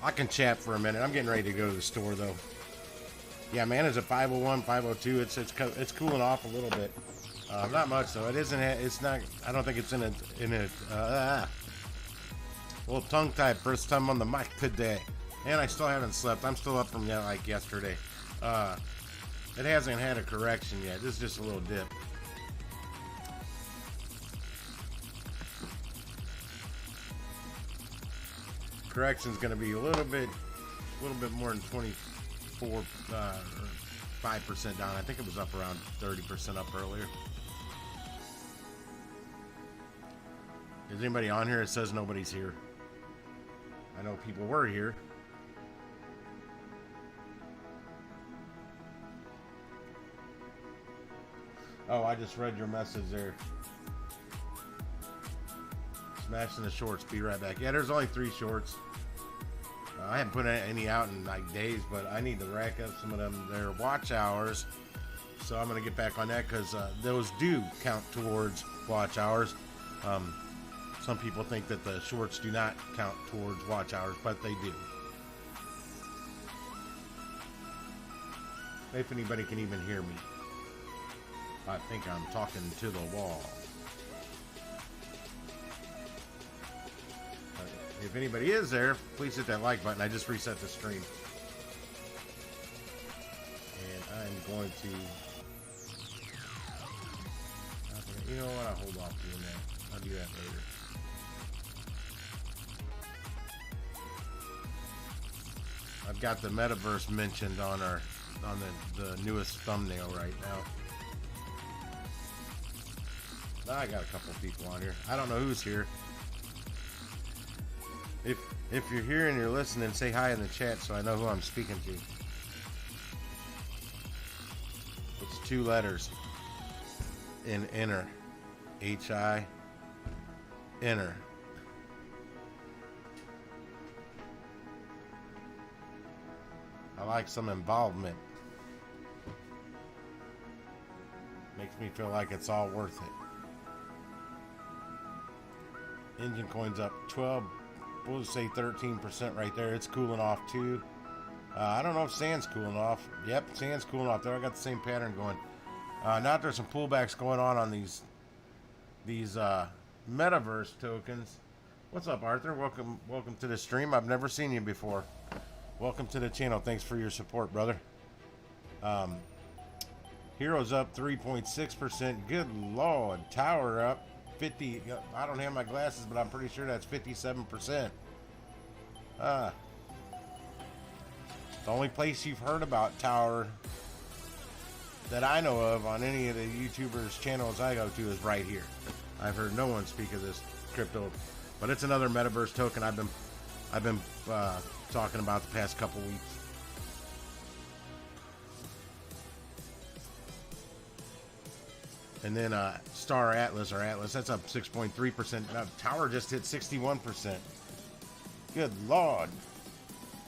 I can chat for a minute. I'm getting ready to go to the store though. Yeah, man, it's a 501, 502. It's cooling off a little bit. Not much though. It isn't. It's not. I don't think it's in a little tongue tied. First time on the mic today, and I still haven't slept. I'm still up from like yesterday. It hasn't had a correction yet. This is just a little dip. Correction's going to be a little bit more than 24 or 5% down. I think it was up around 30% up earlier. Is anybody on here? It says nobody's here. I know people were here. Oh, I just read your message there. Smashing the shorts. Be right back. Yeah, there's only 3 shorts. I haven't put any out in like days, but I need to rack up some of them. Their watch hours. So I'm going to get back on that because those do count towards watch hours. Some people think that the shorts do not count towards watch hours, but they do. If anybody can even hear me. I think I'm talking to the wall. If anybody is there, please hit that like button. I just reset the stream. And I'm going to... You know what? I'll hold off doing that. I'll do that later. I've got the metaverse mentioned on the newest thumbnail right now. I got a couple people on here. I don't know who's here. If you're here and you're listening, say hi in the chat so I know who I'm speaking to. It's 2 letters in enter. H-I enter. I like some involvement. Makes me feel like it's all worth it. Engine coin's up 12, we'll say 13% right there. It's cooling off too. I don't know if sand's cooling off. Yep, sand's cooling off there. I got the same pattern going. Now there's some pullbacks going on these metaverse tokens. What's up, Arthur? Welcome to the stream. I've never seen you before. Welcome to the channel. Thanks for your support, brother. Hero's up 3.6%. Good Lord. Tower up 50. I don't have my glasses, but I'm pretty sure that's 57%. The only place you've heard about Tower that I know of on any of the YouTubers' channels I go to is right here. I've heard no one speak of this crypto, but it's another metaverse token I've been talking about the past couple weeks. And then Star Atlas, or Atlas, that's up 6.3%. Tower just hit 61%. Good Lord.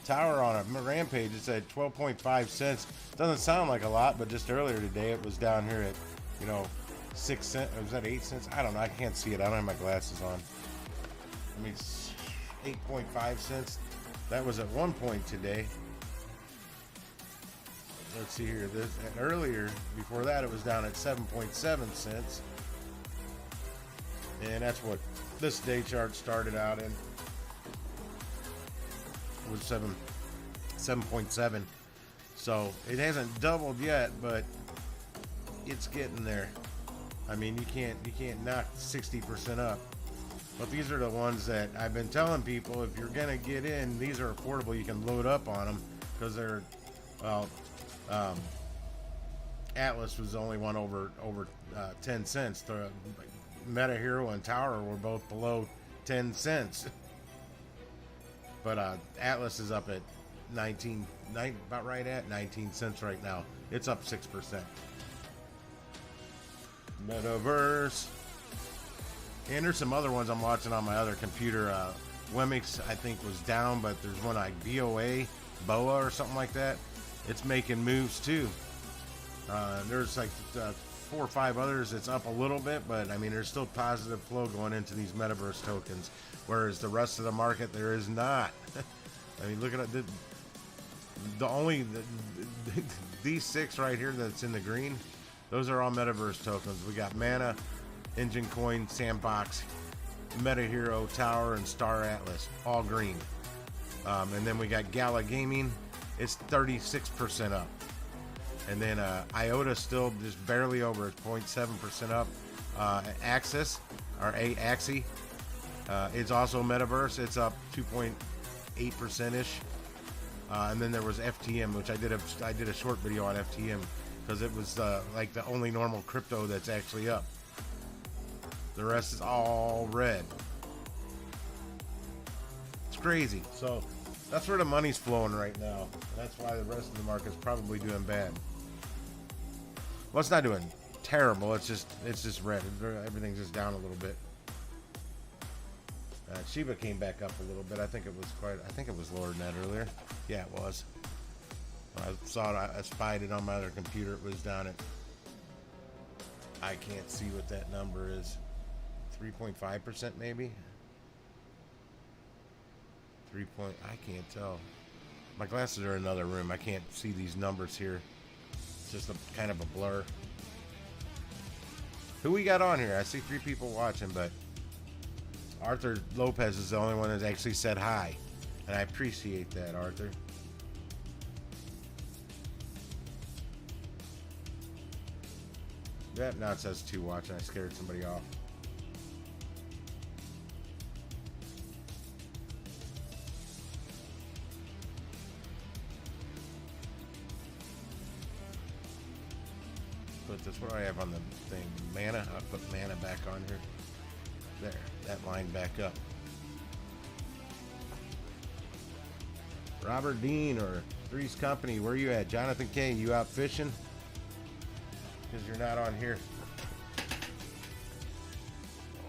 Tower on a rampage, it's at 12.5 cents. Doesn't sound like a lot, but just earlier today it was down here at, 6 cents. Was that 8 cents? I don't know. I can't see it. I don't have my glasses on. I mean, 8.5 cents. That was at one point today. Let's see here. Earlier, before that, it was down at 7.7 cents. And that's what this day chart started out in. It was 7.7. So it hasn't doubled yet, but it's getting there. I mean, you can't knock 60% up. But these are the ones that I've been telling people, if you're gonna get in, these are affordable. You can load up on them because they're, well, Atlas was the only one over 10 cents. The Meta Hero and Tower were both below 10 cents. But Atlas is up at about right at 19 cents right now. It's up 6%. Metaverse. And there's some other ones I'm watching on my other computer. Wemix, I think, was down, but there's one like BOA or something like that. It's making moves too. There's like 4 or 5 others. It's up a little bit, but I mean, there's still positive flow going into these metaverse tokens, whereas the rest of the market, there is not. I mean, look at these 6 right here that's in the green. Those are all metaverse tokens. We got Mana, Engine Coin, Sandbox, Meta Hero, Tower, and Star Atlas, all green. And then we got Gala Gaming. It's 36% up. And then IOTA still just barely over. It's 0.7% up. Axis, or Axie, it's also metaverse. It's up 2.8%ish. And then there was FTM, which I did a short video on FTM because it was like the only normal crypto that's actually up. The rest is all red. It's crazy. So that's where the money's flowing right now. That's why the rest of the market's probably doing bad. Well, it's not doing terrible. It's just red. Everything's just down a little bit. Shiba came back up a little bit. I think it was lower than that earlier. Yeah, it was. I saw it. I spied it on my other computer. It was down at. I can't see what that number is. 3.5% maybe. I can't tell. My glasses are in another room. I can't see these numbers here. It's just a kind of a blur. Who we got on here? I see 3 people watching, but Arthur Lopez is the only one that actually said hi, and I appreciate that, Arthur. Yep, now it says 2 watching. I scared somebody off. Put this. What do I have on the thing? Mana. I'll put Mana back on here. There, that line back up. Robert Dean or Three's Company, where you at? Jonathan K, you out fishing? Because you're not on here.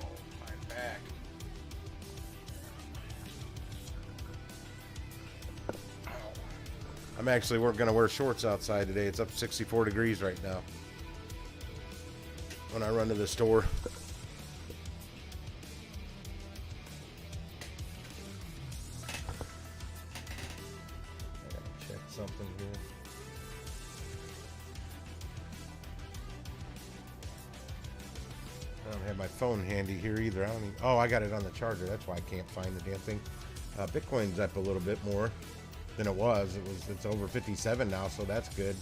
Oh, my back. Ow. I'm actually going to wear shorts outside today. It's up 64 degrees right now when I run to the store. Something here. I don't have my phone handy here either. Oh, I got it on the charger. That's why I can't find the damn thing. Bitcoin's up a little bit more than it was. It's over 57 now, so that's good.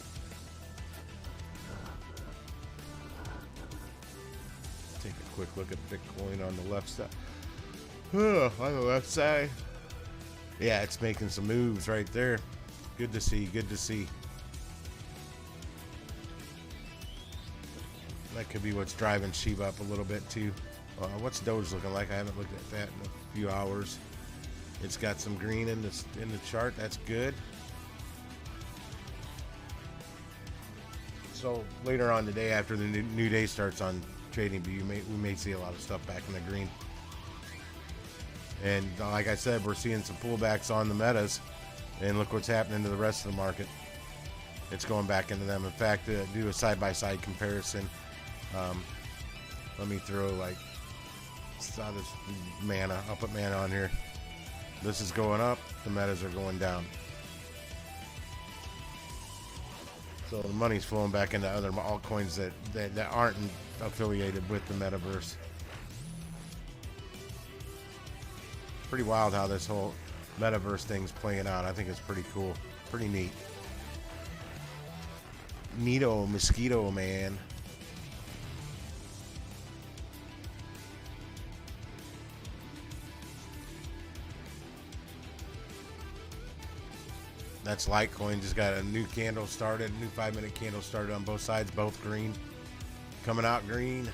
Take a quick look at Bitcoin on the left side. On the left side. Yeah, it's making some moves right there. Good to see, good to see. That could be what's driving Shiba up a little bit too. What's Doge looking like? I haven't looked at that in a few hours. It's got some green in the chart. That's good. So later on today, after the new day starts on TradingView, we may see a lot of stuff back in the green. And like I said, we're seeing some pullbacks on the metas. And look what's happening to the rest of the market. It's going back into them. In fact, to do a side-by-side comparison, let me throw this Mana. I'll put Mana on here. This is going up. The metas are going down. So the money's flowing back into other altcoins that aren't affiliated with the metaverse. Pretty wild how this whole metaverse thing's playing out. I think it's pretty cool, pretty neat. Neato mosquito man. That's Litecoin. Just got a new candle started, new 5-minute candle started on both sides, both green, coming out green.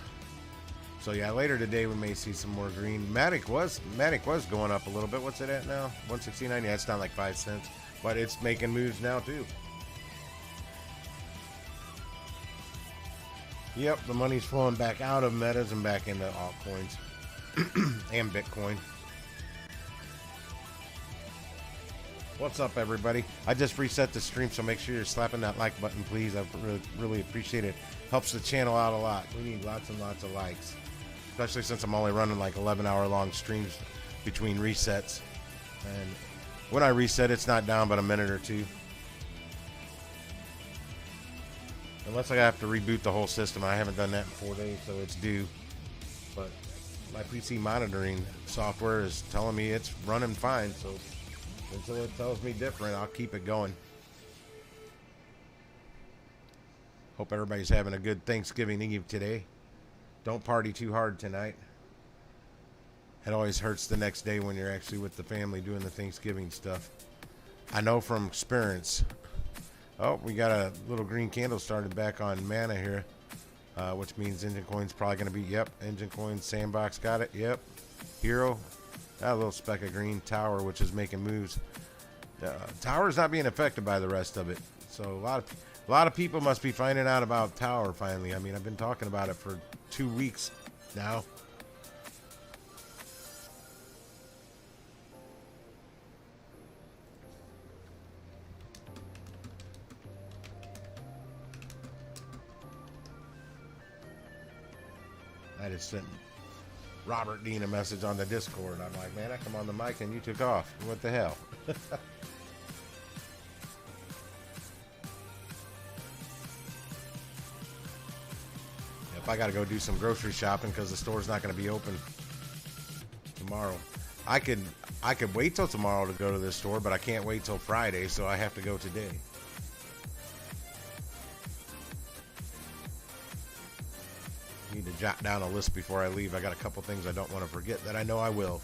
So yeah, later today we may see some more green. Matic was going up a little bit. What's it at now? 169. Yeah, it's down like 5 cents, but it's making moves now too. Yep, the money's flowing back out of metas and back into altcoins and Bitcoin. What's up, everybody? I just reset the stream, so make sure you're slapping that like button, please. I really appreciate it. Helps the channel out a lot. We need lots and lots of likes. Especially since I'm only running like 11-hour long streams between resets. And When I reset, it's not down but a minute or two. Unless I have to reboot the whole system. I haven't done that in 4 days, so it's due. But my PC monitoring software is telling me it's running fine, so until it tells me different, I'll keep it going. Hope everybody's having a good Thanksgiving Eve today. Don't party too hard tonight. It always hurts the next day when you're actually with the family doing the Thanksgiving stuff. I know from experience. Oh, we got a little green candle started back on mana here, which means Engine Coin's probably going to be, yep, Engine Coin, Sandbox got it, yep. Hero, a little speck of green. Tower, which is making moves. Tower's not being affected by the rest of it. So a lot of people must be finding out about Tower finally. I mean, I've been talking about it for 2 weeks now. I just sent Robert Dean a message on the Discord. I'm like, man, I come on the mic and you took off. What the hell? If I got to go do some grocery shopping because the store's not going to be open tomorrow. I could wait till tomorrow to go to this store, but I can't wait till Friday, so I have to go today. Need to jot down a list before I leave. I got a couple things I don't want to forget that I know I will.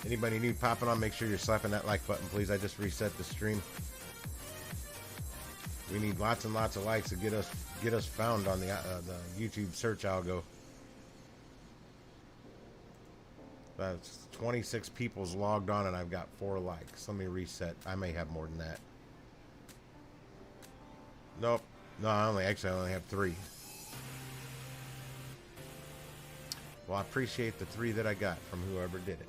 Anybody new popping on, make sure you're slapping that like button, please. I just reset the stream. We need lots and lots of likes to get us found on the YouTube search algo. That's 26 people's logged on and I've got 4 likes. Let me reset. I may have more than that. Nope. No, I only have 3. Well, I appreciate the 3 that I got from whoever did it.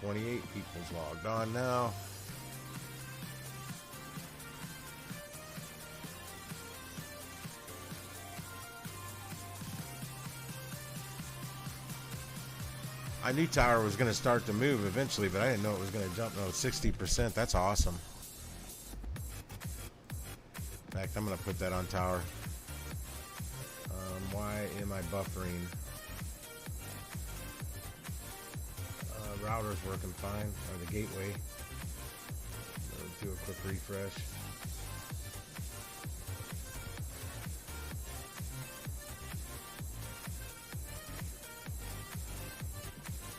$28 people's logged on now. I knew Tower was going to start to move eventually, but I didn't know it was going to jump. No, 60%. That's awesome. In fact, I'm going to put that on Tower. Why am I buffering? Router's working fine, or the gateway. Do a quick refresh.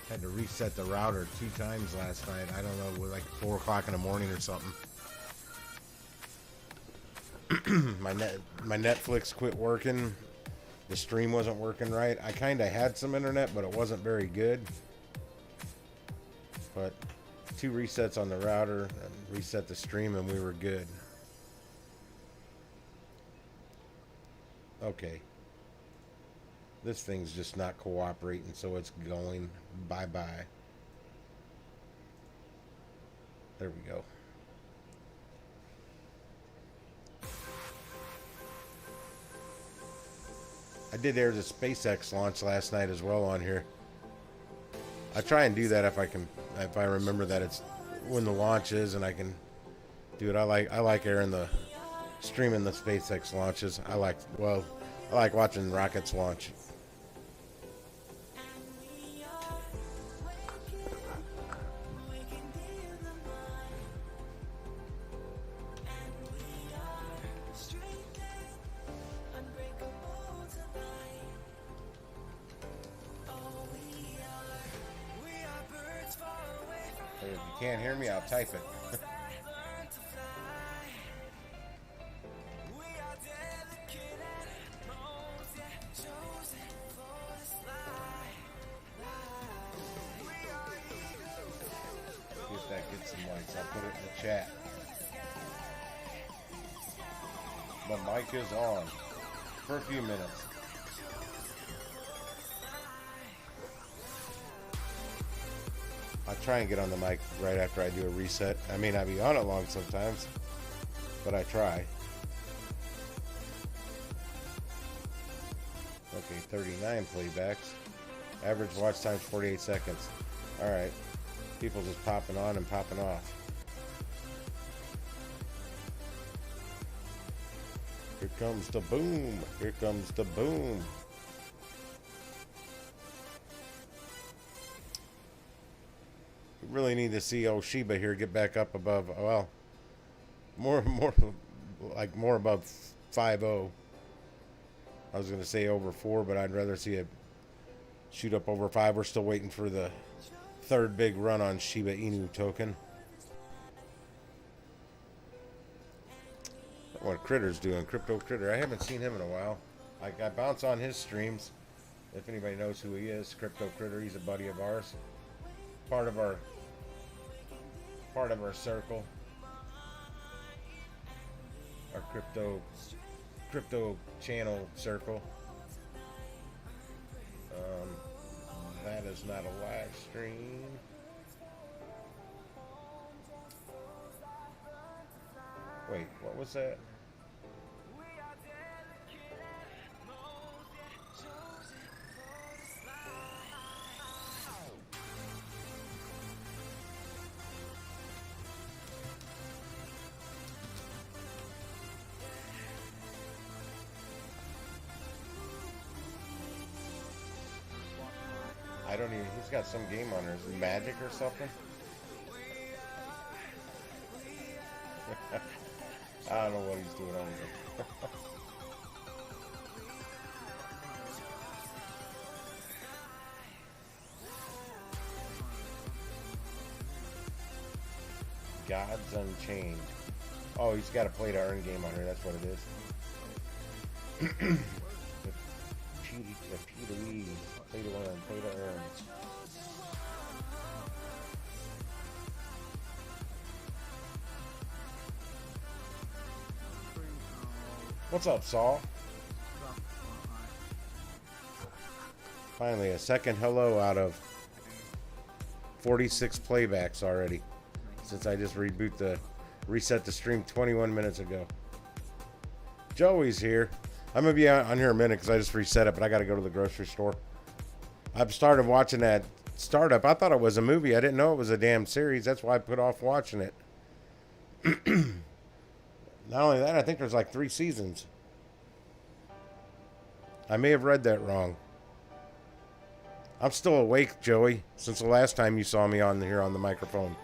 Had to reset the router 2 times last night. I don't know, like 4 o'clock in the morning or something. my Netflix quit working. The stream wasn't working right. I kind of had some internet, but it wasn't very good. But 2 resets on the router and reset the stream and we were good. Okay. This thing's just not cooperating, so it's going bye-bye. There we go. I did air the SpaceX launch last night as well on here. I try and do that if I remember that it's when the launch is and I can do it. I like airing streaming the SpaceX launches. I like watching rockets launch. If you can't hear me, I'll type it. See if that gets some likes. I'll put it in the chat. The mic is on for a few minutes. I try and get on the mic right after I do a reset. I may not be on it long sometimes, but I try. 39 playbacks. Average watch time is 48 seconds. Alright. People just popping on and popping off. Here comes the boom. Here comes the boom. We really need to see old Shiba here get back up above, well, more above 5.0. I was going to say over 4, but I'd rather see it shoot up over 5. We're still waiting for the third big run on Shiba Inu token. What Critter's doing, Crypto Critter. I haven't seen him in a while. I bounce on his streams. If anybody knows who he is, Crypto Critter. He's a buddy of ours. Part of our circle. Our crypto channel circle. That is not a live stream. Wait, what was that? I don't even, he's got some game on there. Is it Magic or something? I don't know what he's doing on there. Gods Unchained. Oh, he's got to play to earn game on here. That's what it is. The P to E. Play to earn. Play to earn. What's up, Saul? Finally, a second hello out of 46 playbacks already. Since I just reset the stream 21 minutes ago. Joey's here. I'm going to be on here a minute because I just reset it, but I got to go to the grocery store. I've started watching that startup. I thought it was a movie. I didn't know it was a damn series. That's why I put off watching it. Not only that, I think there's like 3 seasons. I may have read that wrong. I'm still awake, Joey, since the last time you saw me on here on the microphone.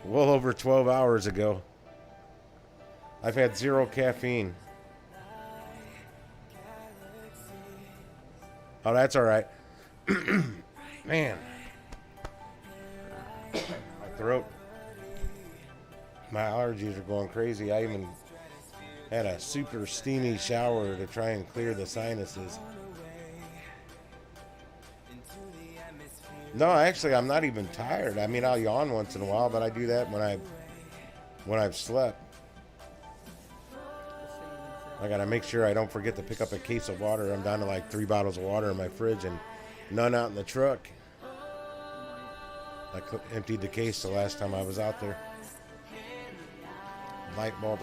Well over 12 hours ago. I've had 0 caffeine. Oh, that's all right. Man. My throat. My allergies are going crazy. I even had a super steamy shower to try and clear the sinuses. No, actually, I'm not even tired. I mean, I'll yawn once in a while, but I do that when I've slept. I gotta make sure I don't forget to pick up a case of water. I'm down to like 3 bottles of water in my fridge and none out in the truck. I emptied the case the last time I was out there. Light bulb.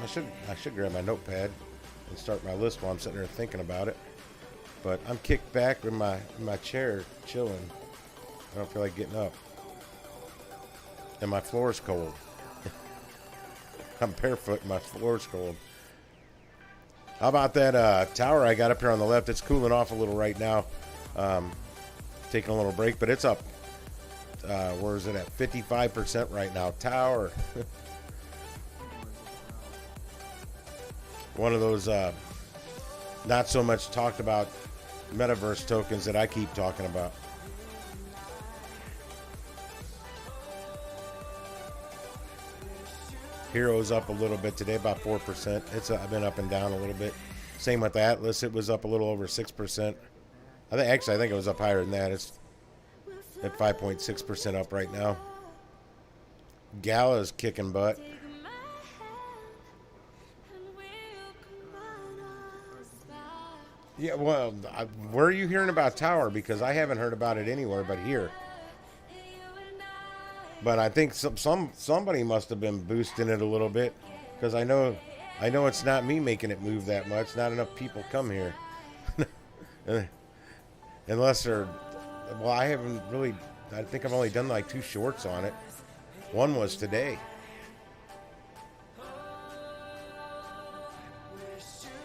I should grab my notepad and start my list while I'm sitting there thinking about it. But I'm kicked back in my chair, chilling. I don't feel like getting up. And my floor's cold. I'm barefoot and my floor's cold. How about that tower I got up here on the left? It's cooling off a little right now. Taking a little break, but it's up. Where is it at? 55% right now. Tower. One of those not so much talked about metaverse tokens that I keep talking about. Hero's up a little bit today, about 4%. It's been up and down a little bit. Same with Atlas. It was up a little over 6%. I think it was up higher than that. It's at 5.6% up right now. Gala's kicking butt. Yeah, well, where are you hearing about Tower? Because I haven't heard about it anywhere but here. But I think somebody must have been boosting it a little bit, because I know I know it's not me making it move that much. Not enough people come here. Unless they're... Well, I haven't really... I think I've only done like 2 shorts on it. One was today.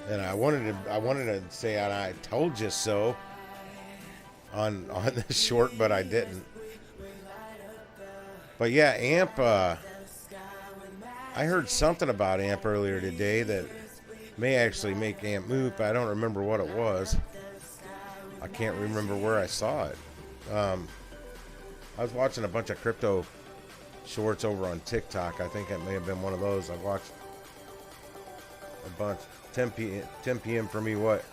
And I wanted to say I told you so on this short, but I didn't. But yeah, AMP, I heard something about AMP earlier today that may actually make AMP move, but I don't remember what it was. I can't remember where I saw it. I was watching a bunch of crypto shorts over on TikTok. I think it may have been one of those. I watched a bunch. 10 p.m. for me, what?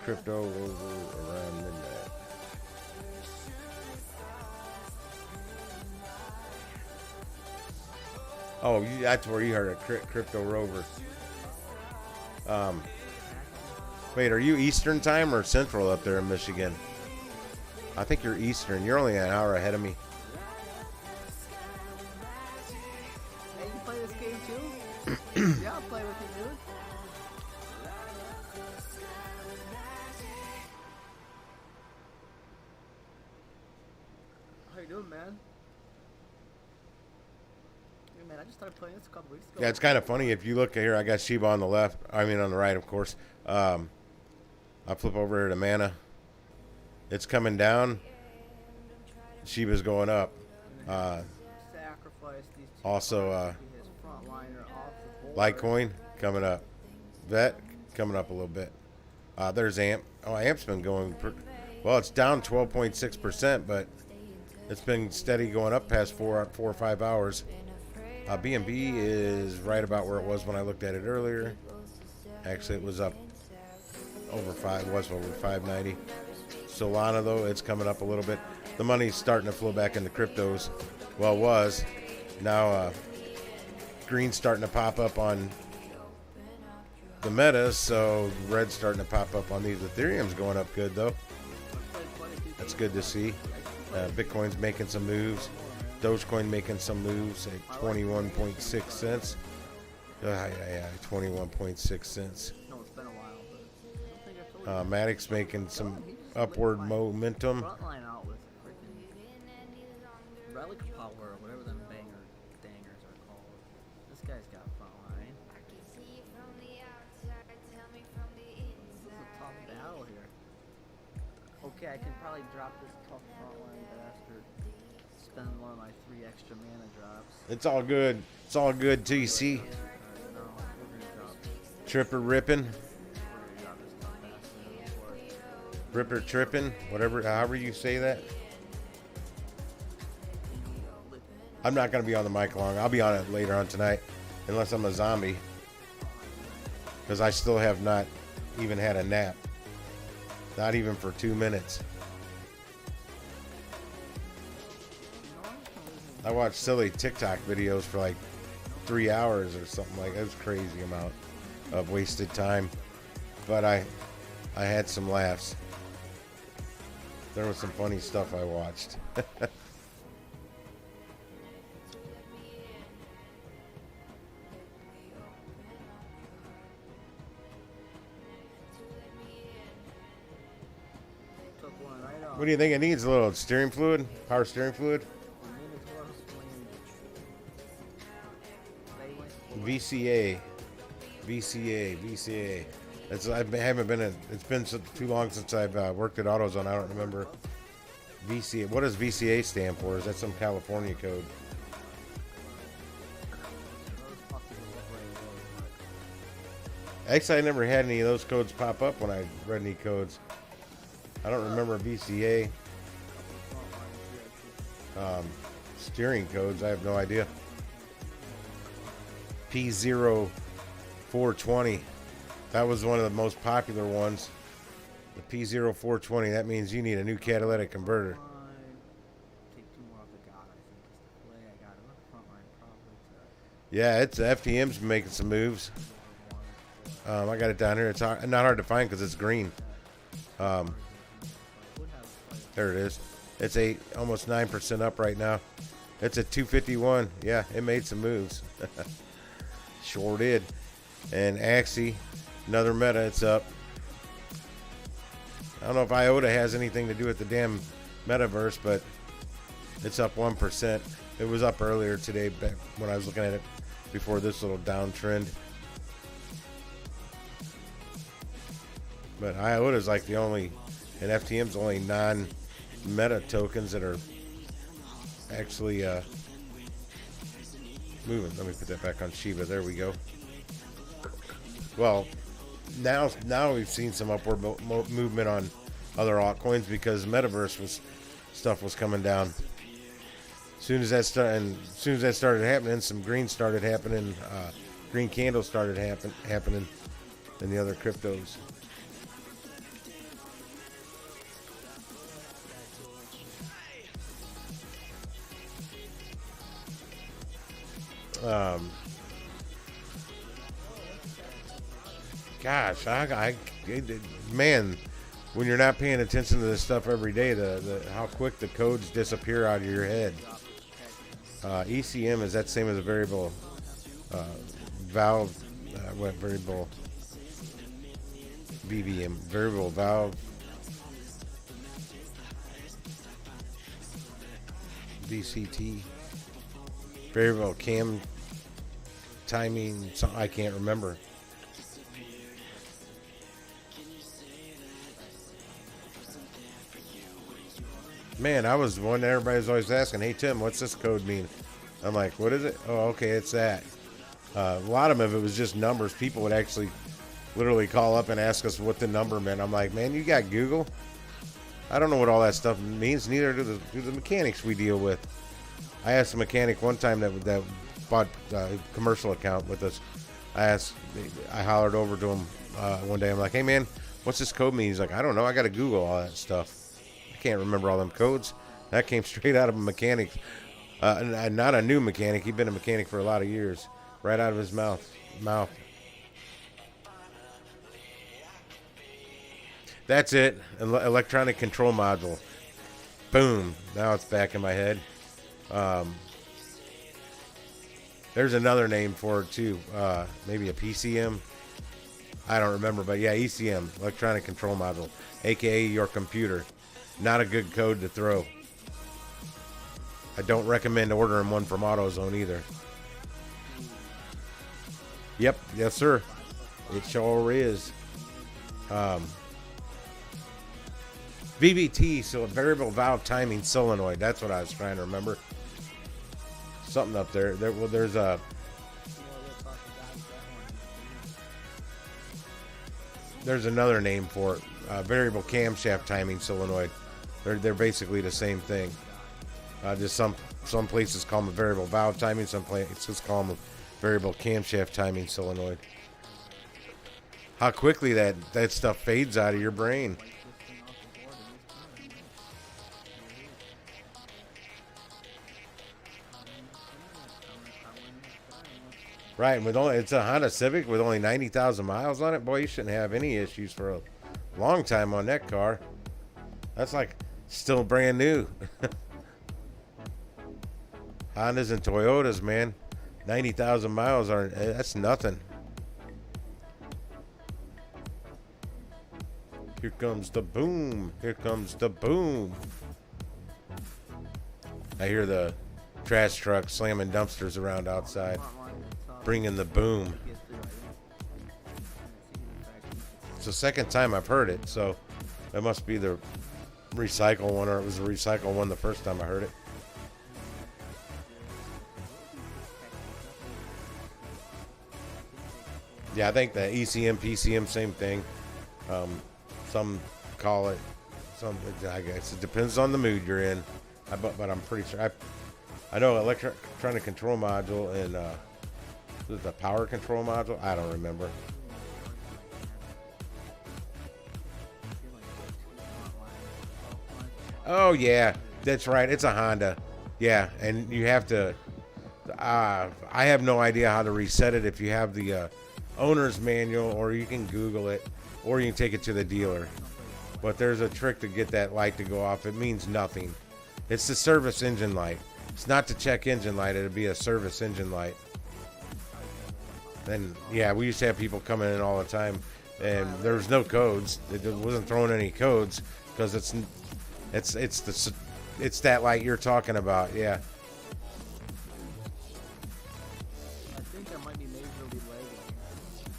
Crypto over around midnight. Oh, that's where you heard it, Crypto Rover. Wait, are you Eastern time or Central up there in Michigan? I think you're Eastern. You're only an hour ahead of me. Hey, you play this game too? Yeah, I'll play with you, dude. How you doing, man? Hey, man, I just started playing this a couple weeks ago. Yeah, it's kind of funny. If you look here, I got Shiba on the left. I mean, on the right, of course. I flip over here to Mana. It's coming down. Shiba's going up. Also, Litecoin coming up. Vet coming up a little bit. There's AMP. Oh, AMP's been going... Well, it's down 12.6%, but it's been steady going up past 4 or 5 hours. BNB is right about where it was when I looked at it earlier. Actually, it was up over 5. It was over 590. Solana, though, it's coming up a little bit. The money's starting to flow back into cryptos. Well, it was. Now, green's starting to pop up on the metas, so red's starting to pop up on these. Ethereum's going up good, though. That's good to see. Bitcoin's making some moves. Dogecoin making some moves at 21.6 cents. Yeah, 21.6 cents. Matic's making some upward momentum. Relic Power, or whatever them dangers are called. This guy's got frontline. This is a tough battle here. Okay, I can probably drop this tough frontline bastard. Spend one of my 3 extra mana drops. It's all good. It's all good till you see. Tripper ripping. Ripper tripping. Whatever, however you say that. I'm not going to be on the mic long. I'll be on it later on tonight. Unless I'm a zombie. Because I still have not even had a nap. Not even for 2 minutes. I watched silly TikTok videos for like 3 hours or something like that. It was a crazy amount of wasted time. But I had some laughs. There was some funny stuff I watched. What do you think it needs? A little steering fluid? Power steering fluid? VCA. It's, I haven't been in, it's been too long since I've worked at AutoZone. I don't remember VCA. What does VCA stand for? Is that some California code? Actually, I never had any of those codes pop up when I read any codes. I don't remember VCA. Steering codes, I have no idea. P0420. That was one of the most popular ones. The P0420. That means you need a new catalytic converter. Yeah, it's FTM's making some moves. I got it down here. It's not hard to find because it's green. There it is. It's almost 9% up right now. It's at 251. Yeah, it made some moves. Sure did. And Axie, another meta, it's up. I don't know if IOTA has anything to do with the damn metaverse, but it's up 1%. It was up earlier today when I was looking at it before this little downtrend. But IOTA is like the only, and FTM's only non-meta tokens that are actually moving. Let me put that back on Shiba. There we go. Well, now we've seen some upward movement on other altcoins because metaverse stuff was coming down. As soon as that started happening, some green started happening. Green candles started happening in the other cryptos. Gosh, man, when you're not paying attention to this stuff every day, the how quick the codes disappear out of your head. ECM, is that same as a variable valve? Variable VVM, variable valve VCT, variable cam timing. I can't remember. Man, I was the one that everybody's always asking, hey Tim, what's this code mean? I'm like, what is it? Oh, okay, it's that. A lot of it was just numbers. People would actually literally call up and ask us what the number meant. I'm like, man, you got Google? I don't know what all that stuff means. Neither do the mechanics we deal with. I asked a mechanic one time that bought a commercial account with us. I hollered over to him one day. I'm like, hey man, what's this code mean? He's like, I don't know. I got to Google all that stuff. I can't remember all them codes. That came straight out of a mechanic. Not a new mechanic. He'd been a mechanic for a lot of years. Right out of his mouth. That's it. Electronic control module. Boom. Now it's back in my head. There's another name for it too. Maybe a PCM. I don't remember, but yeah, ECM, electronic control module, aka your computer. Not a good code to throw. I don't recommend ordering one from AutoZone either. Yep, yes sir. It sure is. VVT, so a variable valve timing solenoid. That's what I was trying to remember. Something up there. There's a. There's another name for it. Variable camshaft timing solenoid. They're basically the same thing. Just some places call them a variable valve timing. Some places call them a variable camshaft timing solenoid. How quickly that stuff fades out of your brain. Right, and it's a Honda Civic with only 90,000 miles on it. Boy, you shouldn't have any issues for a long time on that car. That's like still brand new. Hondas and Toyotas, man. 90,000 miles that's nothing. Here comes the boom. Here comes the boom. I hear the trash truck slamming dumpsters around outside. Bringing the boom. It's the second time I've heard it, so it must be the recycle one, or it was the recycle one the first time I heard it. Yeah, I think the ECM, PCM, same thing. Some call it, I guess it depends on the mood you're in. But I'm pretty sure I know electronic control module and the power control module. I don't remember. Oh yeah, that's right. It's a Honda. Yeah, and you have to. I have no idea how to reset it. If you have the owner's manual, or you can Google it, or you can take it to the dealer. But there's a trick to get that light to go off. It means nothing. It's the service engine light. It's not the check engine light. It'd be a service engine light. And yeah, we used to have people coming in all the time, and there was no codes. It wasn't throwing any codes because it's that light you're talking about. Yeah. I think I might be majorly lagging.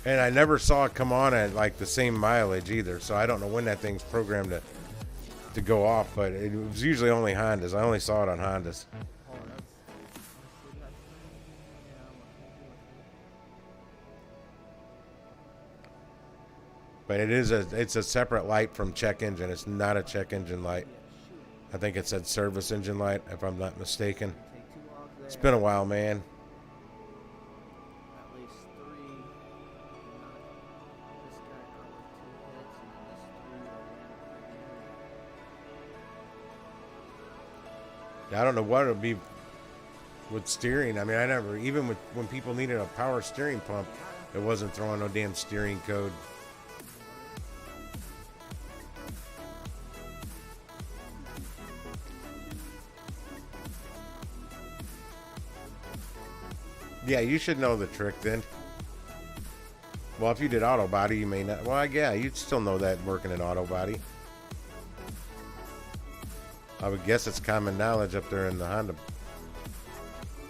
And I never saw it come on at like the same mileage either, so I don't know when that thing's programmed to go off. But it was usually only Hondas. I only saw it on Hondas. But it's a separate light from check engine. It's not a check engine light. I think it said service engine light, if I'm not mistaken. It's been a while, man. At least 3. This guy got like 2 hits, and then this 3 I don't know what it would be with steering. I mean, I never, even when people needed a power steering pump, it wasn't throwing no damn steering code. Yeah, you should know the trick then. Well, if you did auto body, you may not. Well, yeah, you'd still know that working in auto body. I would guess it's common knowledge up there in the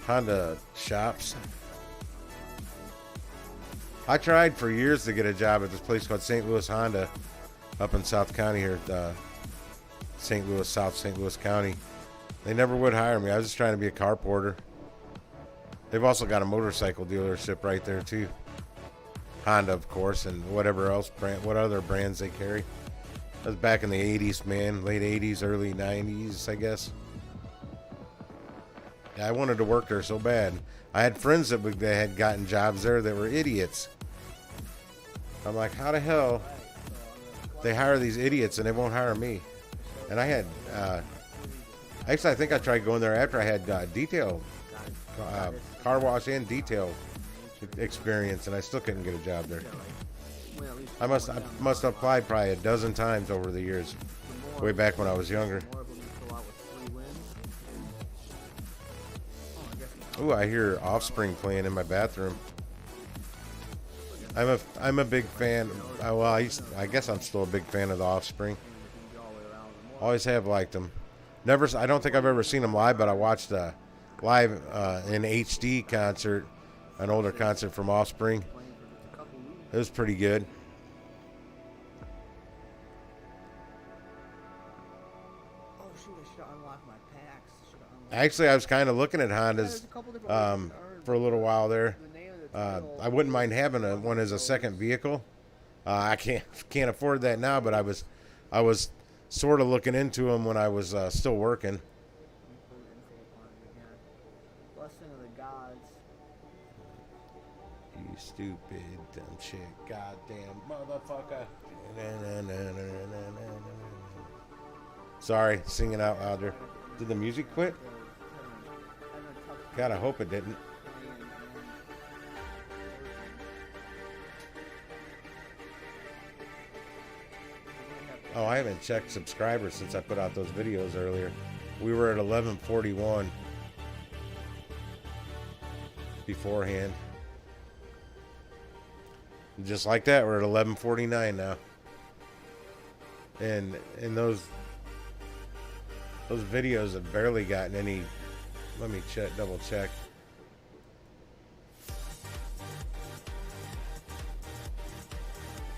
Honda shops. I tried for years to get a job at this place called St. Louis Honda up in South County here, St. Louis, South St. Louis County. They never would hire me. I was just trying to be a car porter. They've also got a motorcycle dealership right there too. Honda, of course, and whatever else what other brands they carry. That was back in the 80s, man. Late 80s, early 90s, I guess. Yeah, I wanted to work there so bad. I had friends that had gotten jobs there that were idiots. I'm like, how the hell they hire these idiots and they won't hire me? And I had, actually, I think I tried going there after I had detail, car wash and detail experience, and I still couldn't get a job there. I must have applied probably a dozen times over the years, way back when I was younger. Ooh, I hear Offspring playing in my bathroom. I'm a big fan. Well, I guess I'm still a big fan of the Offspring. Always have liked them. I don't think I've ever seen them live, but I watched a live in HD concert, an older concert from Offspring. It was pretty good. Actually, I was kind of looking at Hondas for a little while there. I wouldn't mind having one as a second vehicle. I can't afford that now, but I was sort of looking into them when I was still working. Blessing of the gods. You stupid dumb shit, goddamn motherfucker. Sorry, singing out louder. Did the music quit? God, I hope it didn't. Oh, I haven't checked subscribers since I put out those videos earlier. We were at 1141 beforehand. Just like that, we're at 1149 now. And those videos have barely gotten any. Let me double check.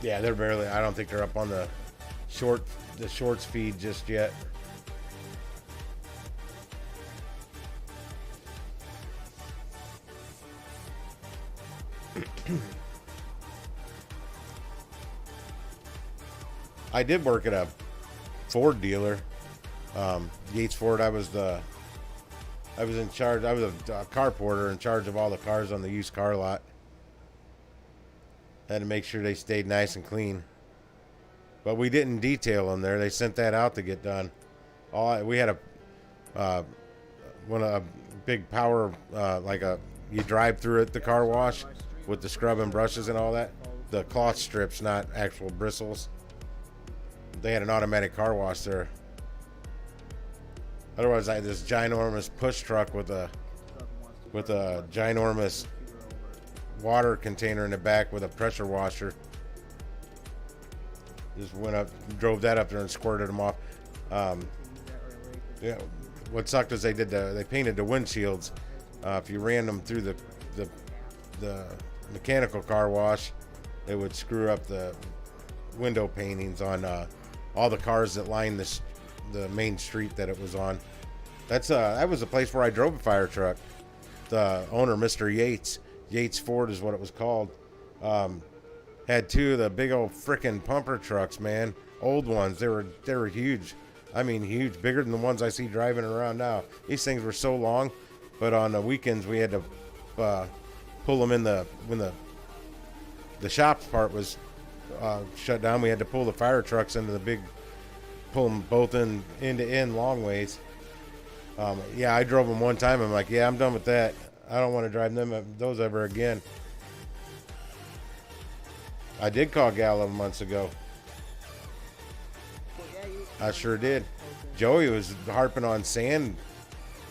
Yeah, they're barely. I don't think they're up on the shorts feed just yet. I did work at a Ford dealer, Yates Ford. I was in charge. I was a car porter in charge of all the cars on the used car lot. Had to make sure they stayed nice and clean. But we didn't detail them there. They sent that out to get done. We had a big power, you drive through it, the car wash with the scrub and brushes and all that. The cloth strips, not actual bristles. They had an automatic car wash there. Otherwise, I had this ginormous push truck with a ginormous water container in the back with a pressure washer. Just went up, drove that up there and squirted them off. Yeah. What sucked is they painted the windshields. If you ran them through the mechanical car wash, it would screw up the window paintings on all the cars that lined the main street that it was on. That was the place where I drove a fire truck. The owner, Mr. Yates Ford is what it was called, had two of the big old frickin' pumper trucks, man. Old ones. They were huge. I mean, huge, bigger than the ones I see driving around now. These things were so long, but on the weekends we had to pull them when the shop part was shut down. We had to pull the fire trucks into the big, pull them both end to end long ways. Yeah, I drove them one time. I'm like, yeah, I'm done with that. I don't want to drive those ever again. I did call Gal 11 months ago. I sure did. Joey was harping on sand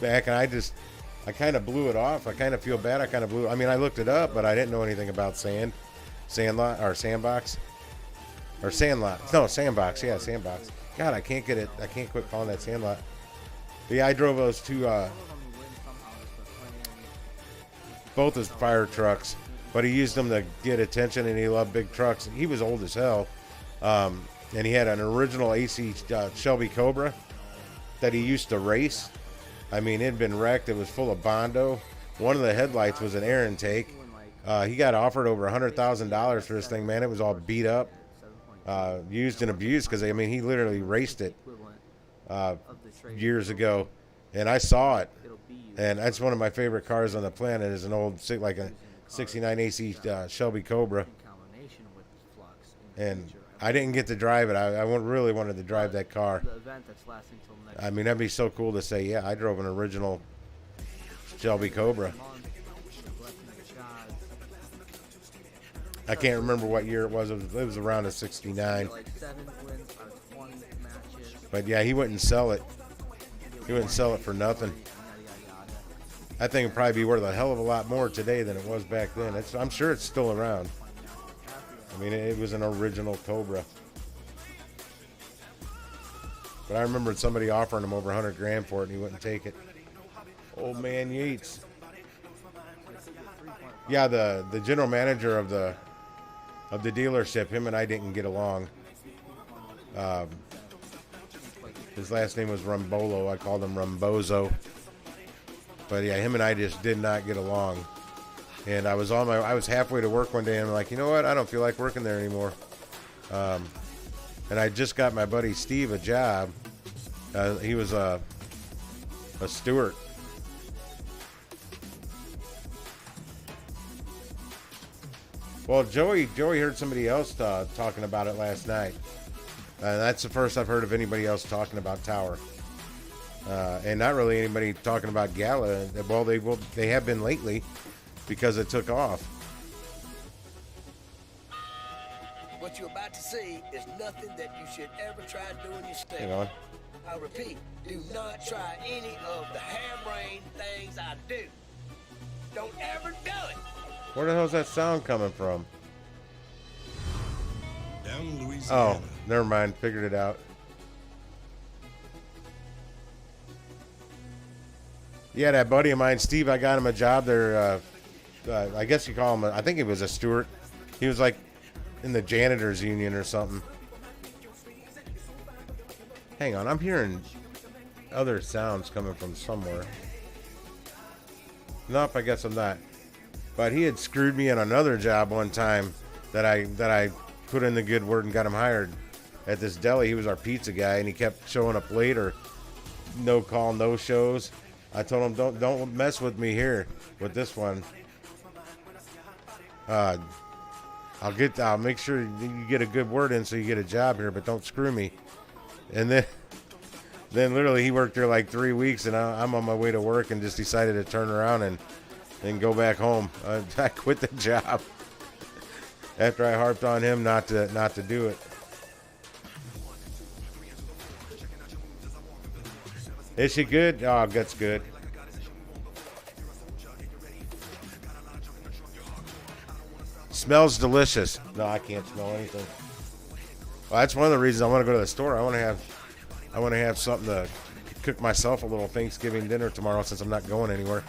back, and I kind of blew it off. I kind of feel bad. I mean, I looked it up, but I didn't know anything about sandlot, or sandbox, or sandlot. No, sandbox. Yeah, sandbox. God, I can't get it. I can't quit calling that sandlot. But yeah, I drove those two, both his fire trucks, but he used them to get attention, and he loved big trucks. He was old as hell, and he had an original AC Shelby Cobra that he used to race. I mean, it had been wrecked. It was full of Bondo. One of the headlights was an air intake. He got offered over $100,000 for this thing, man. It was all beat up, used and abused, because, I mean, he literally raced it years ago, and I saw it. And that's one of my favorite cars on the planet, is an old, like a 69 AC Shelby Cobra. And I didn't get to drive it. I really wanted to drive that car. I mean, that'd be so cool to say, yeah, I drove an original Shelby Cobra. I can't remember what year it was. It was around a 69. But yeah, he wouldn't sell it. He wouldn't sell it for nothing. I think it'd probably be worth a hell of a lot more today than it was back then. I'm sure it's still around. I mean, it was an original Cobra. But I remember somebody offering him over $100,000 for it, and he wouldn't take it. Old man Yates. Yeah, the general manager of the dealership, him and I didn't get along. His last name was Rumbolo. I called him Rumbozo. But yeah, him and I just did not get along. And I was halfway to work one day, and I'm like, you know what? I don't feel like working there anymore. And I just got my buddy Steve a job. He was a steward. Well, Joey heard somebody else talking about it last night. That's the first I've heard of anybody else talking about Tower. And not really anybody talking about Gala. Well, they have been lately because it took off. What you're about to see is nothing that you should ever try doing yourself. Hang on. I repeat, do not try any of the harebrained things I do. Don't ever do it. Where the hell's that sound coming from? Down in Louisiana. Oh, never mind. Figured it out. Yeah, that buddy of mine, Steve, I got him a job there. I guess you call him, I think he was a steward. He was like in the janitors union or something. Hang on, I'm hearing other sounds coming from somewhere. Nope, I guess I'm not. But he had screwed me in another job one time that I put in the good word and got him hired at this deli. He was our pizza guy, and he kept showing up late or no call, no shows. I told him, don't mess with me here with this one. I'll make sure you get a good word in so you get a job here, but don't screw me. And then literally he worked there like 3 weeks, and I'm on my way to work and just decided to turn around and go back home. I quit the job after I harped on him not to do it. Is she good? Oh, that's good. Smells delicious. No, I can't smell anything. Well, that's one of the reasons I want to go to the store. I want to have something to cook myself a little Thanksgiving dinner tomorrow since I'm not going anywhere.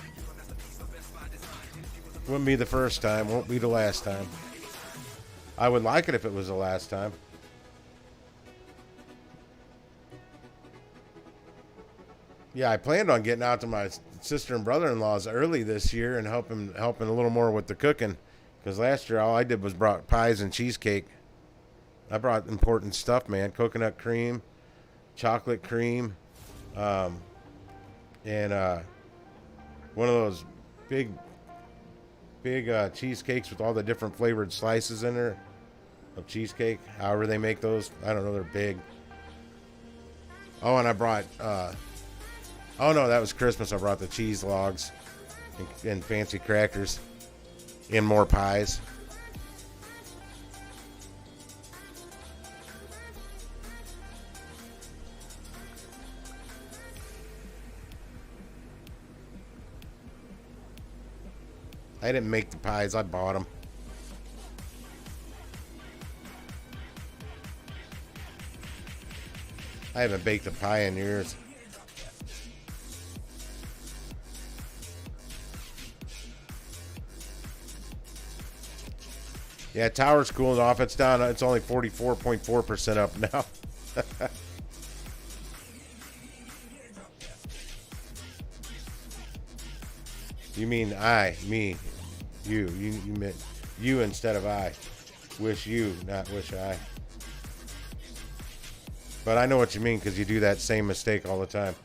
Wouldn't be the first time. Won't be the last time. I would like it if it was the last time. Yeah, I planned on getting out to my sister and brother-in-law's early this year and helping a little more with the cooking. Because last year all I did was brought pies and cheesecake. I brought important stuff, man. Coconut cream, chocolate cream, and one of those big cheesecakes with all the different flavored slices in there of cheesecake. However they make those, I don't know. They're big. Oh, and I brought. Oh no, that was Christmas. I brought the cheese logs and fancy crackers and more pies. I didn't make the pies, I bought them. I haven't baked a pie in years. Yeah, tower's cooling off. It's down. It's only 44.4% up now. You mean I, me, you. You meant you instead of I. Wish you, not wish I. But I know what you mean because you do that same mistake all the time.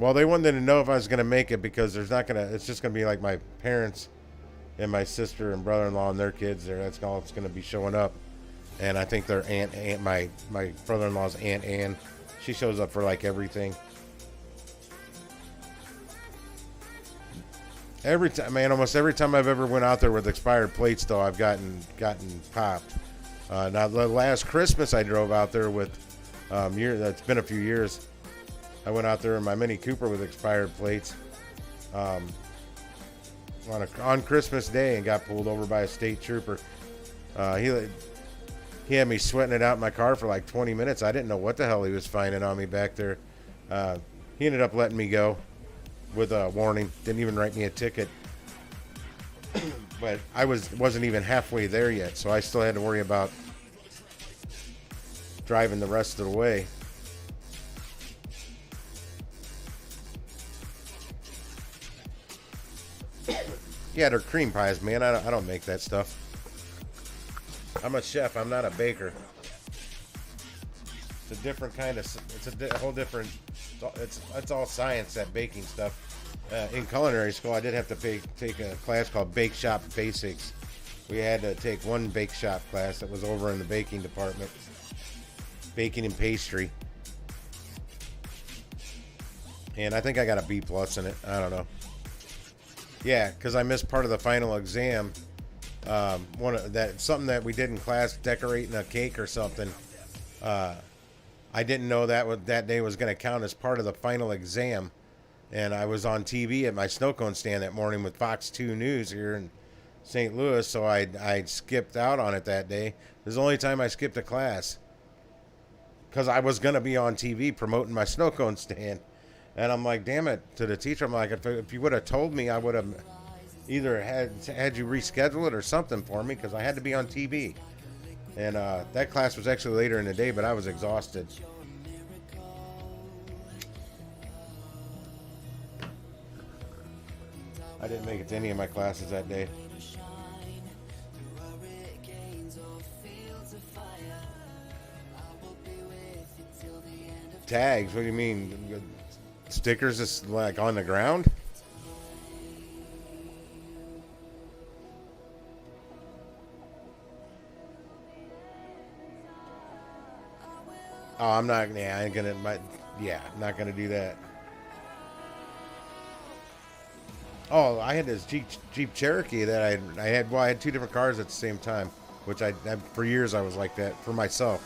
Well, they wanted to know if I was going to make it because there's not going to, it's just going to be like my parents and my sister and brother-in-law and their kids there. That's all that's going to be showing up. And I think their aunt my brother-in-law's Aunt Ann, she shows up for like everything. Every time, man, almost every time I've ever went out there with expired plates, though, I've gotten popped. Now, the last Christmas I drove out there with, that's been a few years. I went out there in my Mini Cooper with expired plates on Christmas Day and got pulled over by a state trooper. He had me sweating it out in my car for like 20 minutes. I didn't know what the hell he was finding on me back there. He ended up letting me go with a warning. Didn't even write me a ticket. But I wasn't even halfway there yet, so I still had to worry about driving the rest of the way. Yeah, they're cream pies, man. I don't make that stuff. I'm a chef. I'm not a baker. It's a different kind of. It's a whole different. It's all science, that baking stuff. In culinary school, I did have to take a class called Bake Shop Basics. We had to take one bake shop class that was over in the baking department, baking and pastry. And I think I got a B+ in it. I don't know. Yeah, because I missed part of the final exam. Something that we did in class, decorating a cake or something. I didn't know that day was going to count as part of the final exam, and I was on TV at my snow cone stand that morning with Fox 2 News here in St. Louis, so I skipped out on it that day. It was the only time I skipped a class because I was going to be on TV promoting my snow cone stand. And I'm like, damn it, to the teacher, I'm like, if you would have told me, I would have either had you reschedule it or something for me because I had to be on TV. And that class was actually later in the day, but I was exhausted. I didn't make it to any of my classes that day. Tags? What do you mean? Stickers just like on the ground? Oh, I'm not. Yeah, I ain't gonna. I'm not gonna do that. Oh, I had this Jeep Cherokee that I had. Well, I had two different cars at the same time. which I for years I was like that for myself.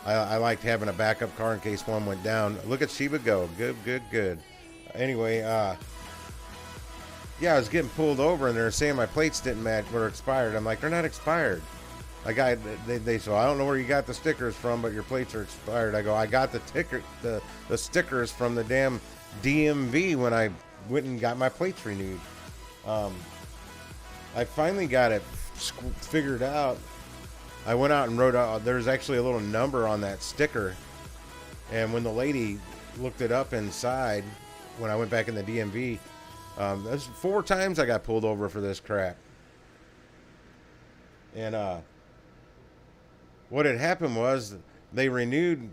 I liked having a backup car in case one went down. Look at Shiba go. Good. Anyway, yeah, I was getting pulled over and they were saying my plates didn't match, were expired. I'm like, they're not expired. They said, I don't know where you got the stickers from, but your plates are expired. I go, I got the stickers from the damn DMV when I went and got my plates renewed. I finally got it figured out. I went out and wrote out, there's actually a little number on that sticker. And when the lady looked it up inside, when I went back in the DMV, there's 4 times I got pulled over for this crap. And what had happened was they renewed.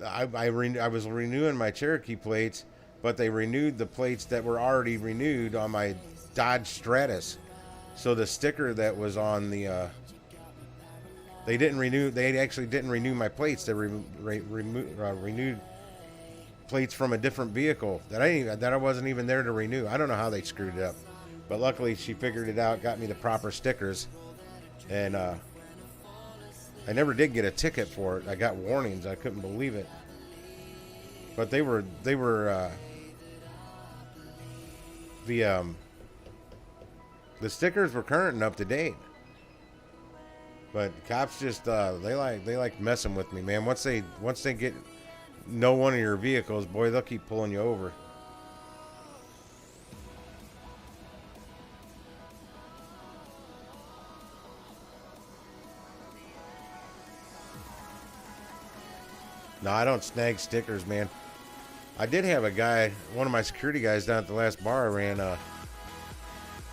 I was renewing my Cherokee plates, but they renewed the plates that were already renewed on my Dodge Stratus. So the sticker that was on the they actually didn't renew my plates. They renewed plates from a different vehicle that I wasn't even there to renew. I don't know how they screwed it up, but luckily she figured it out, got me the proper stickers, and I never did get a ticket for it. I got warnings. I couldn't believe it, but they were the stickers were current and up to date. But cops just they like messing with me, man. Once they know one of your vehicles, boy, they'll keep pulling you over. No, I don't snag stickers, man. I did have a guy, one of my security guys down at the last bar I ran,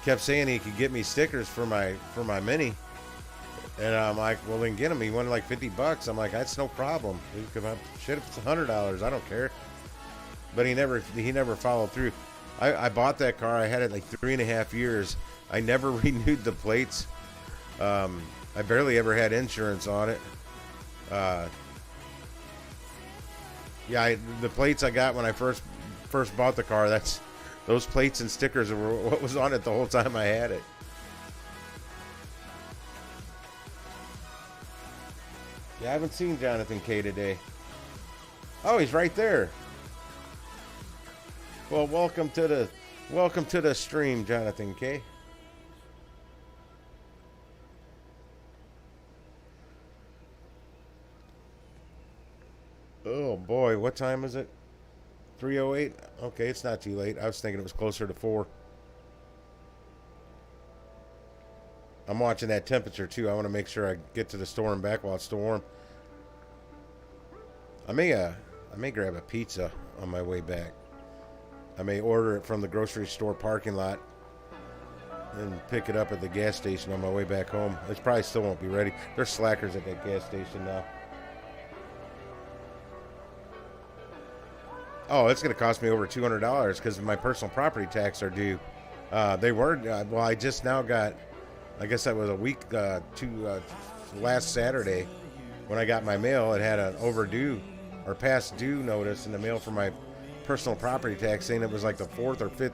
kept saying he could get me stickers for my Mini. And I'm like, well, then get them. He wanted like $50. I'm like, that's no problem. Shit, if it's $100, I don't care. But he never followed through. I bought that car. I had it like 3.5 years. I never renewed the plates. I barely ever had insurance on it. Yeah, the plates I got when I first bought the car, those plates and stickers were what was on it the whole time I had it. Yeah, I haven't seen Jonathan K today. Oh, he's right there. Well, welcome to the stream, Jonathan K. Oh boy, what time is it? 3:08? Okay, it's not too late. I was thinking it was closer to 4. I'm watching that temperature too. I want to make sure I get to the store and back while it's still warm. I may grab a pizza on my way back. I may order it from the grocery store parking lot and pick it up at the gas station on my way back home. It probably still won't be ready. There's slackers at that gas station now. Oh, it's going to cost me over $200 because my personal property tax are due. They were, well, I just now got, I guess that was a week last Saturday when I got my mail. It had an overdue or past due notice in the mail for my personal property tax saying it was like the 4th or 5th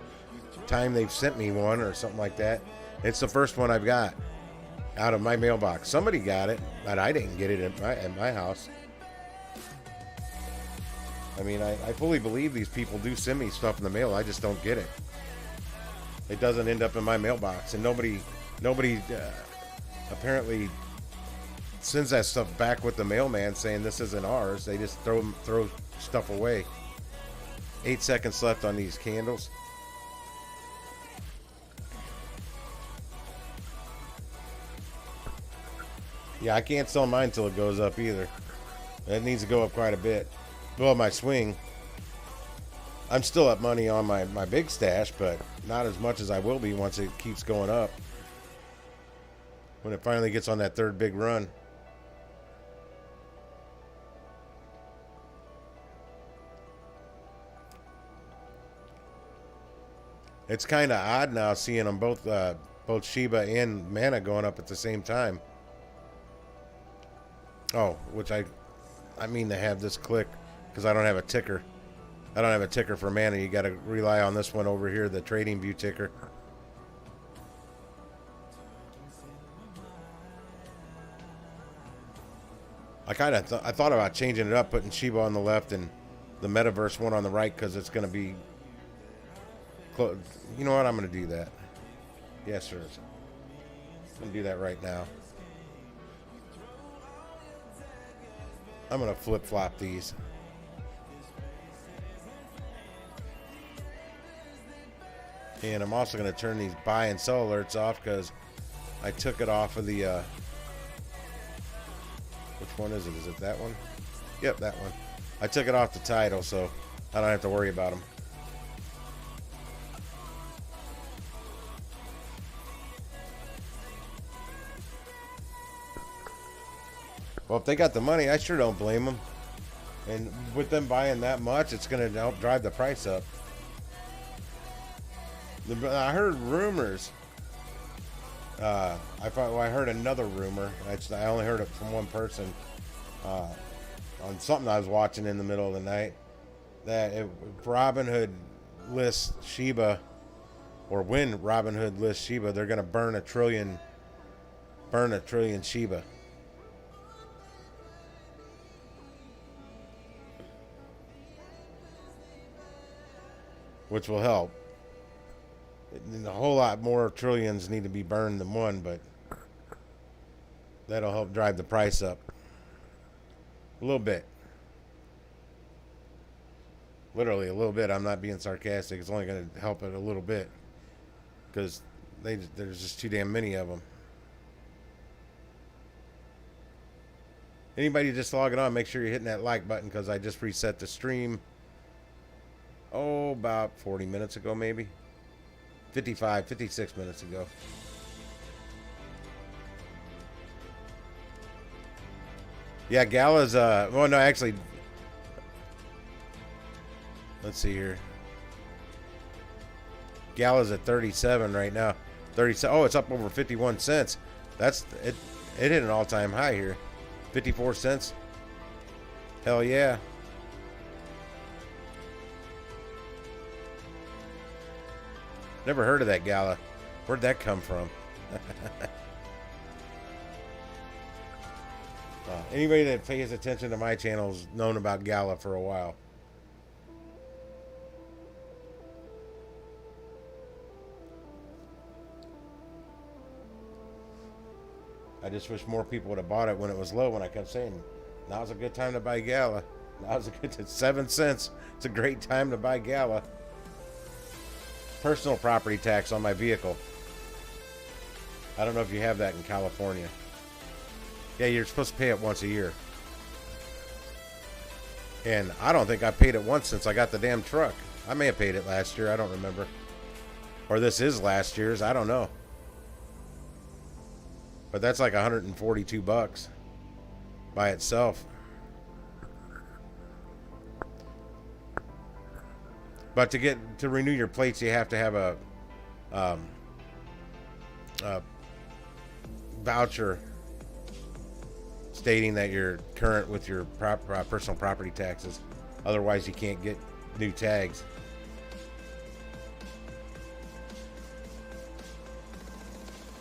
time they've sent me one or something like that. It's the first one I've got out of my mailbox. Somebody got it, but I didn't get it at my house. I mean, I fully believe these people do send me stuff in the mail. I just don't get it. It doesn't end up in my mailbox, and nobody apparently sends that stuff back with the mailman saying this isn't ours. They just throw stuff away. 8 seconds left on these candles. Yeah, I can't sell mine till it goes up either. It needs to go up quite a bit. Well, my swing. I'm still up money on my big stash, but not as much as I will be once it keeps going up. When it finally gets on that third big run. It's kind of odd now seeing them both Shiba and Mana going up at the same time. Oh, which I mean to have this click because I don't have a ticker. I don't have a ticker for Mana. You got to rely on this one over here, the Trading View ticker. I thought about changing it up, putting Shiba on the left and the Metaverse one on the right, because it's going to be close. You know what? I'm going to do that. Yes, sir. I'm going to do that right now. I'm going to flip-flop these. And I'm also going to turn these buy and sell alerts off, because I took it off of the... which one is it? Is it that one? Yep, that one. I took it off the title, so I don't have to worry about them. Well, if they got the money, I sure don't blame them. And with them buying that much, it's going to help drive the price up. I heard rumors. I heard another rumor. I only heard it from one person on something I was watching in the middle of the night. That if RobinHood lists Shiba, or when RobinHood lists Shiba, they're going to burn a trillion Shiba. Which will help. A whole lot more trillions need to be burned than one, but that'll help drive the price up a little bit. Literally a little bit. I'm not being sarcastic. It's only going to help it a little bit, because there's just too damn many of them. Anybody just logging on, make sure you're hitting that like button, because I just reset the stream about 40 minutes ago, maybe 56 minutes ago. Yeah, Gala's well, no, actually, let's see here. Gala's at 37 right now. 37. Oh, it's up over 51 cents. That's it. It hit an all-time high here. 54 cents. Hell yeah. Never heard of that Gala. Where'd that come from? Anybody that pays attention to my channel's known about Gala for a while. I just wish more people would have bought it when it was low, when I kept saying, now's a good time to buy Gala. Now's a good 7 cents. It's a great time to buy Gala. Personal property tax on my vehicle. I don't know if you have that in California. Yeah, you're supposed to pay it once a year. And I don't think I paid it once since I got the damn truck. I may have paid it last year. I don't remember. Or this is last year's. I don't know. But that's like $142 by itself. But to renew your plates, you have to have a voucher stating that you're current with your personal property taxes. Otherwise, you can't get new tags.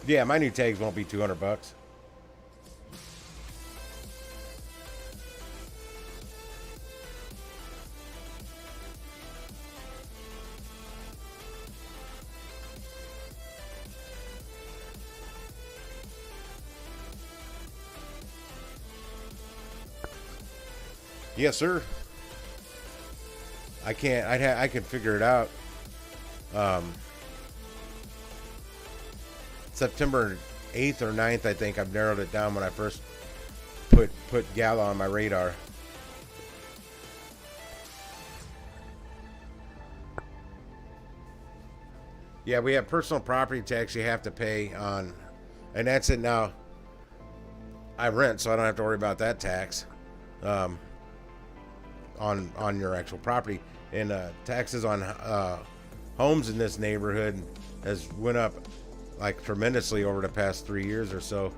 Yeah, my new tags won't be $200. Yes, sir. I can't. I can figure it out. September 8th or 9th, I think I've narrowed it down when I first put Gala on my radar. Yeah, we have personal property tax you have to pay on, and that's it now. I rent, so I don't have to worry about that tax. On your actual property, and taxes on homes in this neighborhood has went up like tremendously over the past 3 years or so.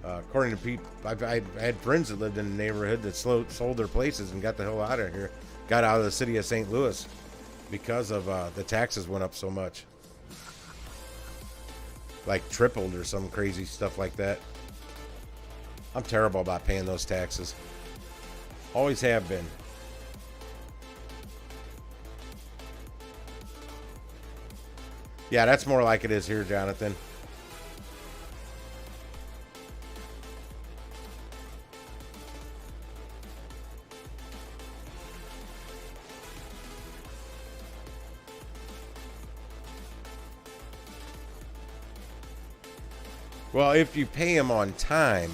According to people, I had friends that lived in the neighborhood that sold their places and got the hell out of here, got out of the city of St. Louis because of the taxes went up so much, like tripled or some crazy stuff like that. I'm terrible about paying those taxes. Always have been. Yeah, that's more like it is here, Jonathan. Well, if you pay them on time,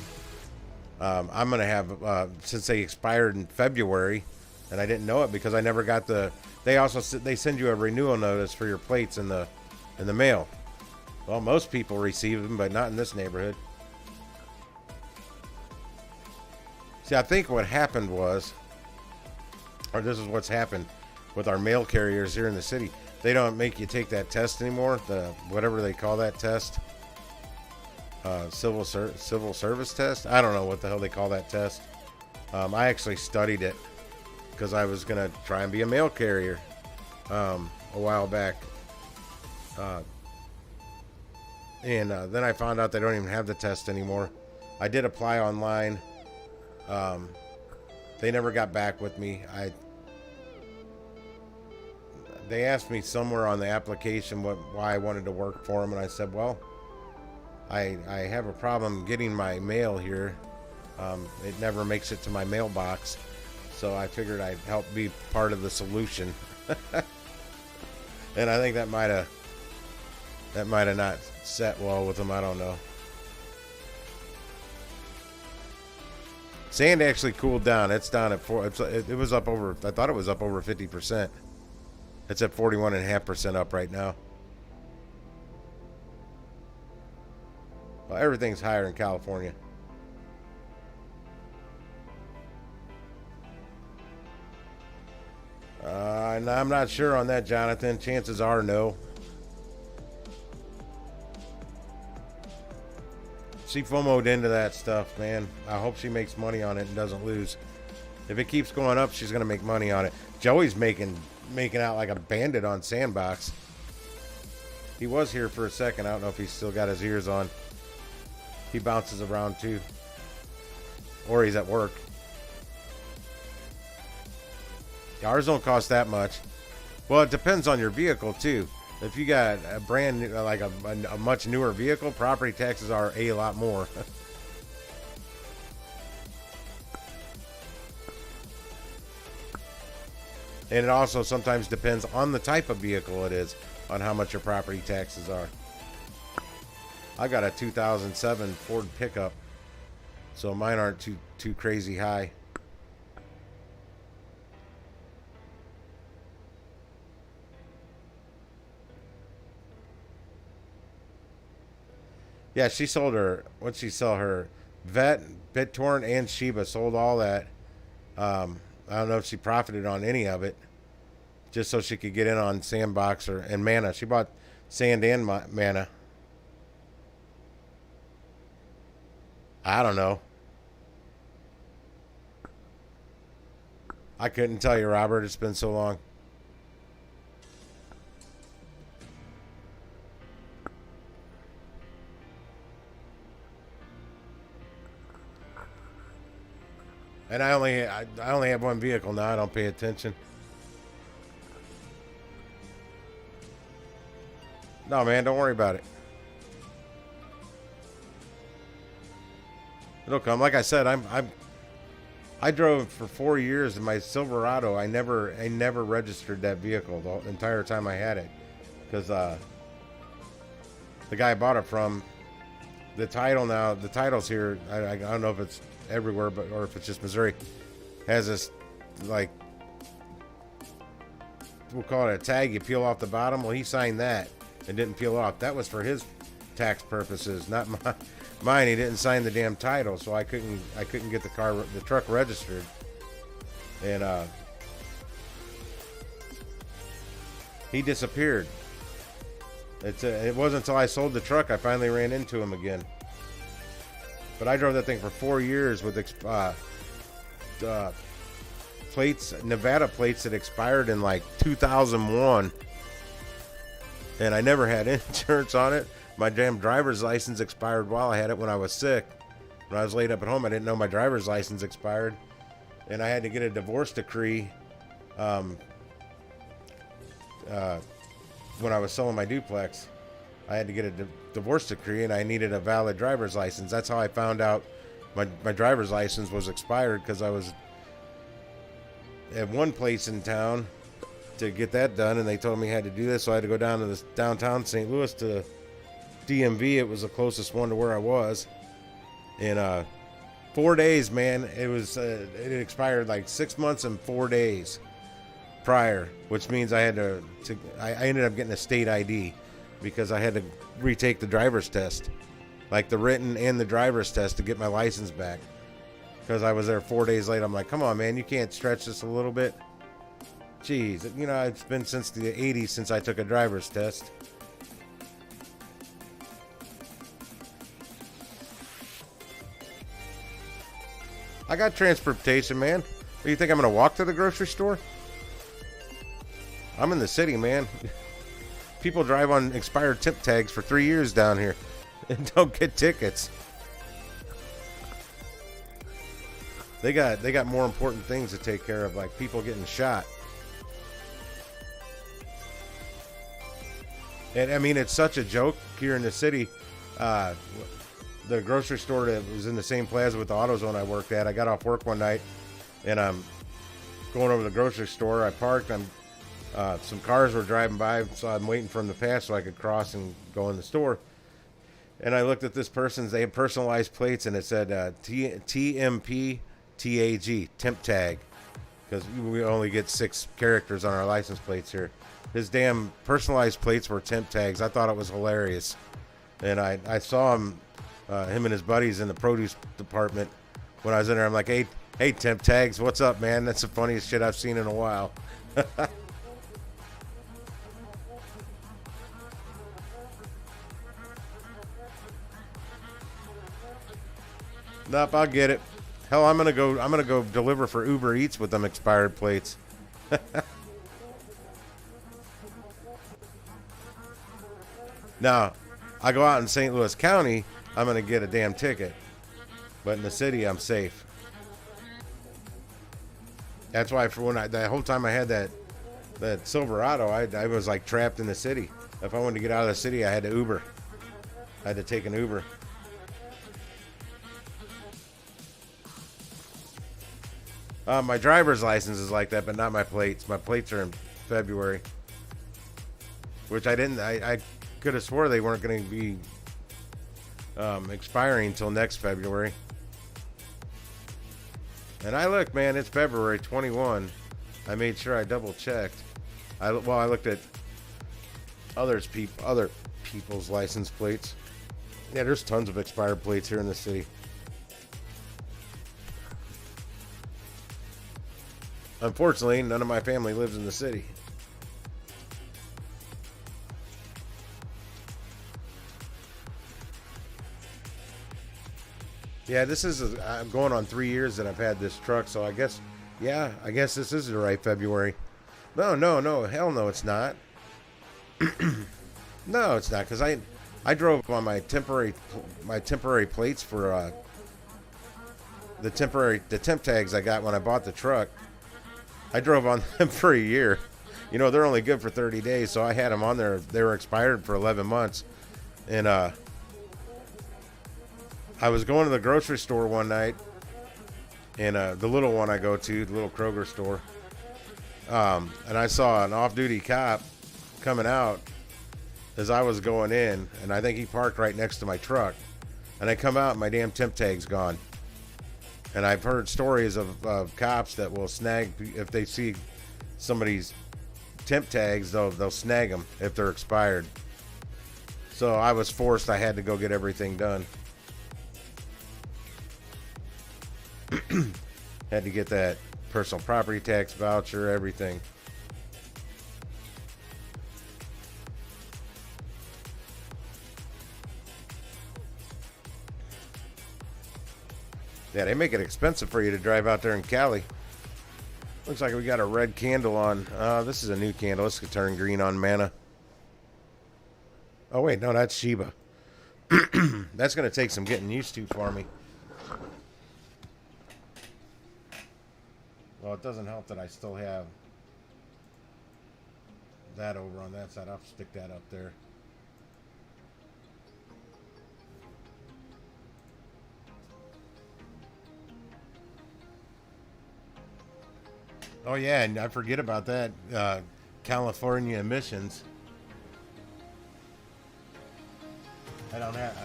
I'm going to have, since they expired in February, and I didn't know it because I never got the, they send you a renewal notice for your plates in the mail. Well, most people receive them, but not in this neighborhood. See, I think what happened was, or this is what's happened with our mail carriers here in the city. They don't make you take that test anymore, the whatever they call that test. Civil service test. I don't know what the hell they call that test. I actually studied it because I was gonna try and be a mail carrier a while back, and then I found out they don't even have the test anymore. I did apply online. They never got back with me. They asked me somewhere on the application why I wanted to work for them, and I said, well, I have a problem getting my mail here. It never makes it to my mailbox, so I figured I'd help be part of the solution. And I think that might have not set well with them. I don't know. Sand actually cooled down. It's down at 4. It was up over. I thought it was up over 50%. It's at 41.5% up right now. Well, everything's higher in California. And I'm not sure on that, Jonathan. Chances are no. She FOMO'd into that stuff, man. I hope she makes money on it and doesn't lose. If it keeps going up, she's gonna make money on it. Joey's making out like a bandit on Sandbox. He was here for a second. I don't know if he's still got his ears on. He bounces around too. Or he's at work. Ours don't cost that much. Well, it depends on your vehicle too. If you got a brand new, like a much newer vehicle, property taxes are a lot more. And it also sometimes depends on the type of vehicle it is, on how much your property taxes are. I got a 2007 Ford pickup, so mine aren't too crazy high. Yeah, she sold her, what'd she sell her? Vet, BitTorrent, and Shiba, sold all that. I don't know if she profited on any of it, just so she could get in on Sandbox and Mana. She bought Sand and Mana. I don't know. I couldn't tell you, Robert. It's been so long. And I only have one vehicle now. I don't pay attention. No, man, don't worry about it. It'll come. Like I said, I drove for 4 years in my Silverado. I never registered that vehicle the entire time I had it, because the guy I bought it from, the title's here. I don't know if it's everywhere, or if it's just Missouri, has this, like, we'll call it a tag. You peel off the bottom. Well, he signed that and didn't peel off. That was for his tax purposes, not mine. He didn't sign the damn title, so I couldn't get the truck registered. And he disappeared. It wasn't until I sold the truck I finally ran into him again. But I drove that thing for 4 years with plates, Nevada plates that expired in like 2001. And I never had insurance on it. My damn driver's license expired while I had it when I was sick. When I was laid up at home, I didn't know my driver's license expired, and I had to get a divorce decree when I was selling my duplex. I had to get a divorce decree, and I needed a valid driver's license. That's how I found out my driver's license was expired, because I was at one place in town to get that done, and they told me I had to do this, so I had to go down to this downtown St. Louis to DMV. It was the closest one to where I was. In 4 days, man, it expired like 6 months and 4 days prior, which means I had I ended up getting a state ID, because I had to retake the driver's test, like the written and the driver's test, to get my license back, because I was there 4 days late. I'm like, come on, man, you can't stretch this a little bit? Jeez, you know, it's been since the 80s since I took a driver's test. I got transportation, man. Do you think I'm going to walk to the grocery store? I'm in the city, man. People drive on expired tip tags for 3 years down here and don't get tickets. They got more important things to take care of, like people getting shot. And I mean, it's such a joke here in the city. The grocery store that was in the same plaza with the AutoZone I worked at, I got off work one night, and I'm going over to the grocery store. I parked. Some cars were driving by, so I'm waiting for them to pass so I could cross and go in the store. And I looked at this person's. They had personalized plates, and it said TMP TAG, temp tag, because we only get 6 characters on our license plates here. His damn personalized plates were temp tags. I thought it was hilarious. And I saw him and his buddies in the produce department when I was in there. I'm like, hey, temp tags, what's up, man? That's the funniest shit I've seen in a while. Nope, I'll get it. Hell, I'm gonna go deliver for Uber Eats with them expired plates. Now, I go out in St. Louis County, I'm going to get a damn ticket. But in the city, I'm safe. That's why that whole time I had that Silverado, I was like trapped in the city. If I wanted to get out of the city, I had to Uber. I had to take an Uber. My driver's license is like that, but not my plates. My plates are in February. Which I could have swore they weren't going to be expiring until next February. And I looked, man, it's February 21. I made sure I double checked. I looked at other people's license plates. Yeah, there's tons of expired plates here in the city. Unfortunately, none of my family lives in the city. Yeah, this is I'm going on 3 years that I've had this truck, so I guess this is the right February. No, hell no, it's not. No, it's not, because I drove on my temporary plates for the temp tags I got when I bought the truck. I drove on them for a year. You know, they're only good for 30 days, so I had them on there. They were expired for 11 months, and I was going to the grocery store one night, and the little one I go to, the little Kroger store, and I saw an off-duty cop coming out as I was going in, and I think he parked right next to my truck. And I come out, and my damn temp tag's gone. And I've heard stories of cops that will snag, if they see somebody's temp tags, they'll snag them if they're expired. So I was forced, I had to go get everything done. Had to get that personal property tax voucher, everything. Yeah, they make it expensive for you to drive out there in Cali. Looks like we got a red candle on. This is a new candle. This could turn green on mana. Oh, wait. No, that's Shiba. That's going to take some getting used to for me. Well, it doesn't help that I still have that over on that side. I'll stick that up there. Oh yeah, and I forget about that. California emissions. I don't have.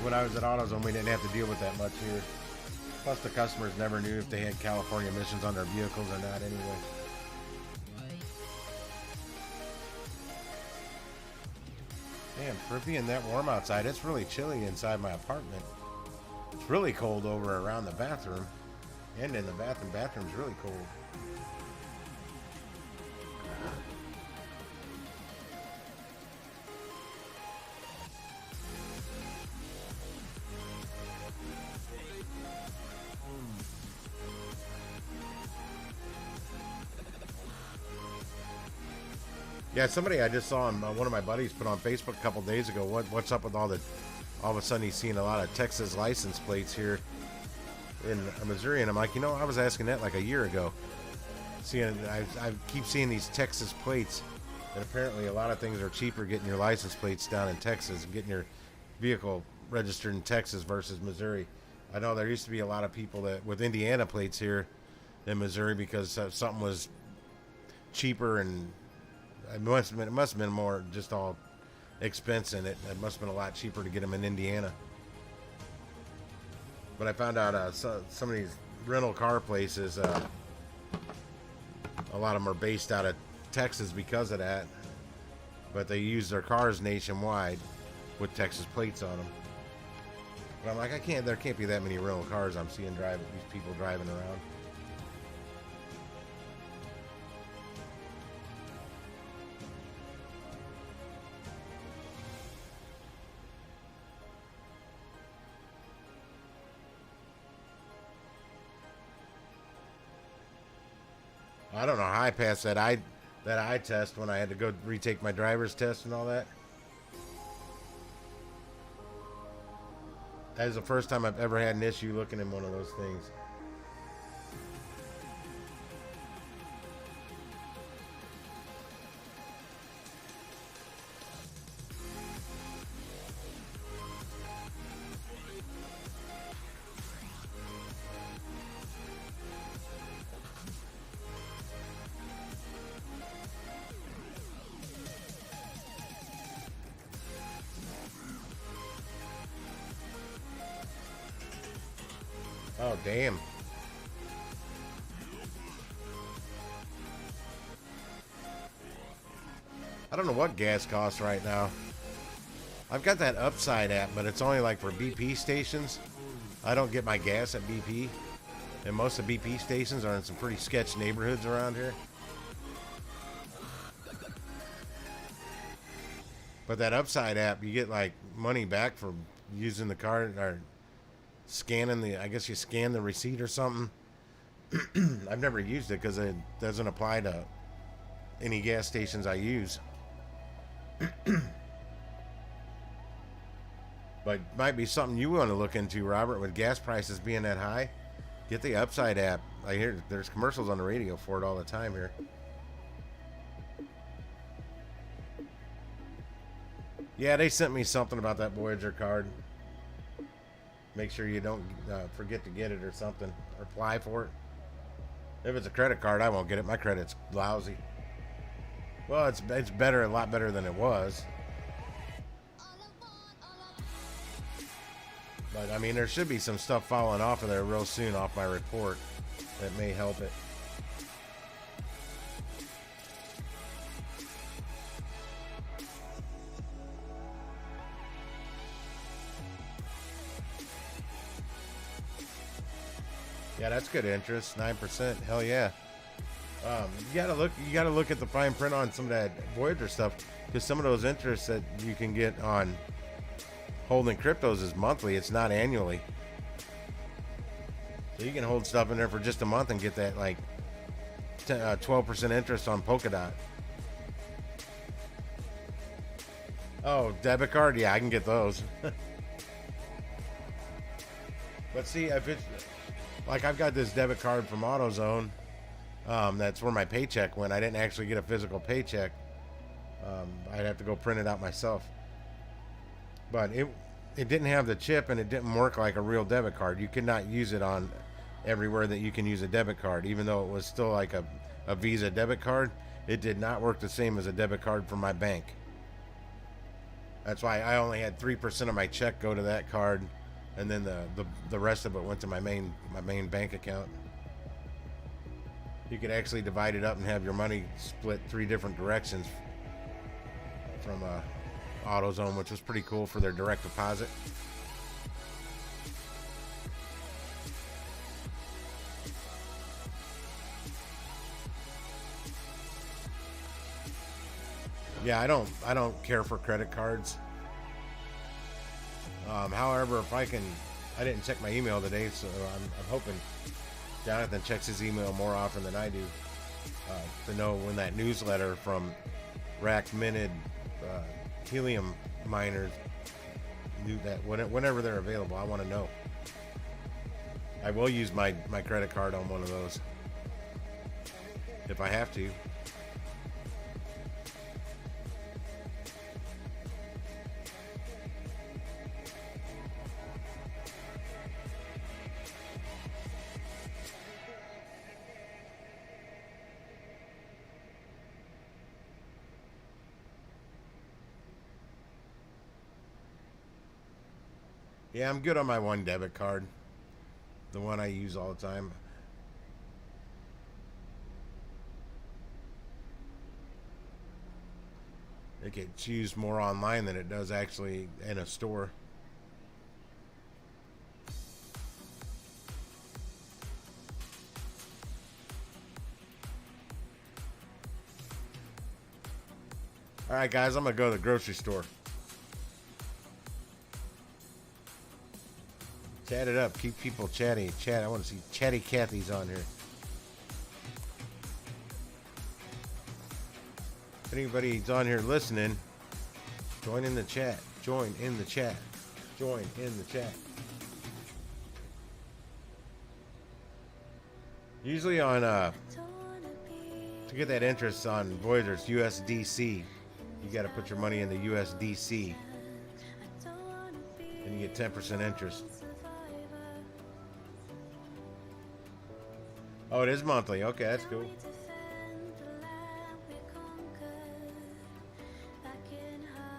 When I was at AutoZone, we didn't have to deal with that much here. Plus, the customers never knew if they had California emissions on their vehicles or not. Anyway. Damn, for it being that warm outside, it's really chilly inside my apartment. It's really cold over around the bathroom. And in the bathroom. Bathroom's really cold. Yeah, somebody I just saw on one of my buddies put on Facebook a couple days ago. What's up with all of a sudden he's seeing a lot of Texas license plates here in Missouri, and I'm like, I was asking that like a year ago. I keep seeing these Texas plates, and apparently a lot of things are cheaper getting your license plates down in Texas and getting your vehicle registered in Texas versus Missouri. I know there used to be a lot of people that with Indiana plates here in Missouri because something was cheaper, and it must have been more just all expense in it. It must have been a lot cheaper to get them in Indiana. But I found out some of these rental car places, a lot of them are based out of Texas because of that. But they use their cars nationwide with Texas plates on them. But I'm like, there can't be that many rental cars I'm seeing these people driving around. I don't know how I passed that eye test when I had to go retake my driver's test and all that. That is the first time I've ever had an issue looking in one of those things. Oh, damn. I don't know what gas costs right now. I've got that Upside app, but it's only like for BP stations. I don't get my gas at BP. And most of BP stations are in some pretty sketch neighborhoods around here. But that Upside app, you get like money back for using the card or scanning I guess you scan the receipt or something. I've never used it because it doesn't apply to any gas stations I use. But might be something you want to look into, Robert, with gas prices being that high. Get the Upside app. I hear there's commercials on the radio for it all the time here. Yeah, they sent me something about that Voyager card. Make sure you don't forget to get it or something, or apply for it. If it's a credit card, I won't get it. My credit's lousy. Well, it's better, a lot better than it was. But I mean, there should be some stuff falling off of there real soon off my report that may help it. Yeah, that's good interest, 9%. Hell yeah. You gotta look at the fine print on some of that Voyager stuff, because some of those interests that you can get on holding cryptos is monthly. It's not annually. So you can hold stuff in there for just a month and get that like 12% interest on Polkadot. Oh, debit card? Yeah, I can get those. But see, if it's like I've got this debit card from AutoZone. That's where my paycheck went. I didn't actually get a physical paycheck. I'd have to go print it out myself. But it didn't have the chip, and it didn't work like a real debit card. You could not use it on everywhere that you can use a debit card, even though it was still like a Visa debit card. It did not work the same as a debit card from my bank. That's why I only had 3% of my check go to that card, and then the rest of it went to my main bank account. You could actually divide it up and have your money split 3 different directions from AutoZone, which was pretty cool for their direct deposit. Yeah, I don't care for credit cards. However, if I didn't check my email today, so I'm hoping Jonathan checks his email more often than I do, to know when that newsletter from rack minted helium miners do that. Whenever they're available, I want to know. I will use my credit card on one of those if I have to. Yeah, I'm good on my one debit card. The one I use all the time. It gets used more online than it does actually in a store. Alright guys, I'm gonna go to the grocery store. Chat it up. Keep people chatty. Chat. I want to see chatty Cathy's on here. If anybody's on here listening, join in the chat. Join in the chat. Join in the chat. Usually on to get that interest on Voyager's USDC, you got to put your money in the USDC, and you get 10% interest. Oh, it is monthly. Okay, that's cool.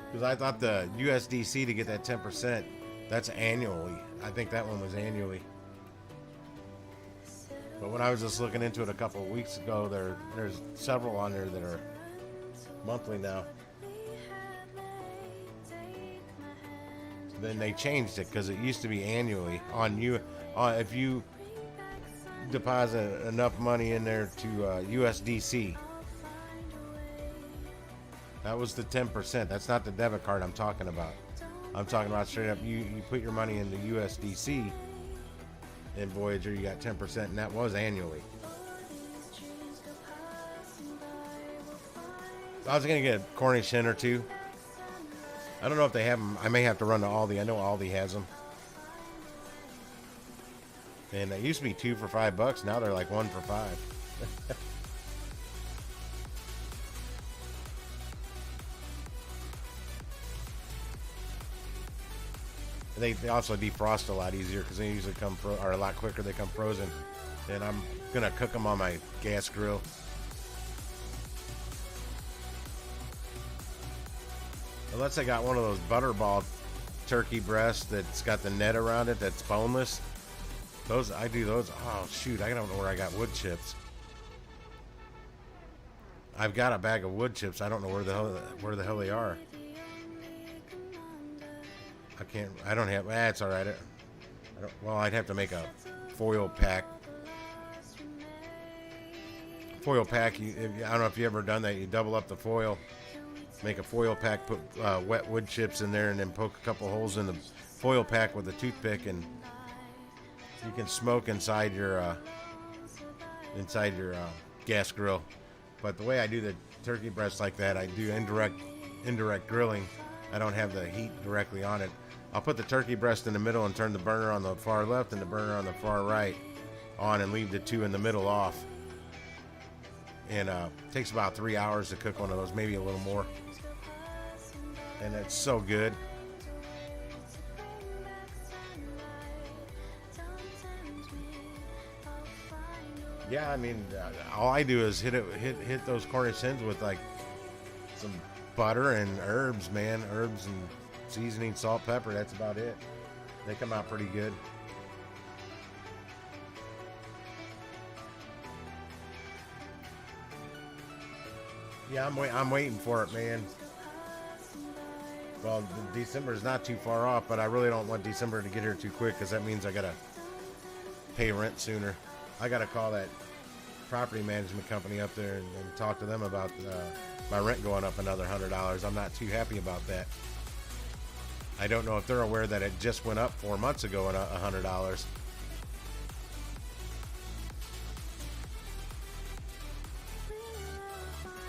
Because I thought the USDC to get that 10%, that's annually. I think that one was annually. But when I was just looking into it a couple of weeks ago, there's several on there that are monthly now. Then they changed it because it used to be annually on you. If you deposit enough money in there to USDC. That was the 10%. That's not the debit card I'm talking about. I'm talking about straight up, you put your money into USDC in Voyager, you got 10%, and that was annually. I was going to get a Cornish hen or two. I don't know if they have them. I may have to run to Aldi. I know Aldi has them. And they used to be 2 for $5. Now they're like 1 for $5. They also defrost a lot easier because they usually come are a lot quicker. They come frozen, and I'm gonna cook them on my gas grill. Unless I got one of those butterball turkey breasts that's got the net around it that's boneless. Those, I do those. Oh shoot, I don't know where I got wood chips. I've got a bag of wood chips. I don't know where the hell they are. I don't have. It's all right. Well, I'd have to make a foil pack. Foil pack. I don't know if you ever done that. You double up the foil, make a foil pack, put wet wood chips in there, and then poke a couple holes in the foil pack with a toothpick, and you can smoke inside your gas grill. But the way I do the turkey breast like that, I do indirect grilling. I don't have the heat directly on it. I'll put the turkey breast in the middle and turn the burner on the far left and the burner on the far right, on and leave the 2 in the middle off. And takes about 3 hours to cook one of those, maybe a little more. And it's so good. Yeah, I mean, all I do is hit those Cornish hens with like some butter and herbs, man. Herbs and seasoning, salt, pepper. That's about it. They come out pretty good. Yeah, I'm waiting for it, man. Well, December is not too far off, but I really don't want December to get here too quick because that means I gotta pay rent sooner. I gotta call that property management company up there and talk to them about my rent going up another $100. I'm not too happy about that. I don't know if they're aware that it just went up 4 months ago and $100.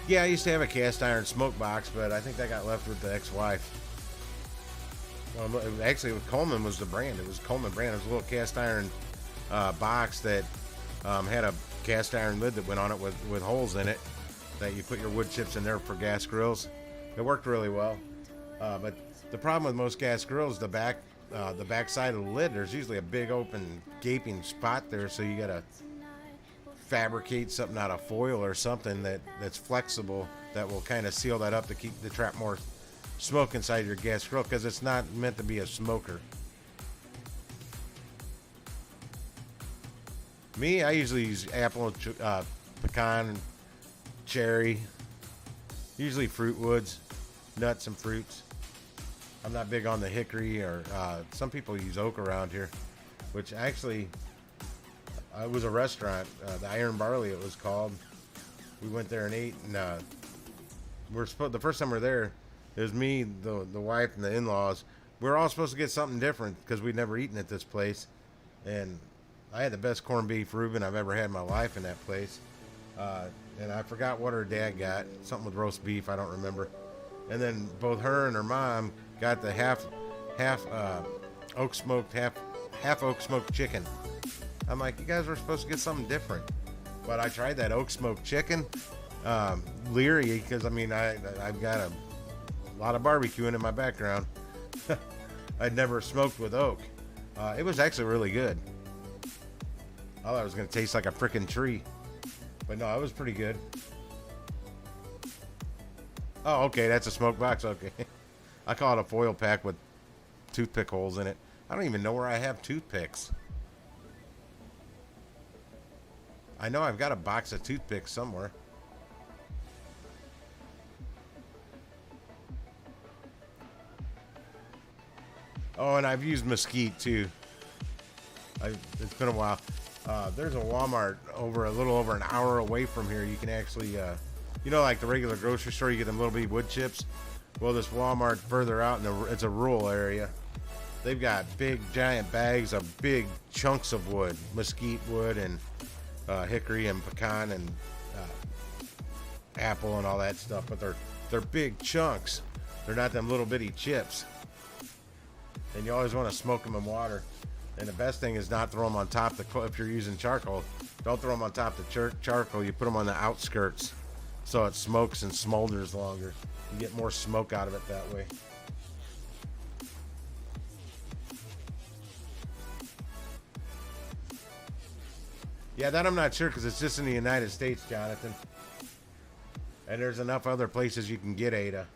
Yeah, I used to have a cast iron smoke box, but I think that got left with the ex-wife. Well, actually, Coleman was the brand. It was Coleman brand. It was a little cast iron box that had a cast iron lid that went on it with holes in it that you put your wood chips in there for gas grills. It worked really well. But the problem with most gas grills, the back side of the lid, there's usually a big open gaping spot there, so you gotta fabricate something out of foil or something that's flexible that will kind of seal that up to trap more smoke inside your gas grill, because it's not meant to be a smoker. Me, I usually use apple, pecan, cherry, usually fruit woods, nuts and fruits. I'm not big on the hickory, or some people use oak around here, which actually it was a restaurant, the Iron Barley it was called. We went there and ate, and the first time we were there, it was me, the wife, and the in-laws. We were all supposed to get something different because we'd never eaten at this place, and I had the best corned beef Reuben I've ever had in my life in that place. And I forgot what her dad got, something with roast beef, I don't remember. And then both her and her mom got the half oak smoked, half oak smoked chicken. I'm like, you guys were supposed to get something different. But I tried that oak smoked chicken, leery, because I mean I've got a lot of barbecuing in my background. I'd never smoked with oak. It was actually really good. I thought it was going to taste like a freaking tree. But no, it was pretty good. Oh, okay, that's a smoke box. Okay. I call it a foil pack with toothpick holes in it. I don't even know where I have toothpicks. I know I've got a box of toothpicks somewhere. Oh, and I've used mesquite too. It's been a while. There's a Walmart a little over an hour away from here. You can actually, you know, like the regular grocery store, you get them little bitty wood chips. Well, this Walmart further out, it's a rural area. They've got big, giant bags of big chunks of wood, mesquite wood, and hickory and pecan and apple and all that stuff. But they're big chunks. They're not them little bitty chips. And you always want to smoke them in water. And the best thing is not throw them on top. If you're using charcoal, don't throw them on top of the charcoal. You put them on the outskirts so it smokes and smolders longer. You get more smoke out of it that way. Yeah, that I'm not sure, because it's just in the United States, Jonathan. And there's enough other places you can get Ada.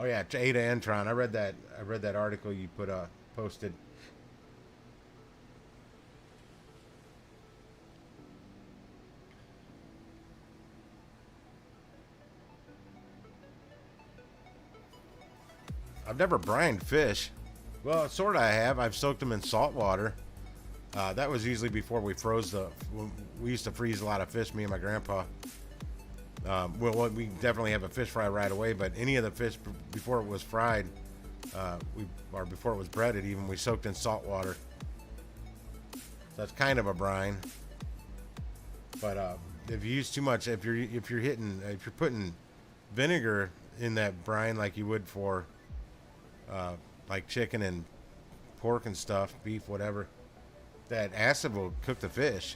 Oh yeah, Ada Entron. I read that article you posted. I've never brined fish. Well, sort of I have. I've soaked them in salt water. That was usually before we froze we used to freeze a lot of fish, me and my grandpa. Well, we definitely have a fish fry right away, but any of the fish before it was fried, or before it was breaded even, we soaked in salt water. So that's kind of a brine. But if you use too much, if you're putting vinegar in that brine like you would for like chicken and pork and stuff, beef, whatever, that acid will cook the fish.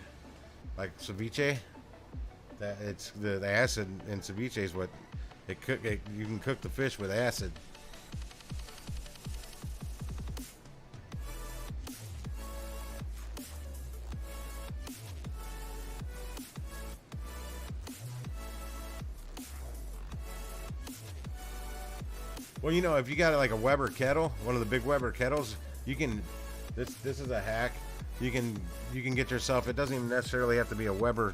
Like ceviche, that it's the acid in ceviche is what you can cook the fish with acid. Well, you know, if you got like a Weber kettle, one of the big Weber kettles, you can. This is a hack. You can get yourself. It doesn't even necessarily have to be a Weber,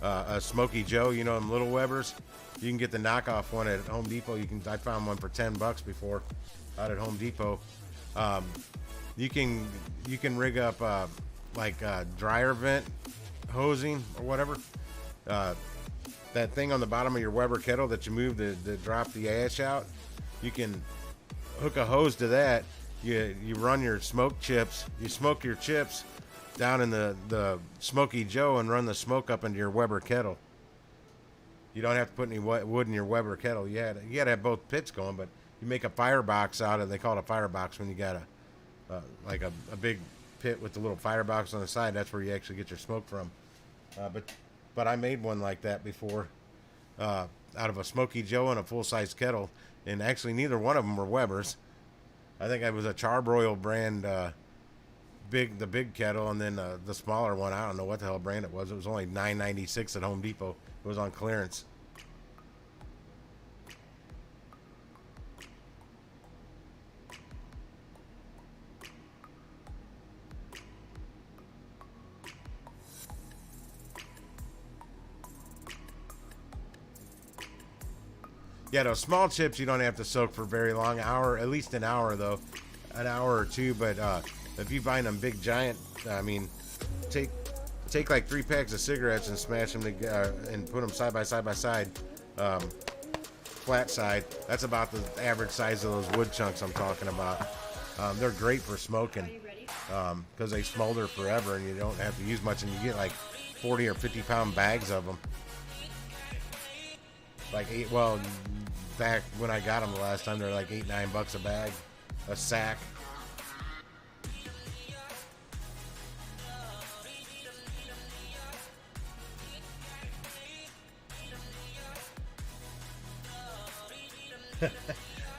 a Smoky Joe. You know them little Webers. You can get the knockoff one at Home Depot. I found one for $10 before, out at Home Depot. You can rig up like dryer vent hosing or whatever. That thing on the bottom of your Weber kettle that you move to drop the ash out. You can hook a hose to that. You run your smoke chips. You smoke your chips down in the Smoky Joe and run the smoke up into your Weber kettle. You don't have to put any wood in your Weber kettle. You got to have both pits going, but you make a firebox out of it. They call it a firebox when you got like a big pit with the little firebox on the side. That's where you actually get your smoke from. But I made one like that before, out of a Smoky Joe and a full-size kettle. And actually, neither one of them were Webers. I think it was a Charbroil brand, the big kettle, and then the smaller one. I don't know what the hell brand it was. It was only $9.96 at Home Depot. It was on clearance. Yeah, those small chips you don't have to soak for very long. At least an hour though, an hour or two. But if you find them big giant, I mean, take like 3 packs of cigarettes and smash them together and put them side by side, flat side. That's about the average size of those wood chunks I'm talking about. They're great for smoking because they smolder forever and you don't have to use much, and you get like 40 or 50 pound bags of them. Back when I got them the last time, they're like $8-9 a bag, a sack.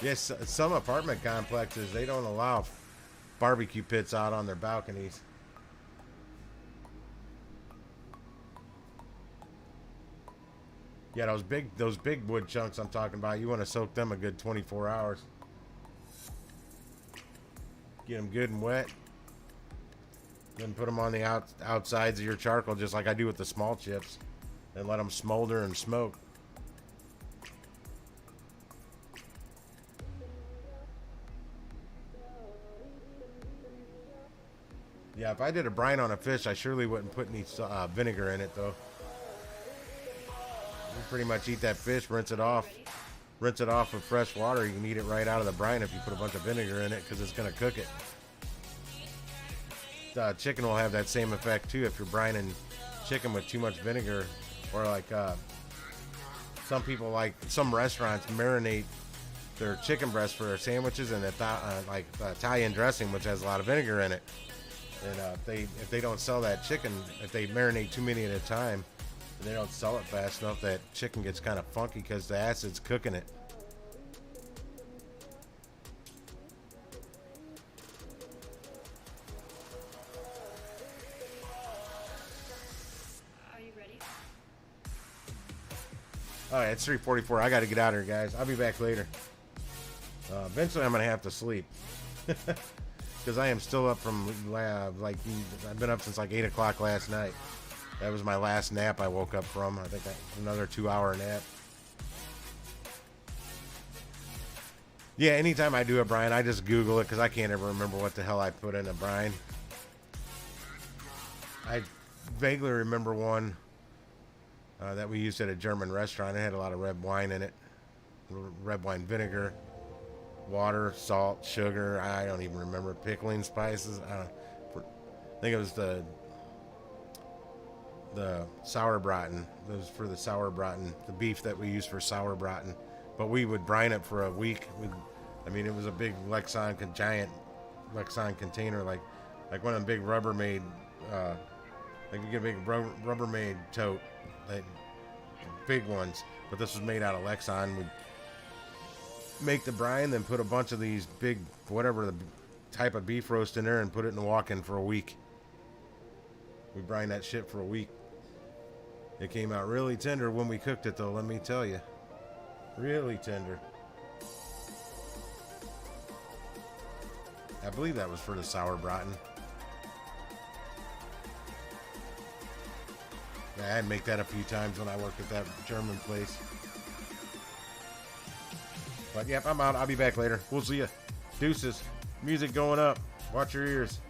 Yes, some apartment complexes, they don't allow barbecue pits out on their balconies. Yeah, those big wood chunks I'm talking about, you want to soak them a good 24 hours. Get them good and wet. Then put them on the outsides of your charcoal, just like I do with the small chips, and let them smolder and smoke. Yeah, if I did a brine on a fish, I surely wouldn't put any vinegar in it, though. You pretty much eat that fish, rinse it off with fresh water. You can eat it right out of the brine if you put a bunch of vinegar in it, because it's going to cook it. Chicken will have that same effect too if you're brining chicken with too much vinegar, or like some restaurants marinate their chicken breast for their sandwiches in Italian dressing, which has a lot of vinegar in it. And if they don't sell that chicken, if they marinate too many at a time, and they don't sell it fast enough, that chicken gets kind of funky because the acid's cooking it. Are you ready? All right, it's 3:44. I got to get out of here, guys. I'll be back later. Eventually, I'm going to have to sleep. Because I am still up from, I've been up since like 8 o'clock last night. That was my last nap I woke up from. I think another 2-hour nap. Yeah, anytime I do a brine, I just Google it because I can't ever remember what the hell I put in a brine. I vaguely remember one that we used at a German restaurant. It had a lot of red wine in it. Red wine vinegar, water, salt, sugar. I don't even remember. Pickling spices. I think it was the sauerbraten. It was for the sauerbraten, the beef that we use for sauerbraten. But we would brine it for a week. We'd I mean, it was a big Lexan, giant Lexan container, like one of them big Rubbermaid, like you get a big Rubbermaid tote, like big ones. But this was made out of Lexan. We make the brine, then put a bunch of these big, whatever the type of beef roast in there, and put it in the walk-in for a week. We brine that shit for a week. It came out really tender when we cooked it, though, let me tell you. Really tender. I believe that was for the sauerbraten. I had to make that a few times when I worked at that German place. But yep, I'm out. I'll be back later. We'll see ya. Deuces. Music going up. Watch your ears.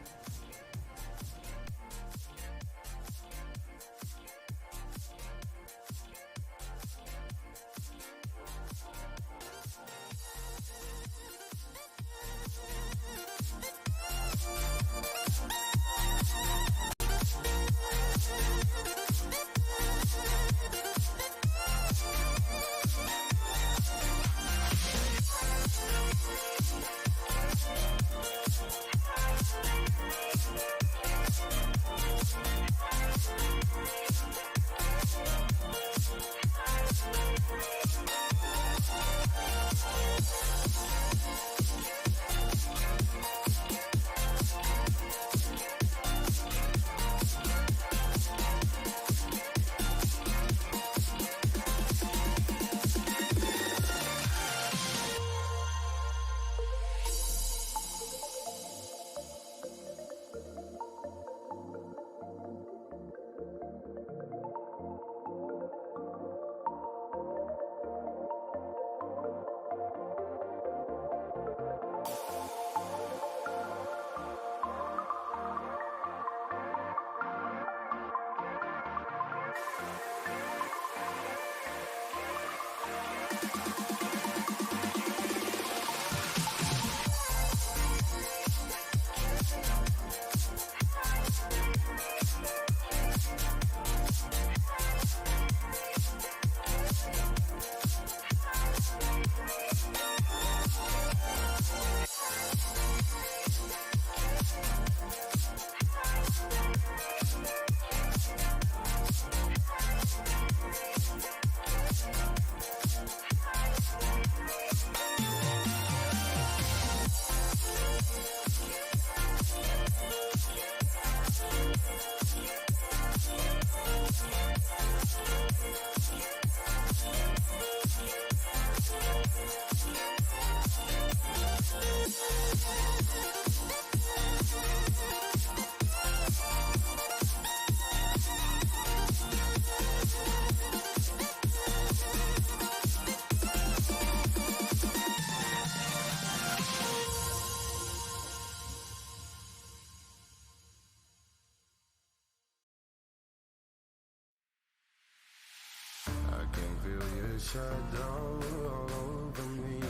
Shadow all over me,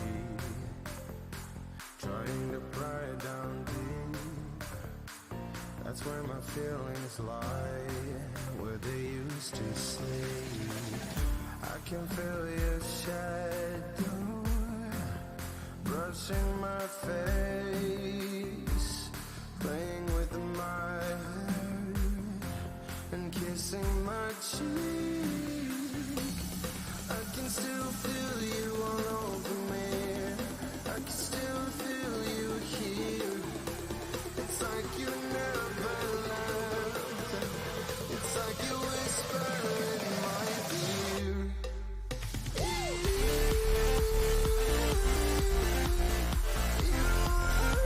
trying to pry it down deep. That's where my feelings lie, where they used to sleep. I can feel your shadow brushing my face, playing with my hair and kissing my cheek. I can still feel you all over me. I can still feel you here. It's like you never left. It's like you whisper in my ear. You are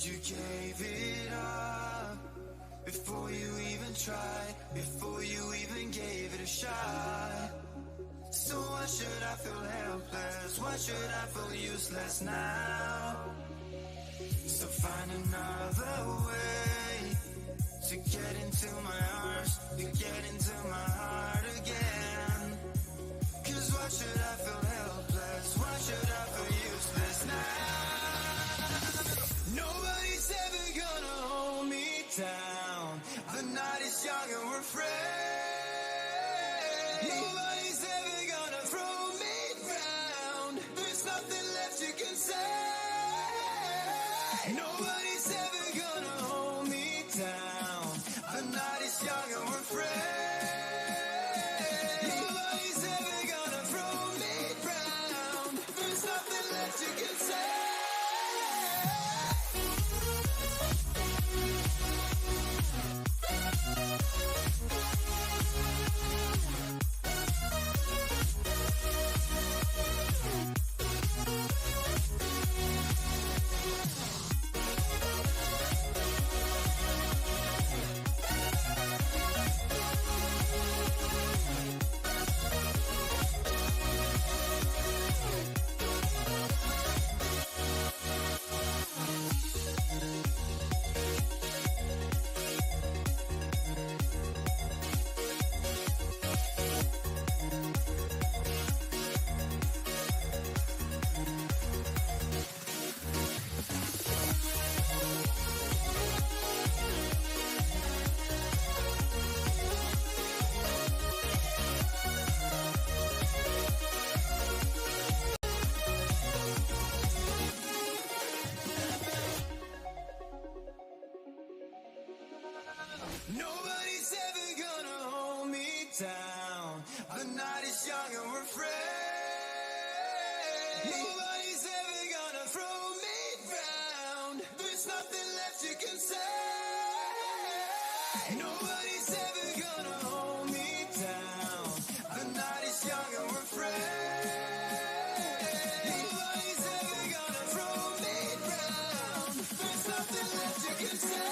You gave it up before you even tried, before you even gave it a shot. So why should I feel helpless? Why should I feel useless now? So find another way to get into my arms, to get into my heart again. Cause why should I feel helpless? Why should I feel useless now? Nobody's ever gonna hold me down. The night is young and we're friends. Nobody's ever gonna throw me down. There's nothing left you can say. Nobody's ever gonna hold me down. The night is young and we're friends. Nobody's ever gonna throw me down. There's nothing left you can say. Nobody's ever gonna hold me down. The night is young and we're friends. Nobody's ever gonna throw me down. There's nothing left you can say. Nobody's ever gonna hold me down. The night is young and we're friends. Nobody's ever gonna throw me down. There's nothing left you can say.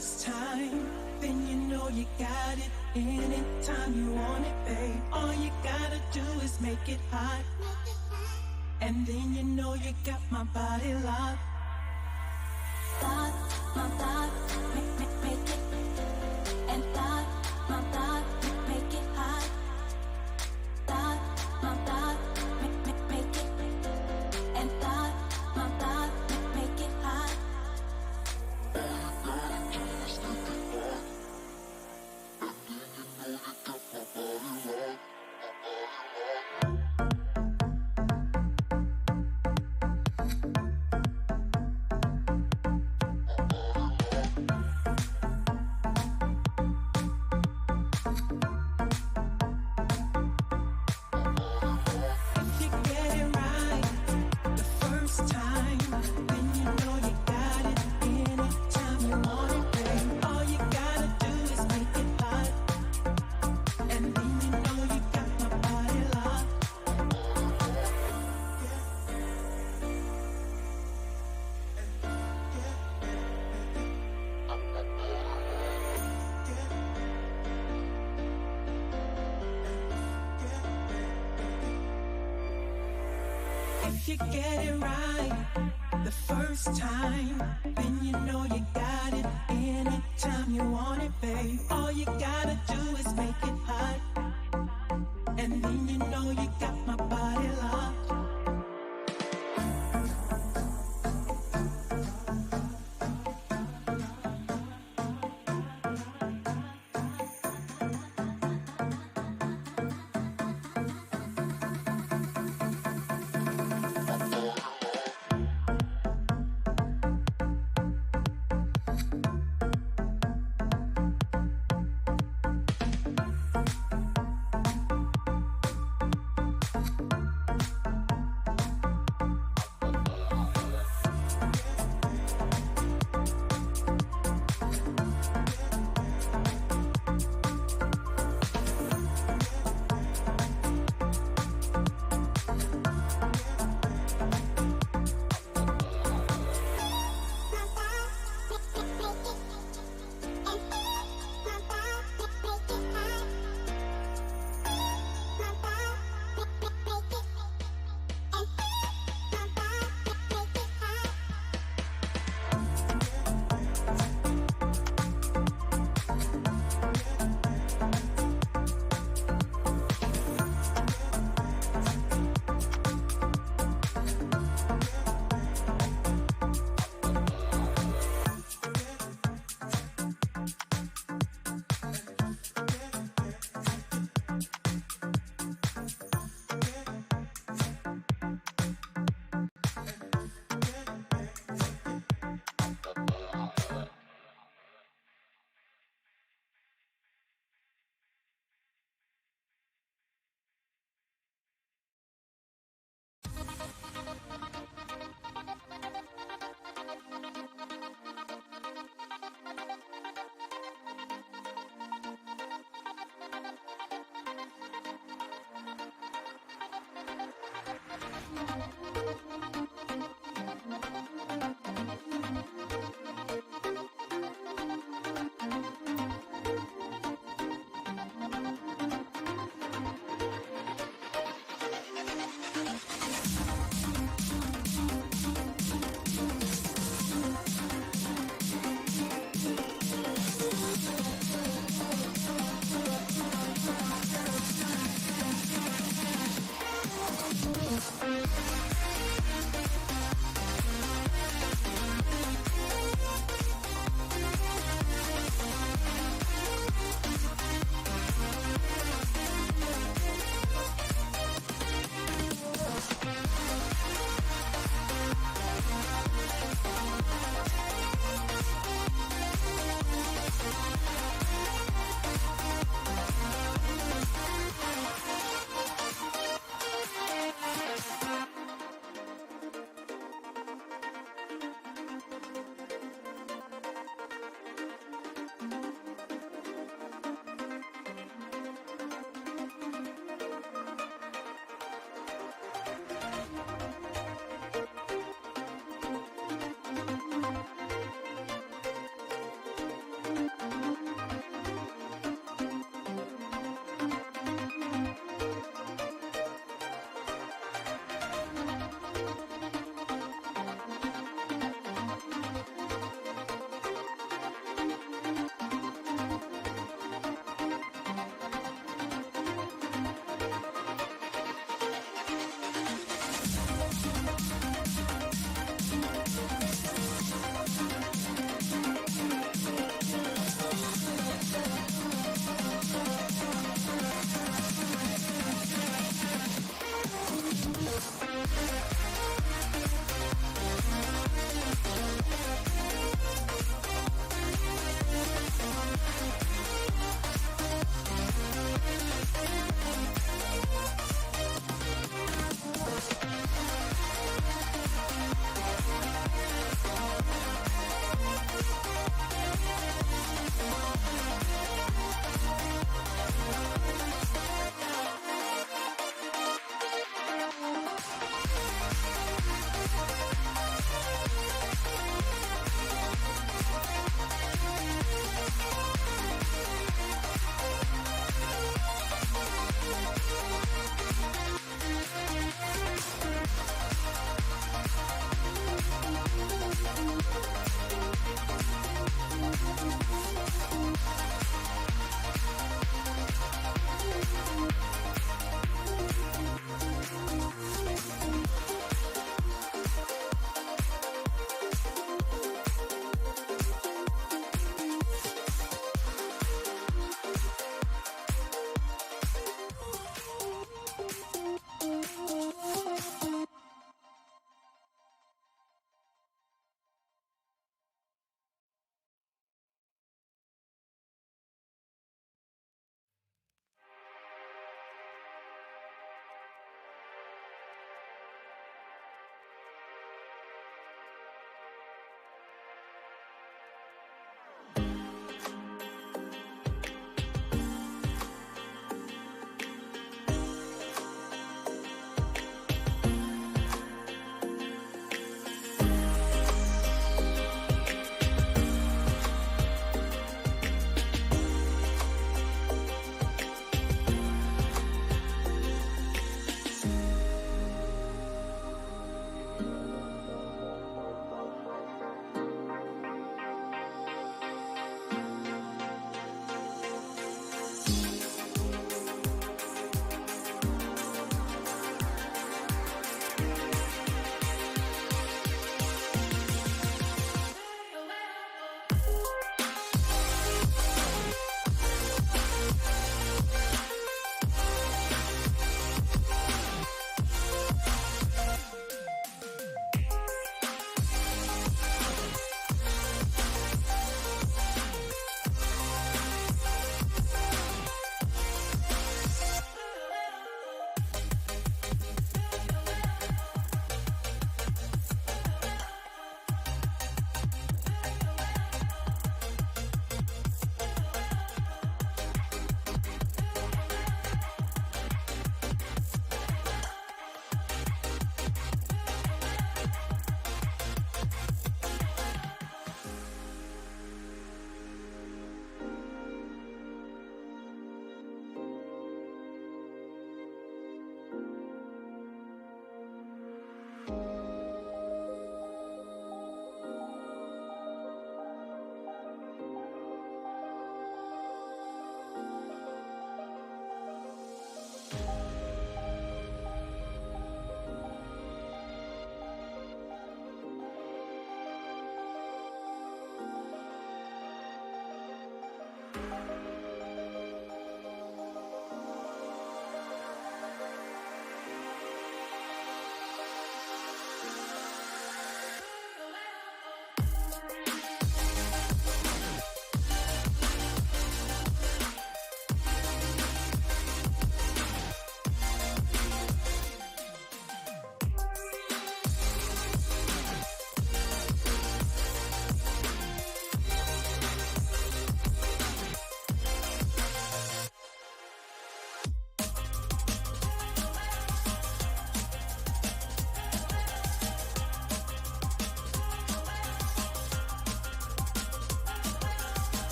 first time, then you know you got it. Anytime you want it, babe, all you gotta do is make it hot. And then you know you got my body locked. My thought, make it. And thought, my thought, make it hot. Thought, my thought, make it. And thought, my thought, make it hot. If you get it right the first time, then you know you got it. Anytime you want it, babe, all you gotta do is make it hot. And then you know you got my body locked.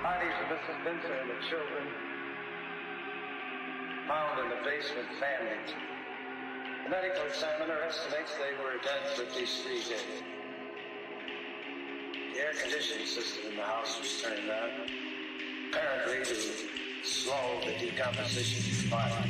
bodies of Mrs. Binzer and the children found in the basement families. The medical examiner estimates they were dead for at least 3 days. The air conditioning system in the house was turned on, apparently to slow the decomposition of the body.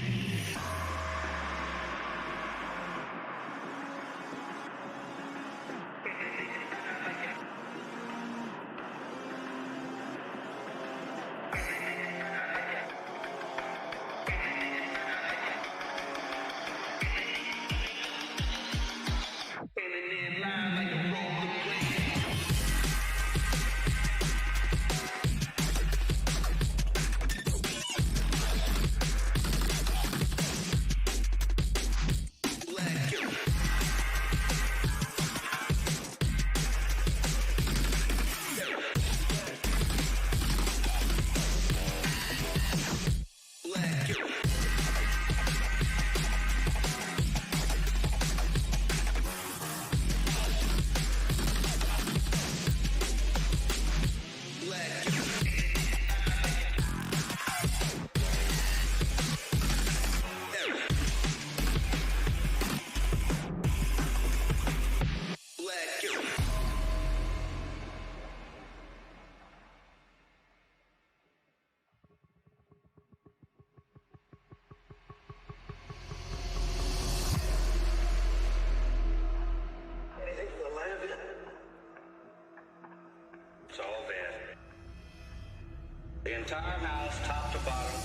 The entire house, top to bottom,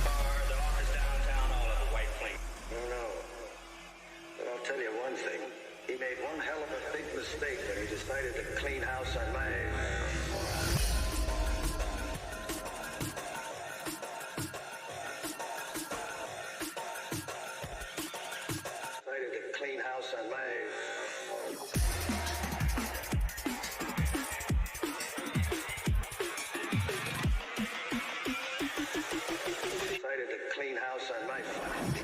car, the office downtown, all of the white plane. No. But I'll tell you one thing. He made one hell of a big mistake when he decided to clean house on my... Decided to clean house on my... Clean house on my fucking...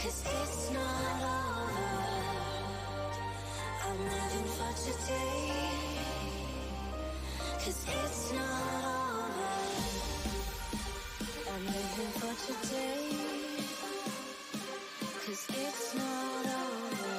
'cause it's not over. I'm living for today, 'cause it's not over. I'm living for today, 'cause it's not over.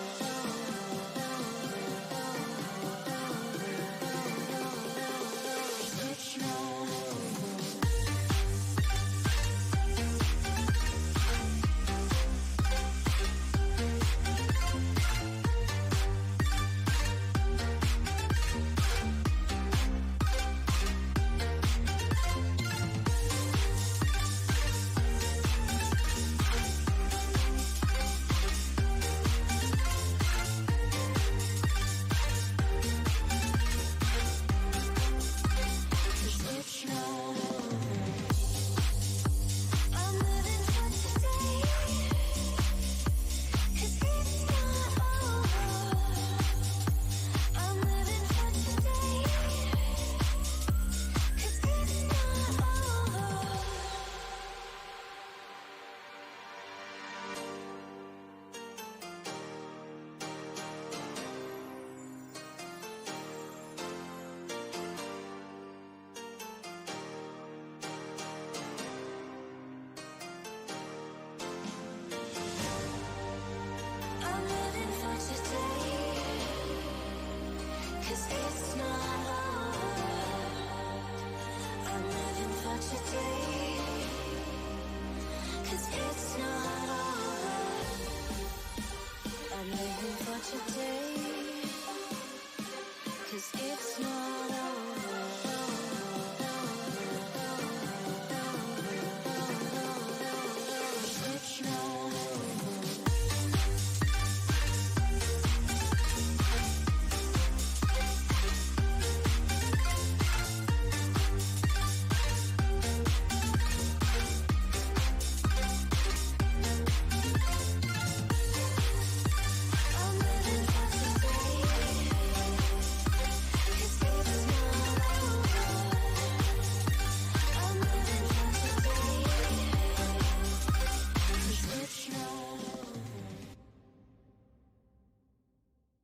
It's not over. I'm living for today, 'cause it's not over. I'm living for today, 'cause it's not over. I'm living for today, 'cause it's not over. It's not over. I'm living for today, 'cause it's not over. I'm living for today, 'cause it's not over.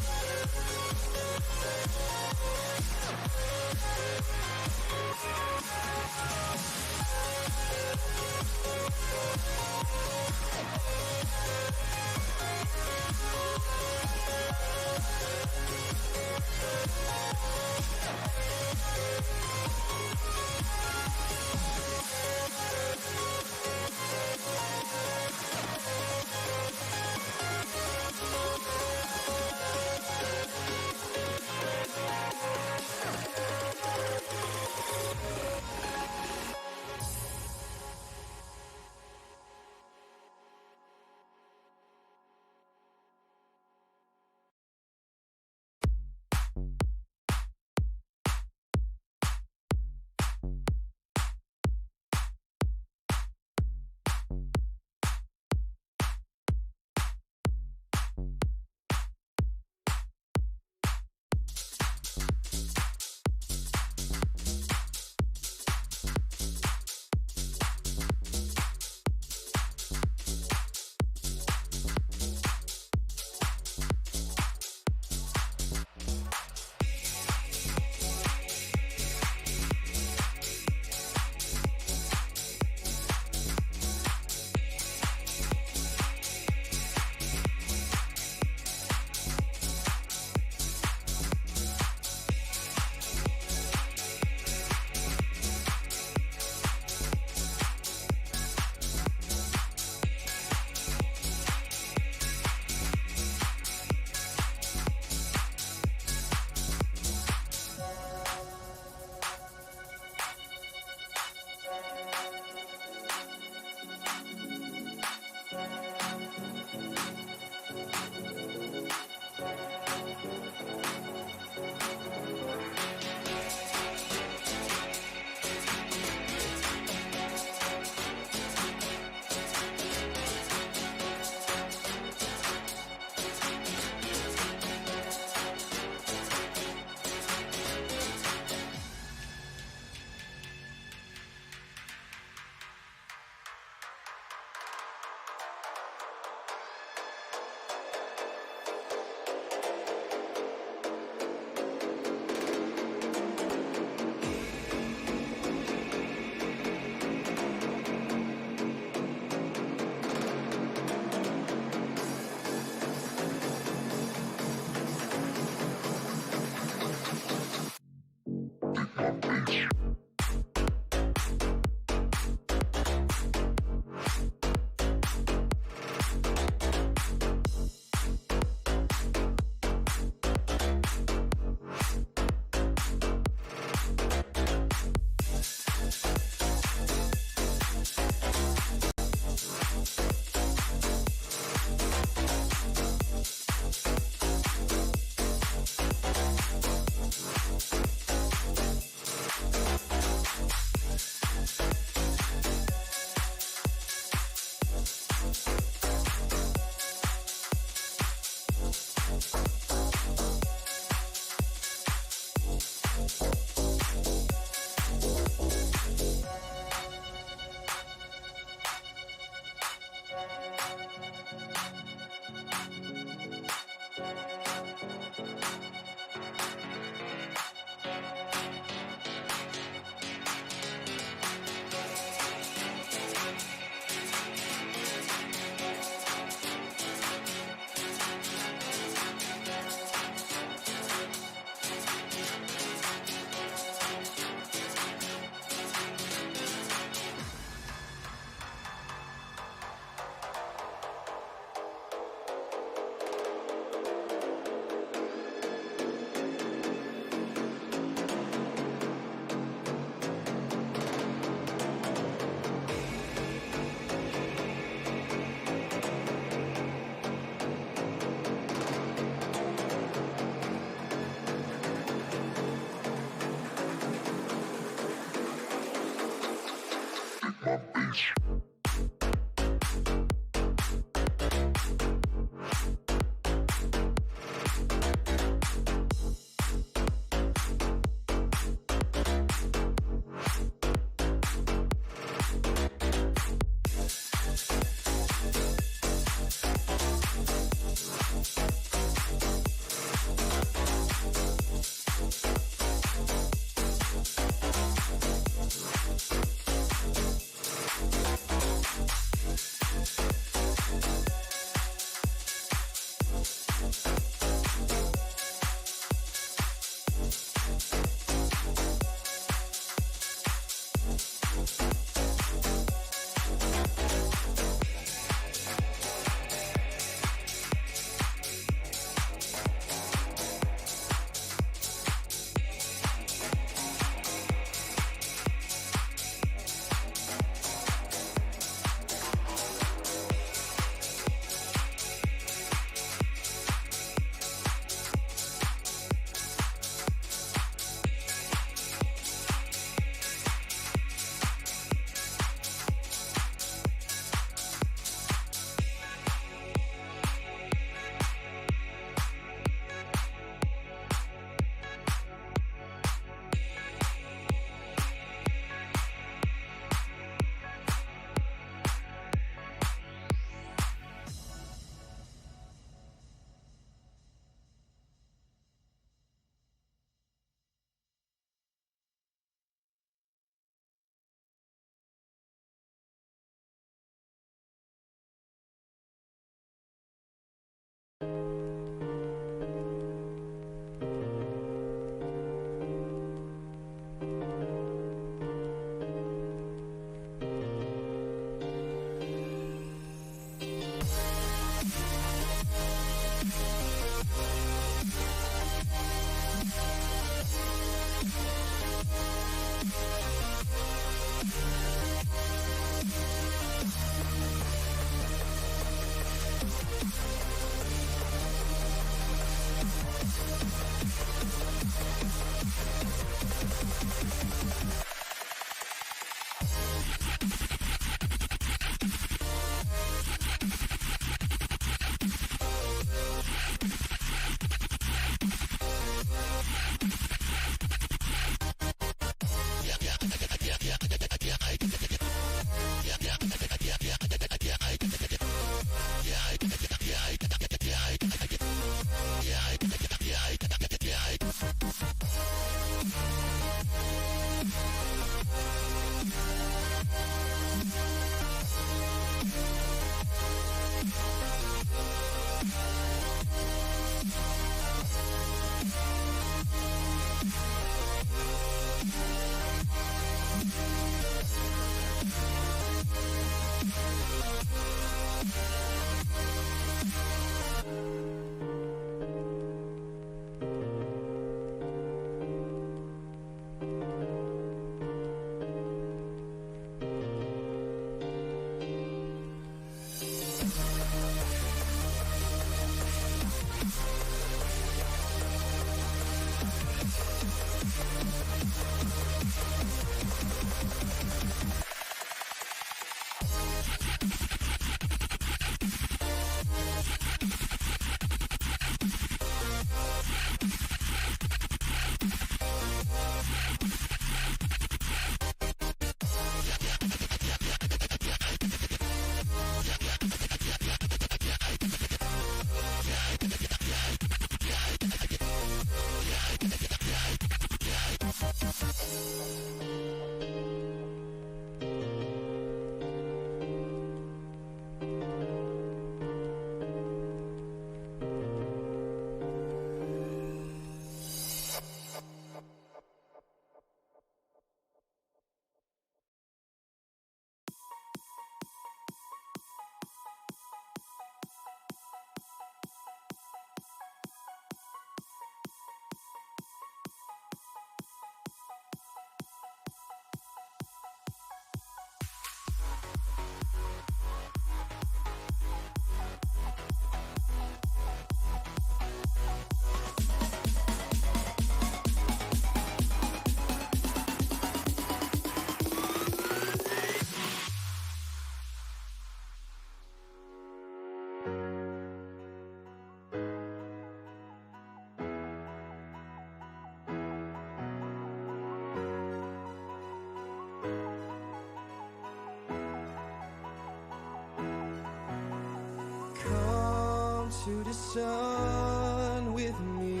the sun with me,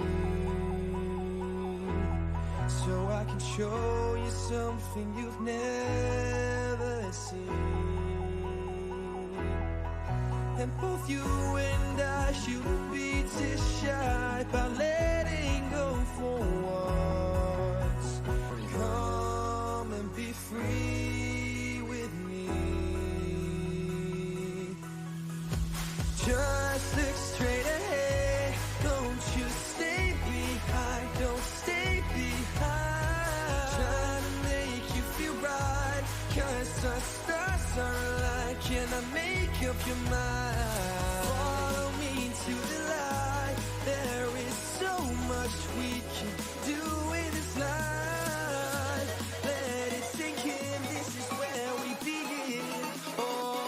so I can show you something you've never seen. And both you and I shouldn't be too shy about letting go for once. Come and be free with me. Just look straight ahead, don't you stay behind, don't stay behind. Trying to make you feel right, 'cause our stars are aligned. Can I make up your mind? Follow me to the light, there is so much we can do in this life. Let it sink in, this is where we begin. Oh,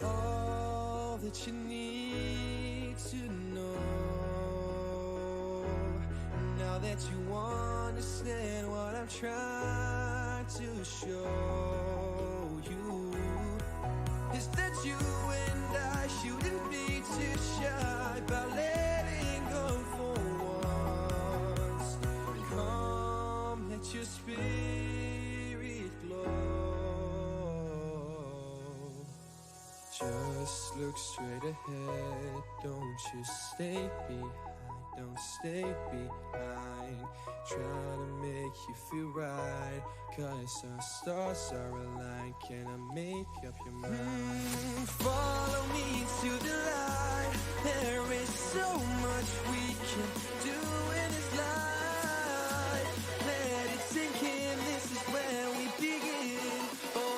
all that you need to know, now that you understand what I'm trying to show you, is that you and I shouldn't be too shy about letting go for once. Come, let your spirit glow. Just look straight ahead, don't you stay behind, don't stay behind. Try to make you feel right, 'cause our stars are aligned. Can I make up your mind? Follow me to the light, there is so much we can do in this life. Let it sink in, this is where we begin. Oh,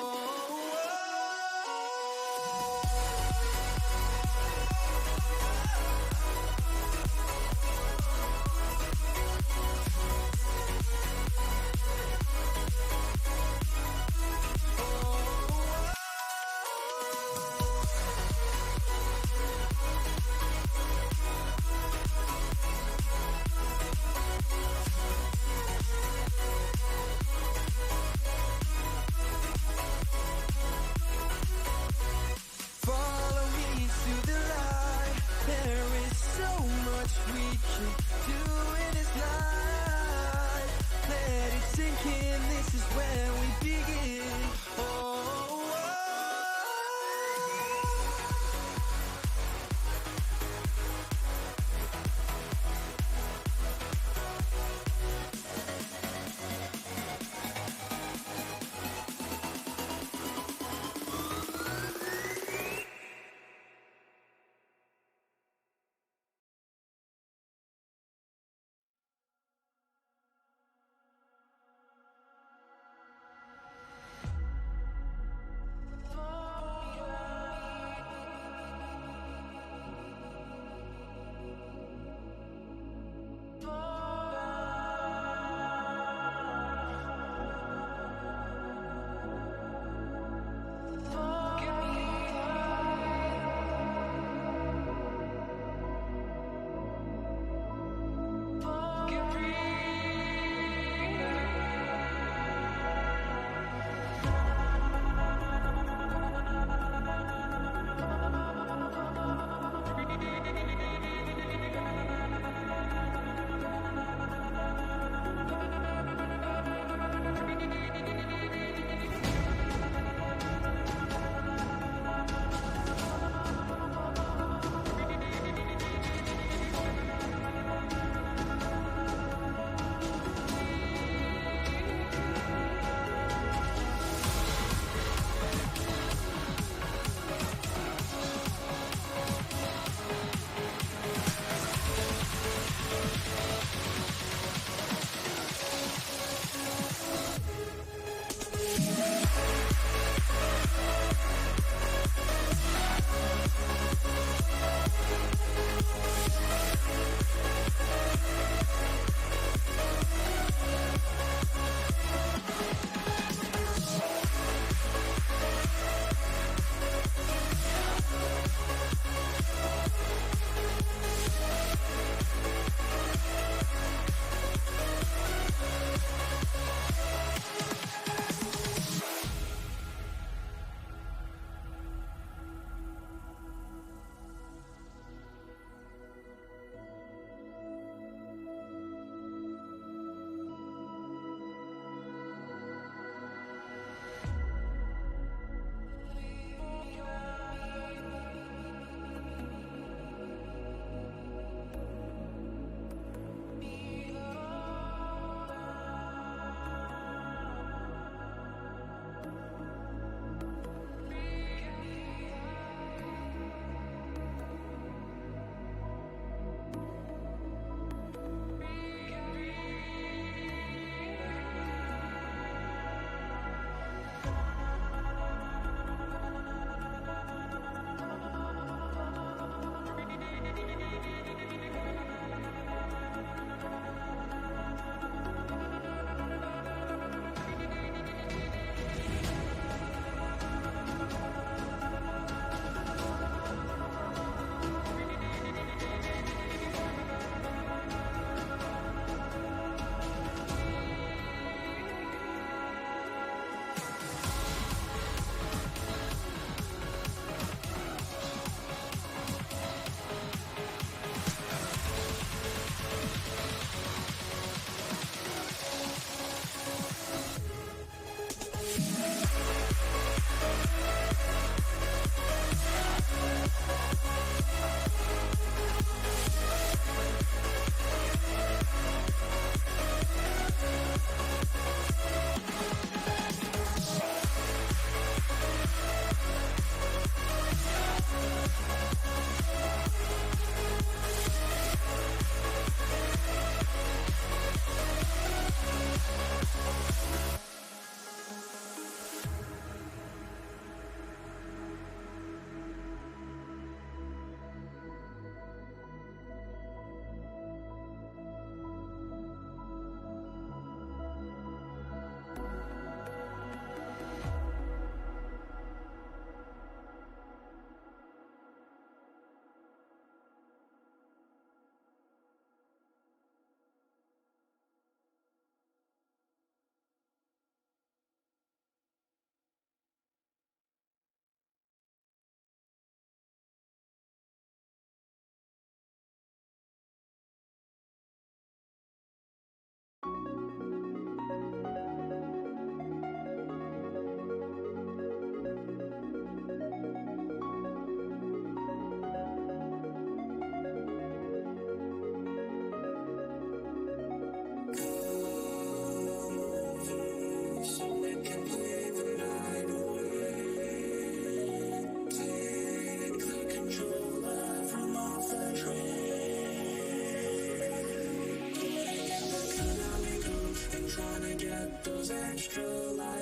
trying to get those extra lives.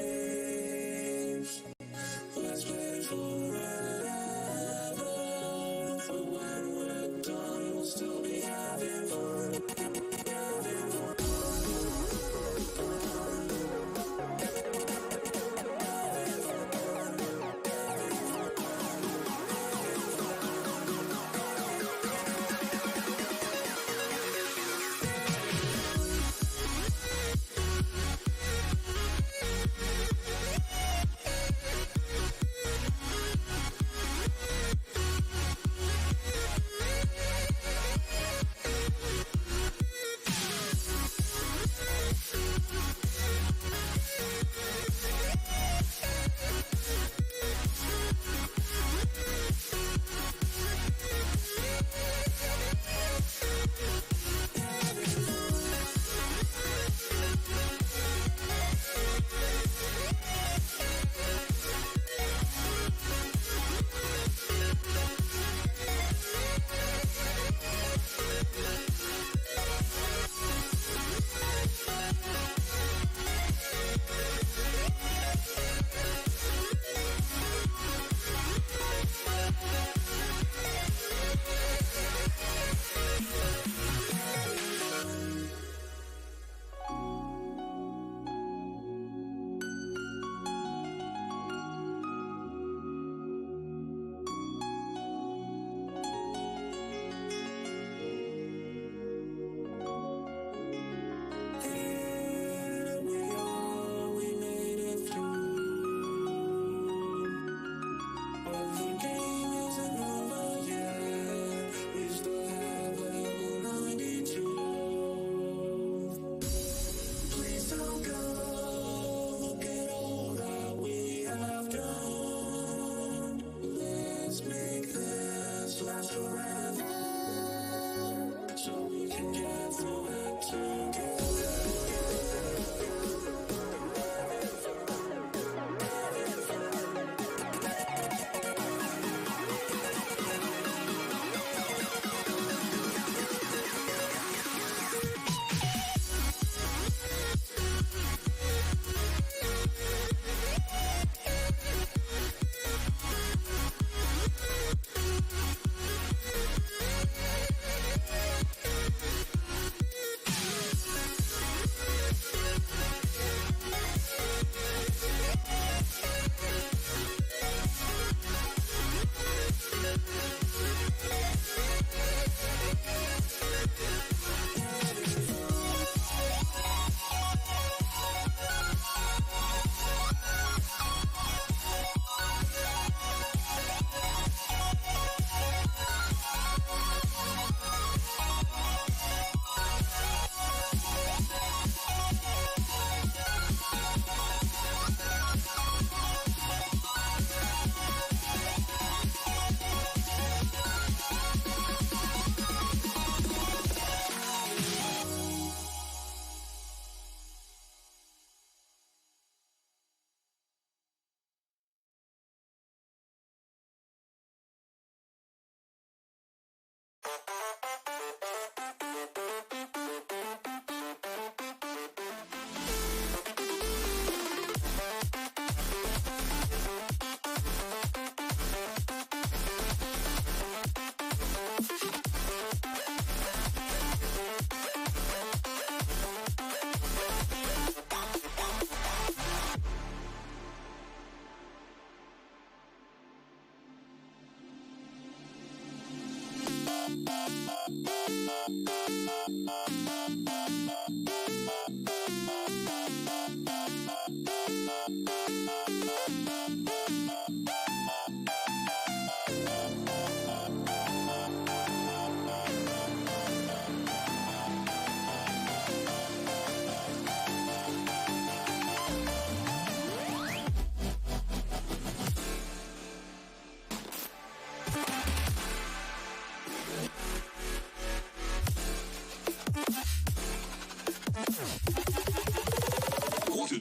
Let's wait forever. For when we're done, we'll still be having fun. Having fun.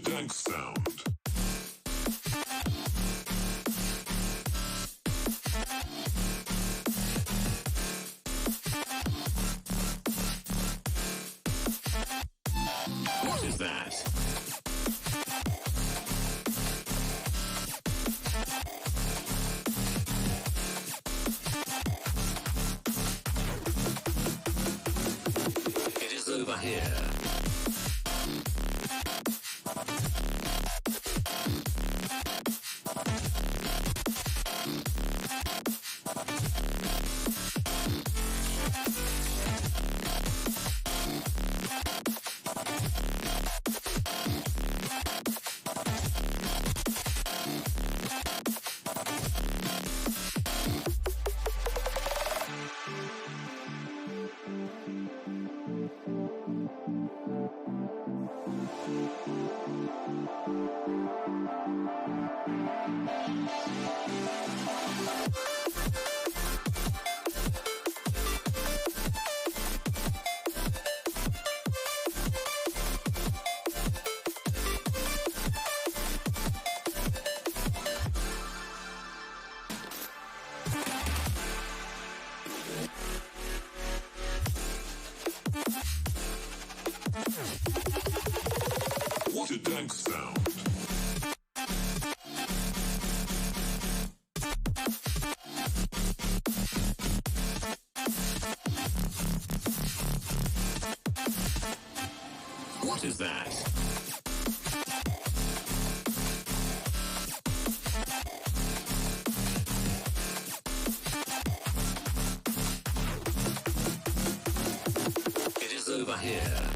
Dank sound. What is that? here. What a dank sound. What is that? It is over here.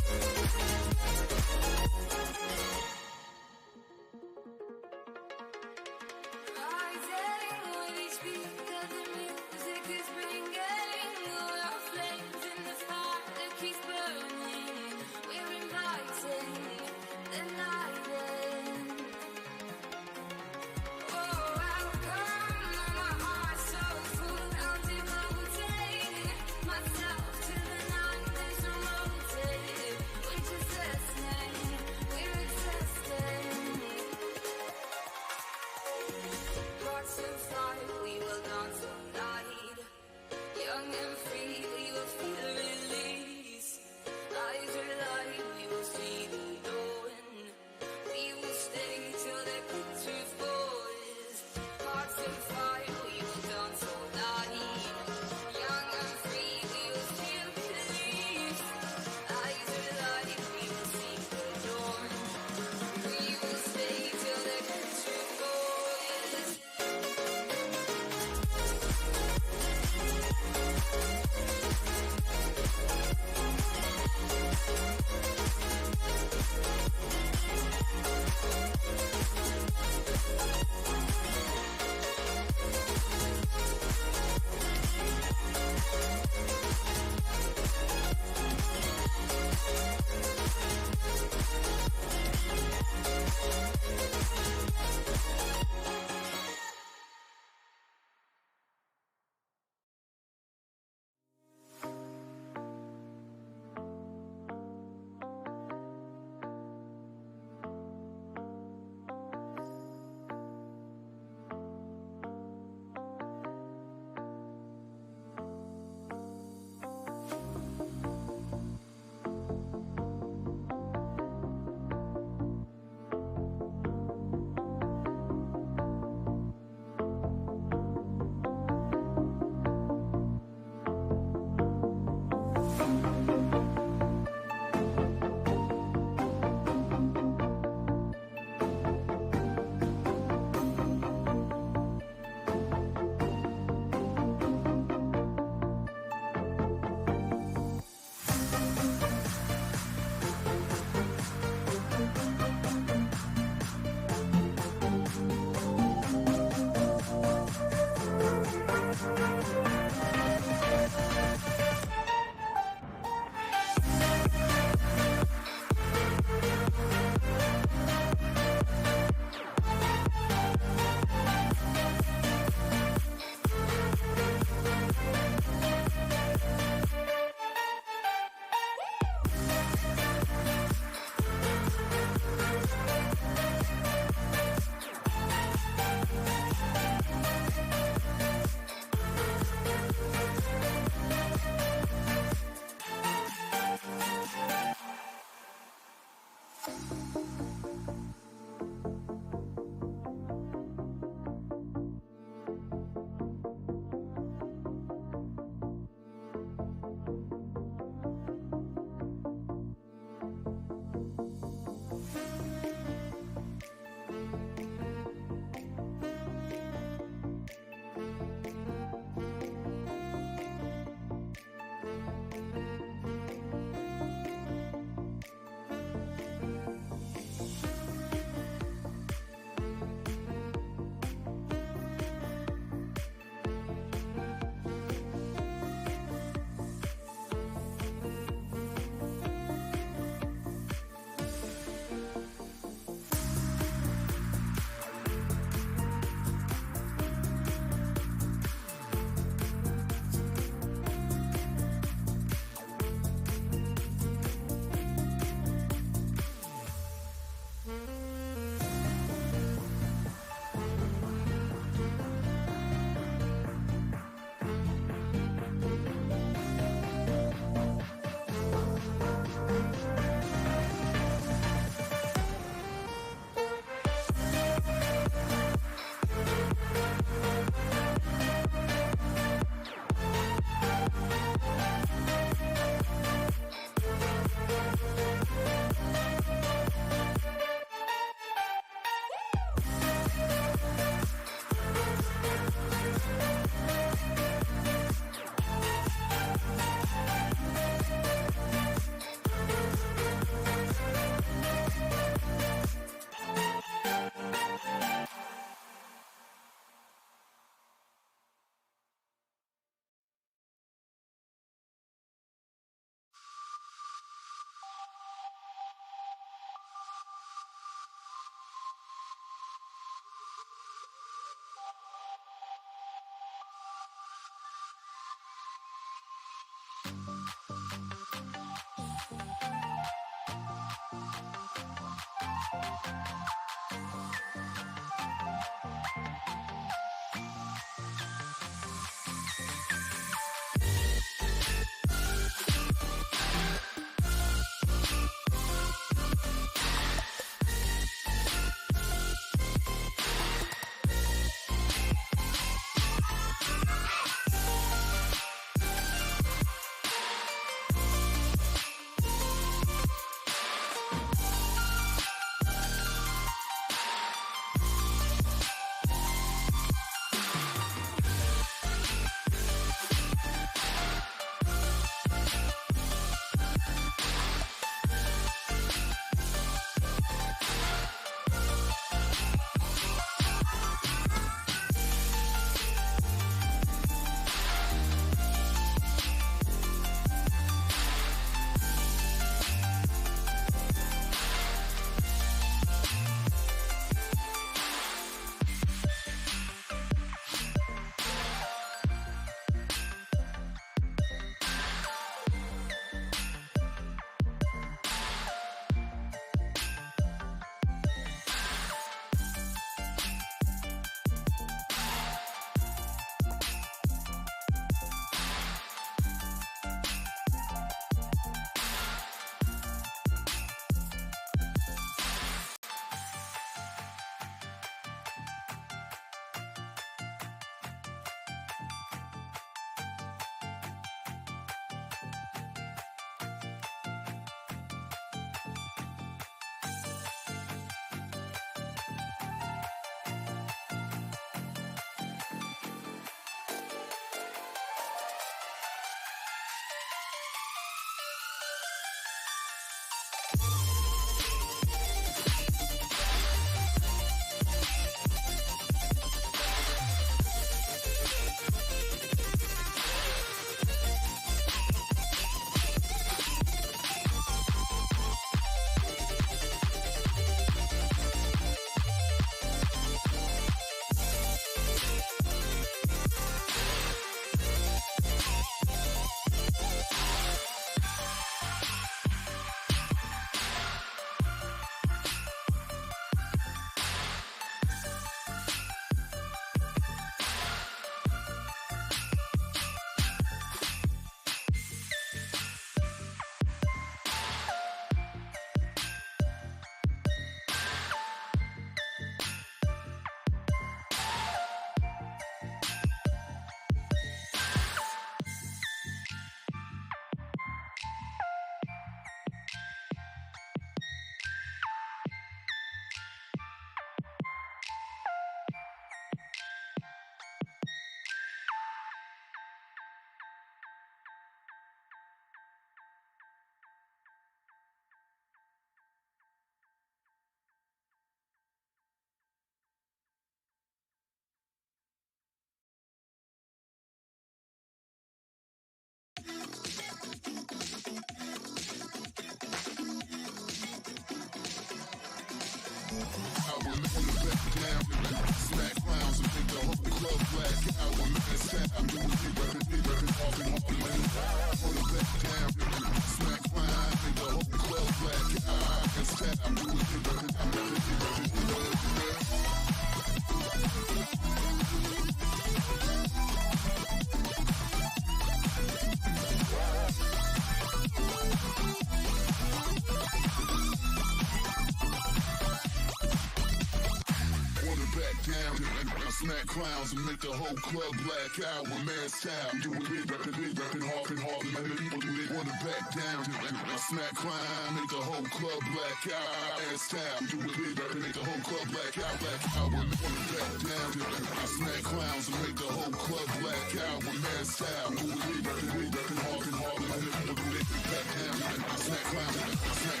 Smack clowns and make the whole club black out with man's time. Do it big, rapping hard, and the people do they wanna back down. I smack clown, make the whole club black out. Ass time, do it big, make the whole club black out when they wanna back down. I smack clowns and make the whole club black out with man's time. Do it big, rapping hard, and the people do they back down. I smack clowns, smack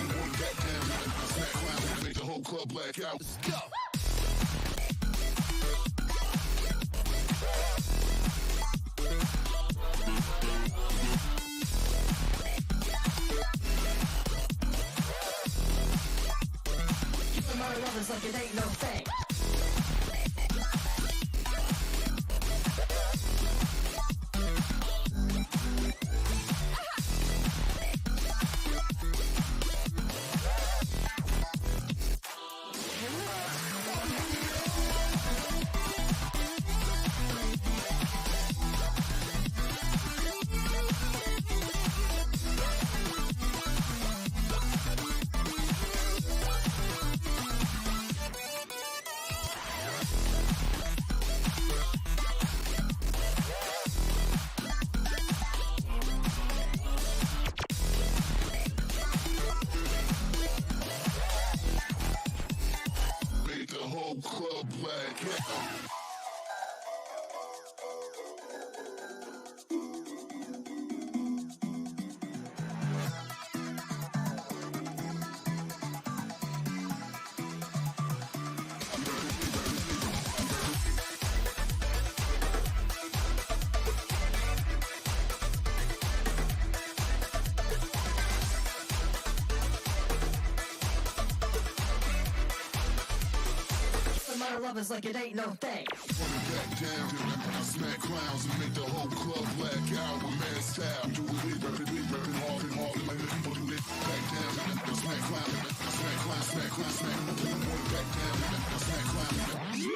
wanna back down. I smack clowns and make the whole club black out. Let's go. My lovers like it ain't no thing. Club black out. Lovers like it ain't no thing. Back down, I smack clowns and make the whole club black out with man's style. Do it big, rapping hard, and like the people do it. Back down, I smack clowns, smack. Back down, I smack clowns.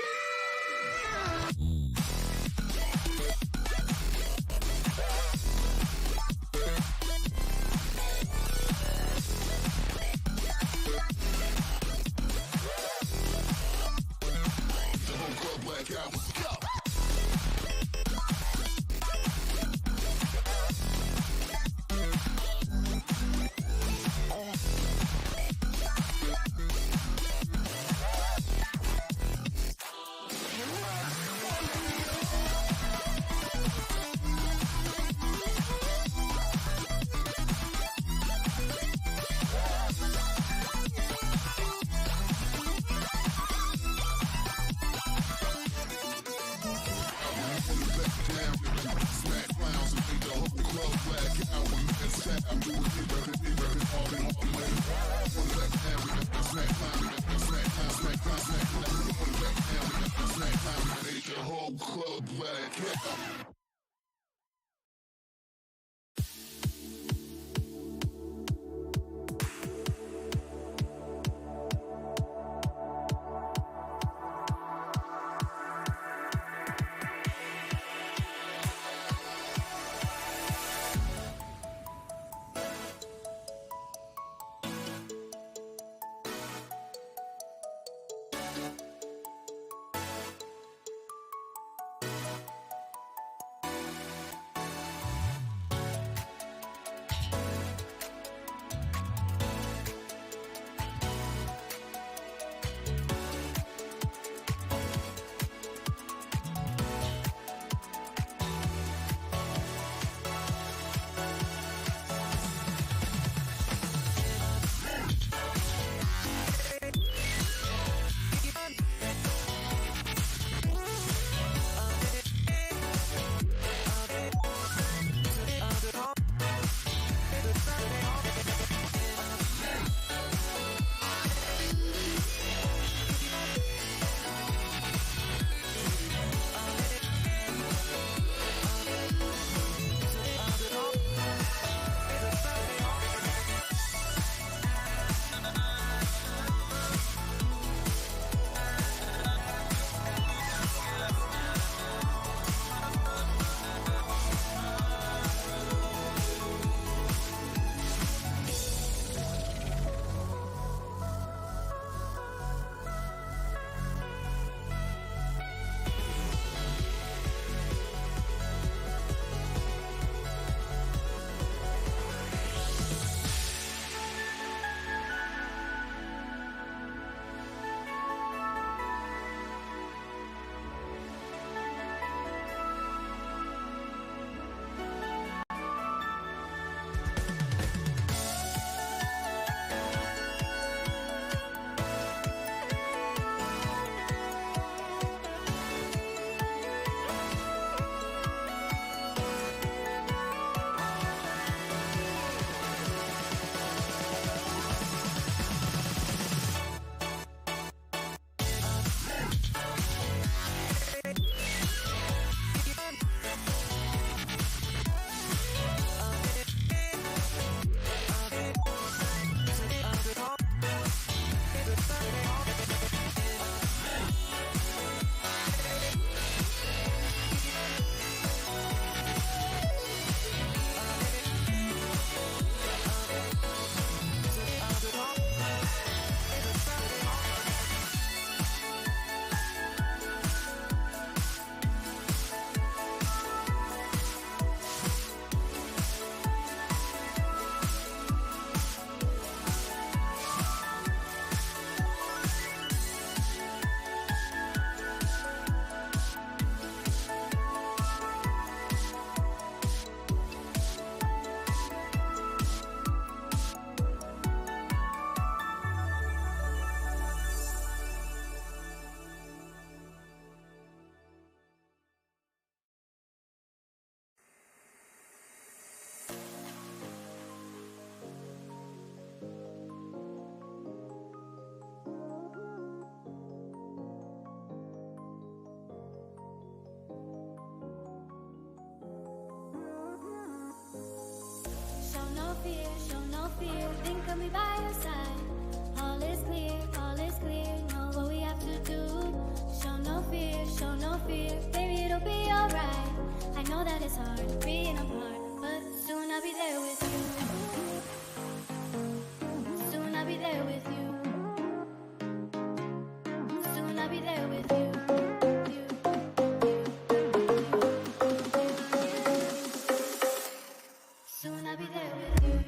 fear, show no fear. Think of me by your side. All is clear, know what we have to do. Show no fear, baby, it'll be alright. I know that it's hard being apart, but soon I'll be there with you. Soon I'll be there with you. Soon I'll be there with you. Soon I'll be there with you.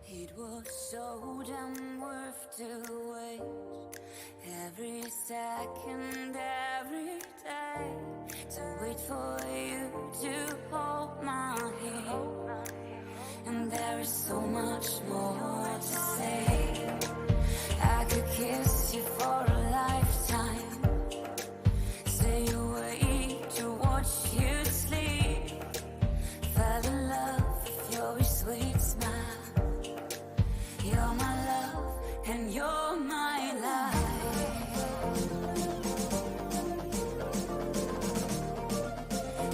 It was so damn worth the wait. Every second, every day, to wait for you to hold my hand. And there is so much more to say. I could kiss you for a lifetime, stay awake to watch you sleep. Fell in love with your sweet smile. You're my love and you're my life.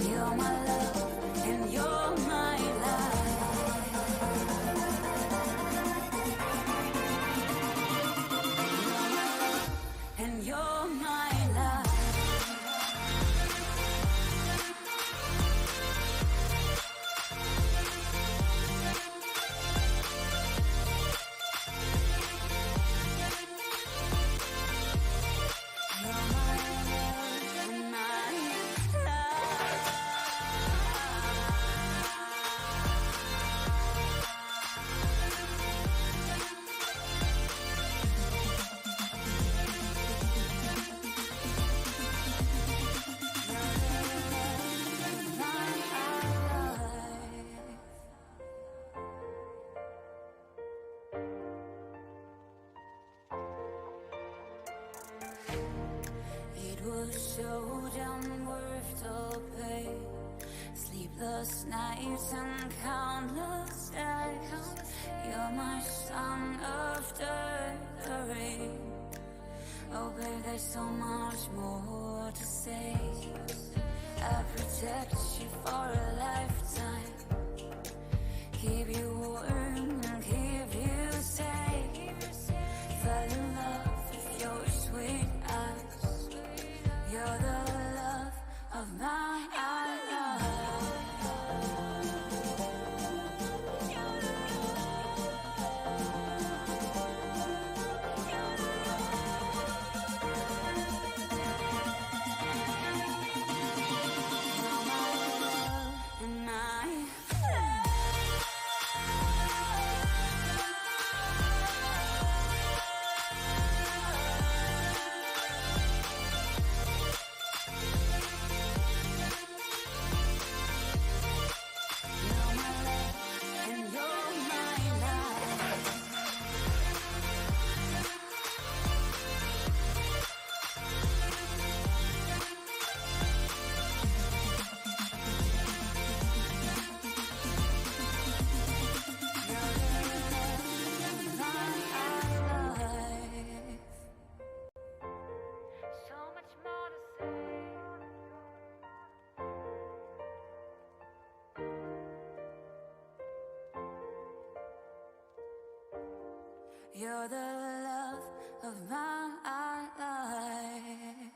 You're my love and you're my life. And you're my life. So damn worth the pain. Sleepless nights and countless days. You're my sun after the rain. Oh babe, there's so much more to say. I protect you for a lifetime, keep you warm and keep you safe. Fell in love with your sweet eyes. You're the love of my life. You're the love of my life.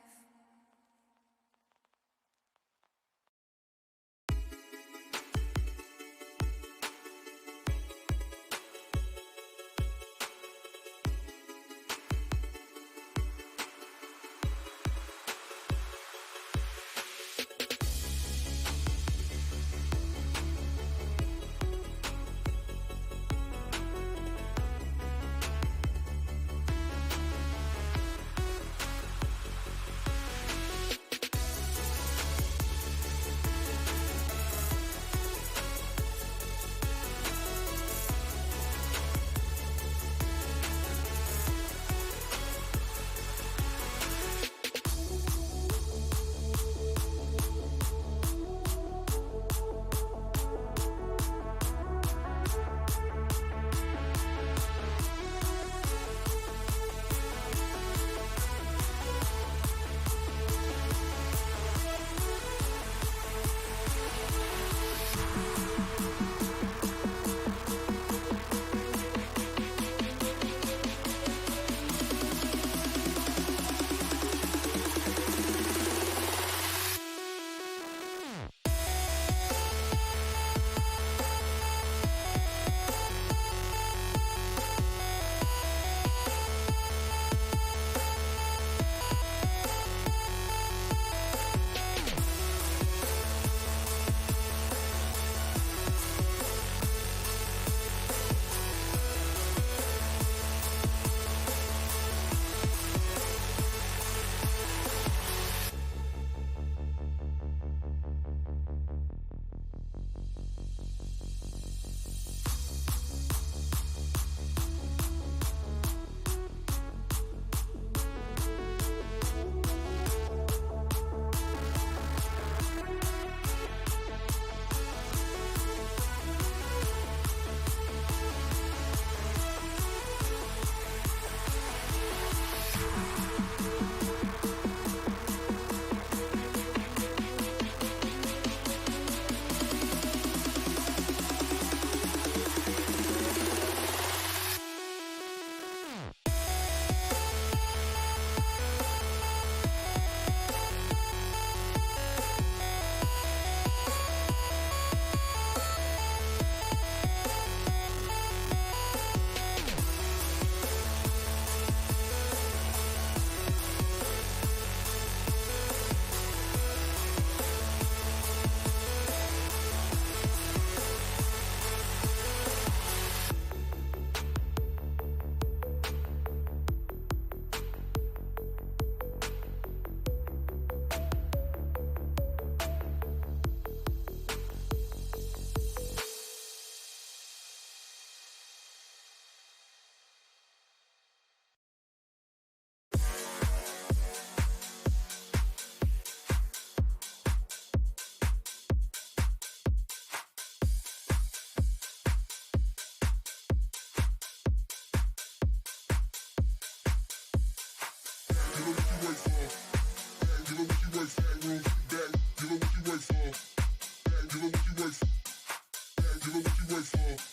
Give her what you wait for.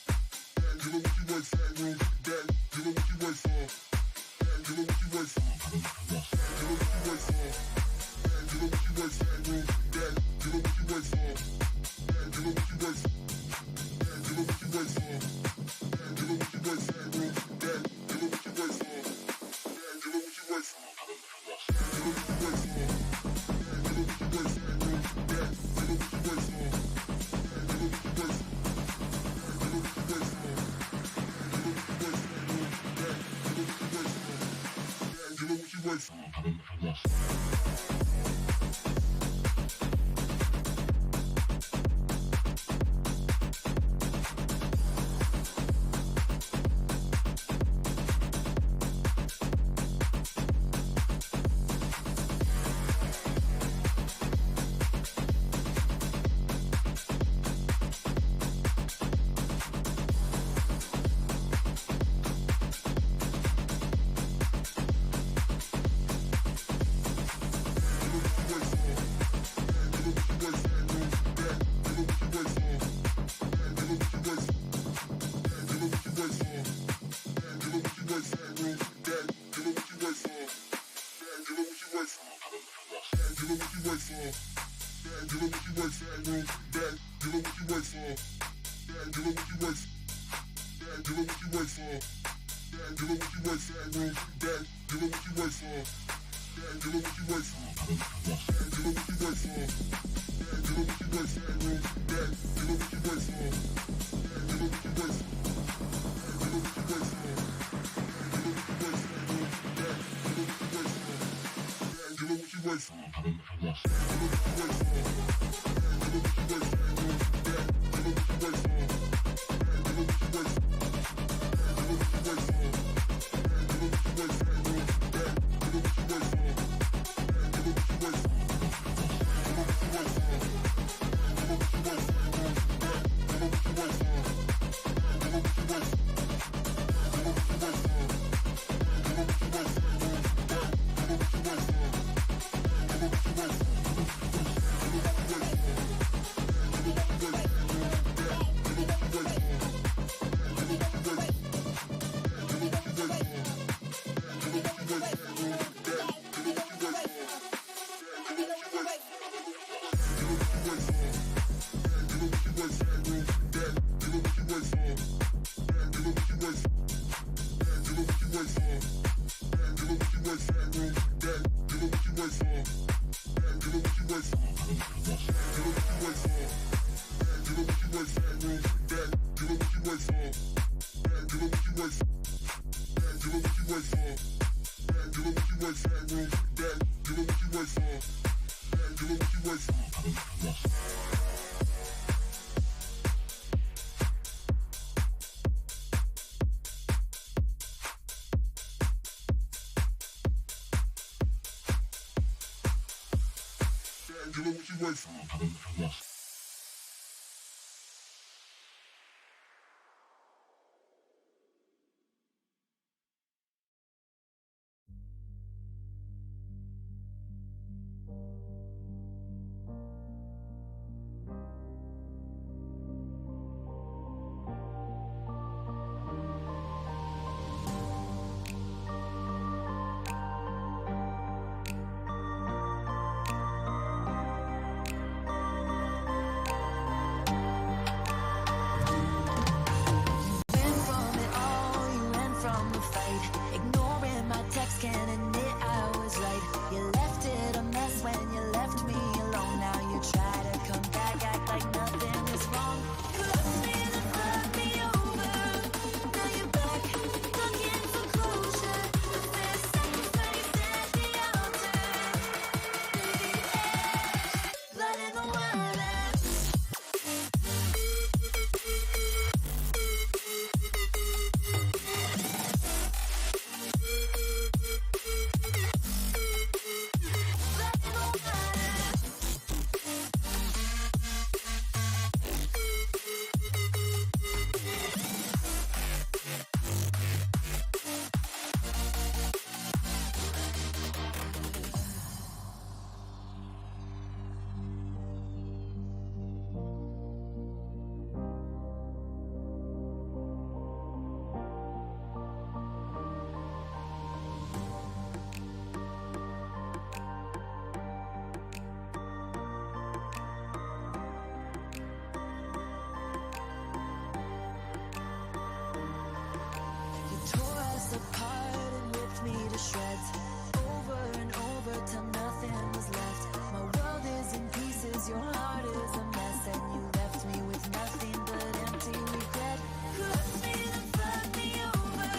Your heart is a mess and you left me with nothing but empty regret. Cross me and fuck me over.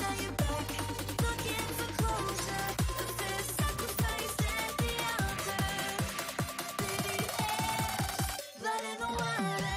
Now you're back, looking for closure. The fair sacrifice at the altar. Baby, there's blood in the water.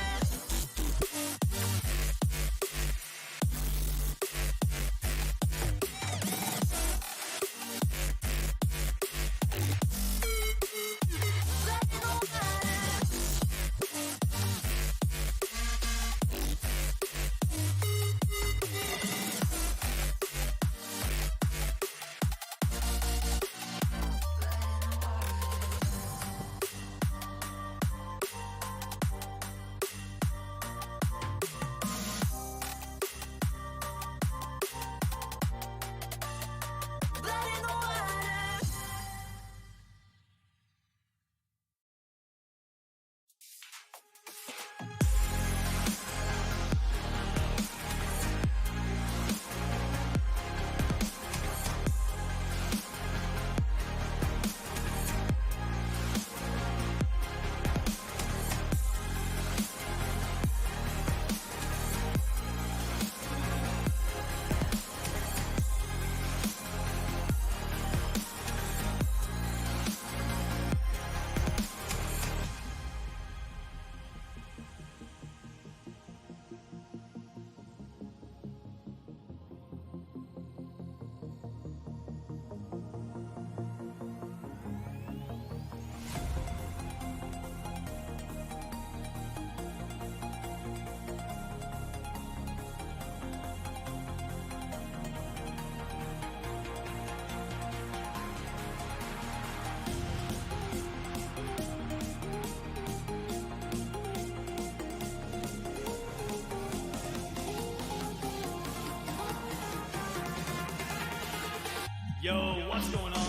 Yo, what's going on?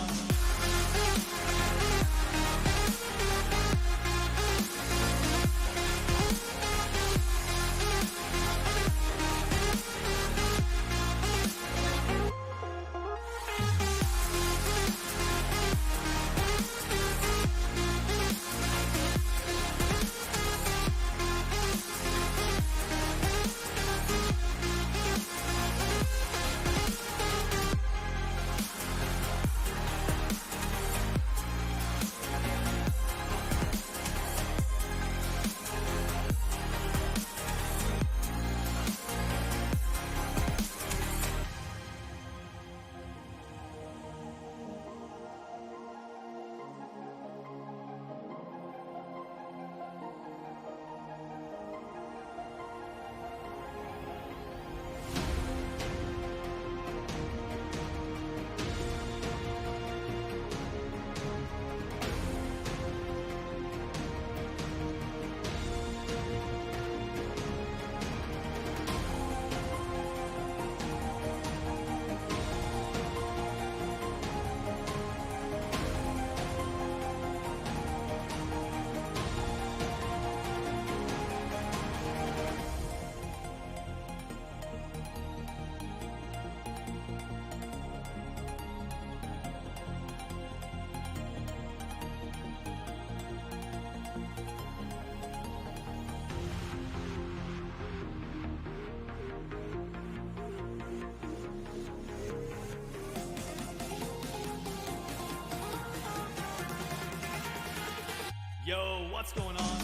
Yo, what's going on?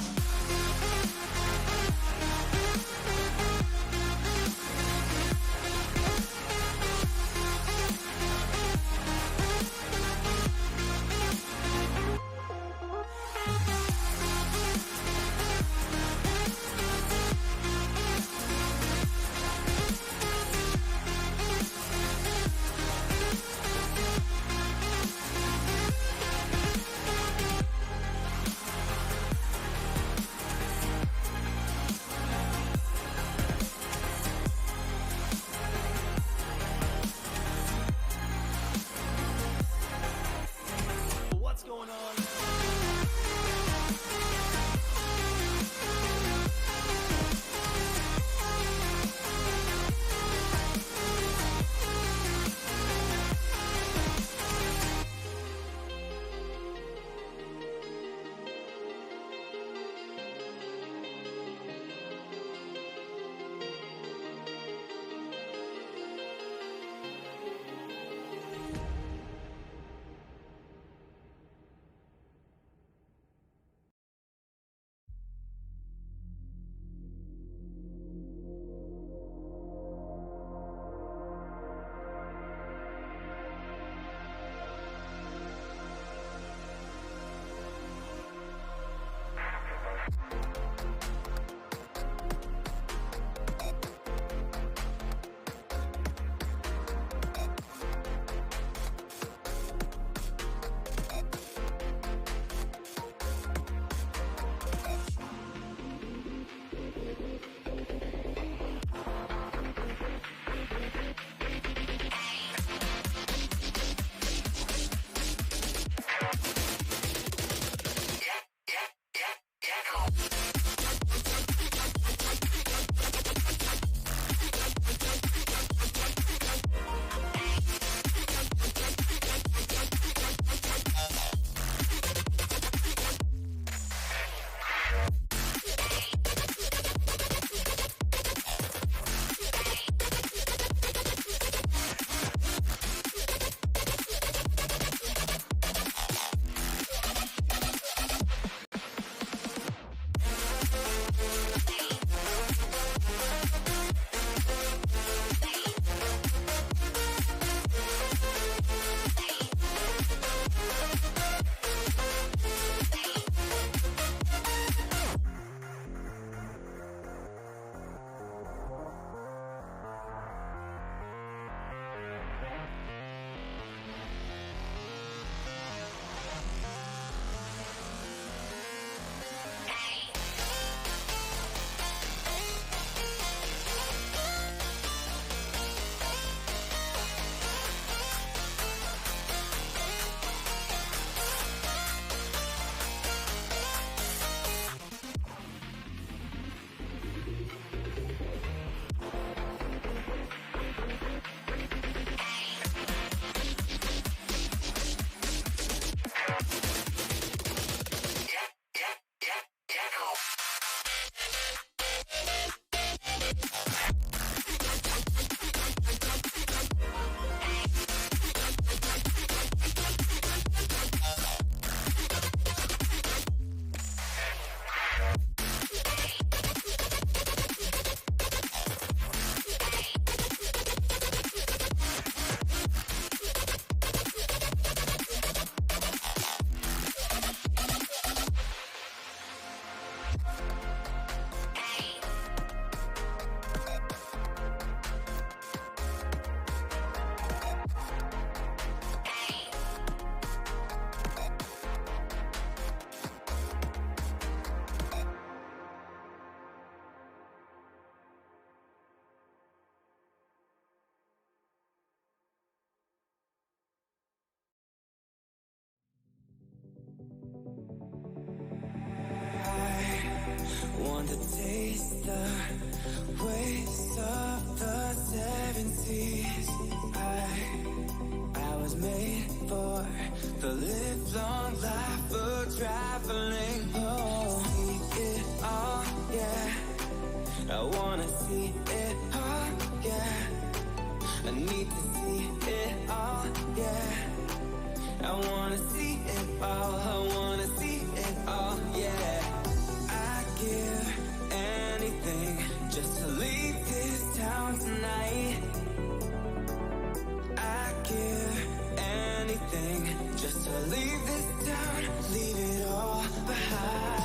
Want to taste the waste of the 7 seas. I was made for the live-long life of traveling. Oh, see it all, yeah. I wanna see it all, yeah. I need to see it all, yeah. I wanna see it all, I wanna see it all, yeah. I give anything just to leave this town tonight. I give anything just to leave this town, leave it all behind.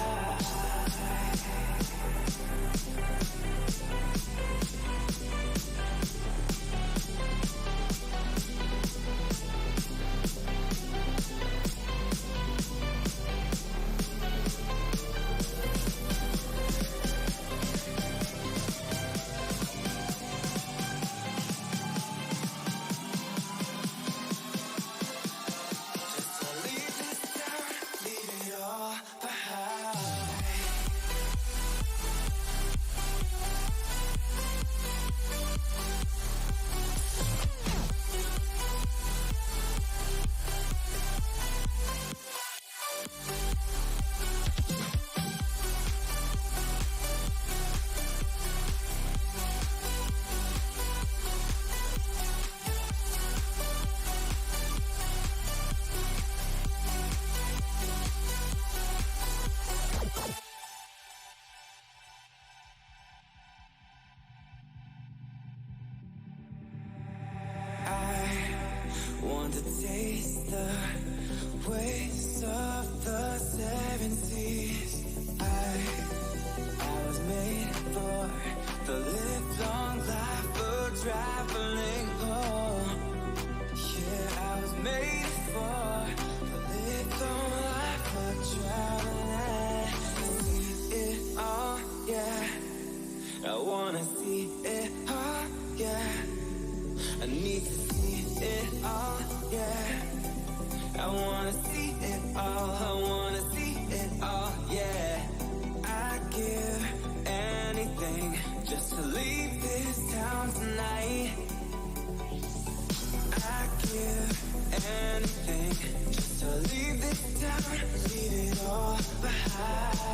Want to taste the waste of the 7 seas. I was made for the live-long life of traveling. Oh, yeah, I was made for the live-long life of traveling. See it all, yeah. I wanna see it all, yeah. I need to see it all, yeah. I wanna see it all, I wanna see it all, yeah. I give anything just to leave this town tonight. I give anything just to leave this town, leave it all behind.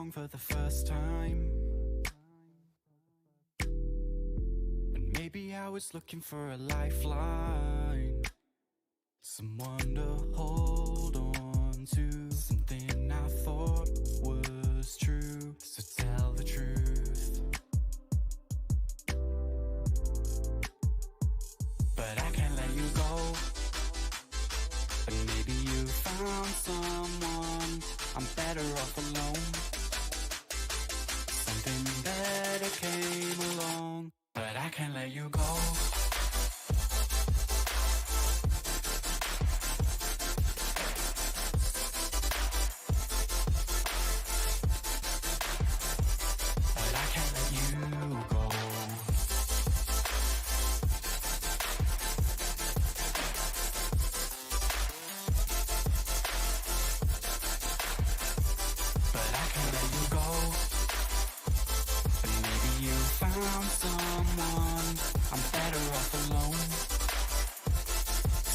wrong for the first time. And maybe I was looking for a lifeline, someone to hold on to, something I thought was true. So tell the truth. But I can't let you go. And maybe you found someone. I'm better off alone. Something better came along. But I can't let you go. But I can't let you go. But I can't let you go. And maybe you found someone. I'm better off alone.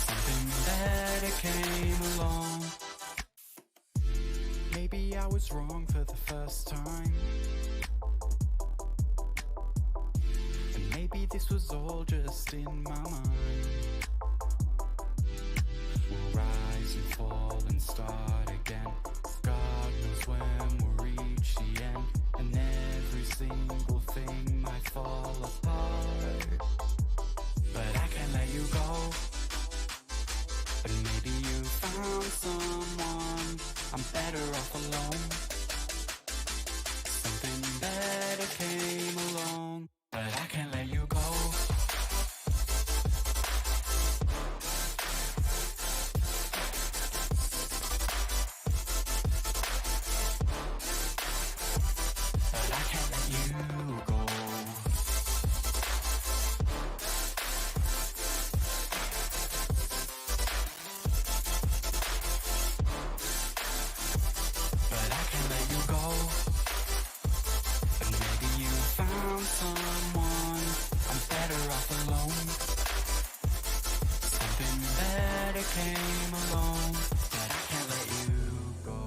Something better came along. Maybe I was wrong for the first time. And maybe this was all just in my mind. We'll rise and fall and start again. God knows when we'll reach the end. And every single thing might fall apart. But I can't let you go. And maybe you found someone. I'm better off alone. Something better came along. But I can't let you go. But I can't let you go. But I can't let you go. And maybe you found someone. I'm better off alone. Something better came along. But I can't let you go.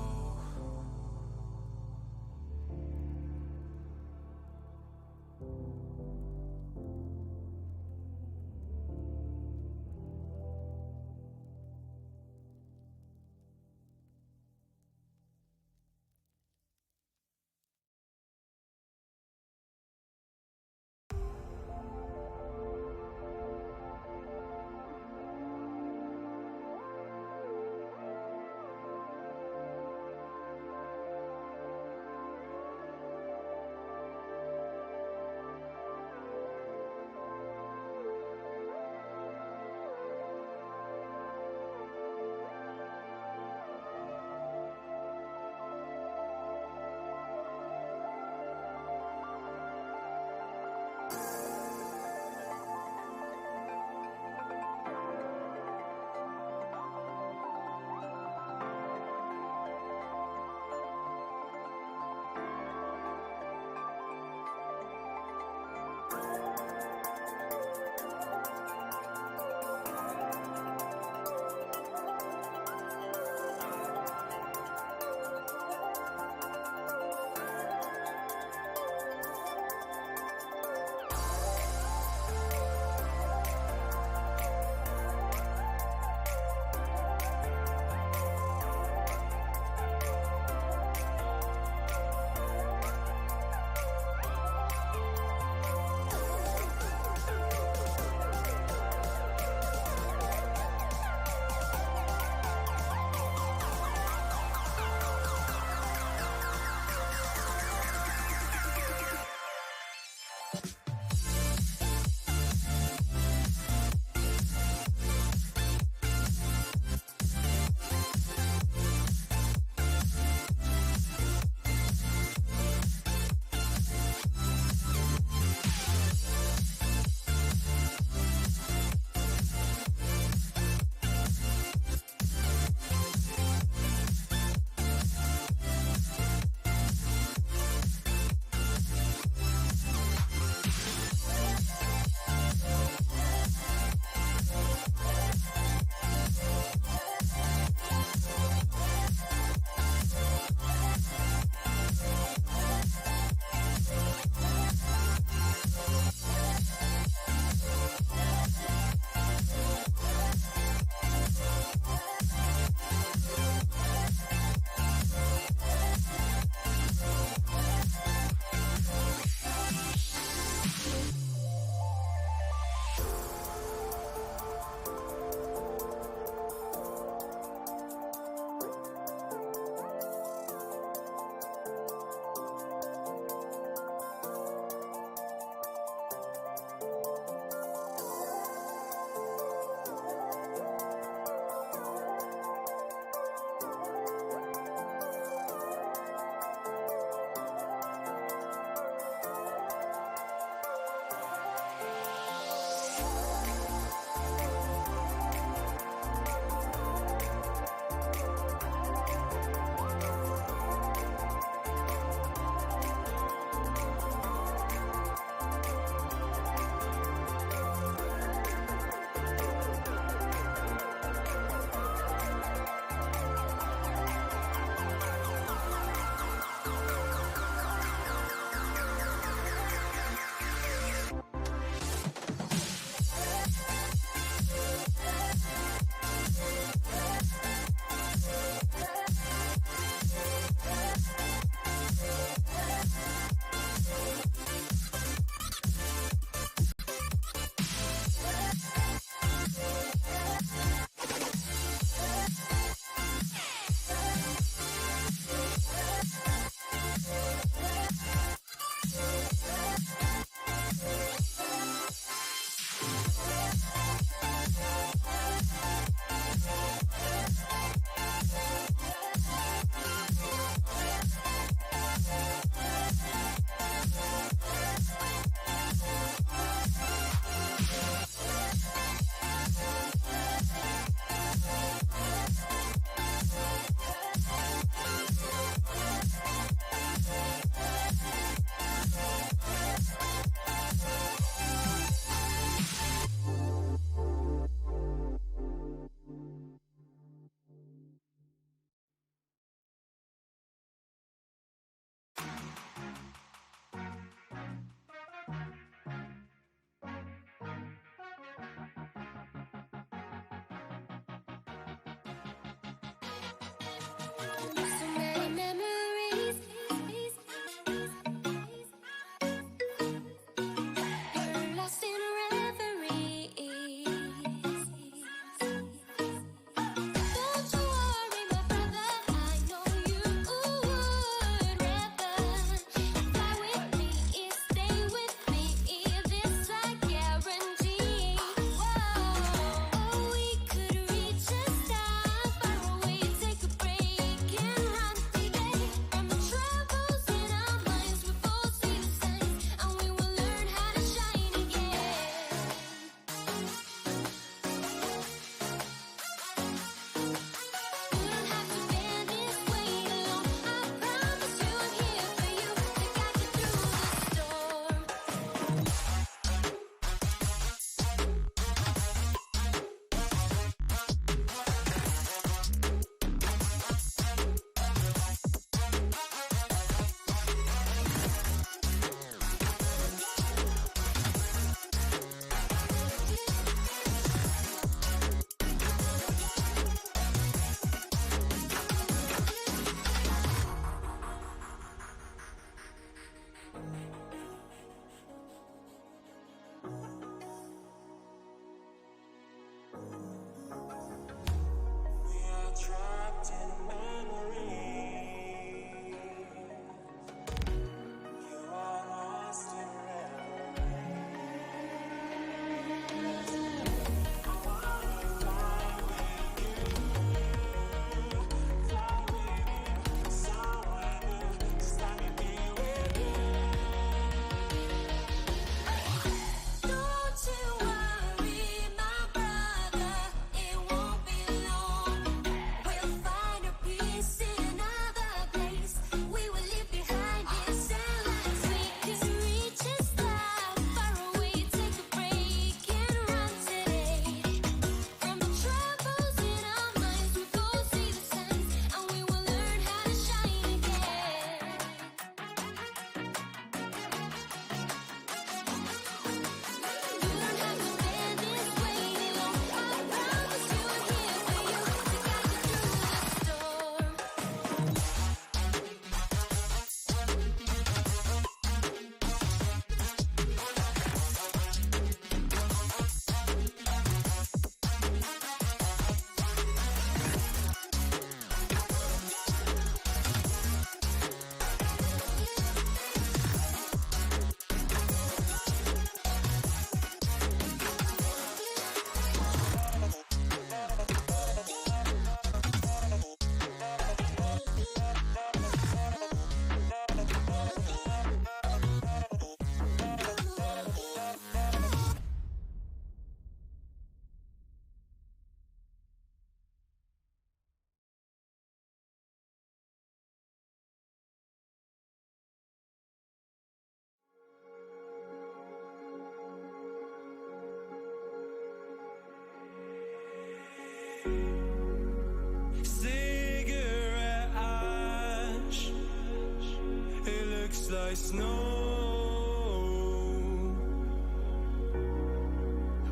melts like snow.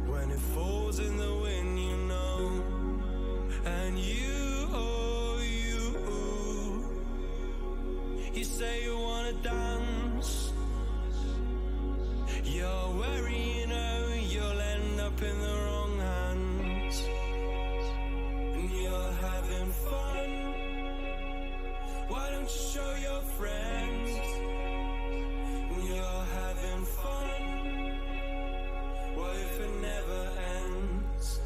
When it falls in the wind, you know. And you, oh you say you wanna dance. You're wary, you know, you'll end up in the wrong hands. And you're having fun. Why don't you show your friends? And you're having fun. What if it never ends?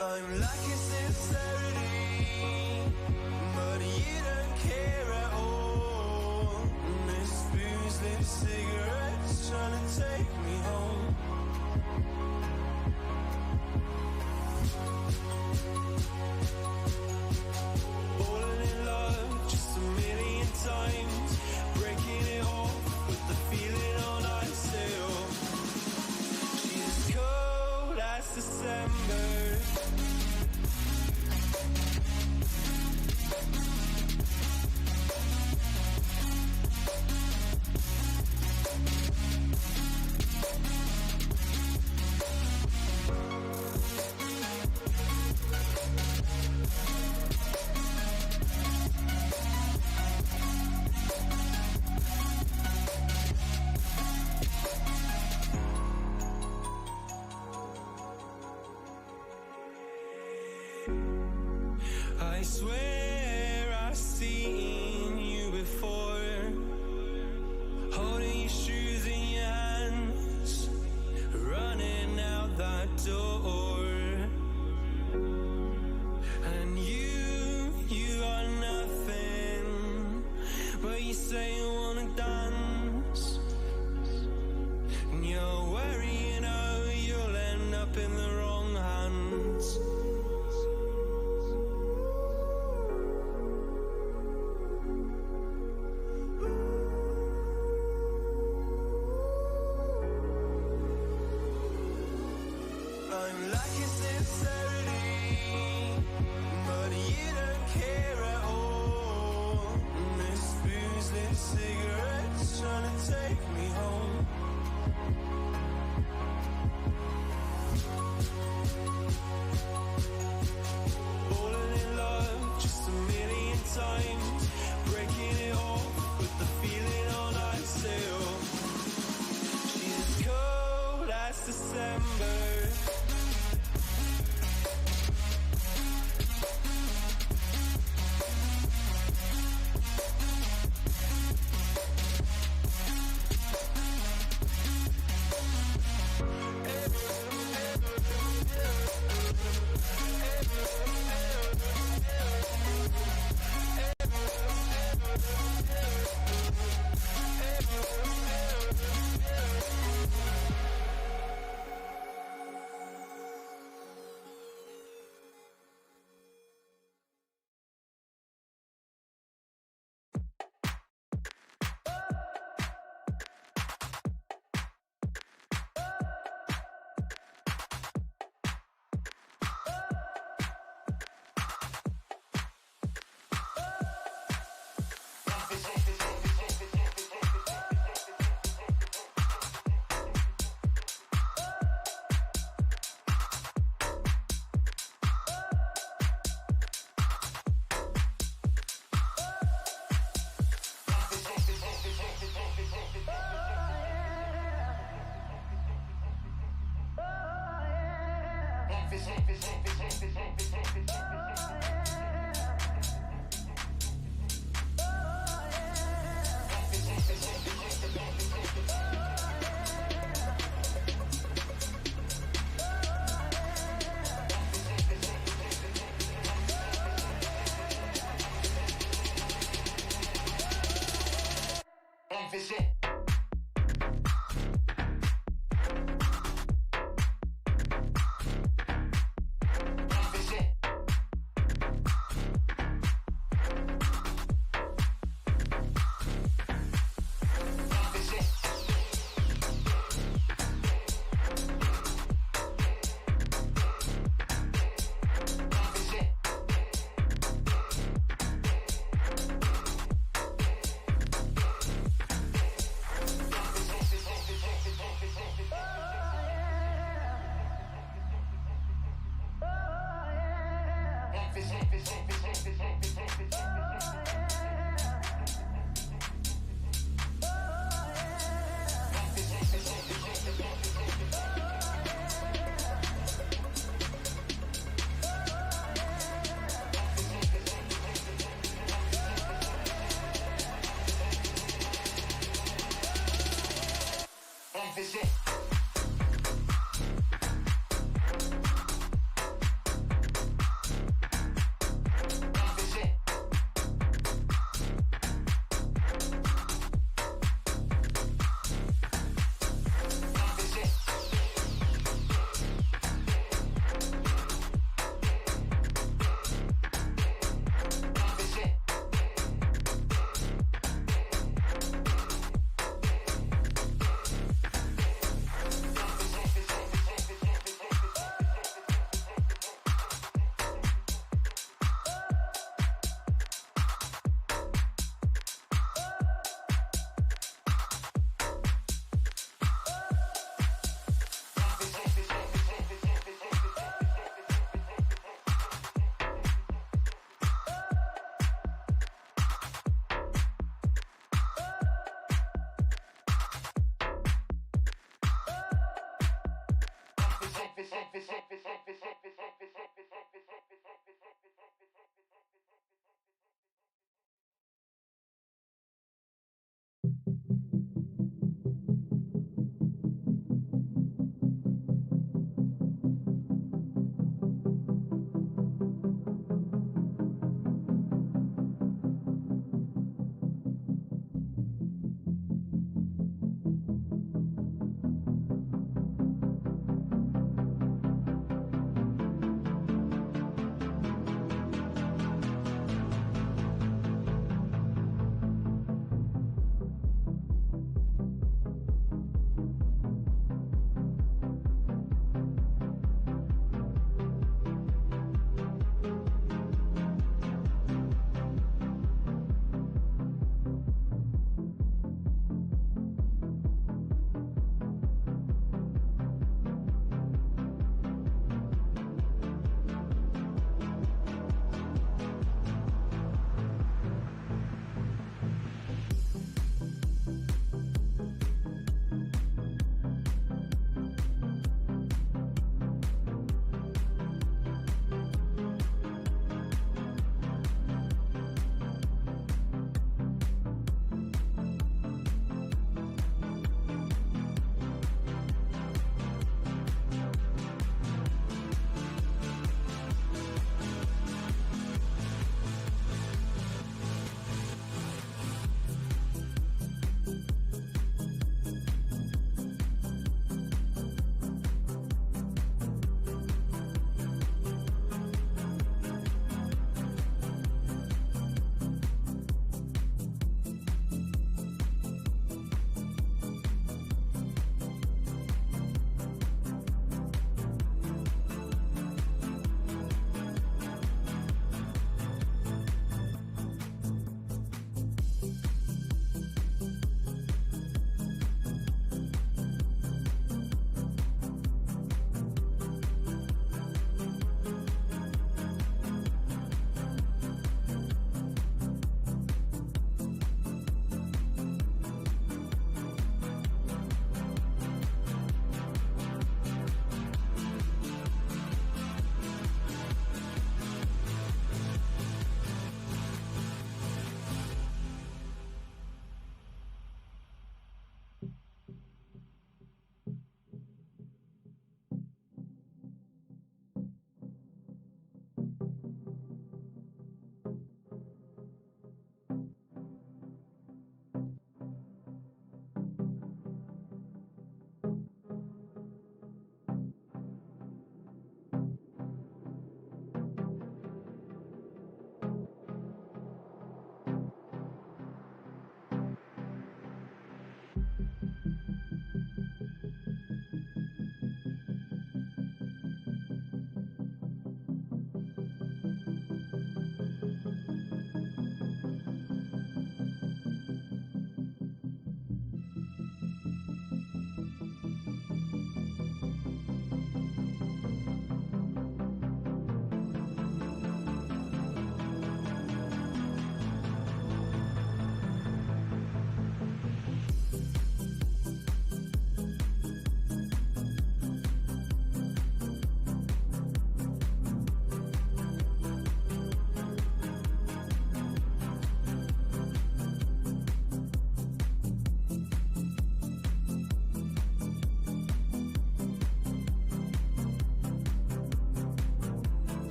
I'm lacking sincerity, but you don't care at all. This booze, this cigarette's trying to take me home. Falling in love just a million times, breaking it off with the feeling on ice still. She's cold as December. I swear I've seen you before, holding your shoes in your hands, running out that door. And you are nothing, but you say you wanna dance. And you're worried, you know, you'll end up in the wrong hands. I'm lacking sincerity, but you don't care at all. This booze, this cigarette's trying to take me home. Falling in love just a million times, breaking it off with the feeling on ice still. She's as cold as December.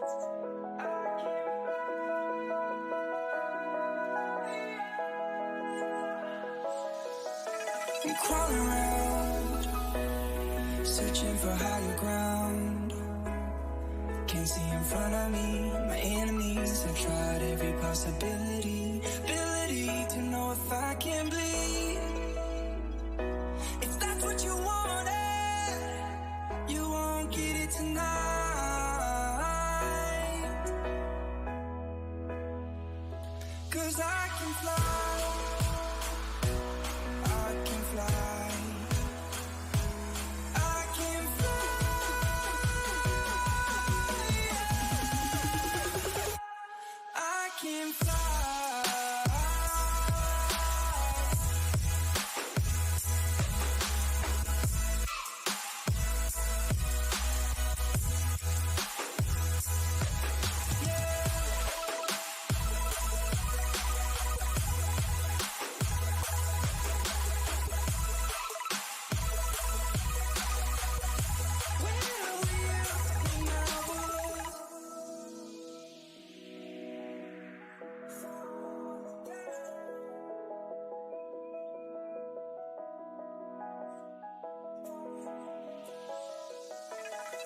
I'm crawling around, searching for higher ground. Can't see in front of me, my enemies have tried every possibility. Ability to know if I can bleed. If that's what you wanted, you won't get it tonight. 'Cause I can fly, I can fly, I can fly, I can fly.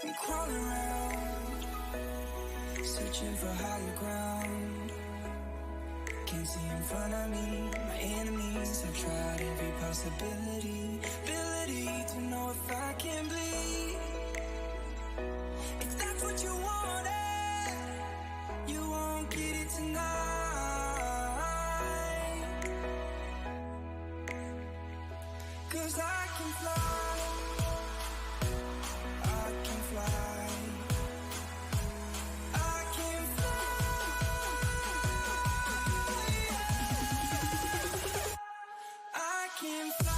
I'm crawling around, searching for higher ground. Can't see in front of me, my enemies have tried every possibility. Ability to know if I can bleed. If that's what you wanted, you won't get it tonight. 'Cause I can fly, I can fly, I can fly, I can fly.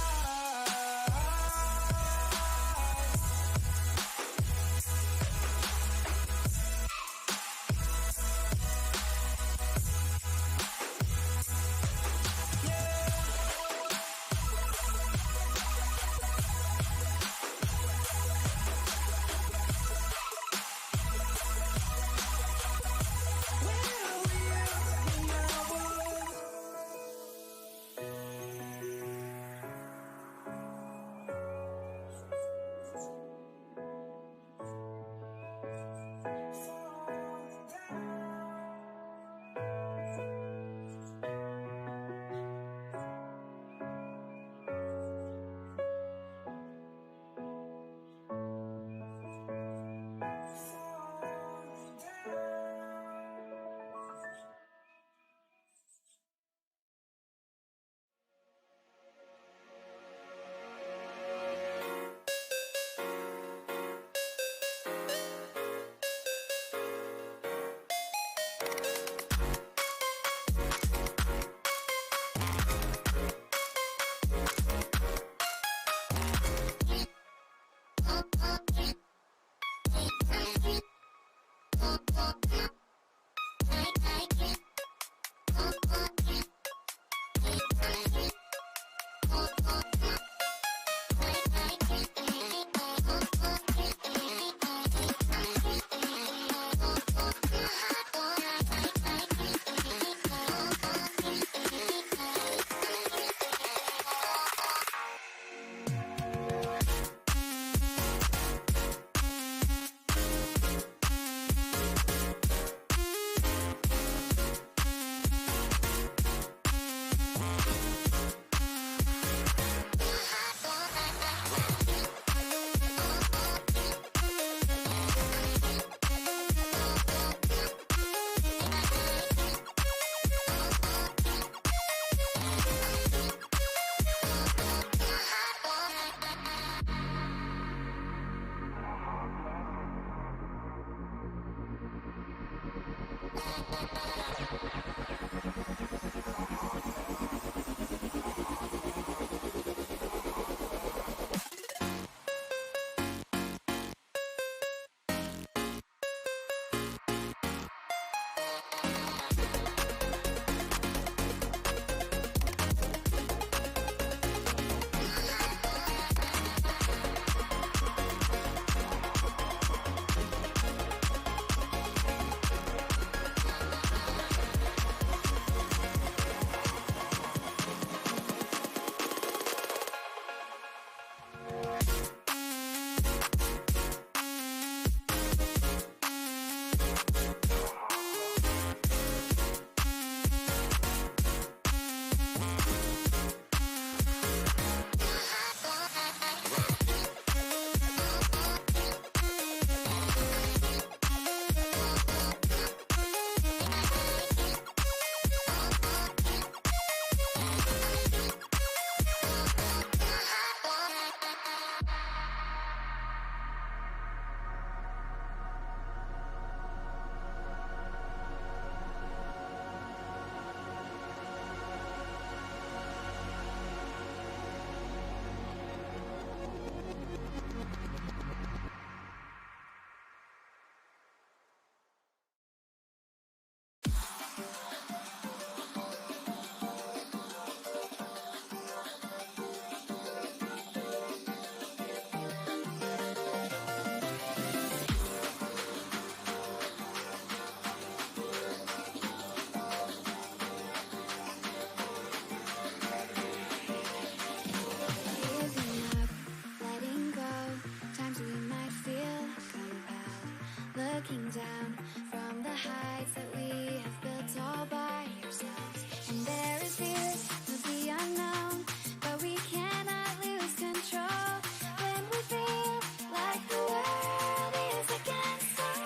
down from the heights that we have built all by ourselves. And there is fear of the unknown, but we cannot lose control when we feel like the world is against us.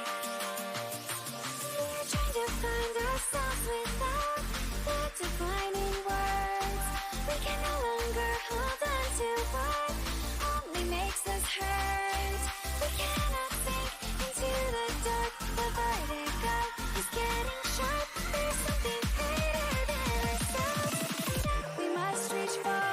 We're trying to find ourselves without the defining words. We can no longer hold on to what only makes us hurt. We cannot sink into the dark. The vertigo is getting sharp. There's something greater than ourselves that we must reach for.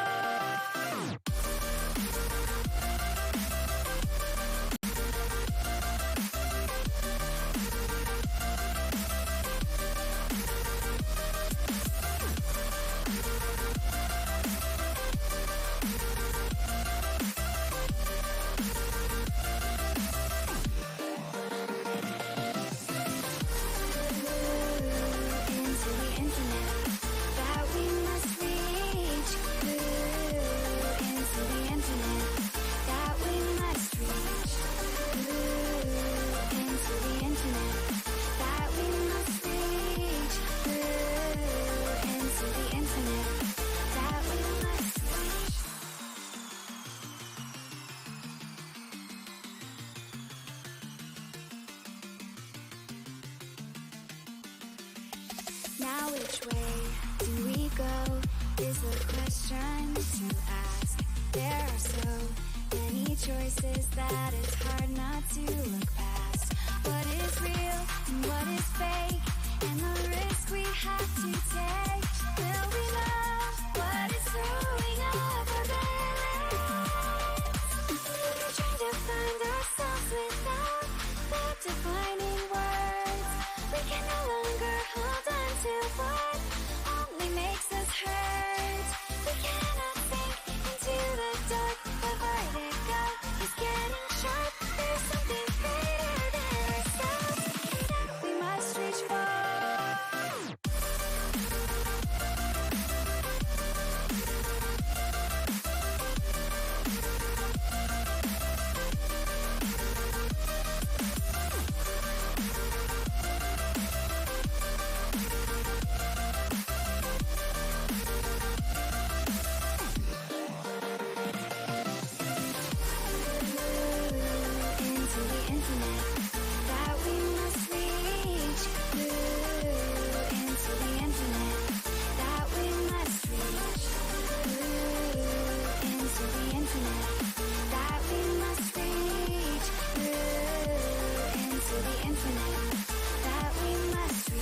Into the internet that we must reach. Into the internet that we must reach. Into the internet that we must reach. Into the internet that we must reach. Now which way do we go is the question to ask. There are so many choices that it's hard not to look past. What is real and what is fake, and the risk we have to take. Will we know what is throwing up our balance? We're trying to find ourselves without the defining words. We can no longer hold on to what only makes us hurt. We cannot sink into the dark. The vertigo is getting sharp. There's something greater than ourselves that we must reach for. Into the internet that we must reach. Into the internet that we must reach. Into the internet that we must reach. Into the internet that we must reach.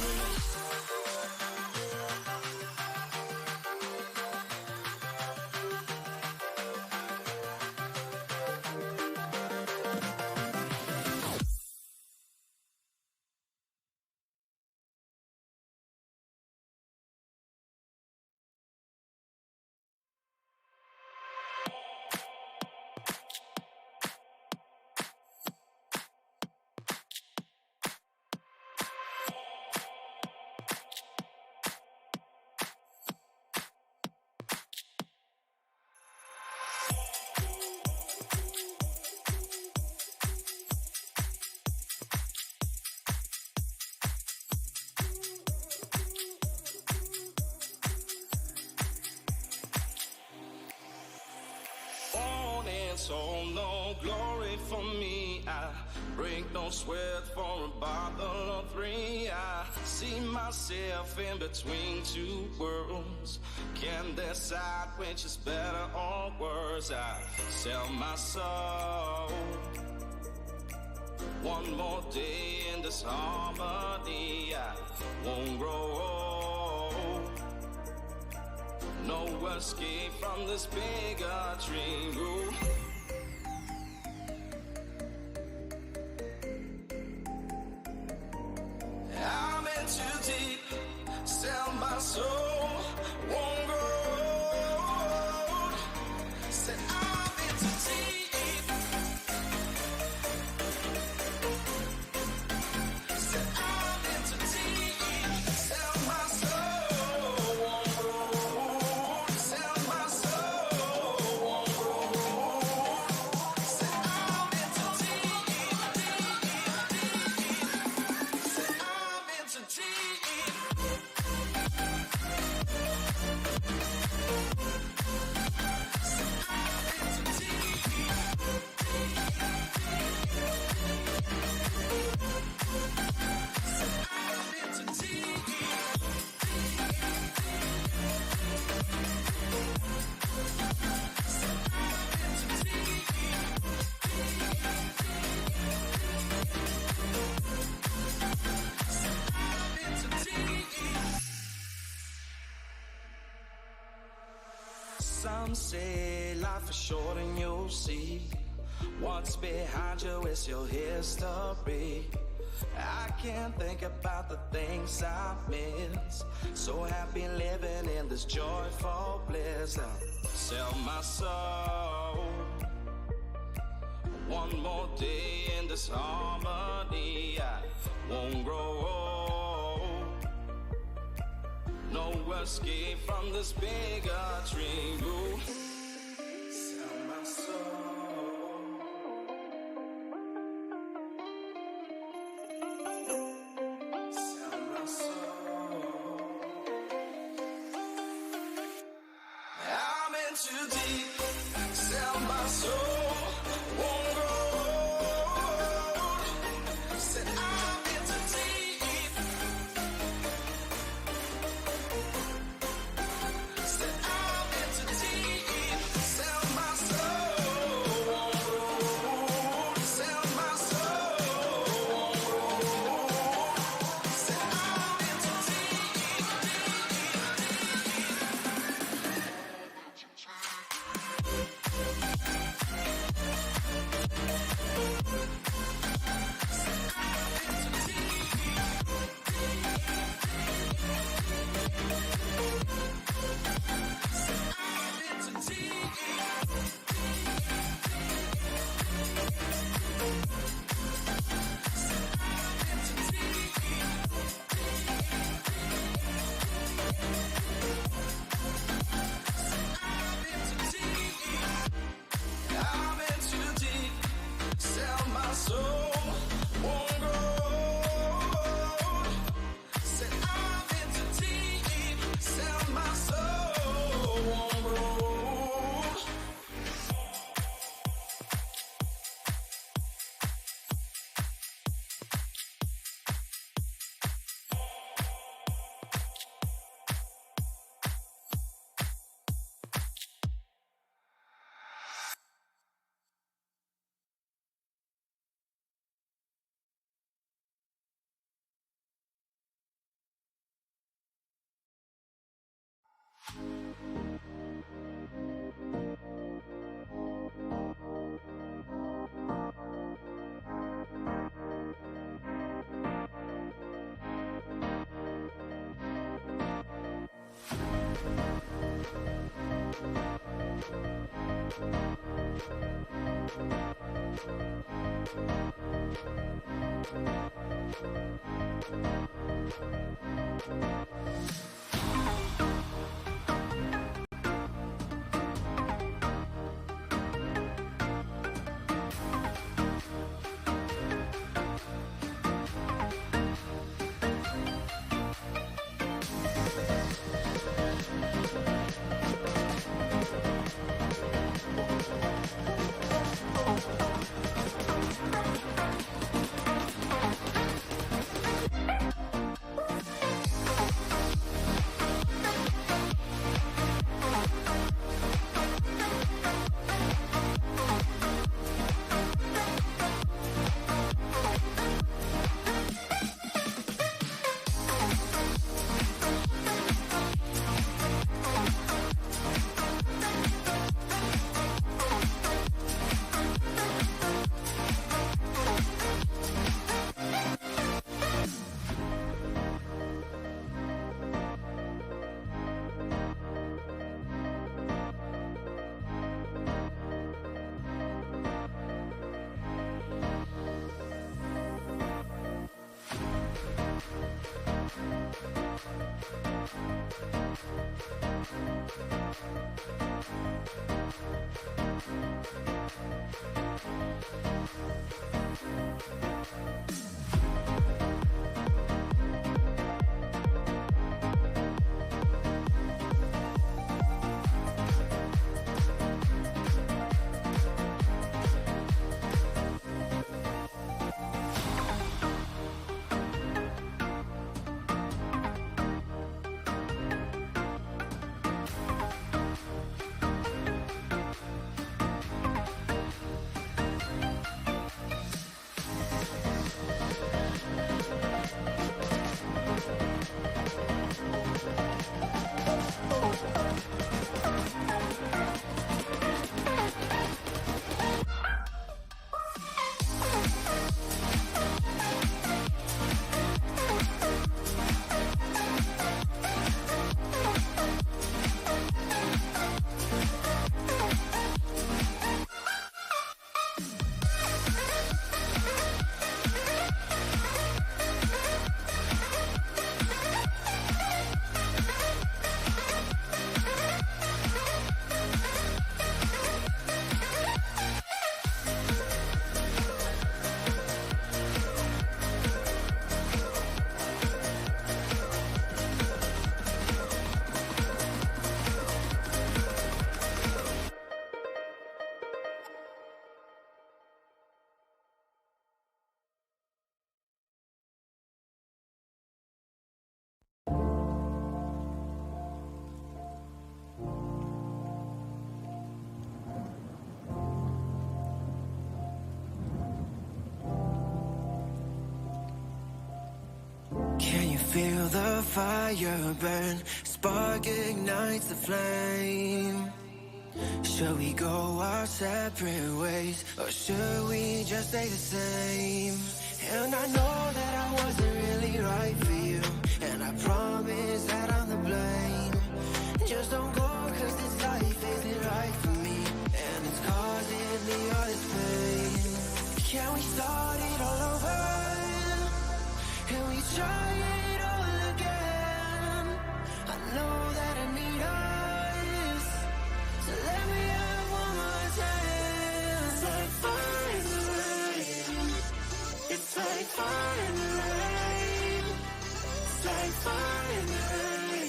So no glory for me. I break no sweat for a bottle of 3. I see myself in between two worlds. Can't decide which is better or worse. I sell my soul. One more day in this harmony. I won't grow old. No escape from this bigger dream room. I'm in too deep, sell my soul, won't grow old. Said I'm in too deep. Said I'm in too deep, sell my soul, won't grow old. Sell my soul, won't grow old. Some say life is short and you'll see what's behind you is your history. I can't think about the things I miss. So happy living in this joyful bliss. I'll sell my soul one more day in this harmony. I won't grow old. No escape from this bigotry. Ooh. Sell my soul. Sell my soul. I'm in too deep. Sell my soul. Won't grow old. Said I'm in too deep. Said I'm in too deep. Sell my soul. Won't grow old. Sell my soul. Won't grow old. Said I'm in too deep. I'm in too deep. Sell my soul. Won't grow old. Said I'm in too deep. Sell my soul. Won't grow old. feel the fire burn? Spark ignites the flame. Should we go our separate ways, or should we just stay the same? And I know that I wasn't really right for you, and I promise that I'm the blame. Just don't go, cause this life isn't right for me, and it's causing me all this pain. Can we start it all over? Can we try it all again? I know that I need us, so let me have one more chance. It's like fire in the rain. It's like fire in the rain. It's like fire in the rain.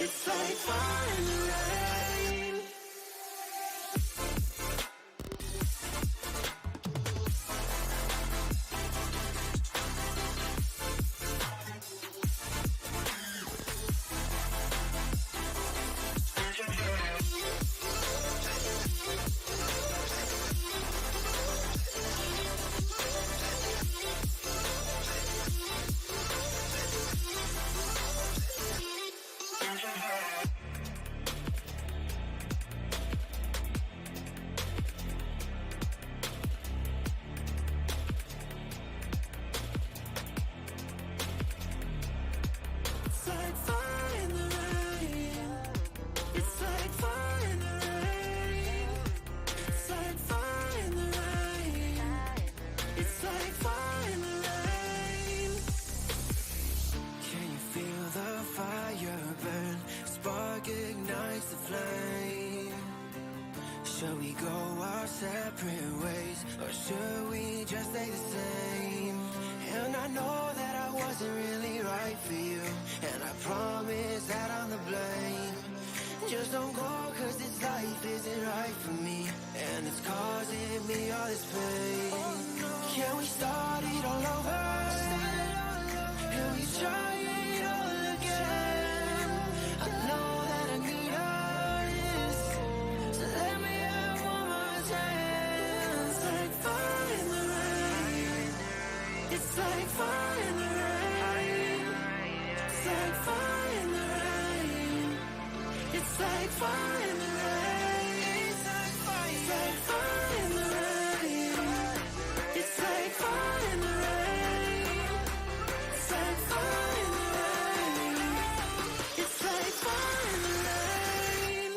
It's like fire in the rain. Should we go our separate ways, or should we just stay the same? And I know that I wasn't really right for you, and I promise that I'm the blame. Just don't go, cause this life isn't right for me, and it's causing me all this pain. Can we start it all over? Can we try it all again? I know that I need us, so let me have one more chance. It's like fire in the rain. It's like fire in the rain. It's like fire in the rain. It's like fire in the rain. It's like fire in the rain. It's like fire in the rain. It's like fire in the rain. It's like fire in the rain.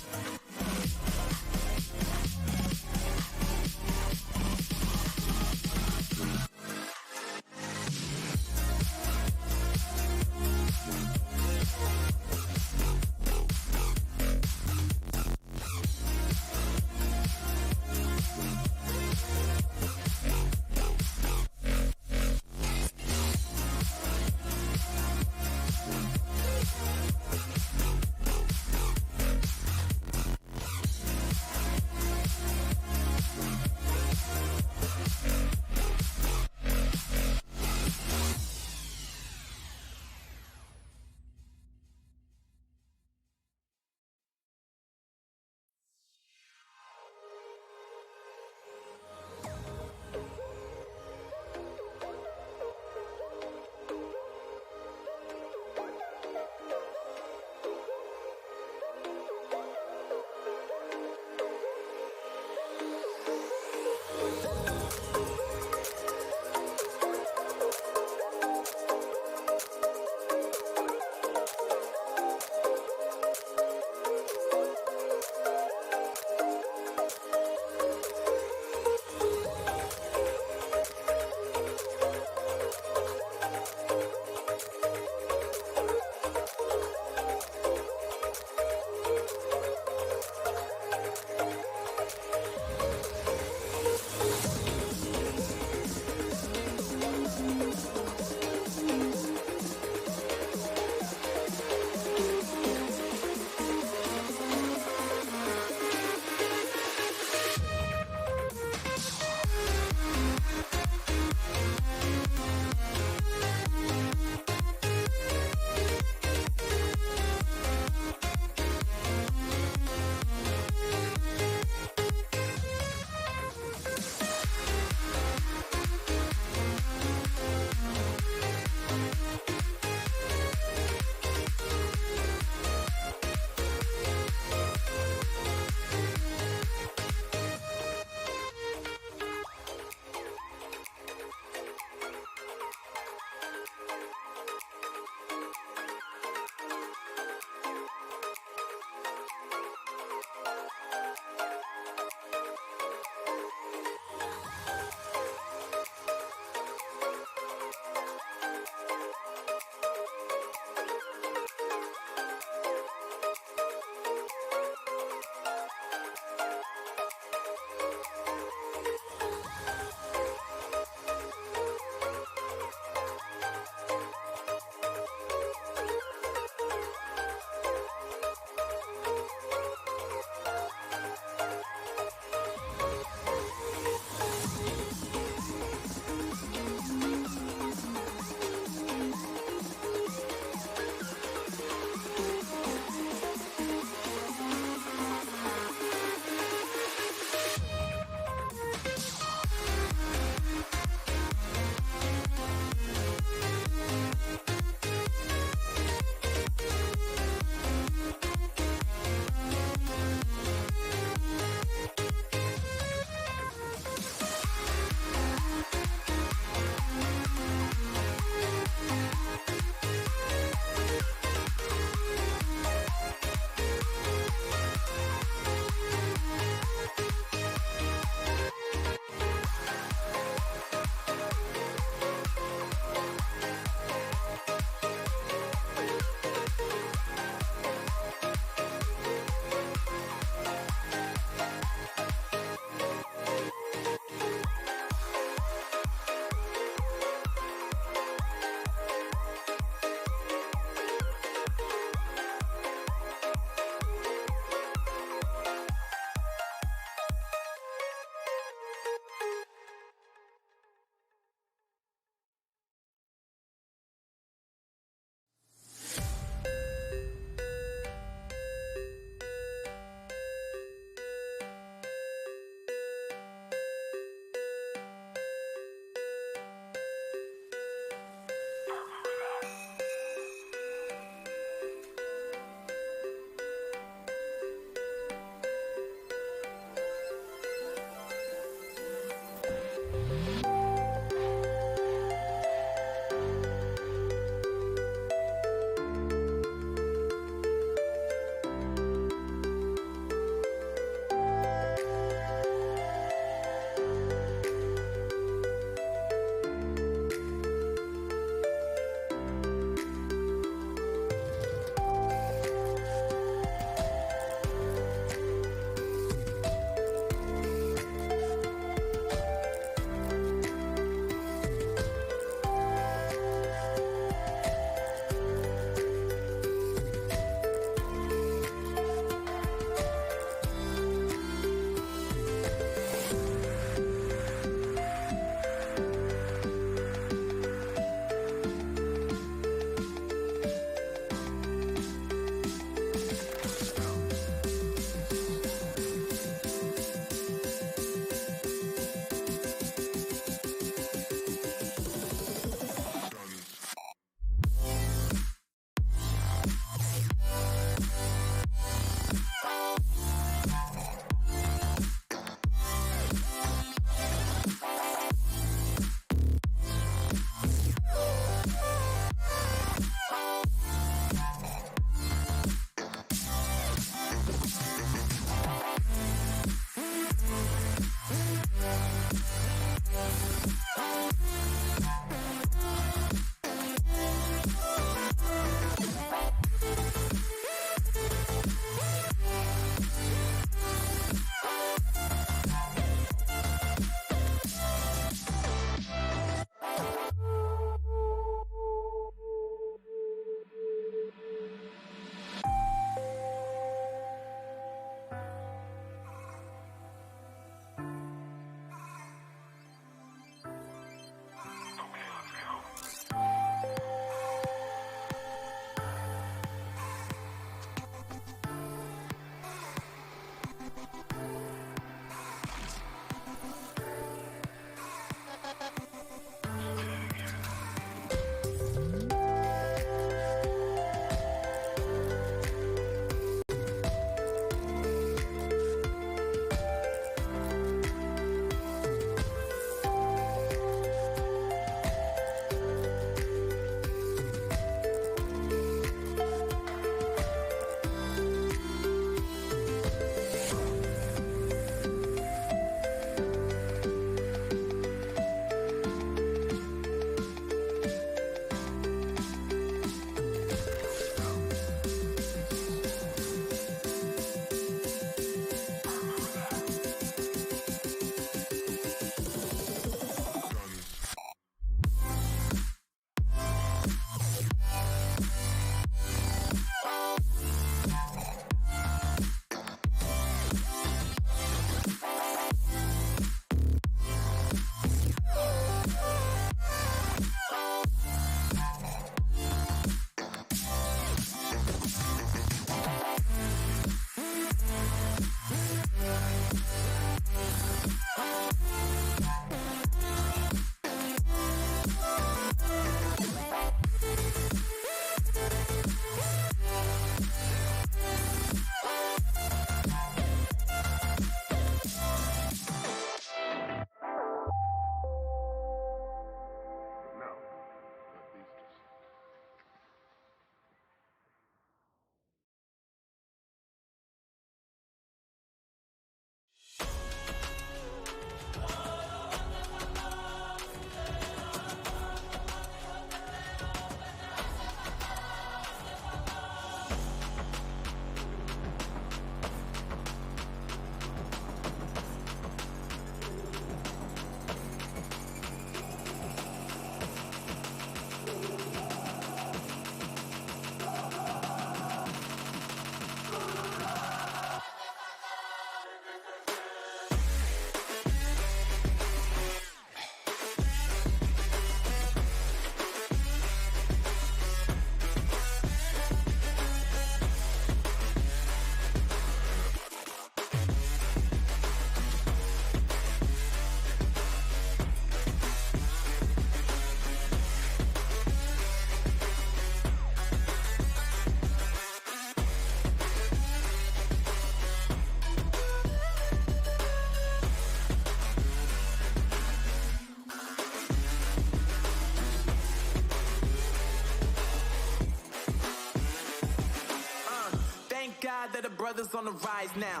sky that the brothers on the rise now.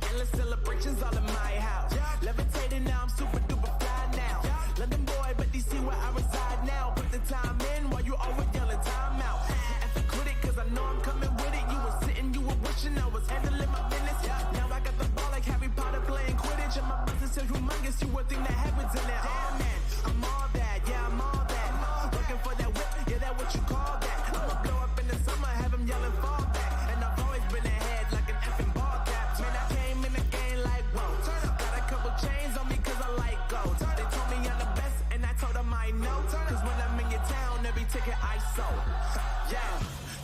Endless celebrations all in my house. Levitating now, I'm super duper fly now. London boy, but DC where I reside now. Put the time in while you always yelling time out. And to quit it, cause I know I'm coming with it. You were sitting, you were wishing I was handling my business. Now I got the ball like Harry Potter playing Quidditch. And my business is humongous, you would think that happens in there. Damn man, I'm all that, yeah, I'm all that. Looking for that whip, yeah, that what you call that. I'ma blow up in the summer, have them yelling fall back. And I've always been ahead like an effing ball cap. Man, I came in the game like, whoa. Got a couple chains on me cause I like gold. They told me I'm the best and I told them I know. Cause when I'm in your town, every ticket I sold. Yeah,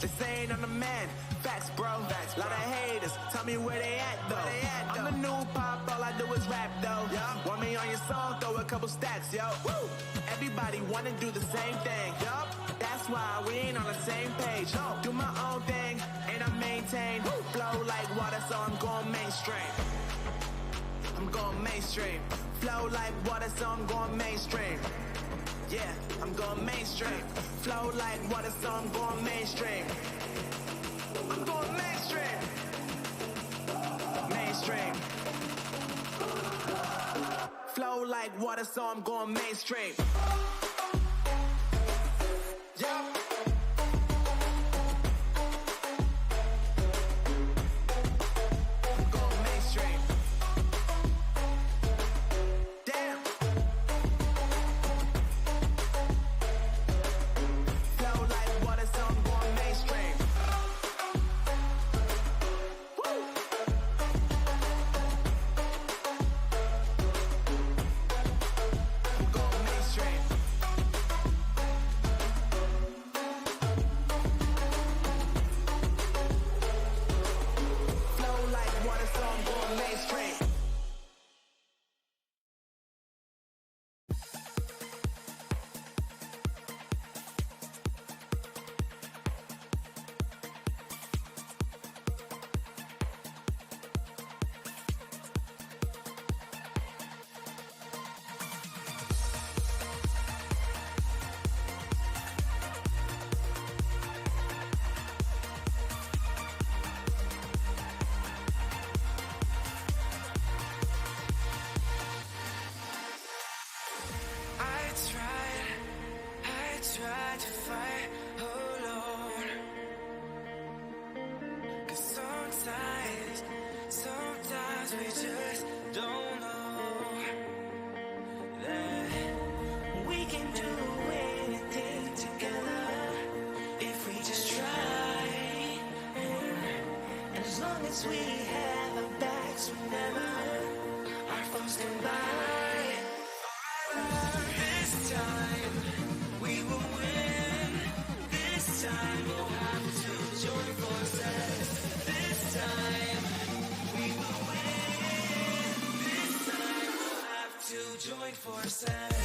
they saying I'm the man. Facts, bro. Lot of haters, tell me where they at though. I'm the new pop, all I do is rap though. Want me on your song, throw a couple stacks, yo. Woo! Everybody wanna do the same thing, yup. That's why we ain't on the same page. Do my own thing, and I maintain. Flow like water, so I'm going mainstream. I'm going mainstream. Flow like water, so I'm going mainstream. Yeah, I'm going mainstream. Flow like water, so I'm going mainstream. I'm going mainstream. Mainstream. Flow like water, so I'm going mainstream. Yeah. I'm going mainstream. Damn. Flow like water, so I'm going mainstream. I tried to fight alone. 'Cause sometimes we just don't know that we can do anything together if we just try. And as long as we have our backs whenever our foes come by, this time we will win. This time we'll have to join forces. This time we will win. This time we'll have to join forces.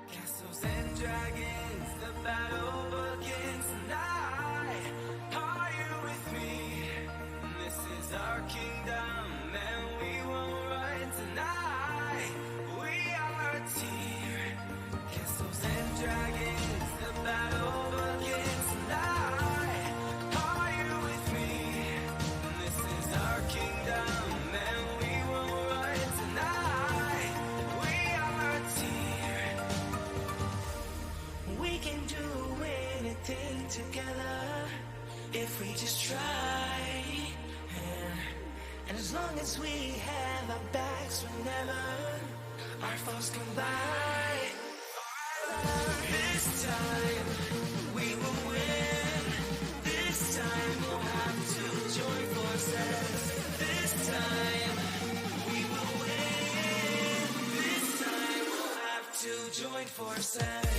Castles and dragons, the battle begins tonight. Are you with me? This is our kingdom, and we won't run tonight. We are a team. Castles and dragons, the battle begins tonight. Are you with me? This is our kingdom, and we won't run tonight. We are a team. We can do anything together if we just try. And as long as we have our backs whenever our foes come by, this time we will win. This time we'll have to join forces. This join forces.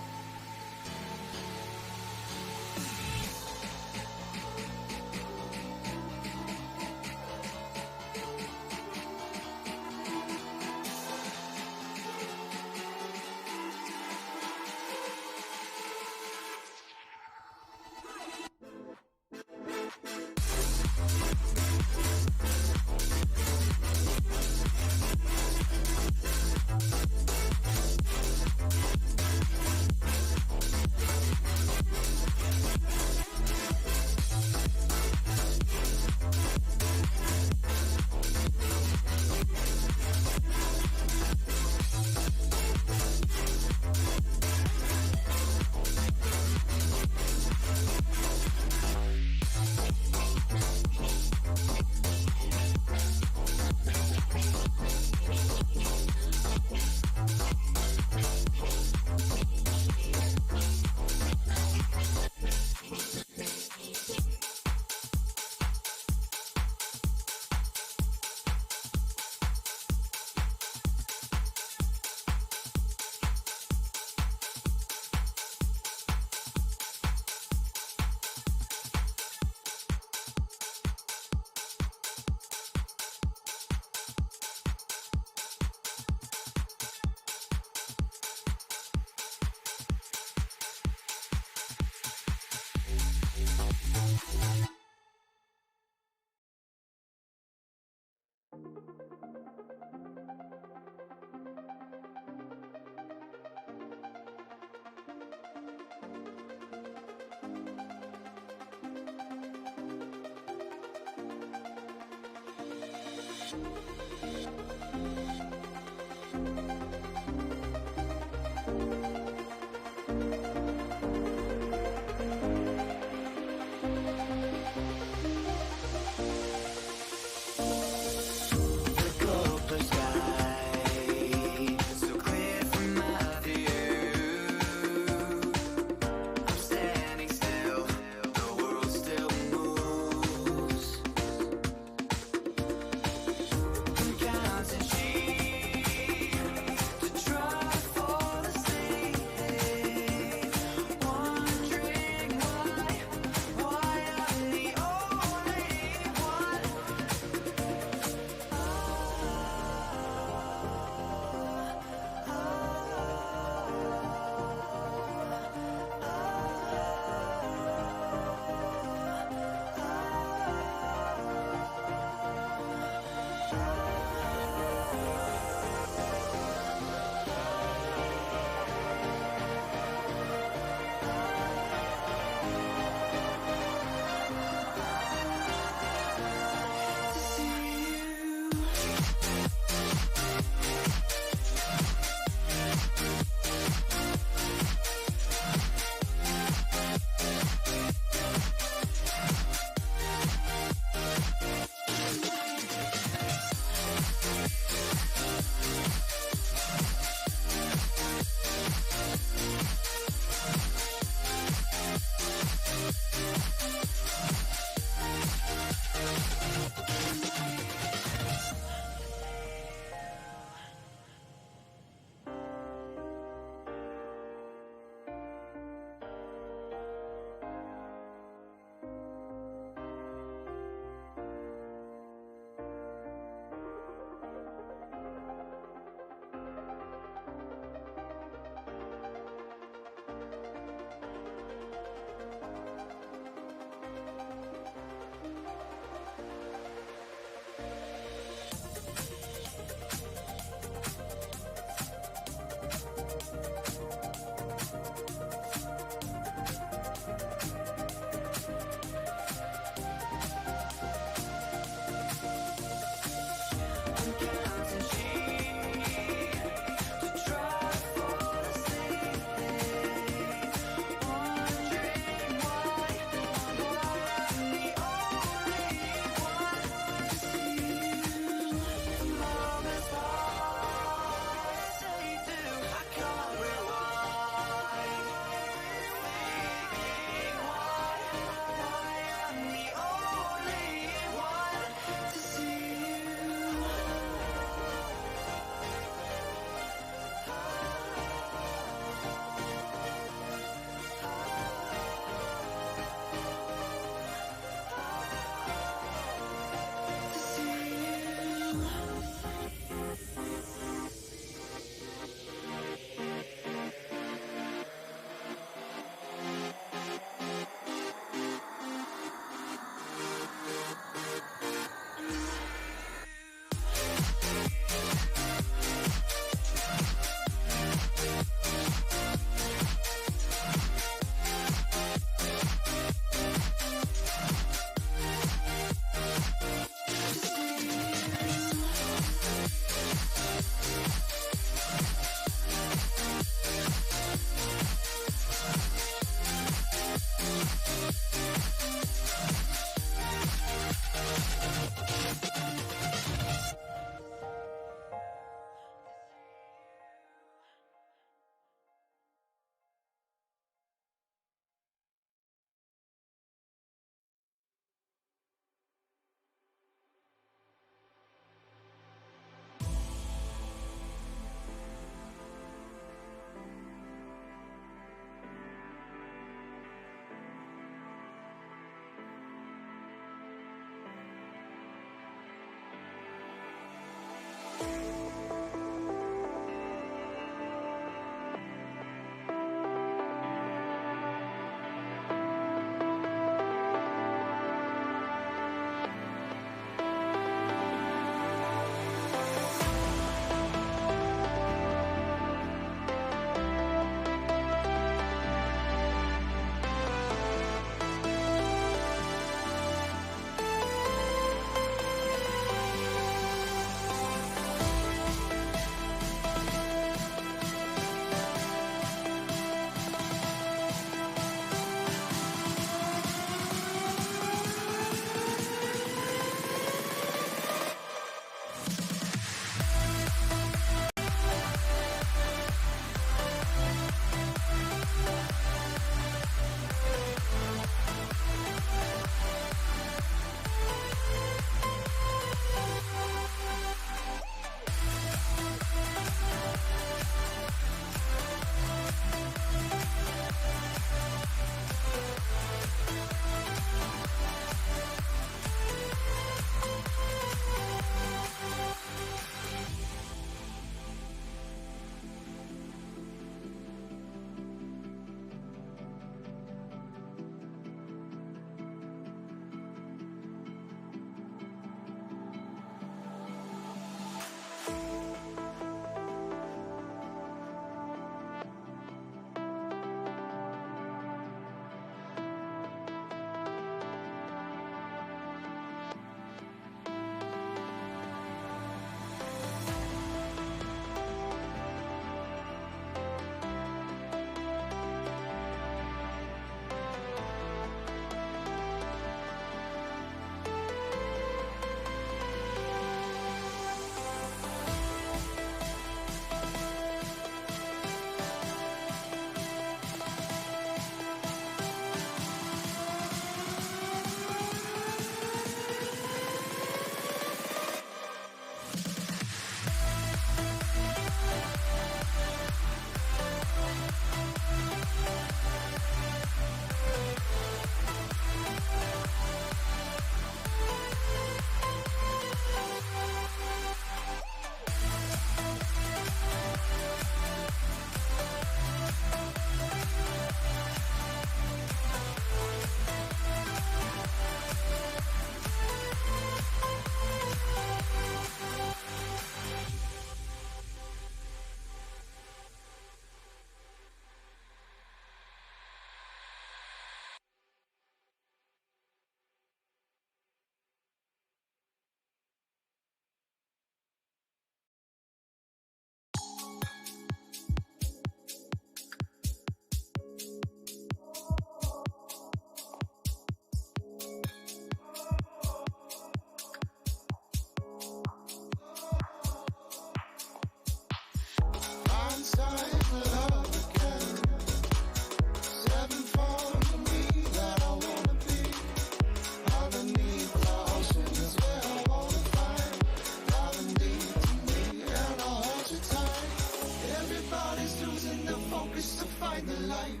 focus to find the light.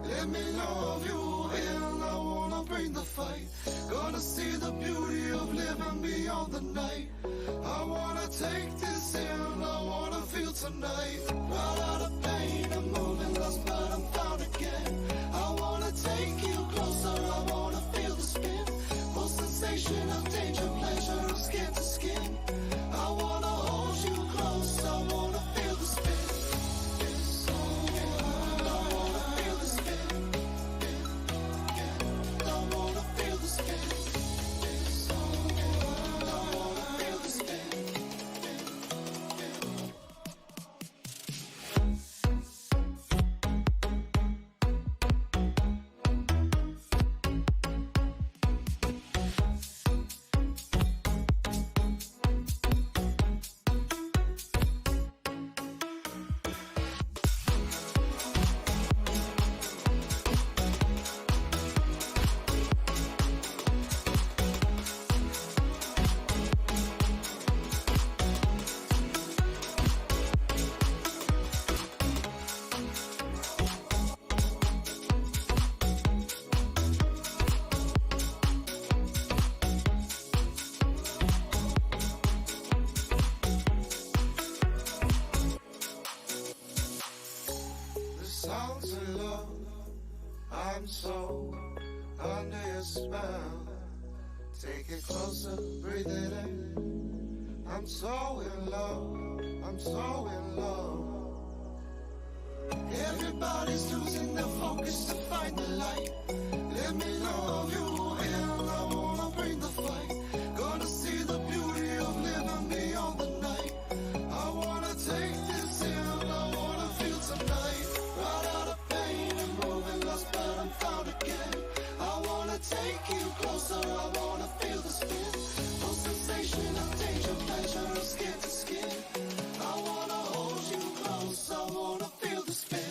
Let me love you and I wanna bring the fight. Gonna see the beauty of living beyond the night. I wanna take this in, I wanna feel tonight. Right out of pain, I'm moving lost but I'm found again. I wanna take you closer, I wanna feel the spin. Full sensation of danger, pleasure of skin to skin. I wanna hold you close, I wanna feel the spin. I wanna feel the spin. I wanna feel the spin. I wanna feel the spin. Songs of love, I'm so under your spell. Take it closer, breathe it in. I'm so in love, I'm so in love. Everybody's losing their focus to find the light. Let me love you and I wanna bring the fight. Gonna see the beauty of living beyond the night. I wanna take this in, I wanna feel tonight. Right out of pain and moving lost but I'm found again. I wanna take you closer, I wanna feel the spin. Full sensation of danger, pleasure of skin to skin. I wanna hold you close, I wanna feel the spin.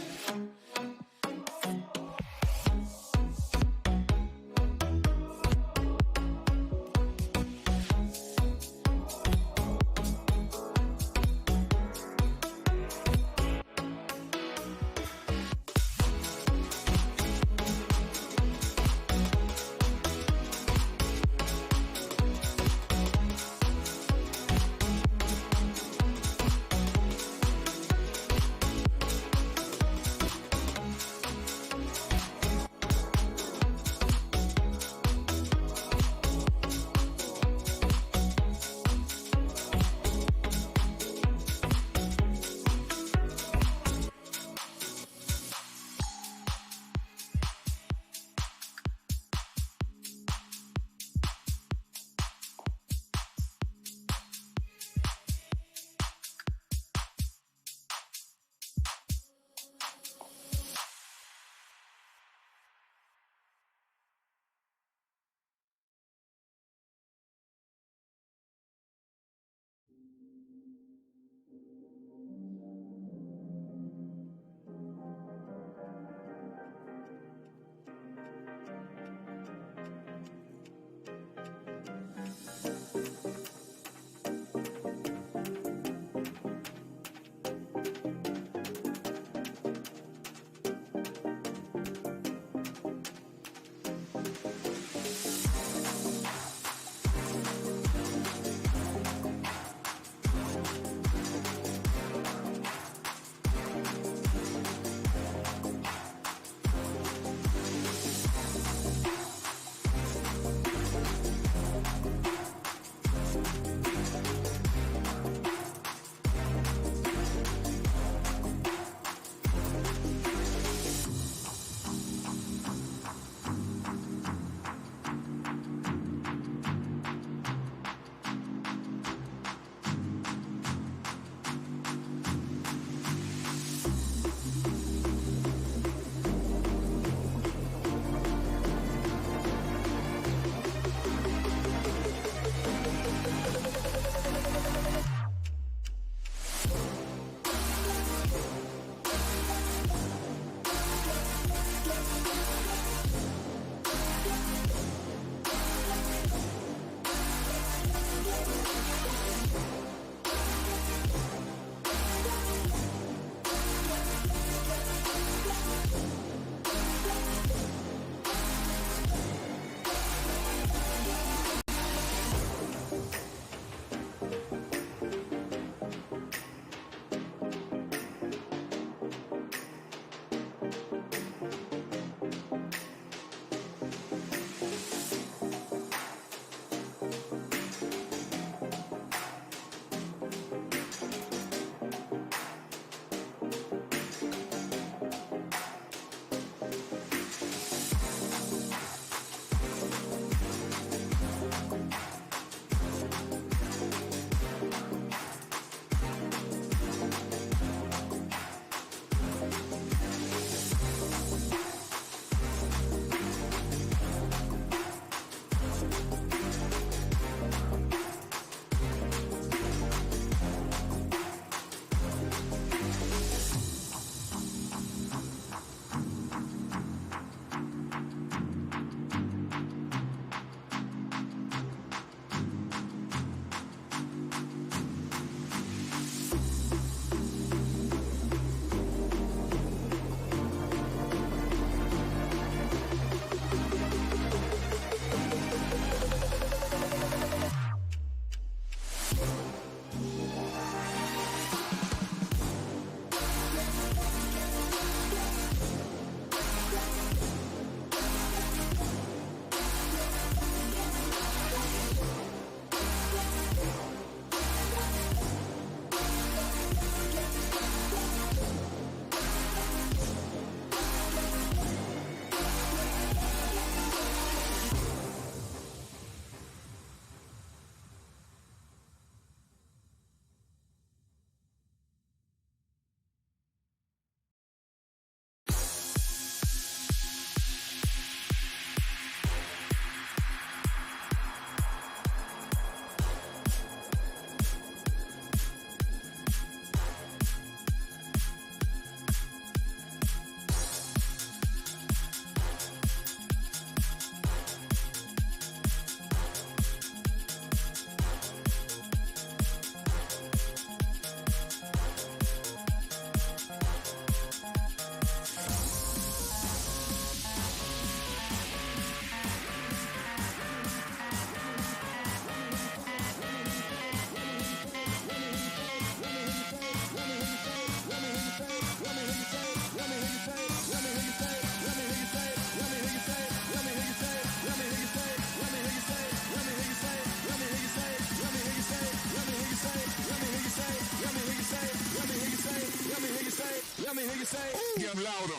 Get louder.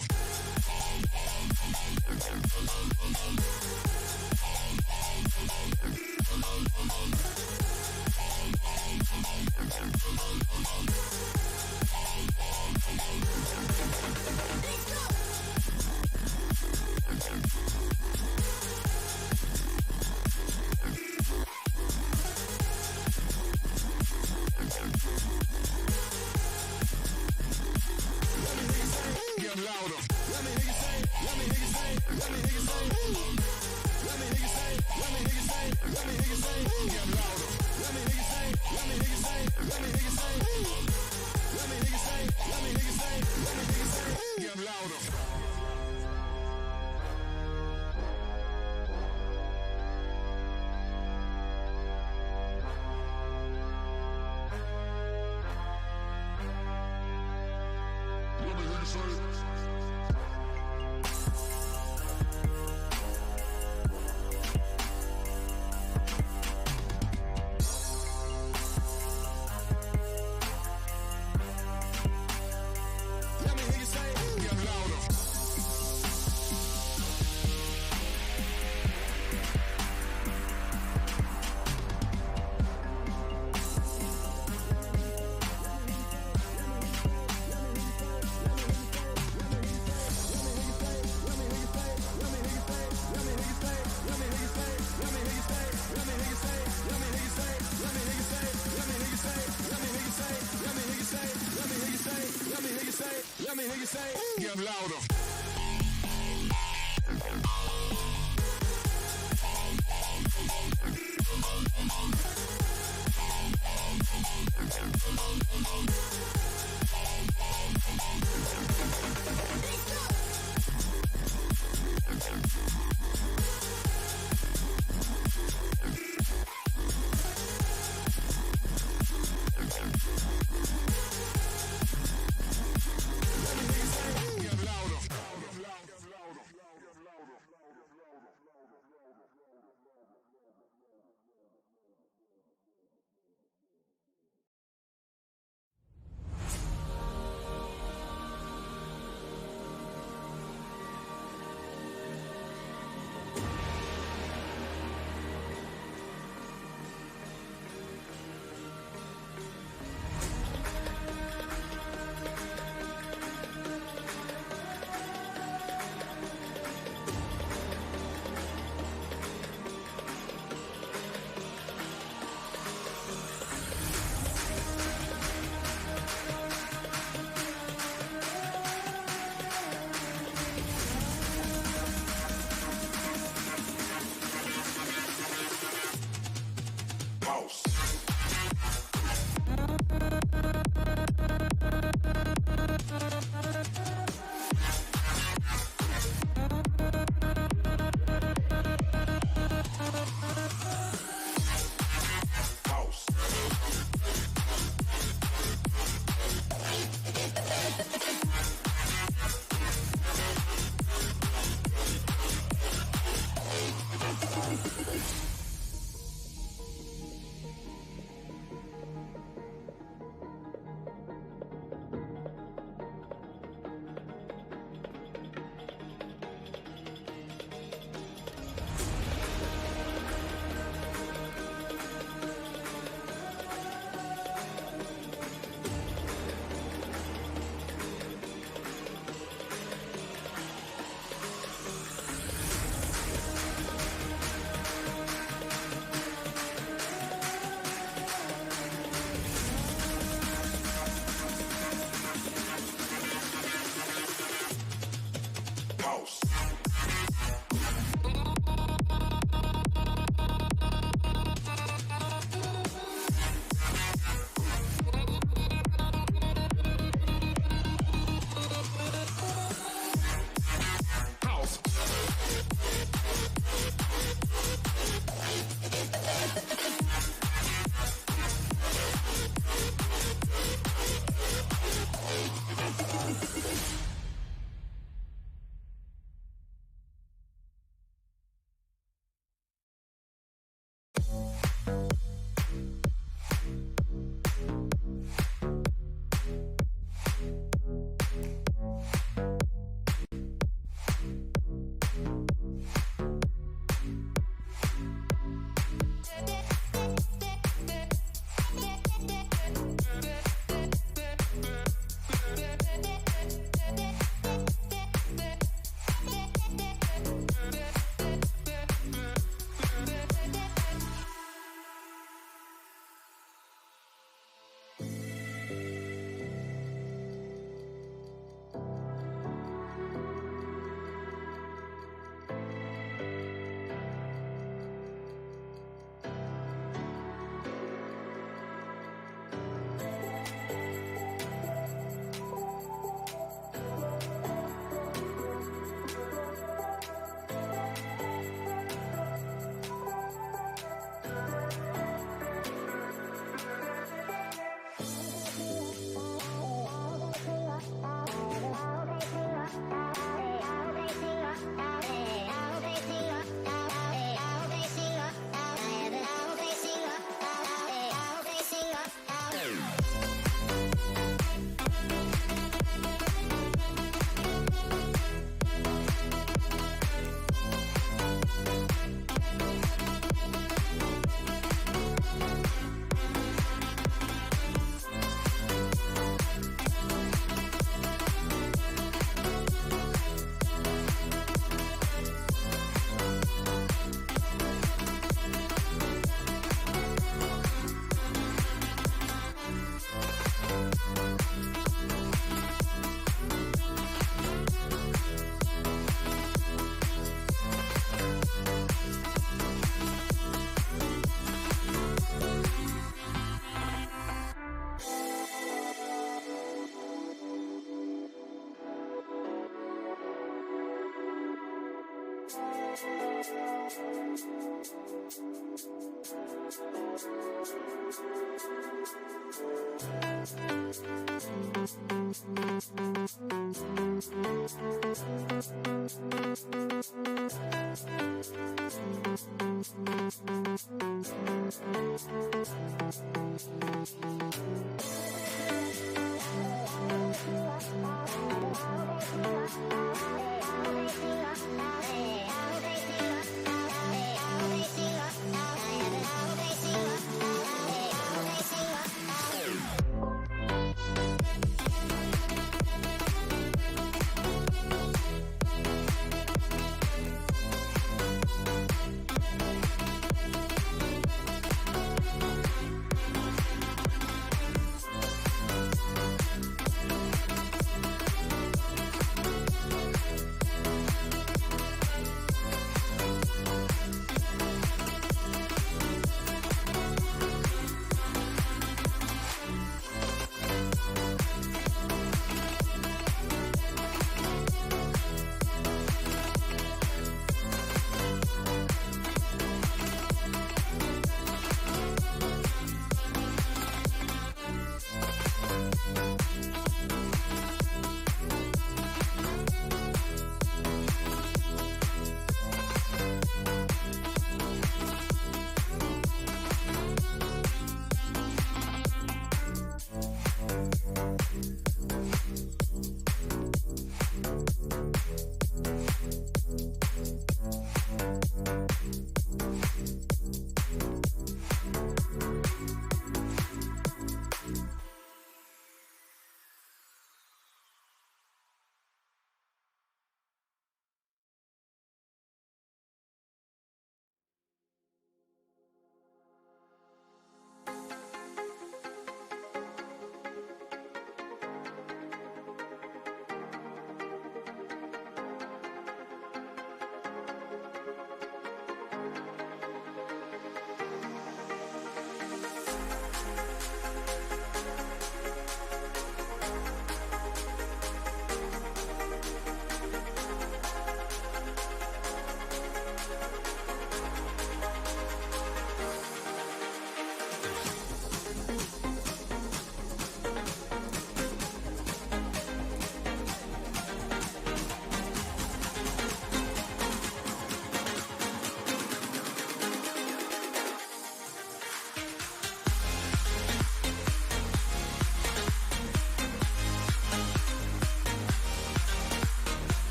Get louder. Let me hear you say, let me hear you say, let me hear you say. Let me hear you say, let me hear you say, let me hear you say. Get louder. Let me hear you say, let me hear you say, let me hear you say. Let me hear you say, let me hear you say, let me hear you say. Get louder. Let me hear you say. Let me hear you say, get louder. Let me hear you say, get louder.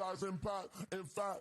emphasize impact, in fact.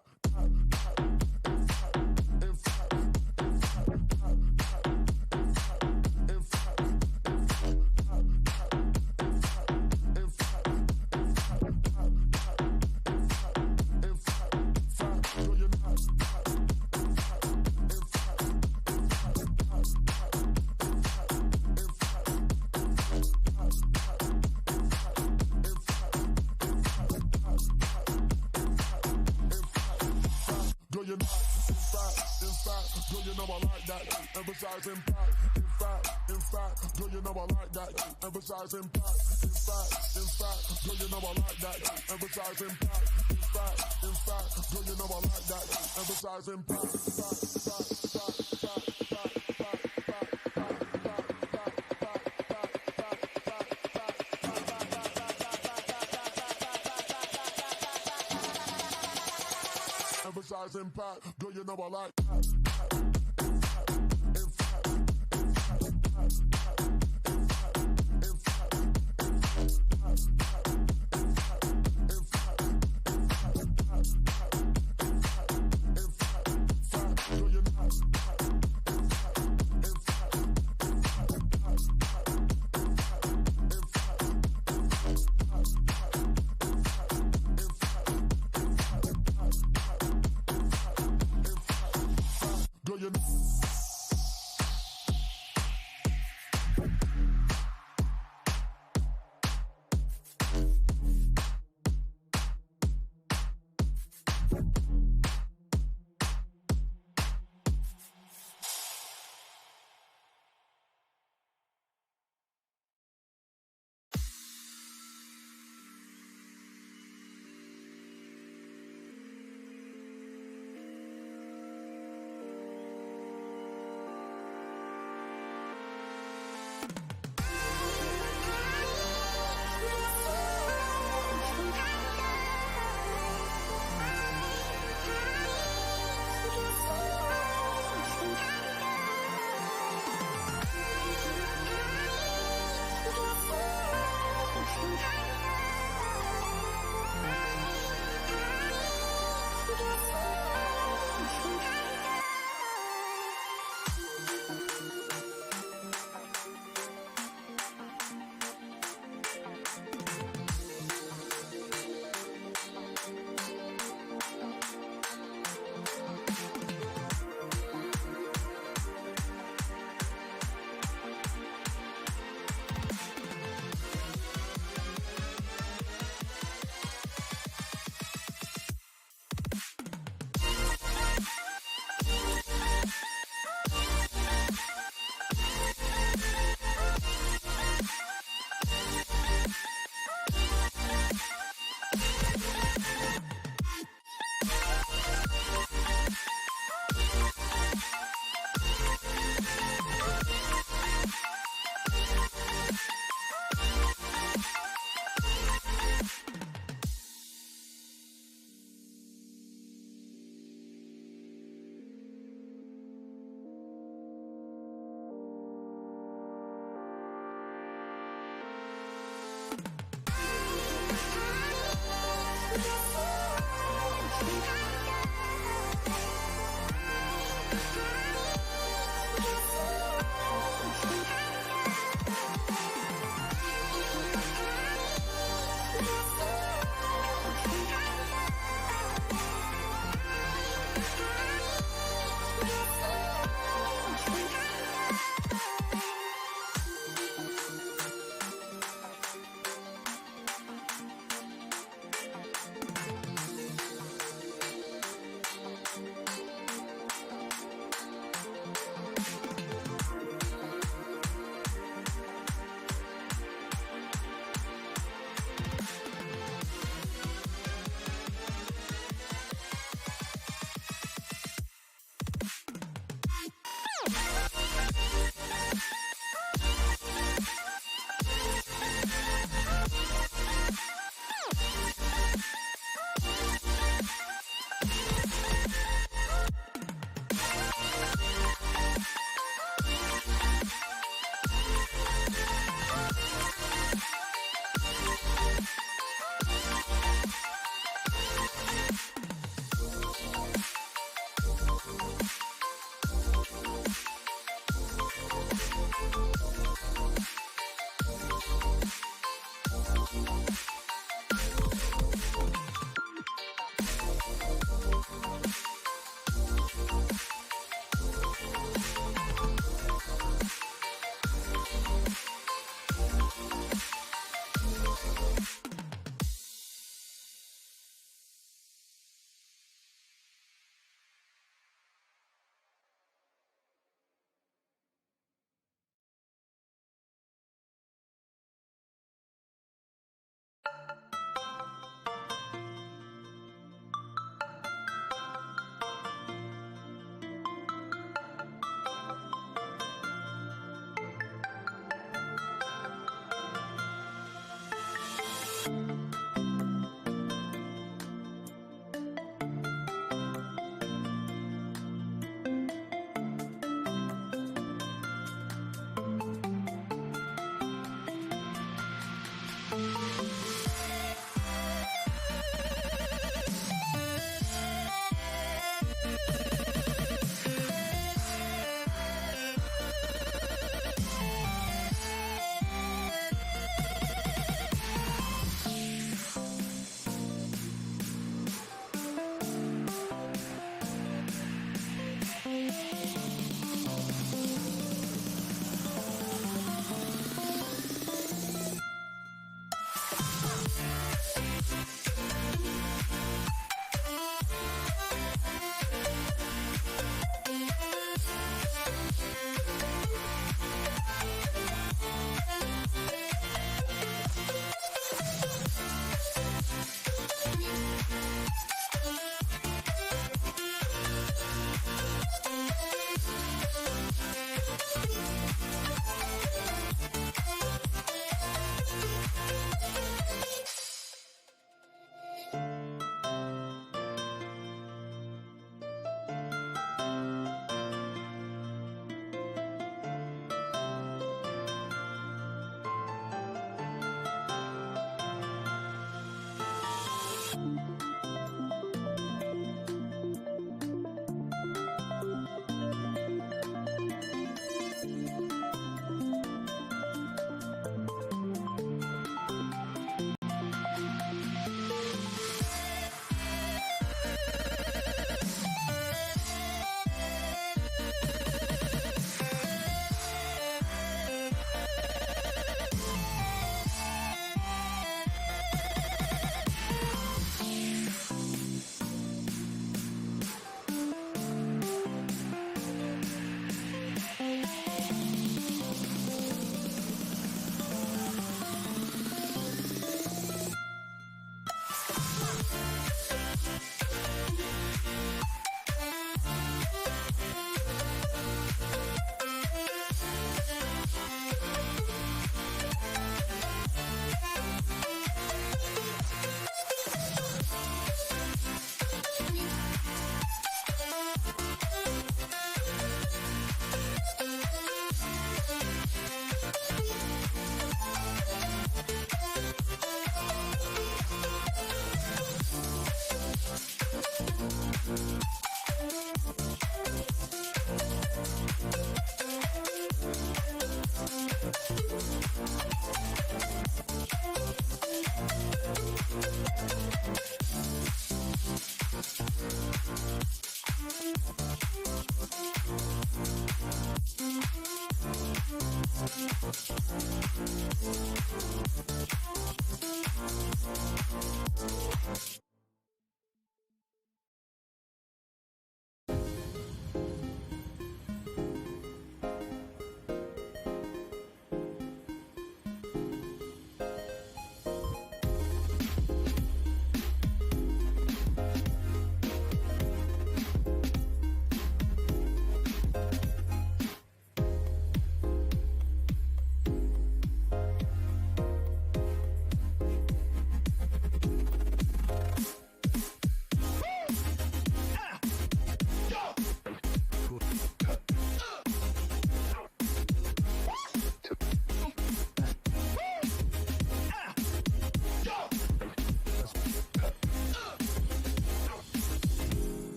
Emphasize impact, in fact, girl, you know I like that. Emphasize impact, in fact, girl, you know I like that. Emphasize impact, in fact, girl, you know I like that. Emphasize impact, emphasize impact, girl, you know I like that.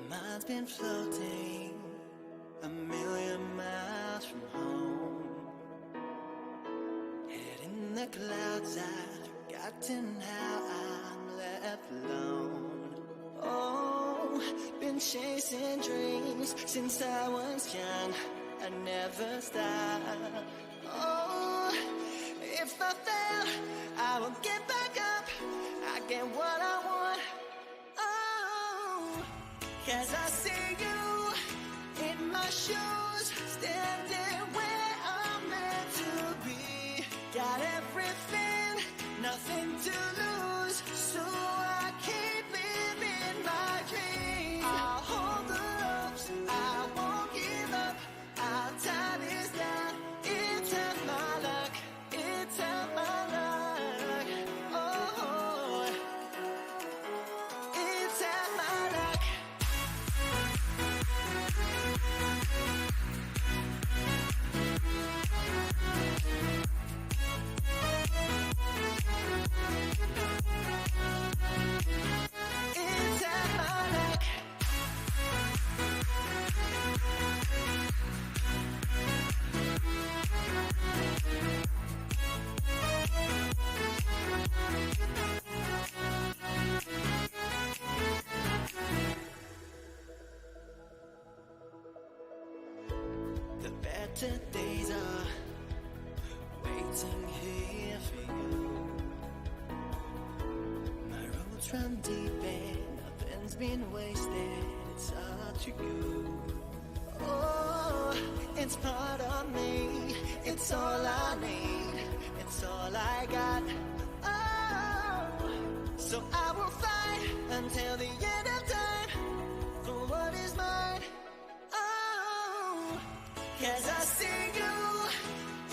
mind's been floating a million miles from home. Head in the clouds, I've forgotten how I'm left alone. Oh, been chasing dreams since I was young. I never stop. Oh, if I fail, I will get back up. I get what I want. Oh, 'cause I see you in my shoes, standing where I'm meant to be. Got everything, nothing to lose, so I keep living my dreams. I'll hold the ropes, I won't give up. I'll tie this down. It's half my luck, it's half my luck. Oh, it's half my luck. It's half my luck. The better days are waiting here for you. My roots run deep and nothing's been wasted. It's all to you. Oh, it's part of me. It's all I need. It's all I got. Oh, so I will fight until the end of time for what is mine. Oh, 'cause I see you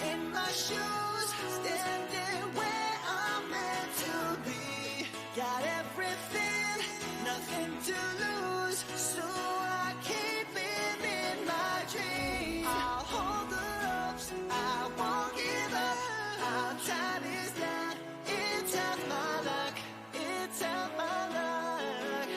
in my shoes, standing where I'm meant to be. Got everything, nothing to lose, so I keep living my dreams. I'll hold the ropes, I won't give up. I'll tie this down. It's half my luck, it's half my luck.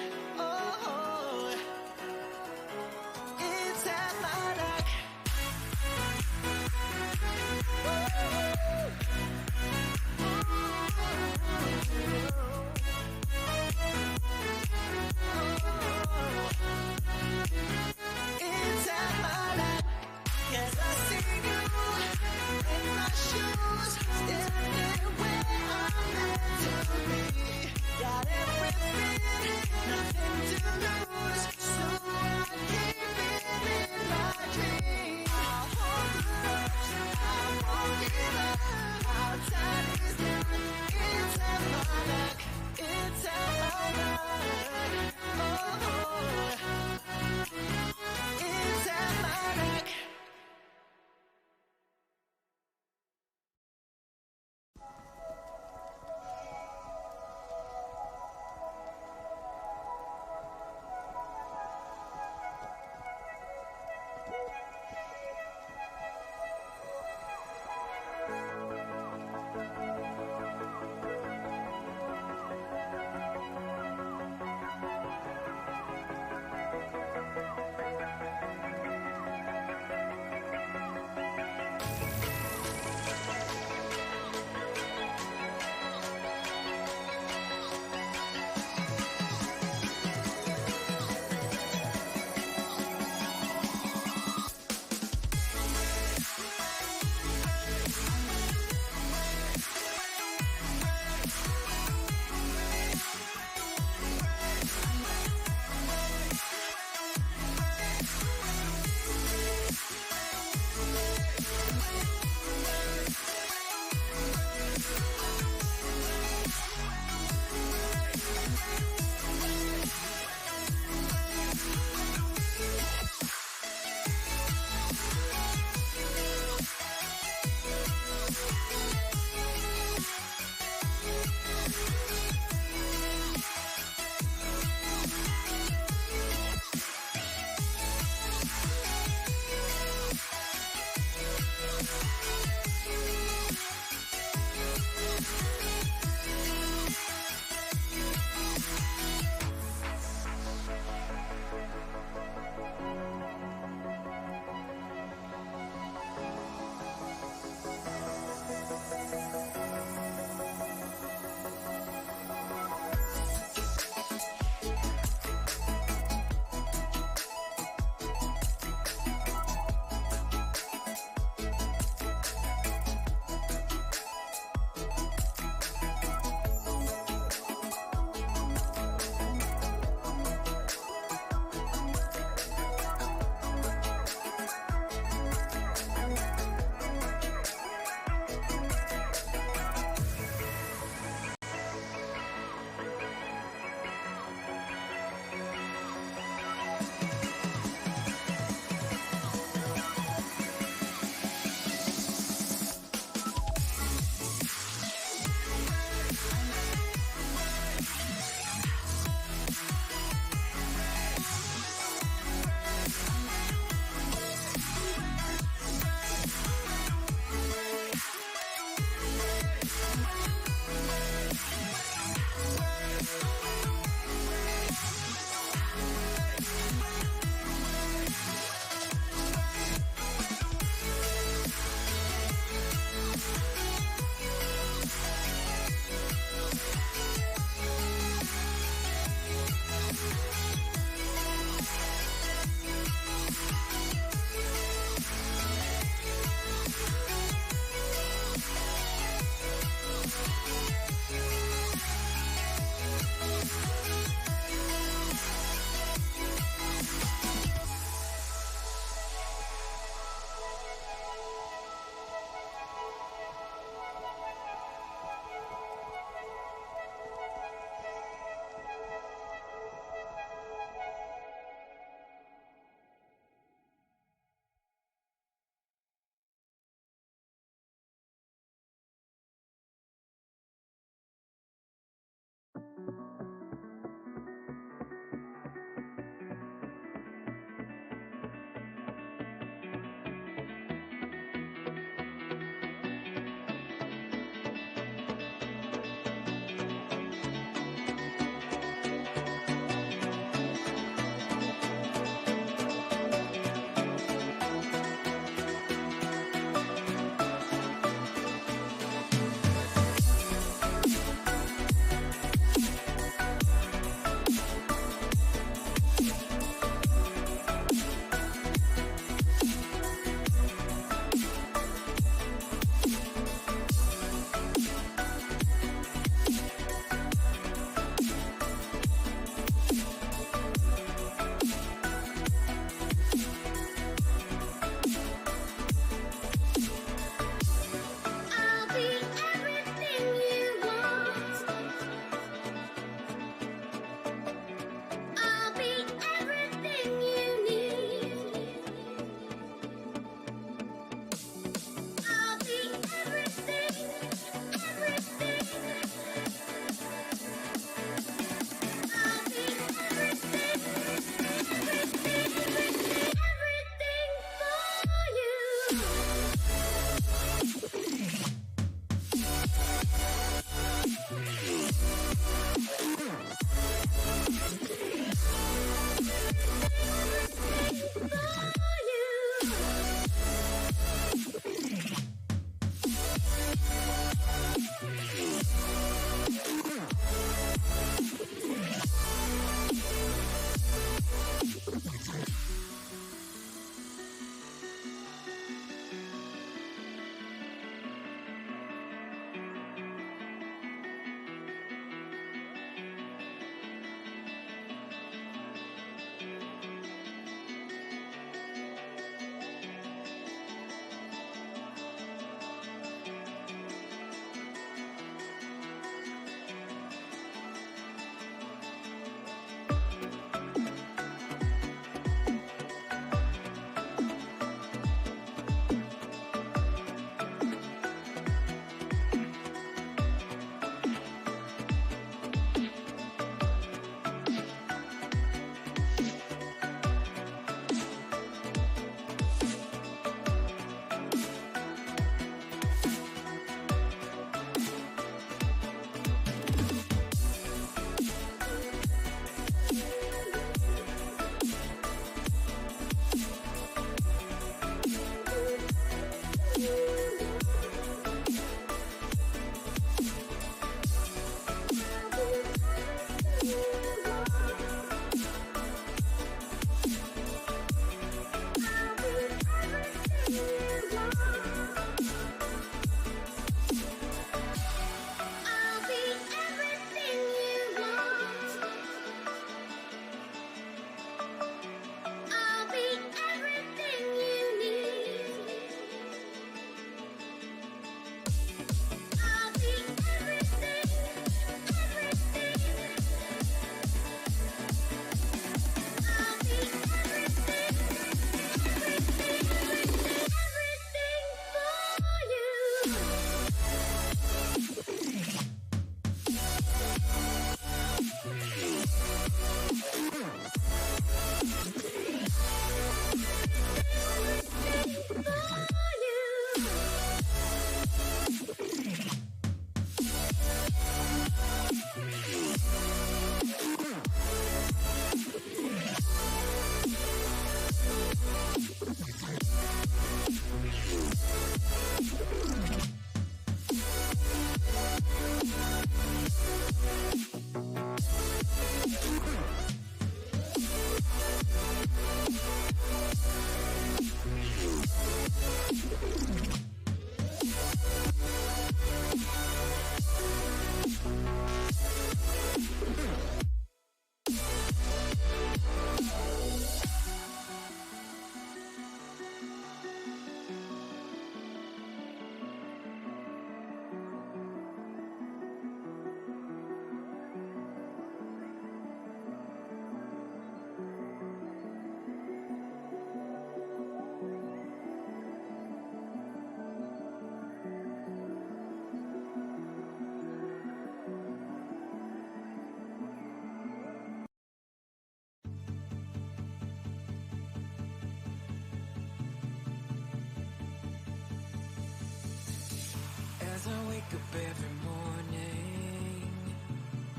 every morning.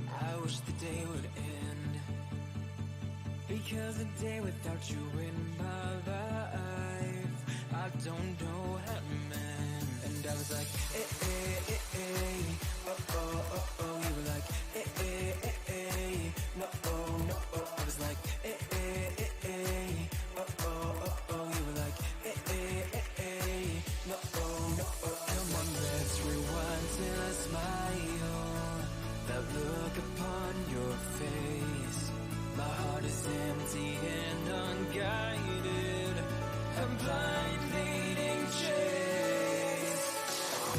I wish the day would end, because a day without you in my life, I don't know how to mend. And I was like, eh, eh, eh, eh, oh, oh, oh, oh. You were like, eh, eh, eh, eh, no, oh, no, oh. I was like, eh, eh, eh, eh, oh, oh, oh, oh. You were like, eh, eh, eh, eh, no, oh, no, oh. Come on, let's rewind till I smile. That look upon your face. My heart is empty and unguided. I'm blind leading chase.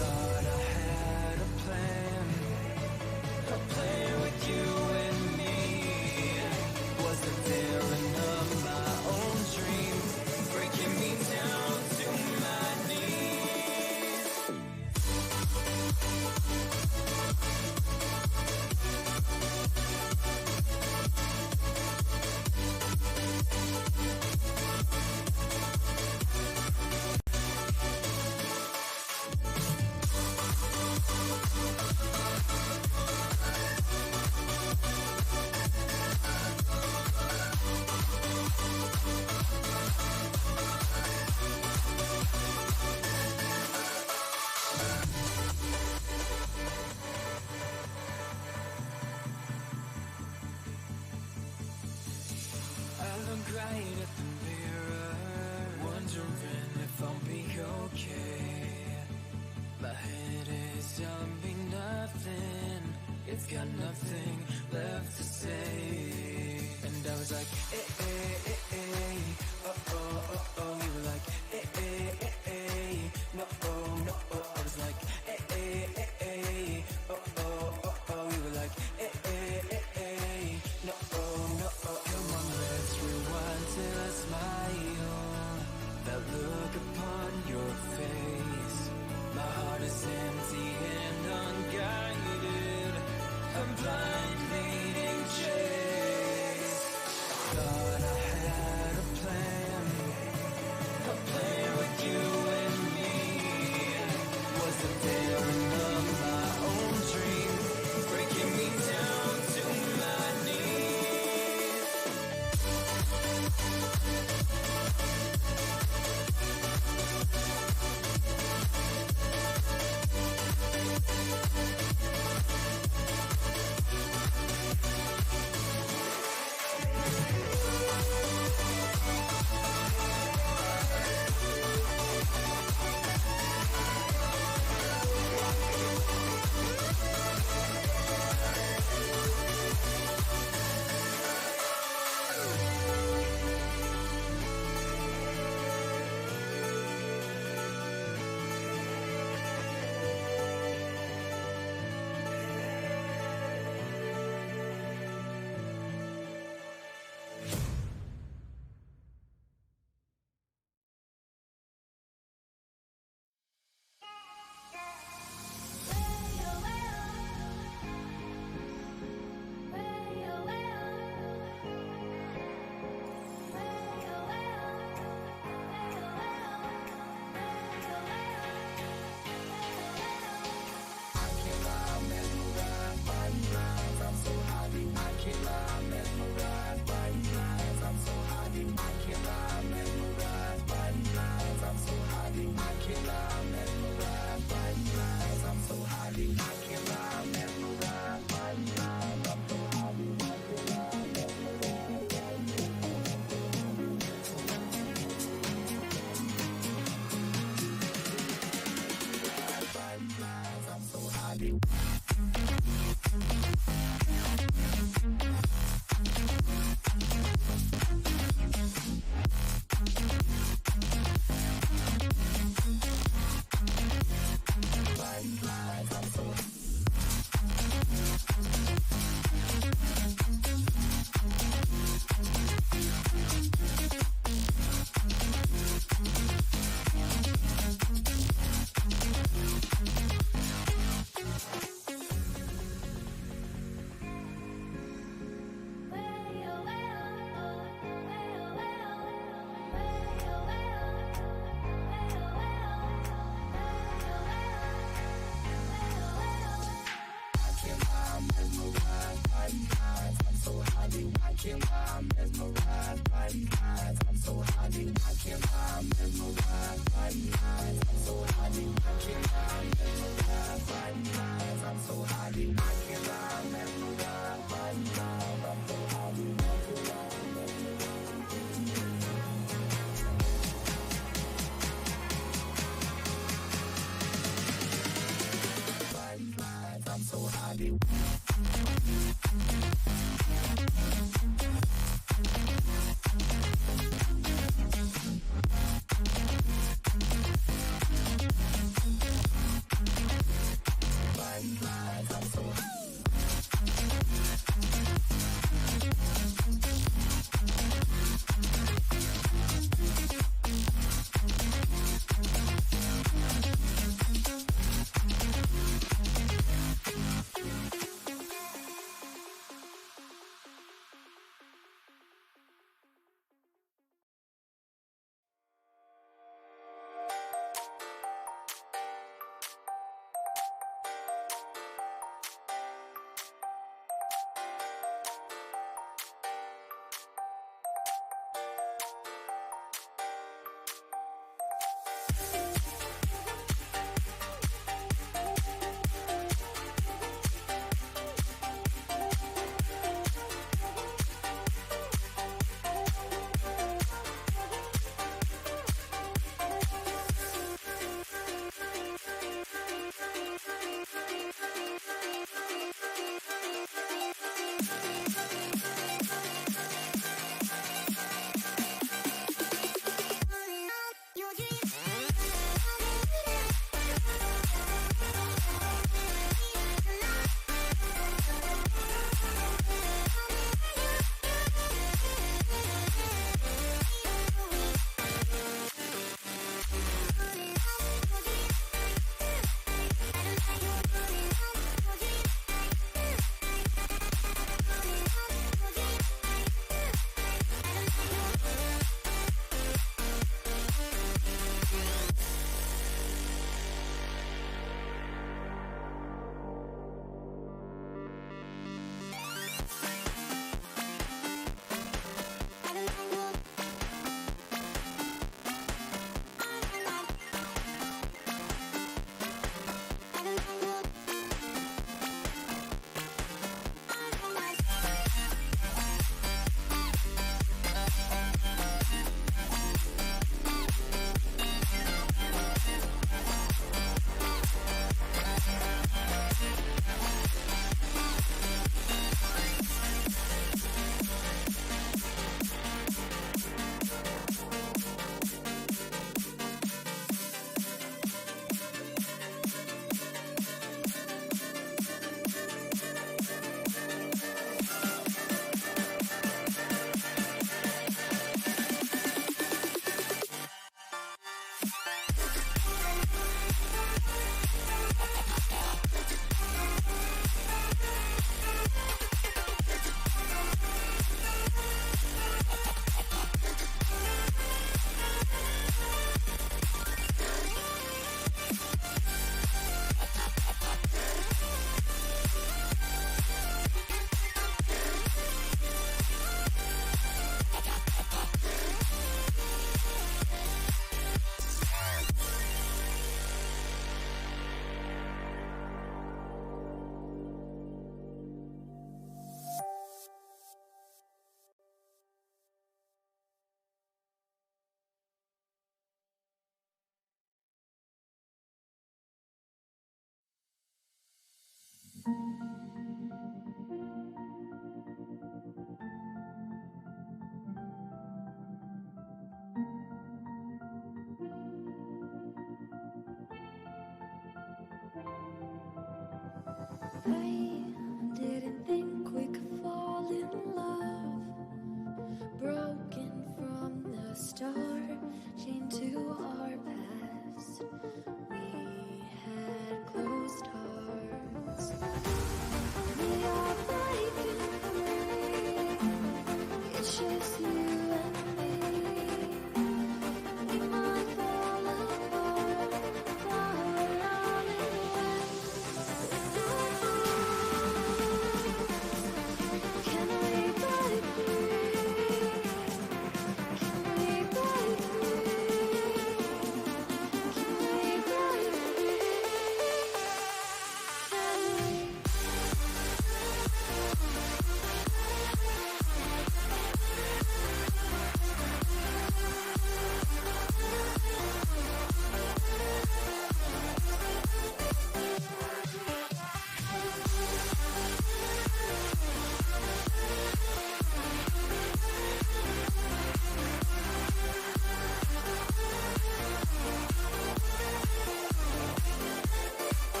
Thought I had a plan with you and me. Was the daring of my own dreams, breaking me down to my knees. I look right at the mirror, wondering if I'll be okay. My head is telling me nothing, it's got nothing left to say. And I was like, eh, eh, eh, eh, oh, oh, oh, oh. You were like, eh, eh, eh, eh, no, oh, no, oh. I was like, eh, eh, eh, eh, oh, oh, oh, oh. You were like, eh, eh, eh, eh, no, oh, no, oh. Come on, let's rewind till I smile. That look upon your face. My heart is empty and unguided. I'm blind leading chase. Thought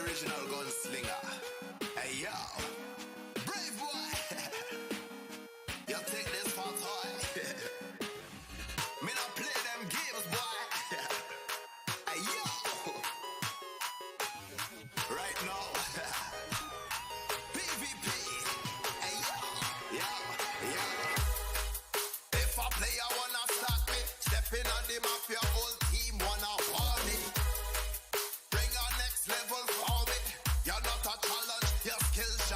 Original gunslinger. Hey yo, brave boy. You take this for toy. Me not play them games, boy. Hey yo, right now. PvP. Hey yo, yo. If a player wanna stop me, stepping on the map, your whole team wanna war me. Bring our next level. Your skill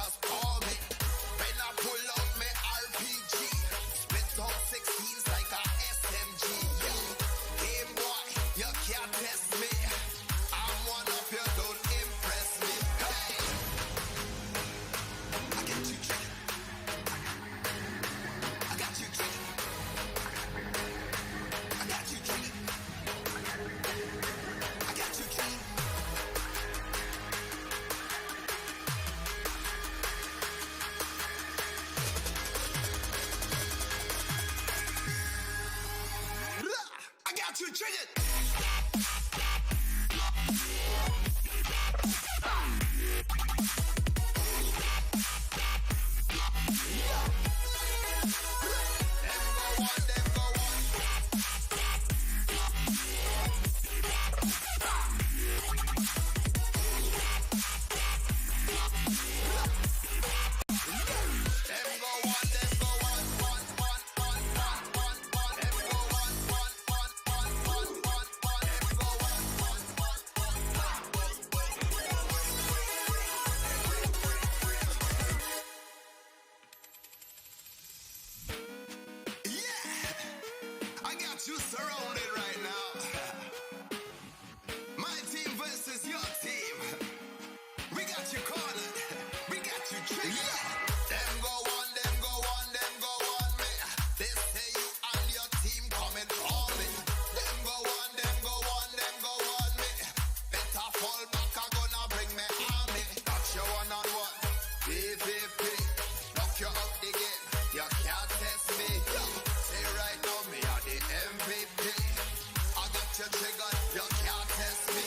you triggered, you can't test me.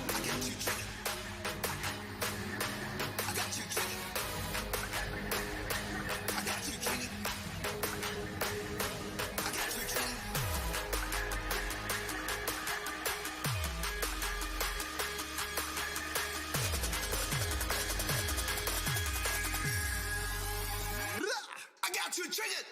I got you triggered. I got you triggered. I got you triggered. I got you triggered. I got you triggered.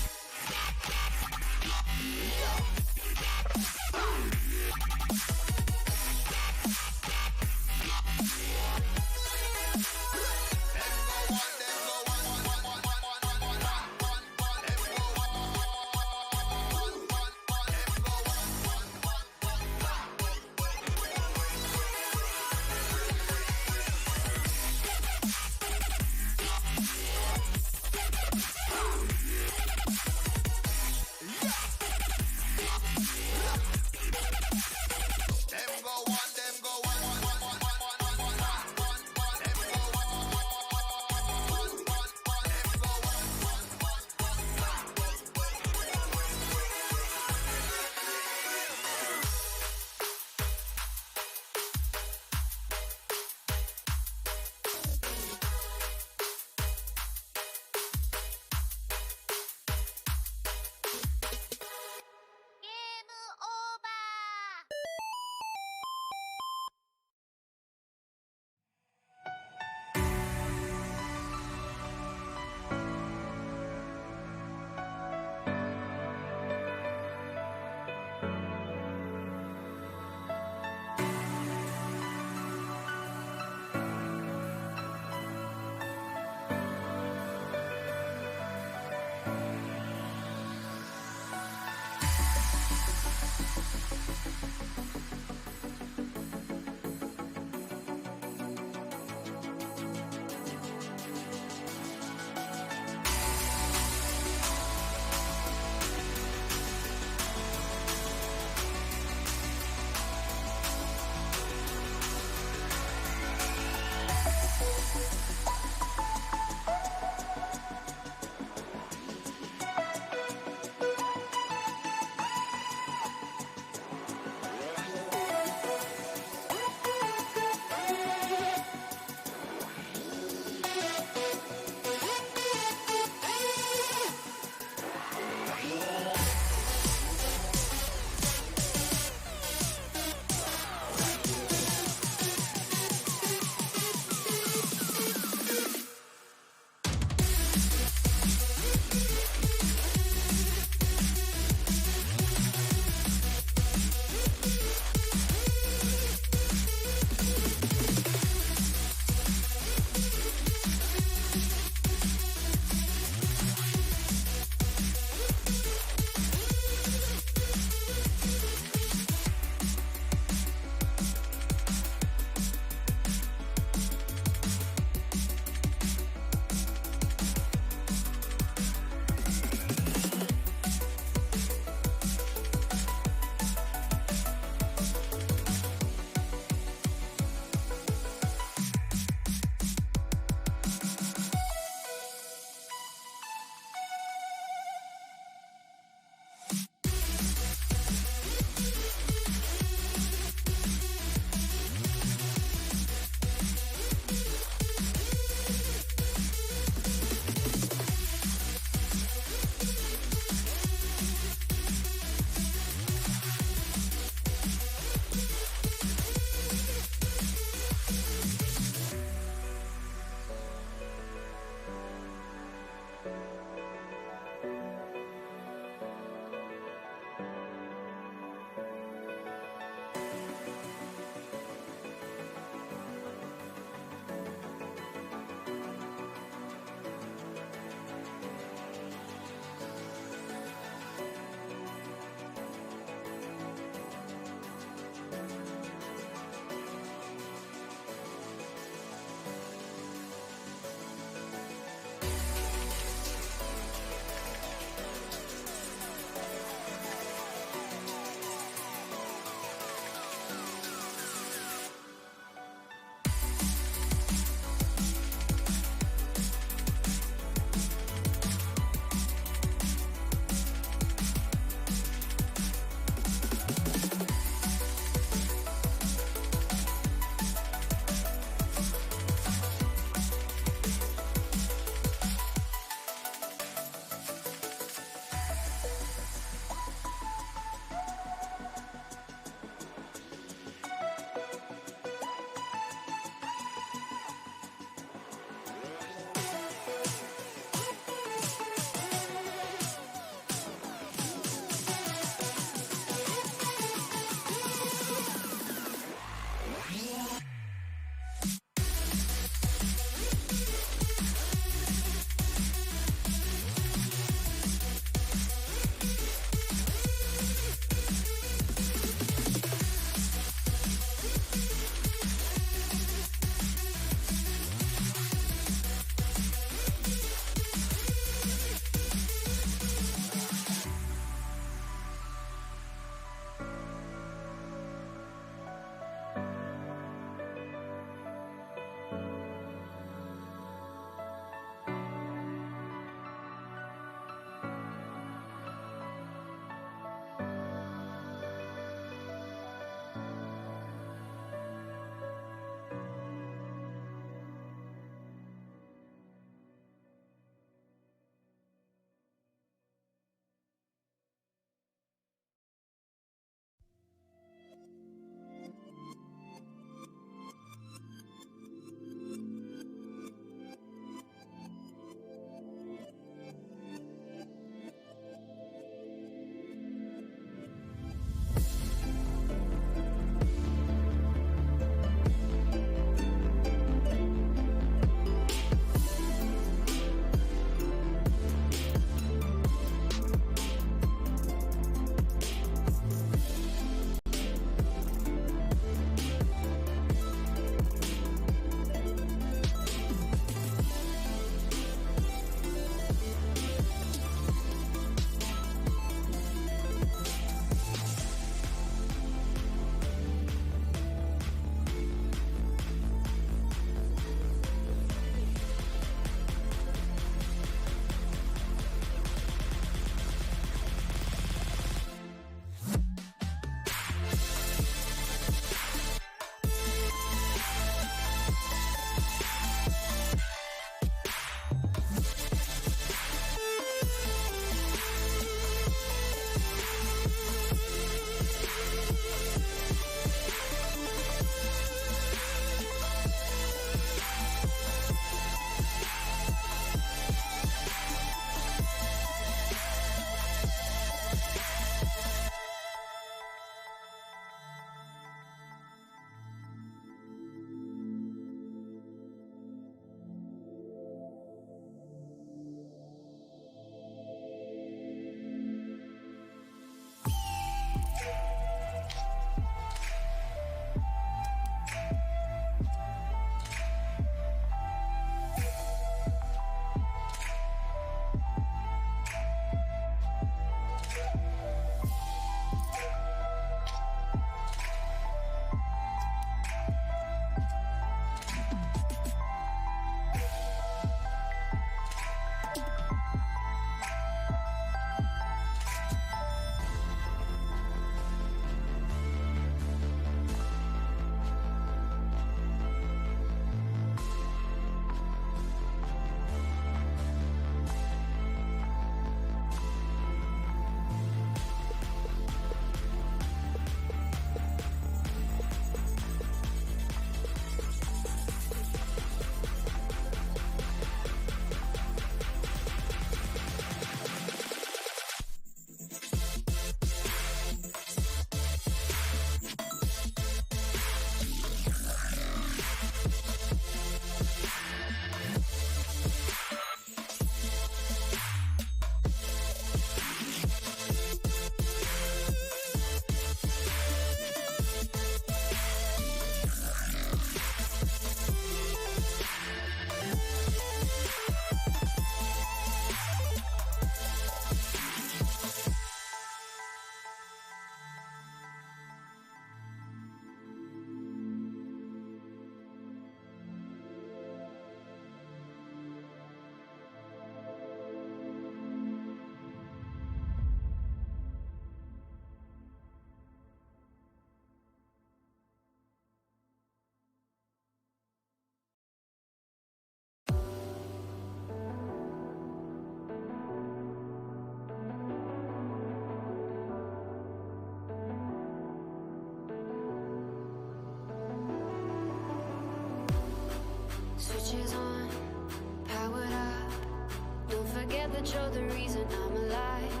but you're the reason I'm alive.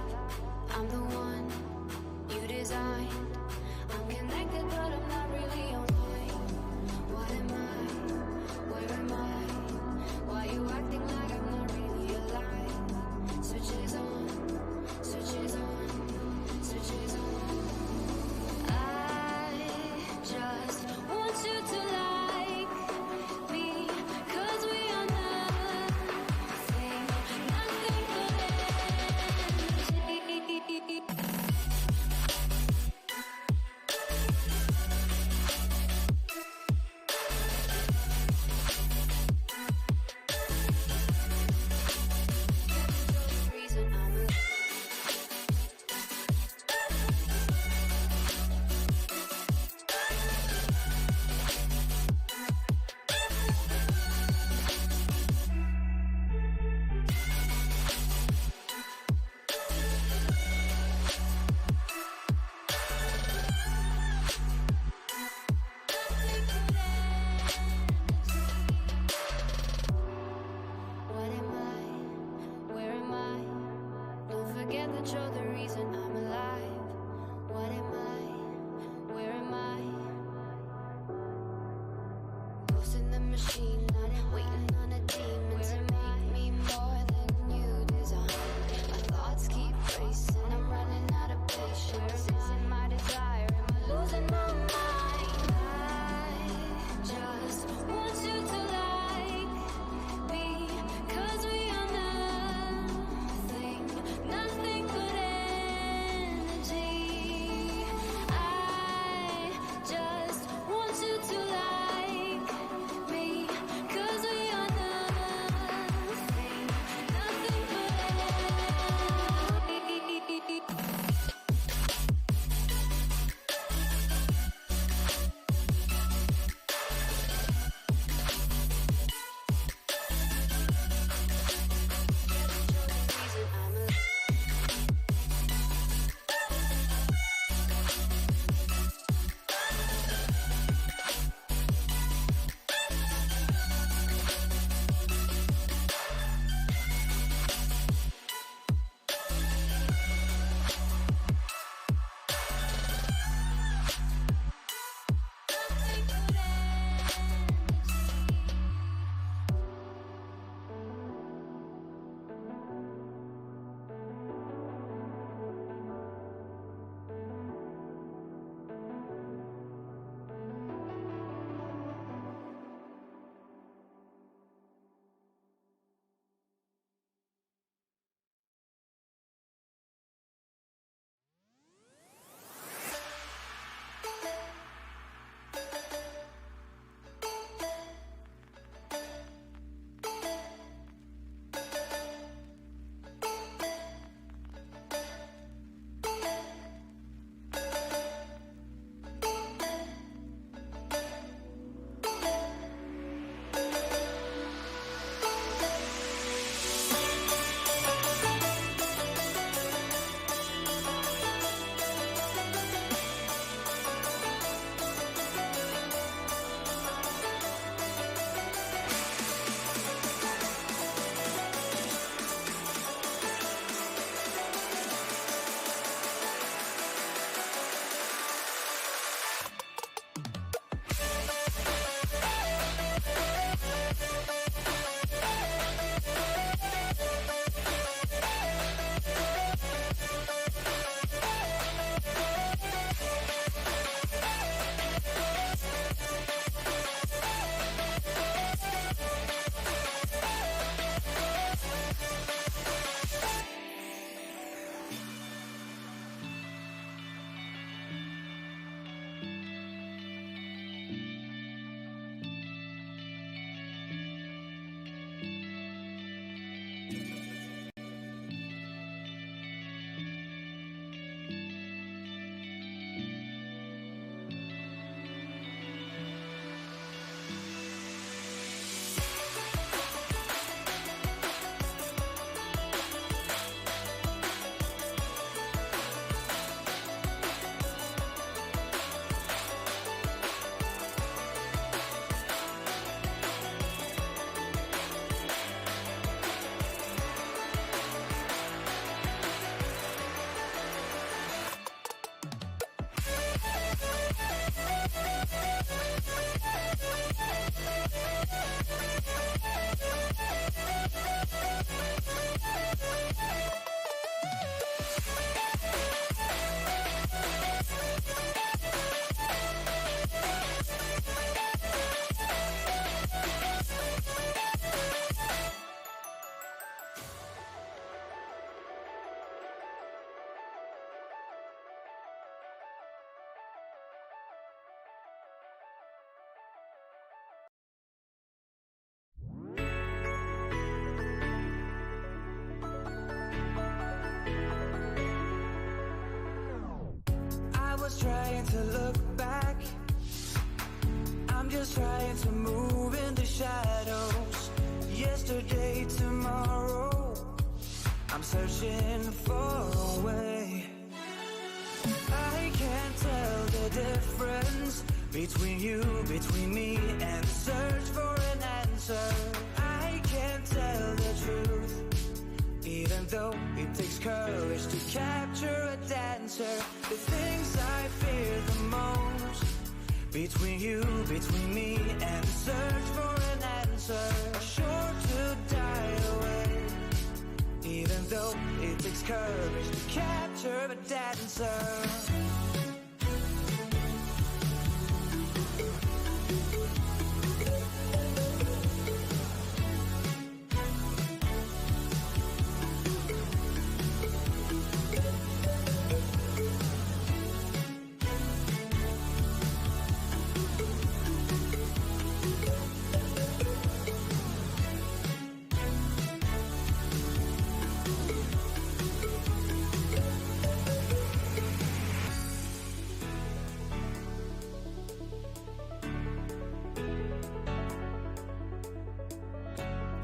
I'm the one you designed. I'm connected, but I'm not really online. What am I? Where am I? Why you acting like I'm not really alive? Switches on, switches on, switches on. I just want you to like me, 'cause we are nothing, nothing but I was trying to look back. I'm just trying to move in the shadows. Yesterday, tomorrow, I'm searching for a way. I can't tell the difference between you, between me, and search for an answer. I can't tell the truth, even though it takes courage to capture a dancer. The things I fear the most, between you, between me, and search for an answer, are sure to die away, even though it takes courage to capture a dancer.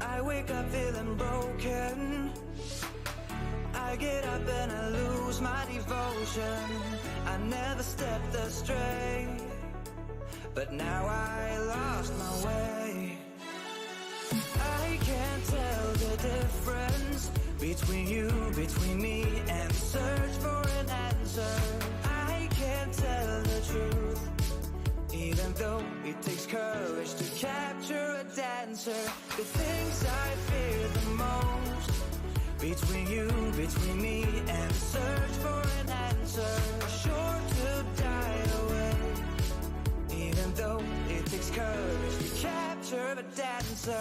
I wake up feeling broken. I get up and I lose my devotion. I never stepped astray, but now I lost my way. I can't tell the difference between you, between me, and search for an answer. I can't tell the truth, even though it takes courage to capture a dancer. The things I fear the most, between you, between me, and search for an answer, are sure to die away, even though it takes courage to capture a dancer.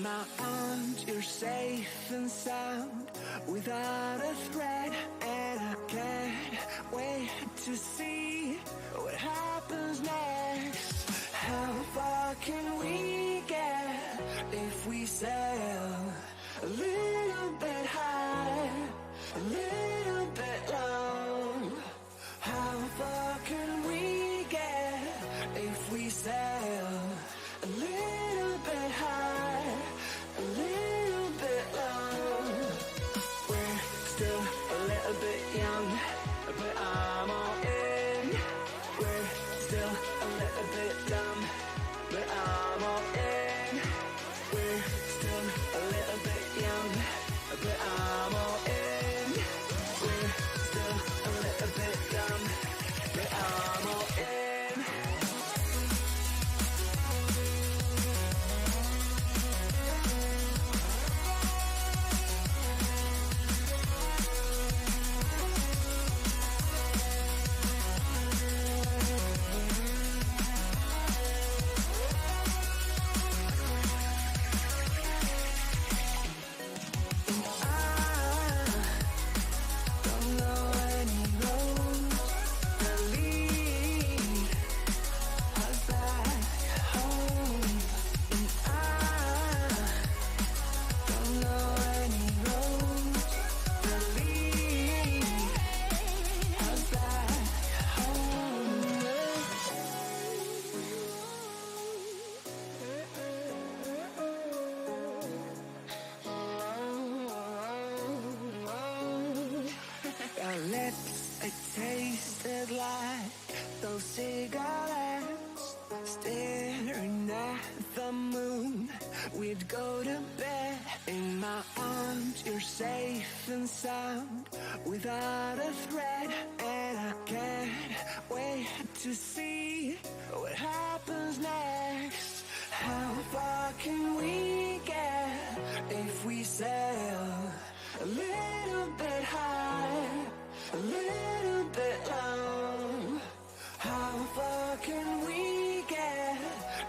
my arms, you're safe and sound, without a threat, and I can't wait to see what happens next. How far can we get if we sail a little bit high, a little bit long? How far can we get if we sail a little bit high, a little bit long? We're still a little bit young, but I'm all in. We're still a little bit dumb, but I'm all in. We're still a little bit young, but I'm all in. We're still a little bit dumb, but I'm all in. Our lips, they tasted like those cigarettes. Staring at the moon, we'd go to bed. In my arms, you're safe and sound, without a threat, and I can't wait to see what happens next. How far can we get if we sail a little bit high, a little bit long? How far can we get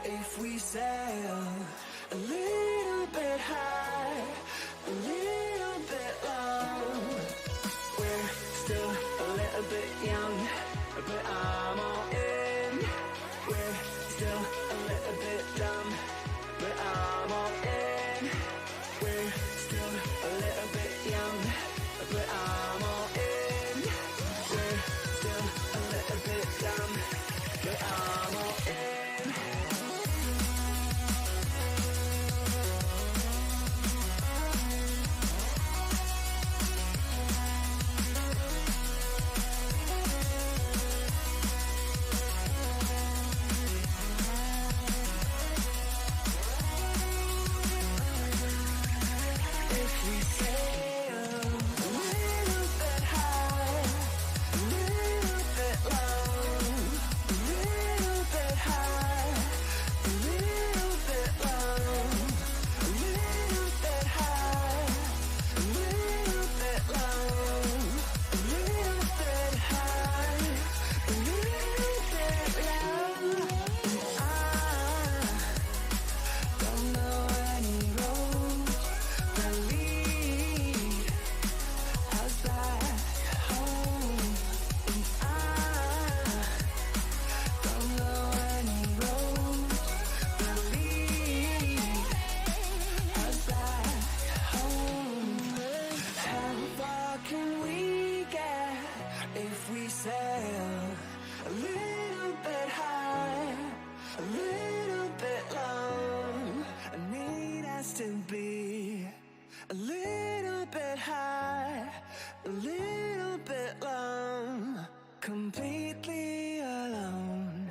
if we sail a little bit high, a little bit long? We're still a little bit young, but I'm all in. We're still a little bit dumb, but I'm all in. We're still a little bit young, but I'm all in. We're still a little bit dumb, but I'm all in. If we sail a little bit high, a little bit long, a little bit high, a little bit long, a little bit high, a little bit long, a little bit high, a little bit long. I don't know any roads that lead us back home, and I don't know any roads that lead us back home. How far can we get if we sail a little bit high, a little bit long? I need us to be a little bit high, a little bit long, completely alone.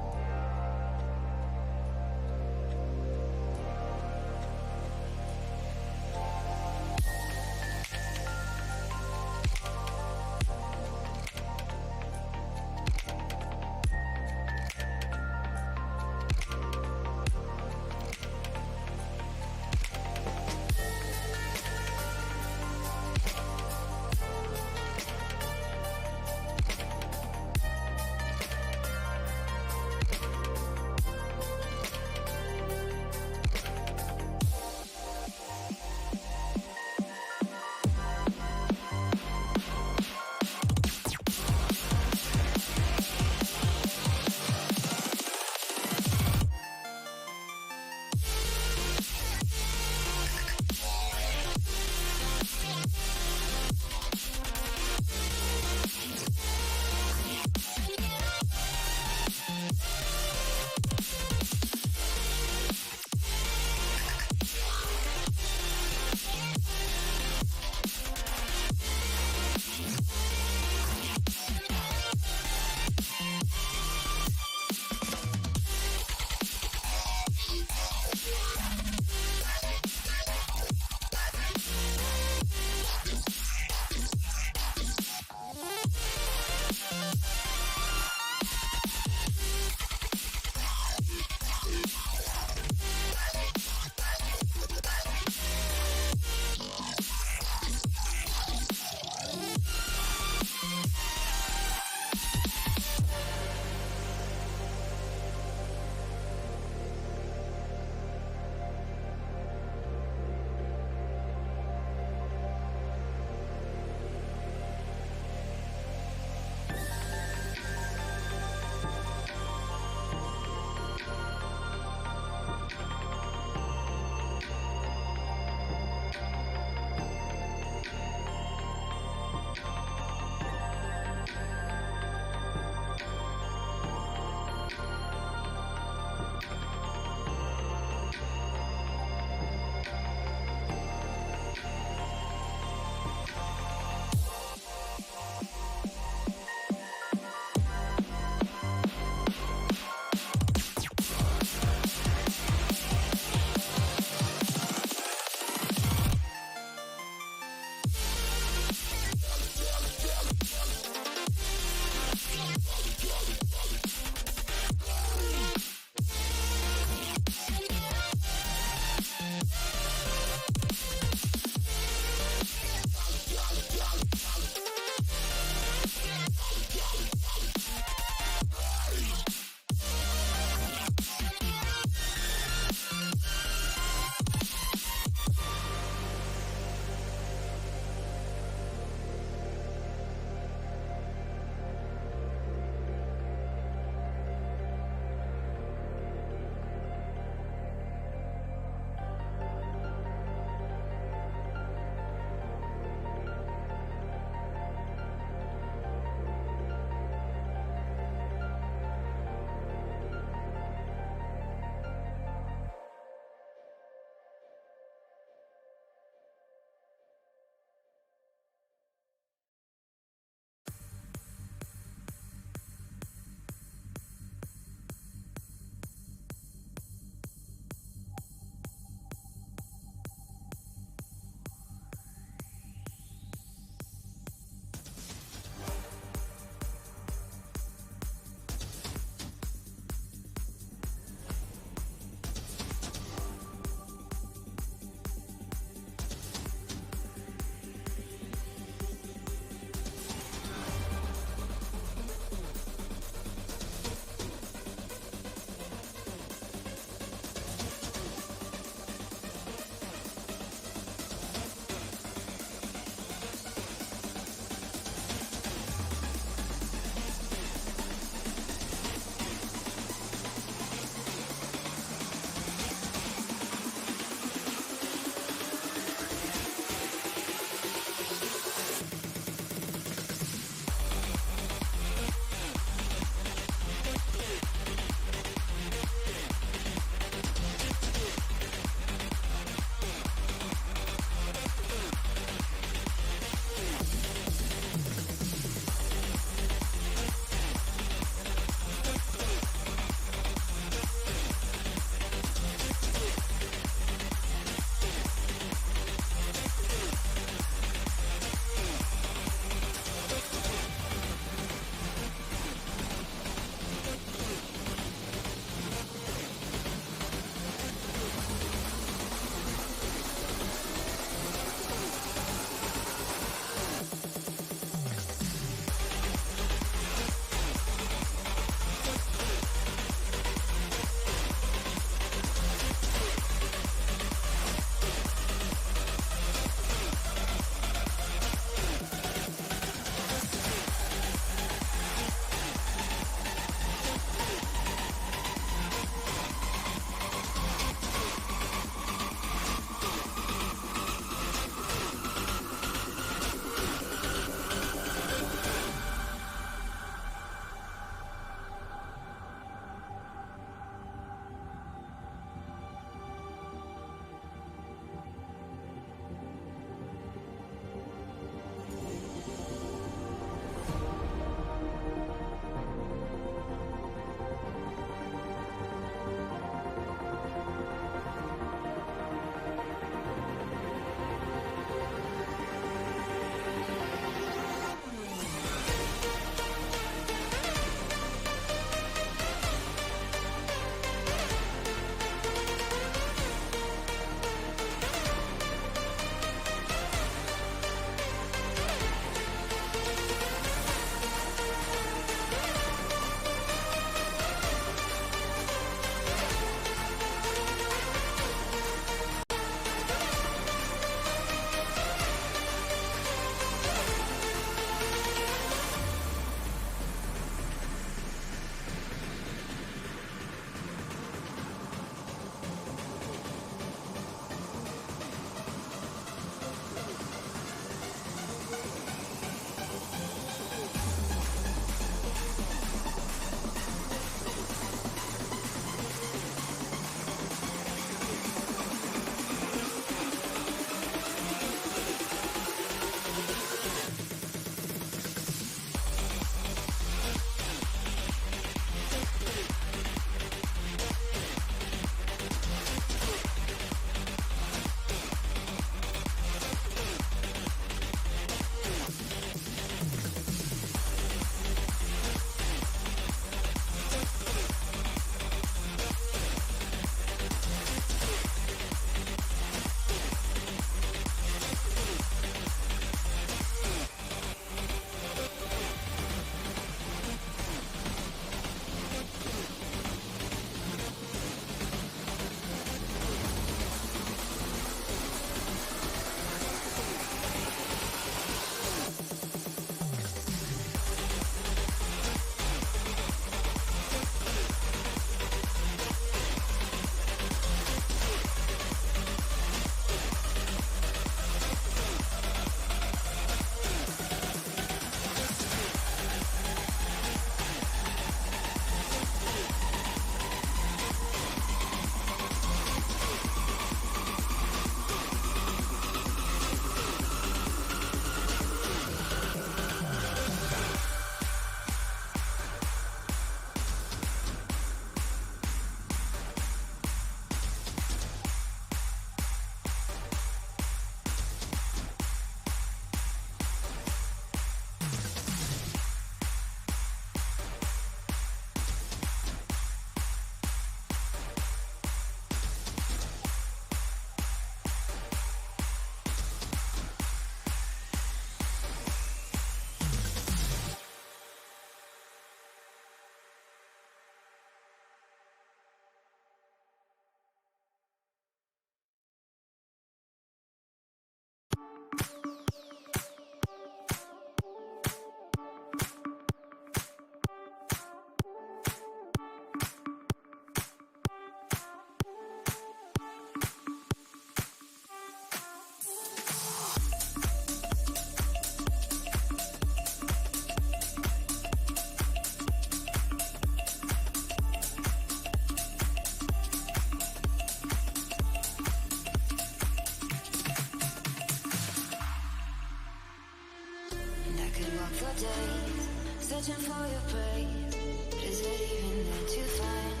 Searching for your praise, but is it even there to find?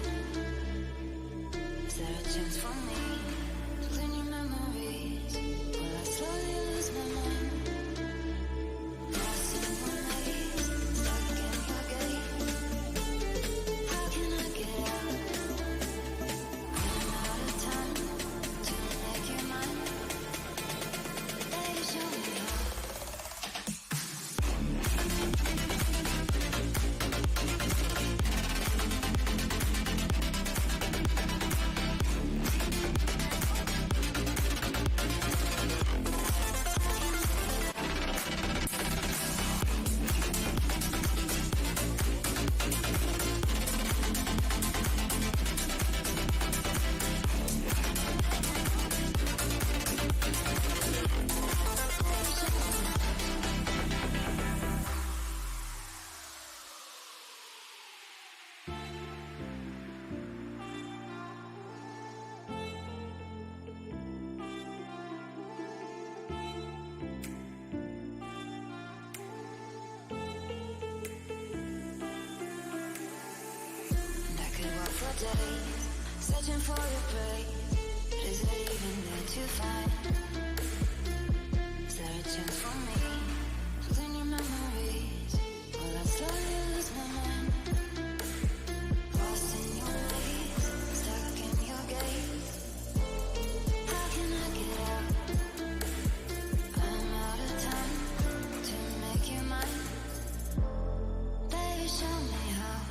Is there a chance for me to clean your memories? Will I slowly lose my mind? Lost in your maze, stuck in your gaze. How can I get out? I'm out of time to make you mine. Baby, show me how. Days, searching for your praise, but is it even there to find? Is there a chance for me to clean your memories? Will I slowly lose my mind? Lost in your maze, stuck in your gaze. How can I get out? I'm out of time to make you mine. Baby, show me how.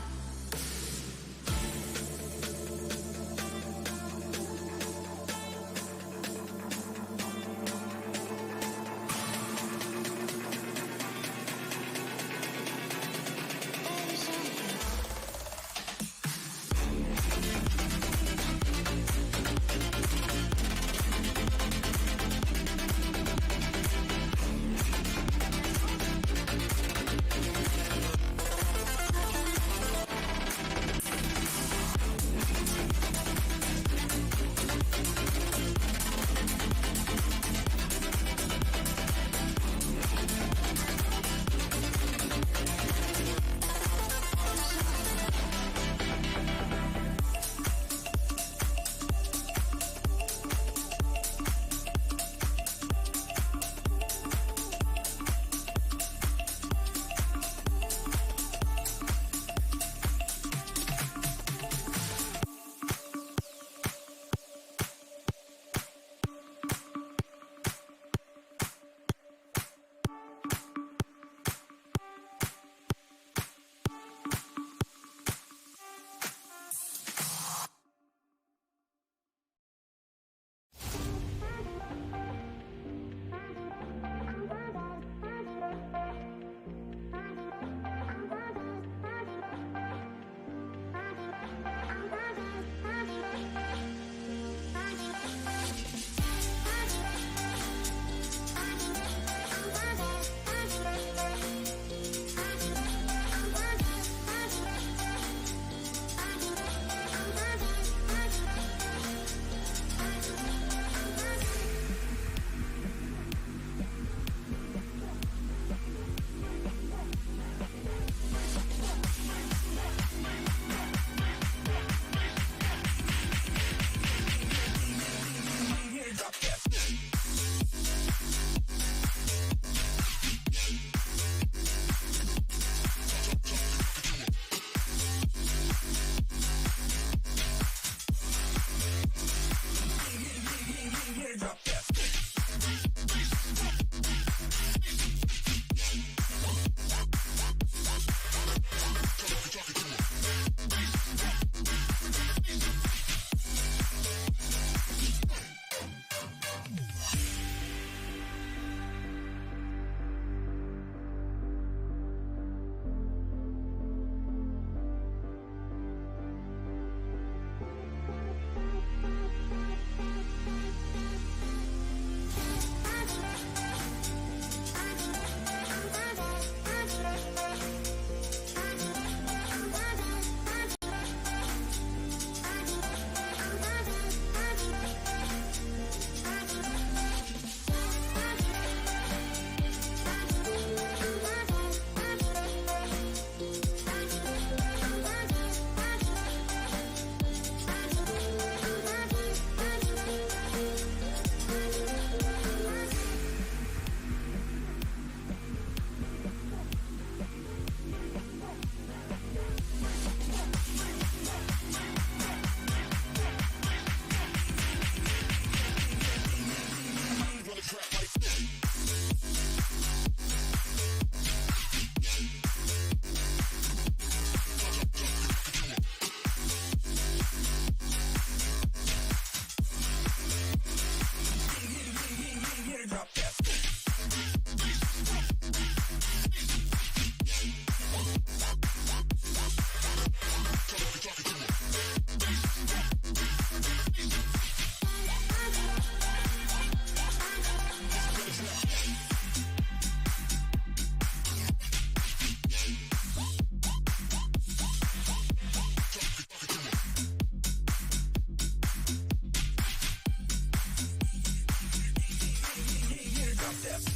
out there.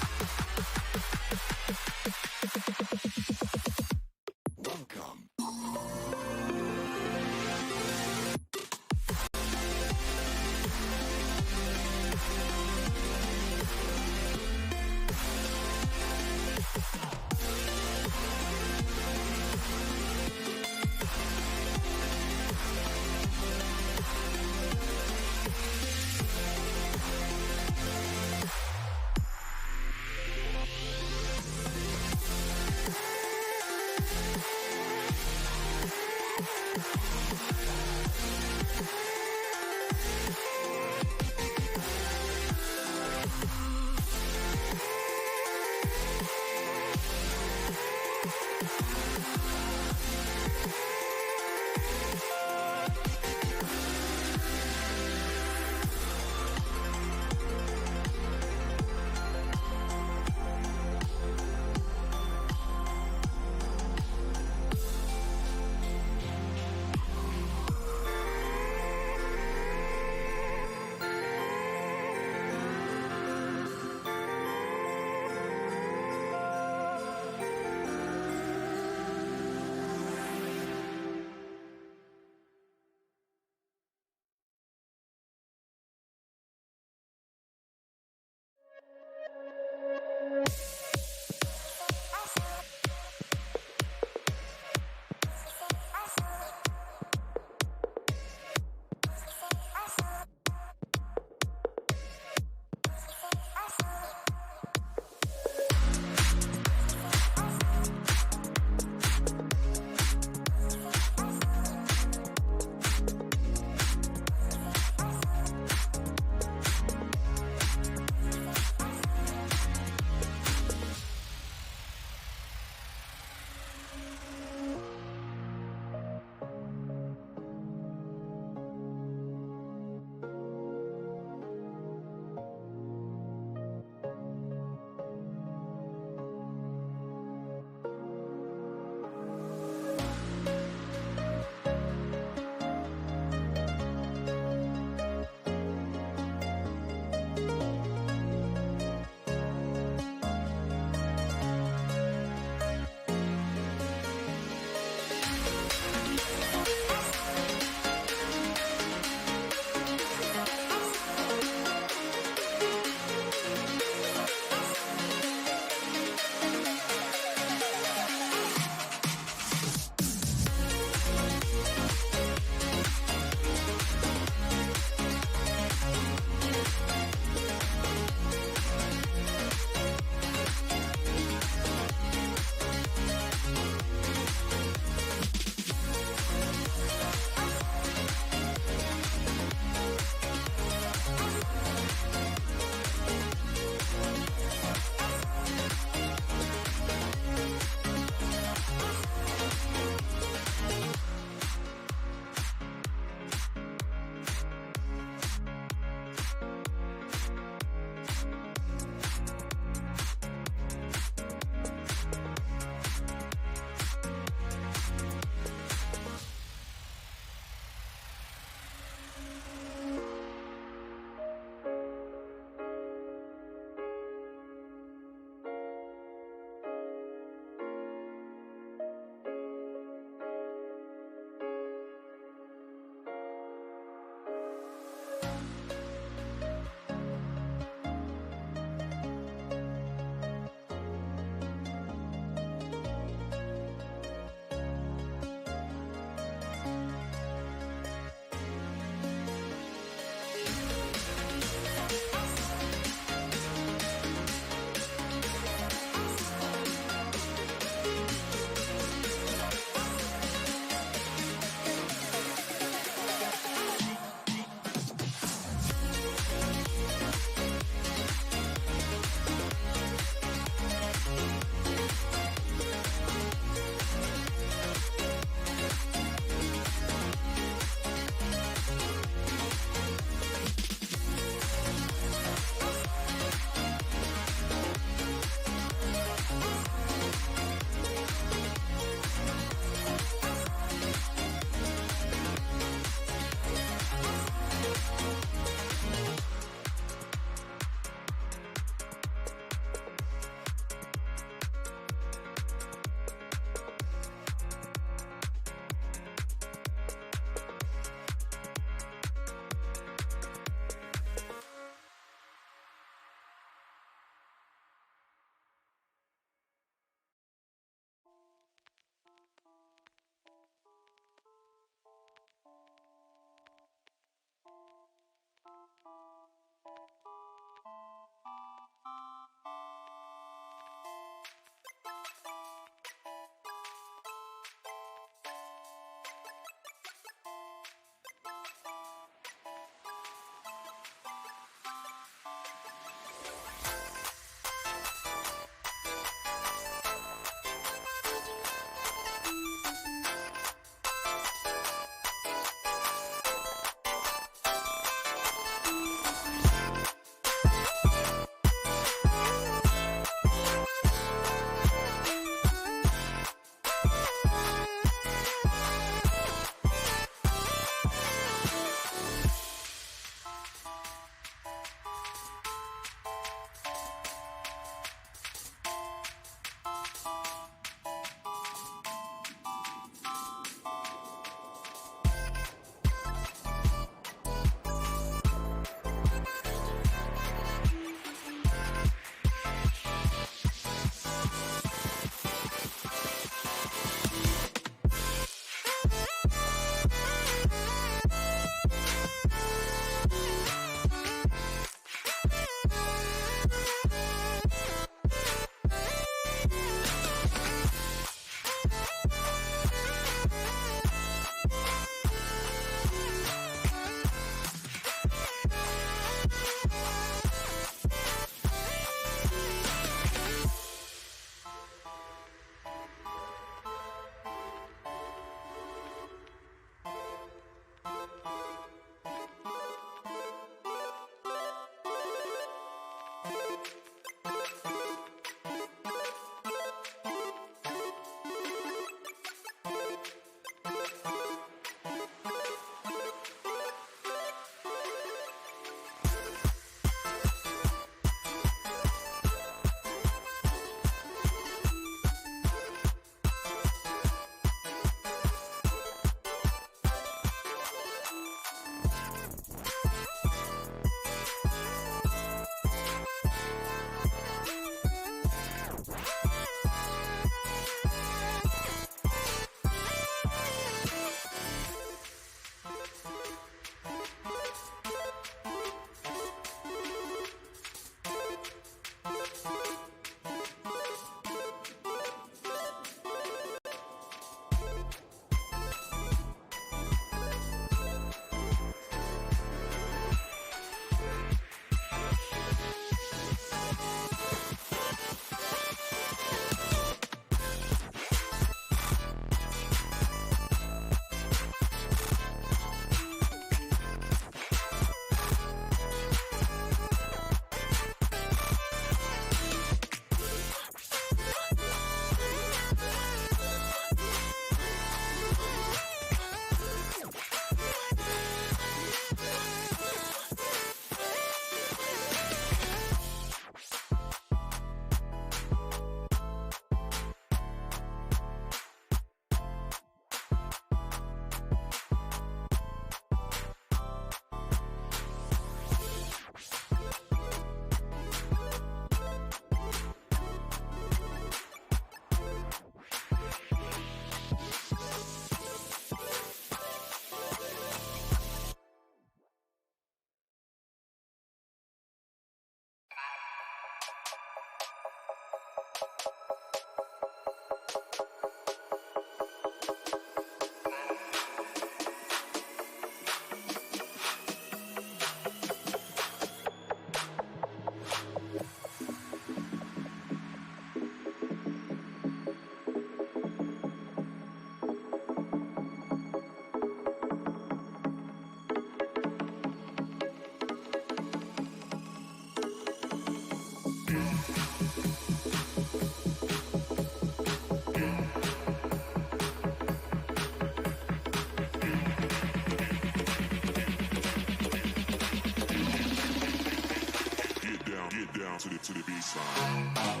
to the B-side.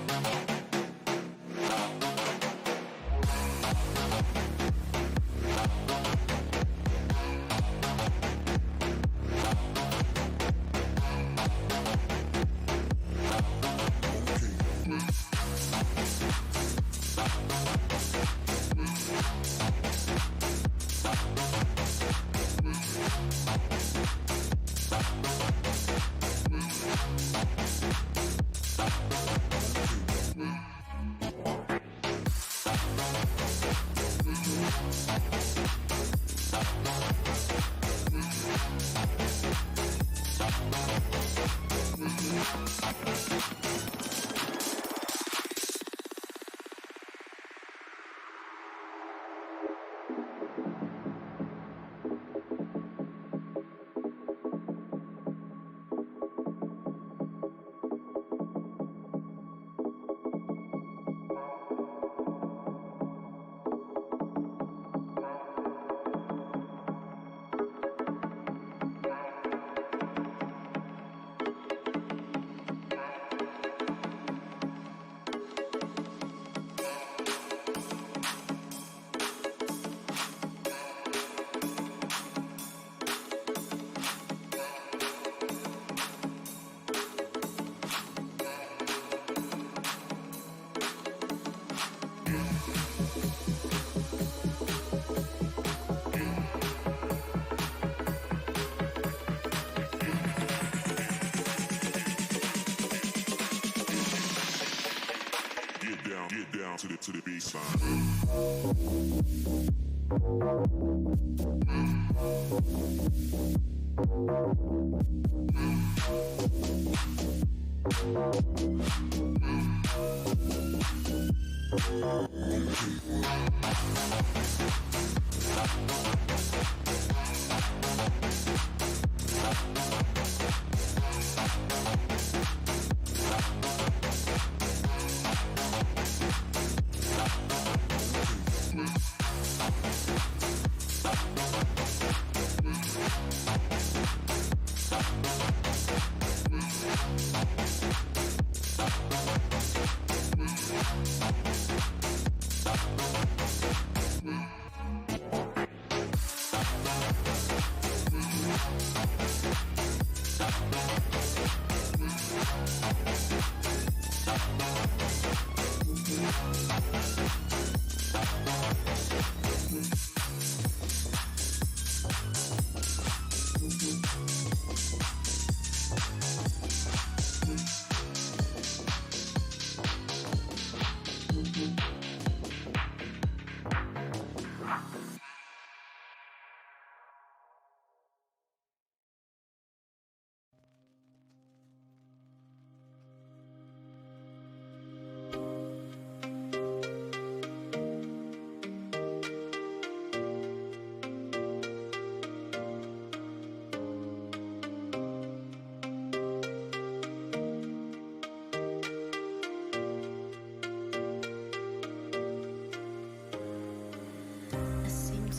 Get down to the B-side.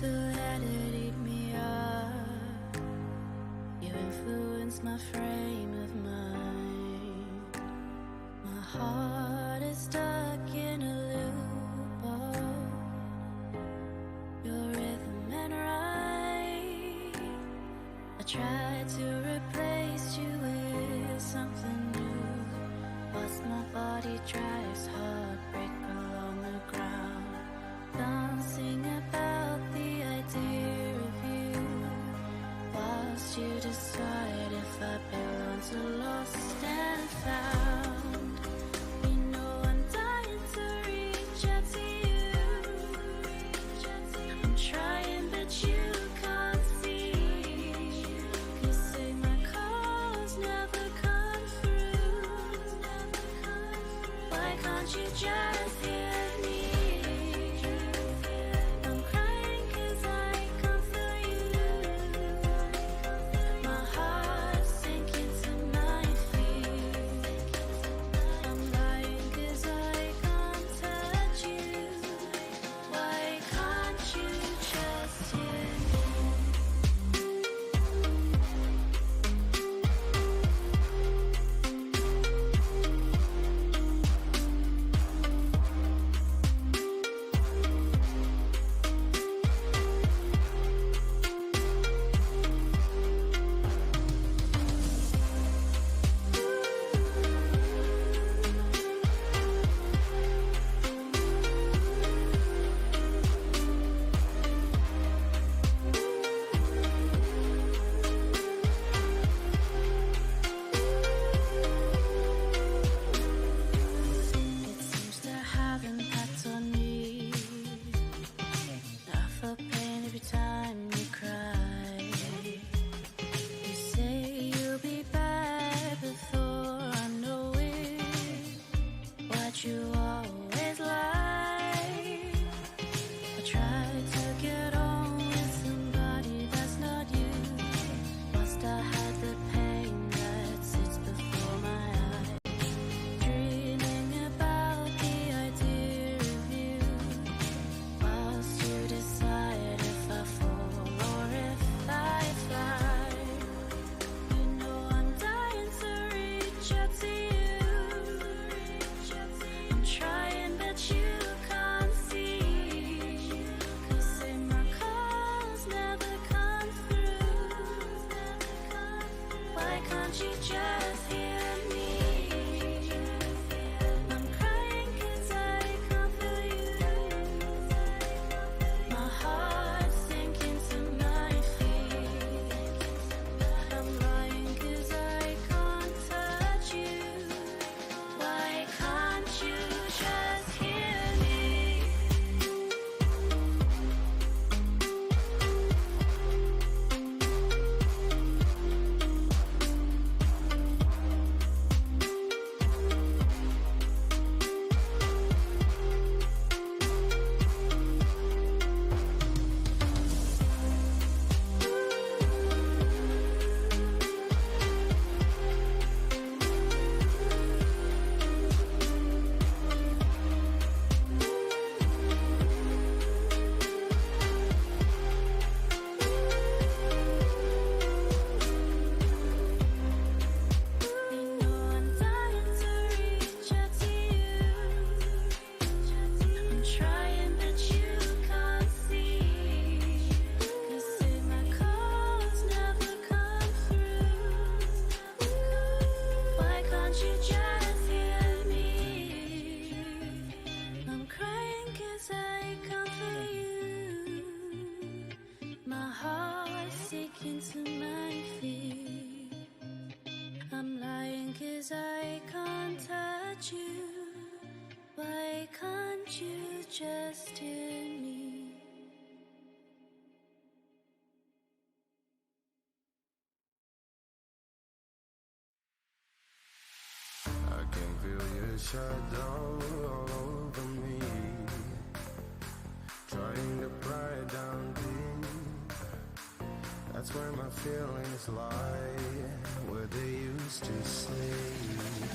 To let it eat me up. You influence my frame of mind. My heart is stuck in a loop of your rhythm and rhyme. I tried to replace you with something new, whilst my body drives heartbreak along the ground. Dancing about the idea of you, whilst you decide if I belong to lost and found. You know I'm dying to reach out to you. I'm trying but you can't see. You say my calls never come through. Why can't you just hear me? can't touch you? Why can't you just hear me? I can feel your shadow all over me, trying to pry it down deep. That's where my feelings lie, where they used to sleep.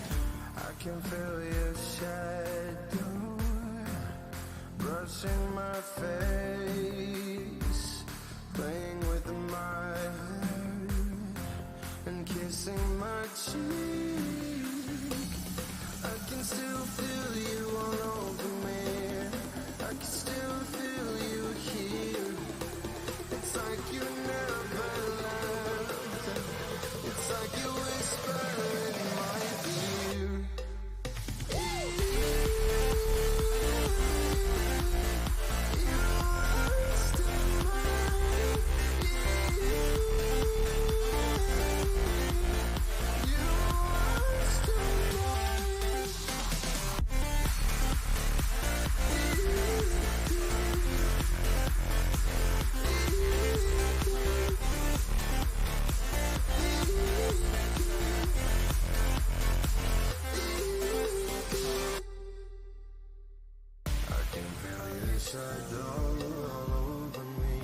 I can feel your shadow brushing my face, playing with my hair and kissing my cheek. I can still feel you all over me. I can still feel you here. It's like you never left. It's like you whisper in my ear. You are still mine. You are still mine. I can feel your shadow all over me,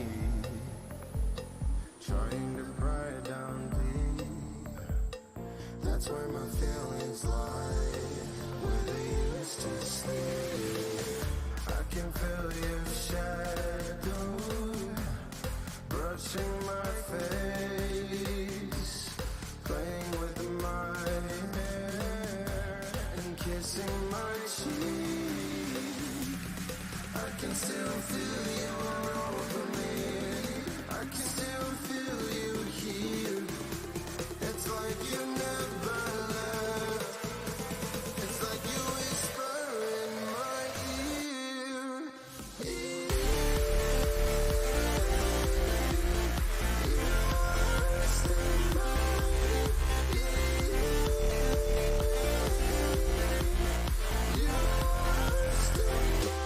trying to pry it down deep. That's where my feelings lie, where they used to sleep. I can feel your shadow brushing my face, playing with my hair and kissing my cheek. I can still feel you all over me. I can still feel you here. It's like you never left. It's like you whisper in my ear. You are still mine. You are still mine.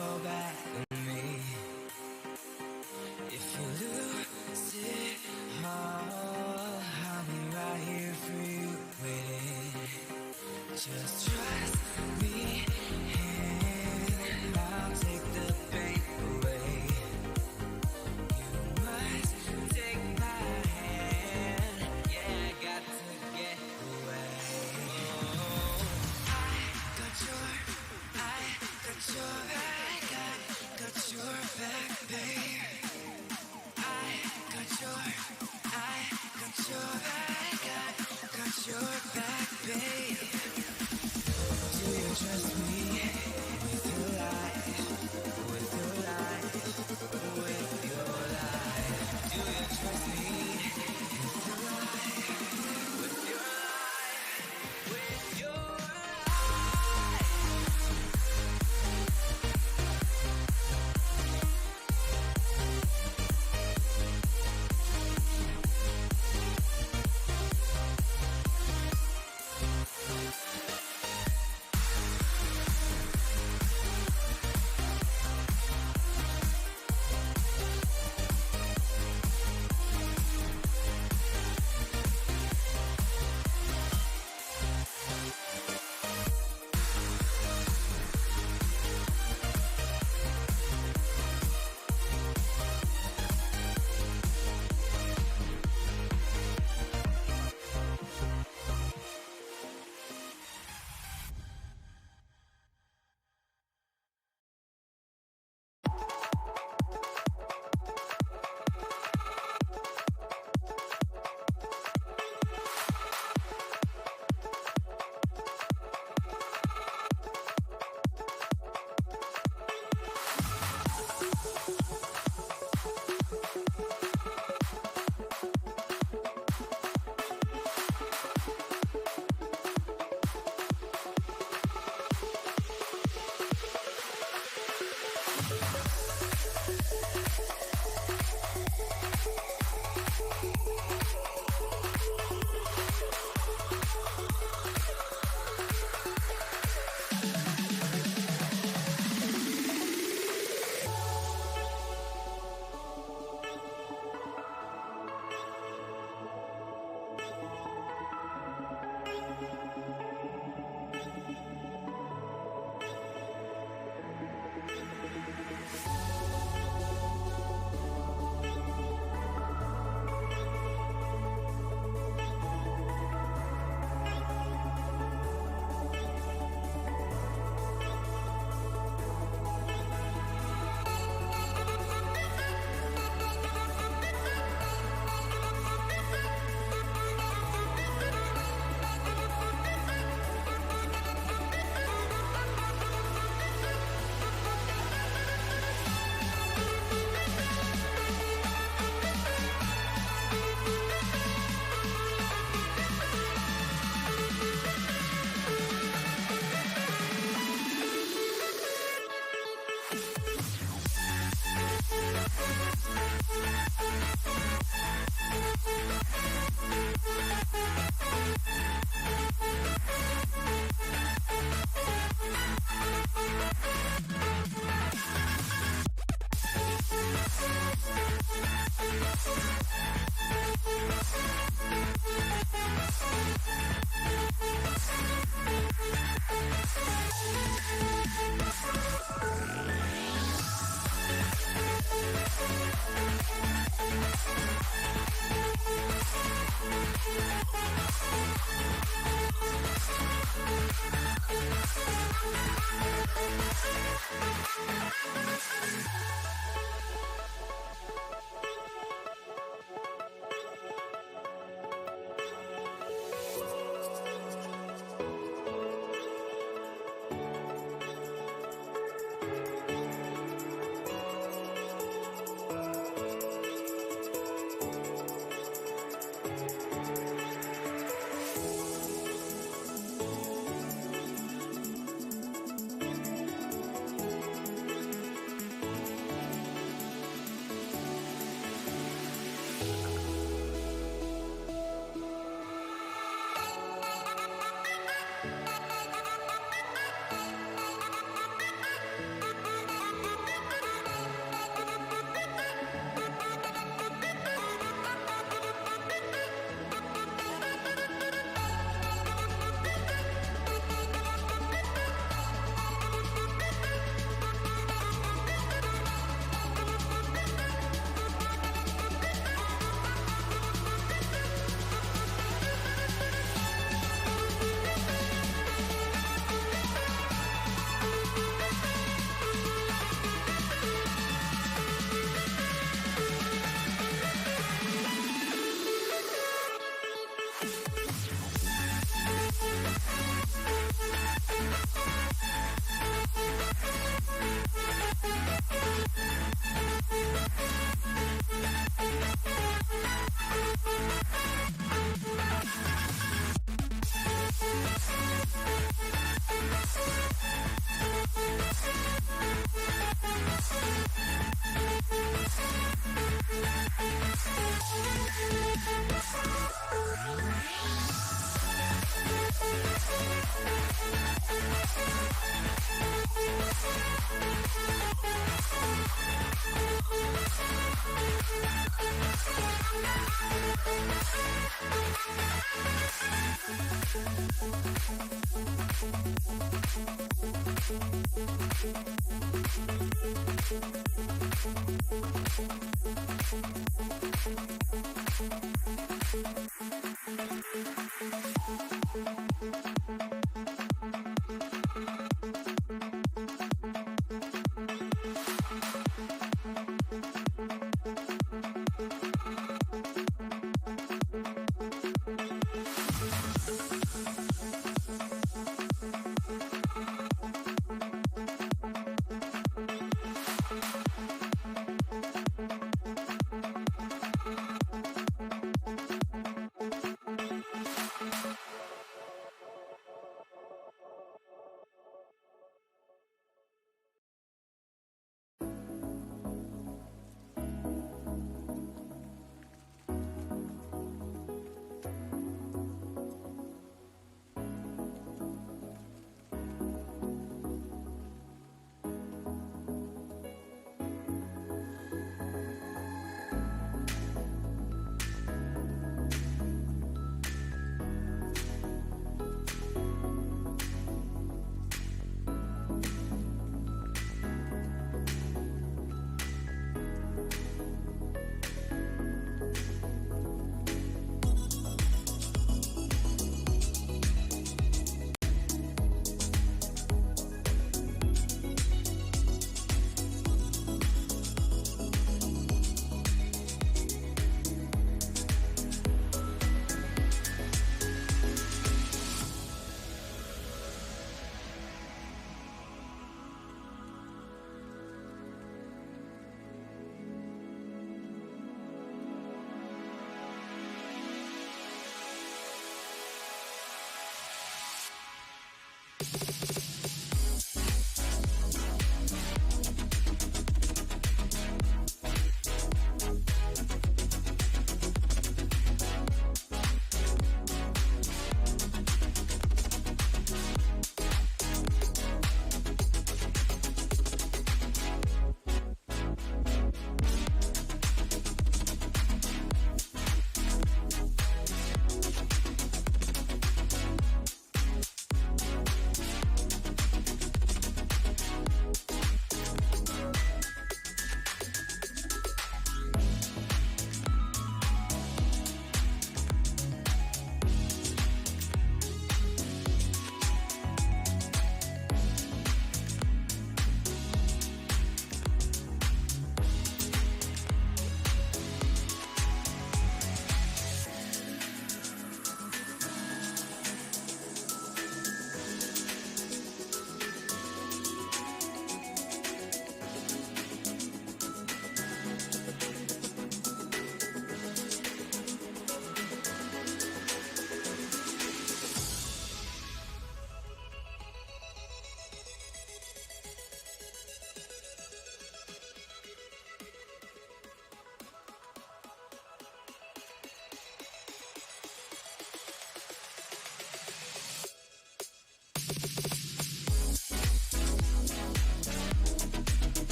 fall back on me. If you lose it all, I'll be right here for you, waiting. Just trust me, and I'll take the pain away. You must take my hand, yeah, I got to get away. Oh, I got your back, I got your back, babe. I got your back, I got your back, babe.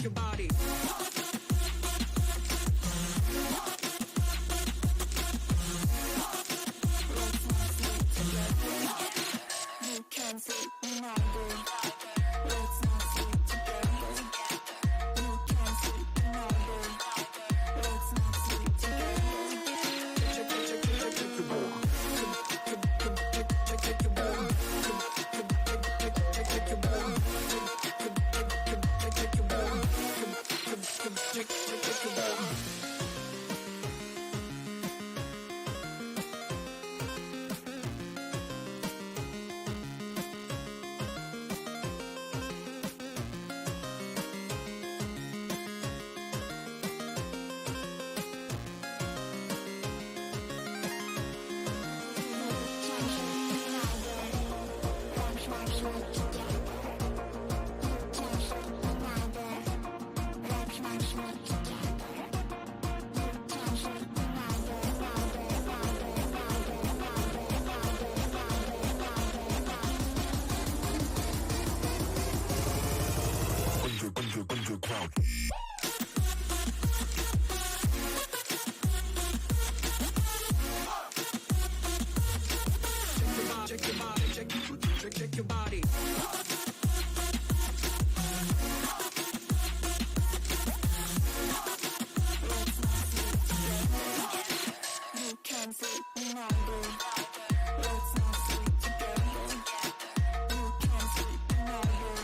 your body. You can't sleep all day. Let's not sleep together. You can't sleep all day. Let's not sleep Underground. Check your body, check your body. You can't sleep all day. Let's not sleep together. You can't sleep all day.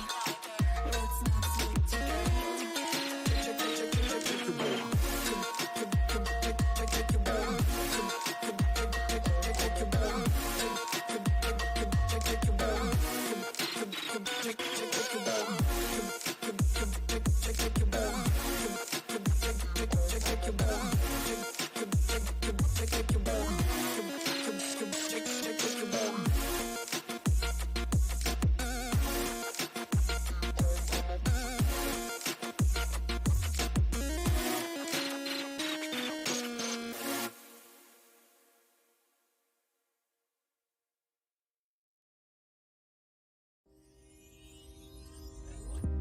Let's not sleep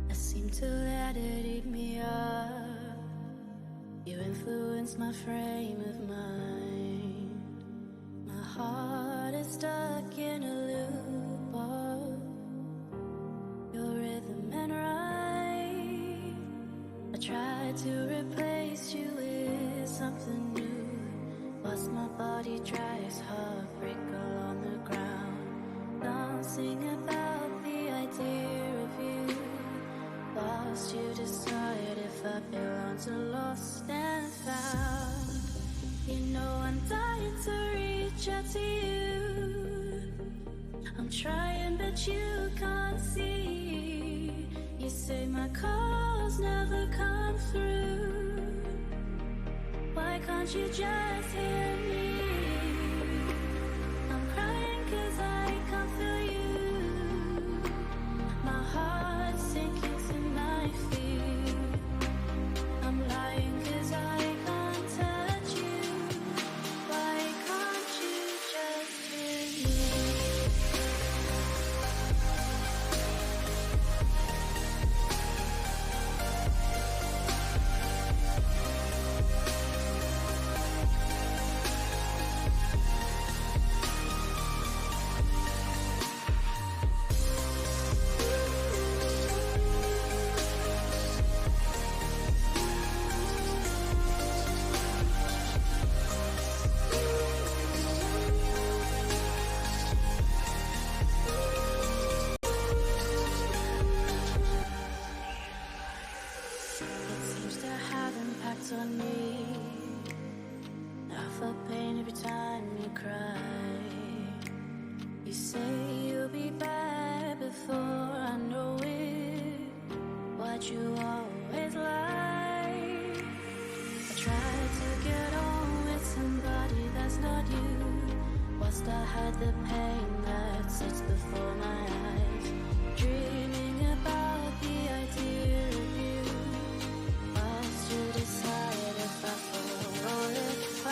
I seem to let it eat me up. You influence my frame of mind. My heart is stuck in a loop of your rhythm and rhyme. I tried to replace you with something new. Whilst my body dries, heartbreak along the ground. Dancing about the idea of you. Whilst you decide if I belong to lost and found. You know I'm dying to reach out to you. I'm trying but you can't see. You say my calls never come through. Why can't you just hear me? I'm crying 'cause I can't feel you. My heart's sinking to my feet. I'm lying 'cause I can't touch you. Why can't you just hear me? It seems to have impact on me. I feel pain every time you cry. You say you'll be back before I know it. Why'd you always lie? I tried to get on with somebody that's not you. Whilst I had the pain that sits before my eyes. Dreaming about the idea of you. Whilst you decide if I fall or if I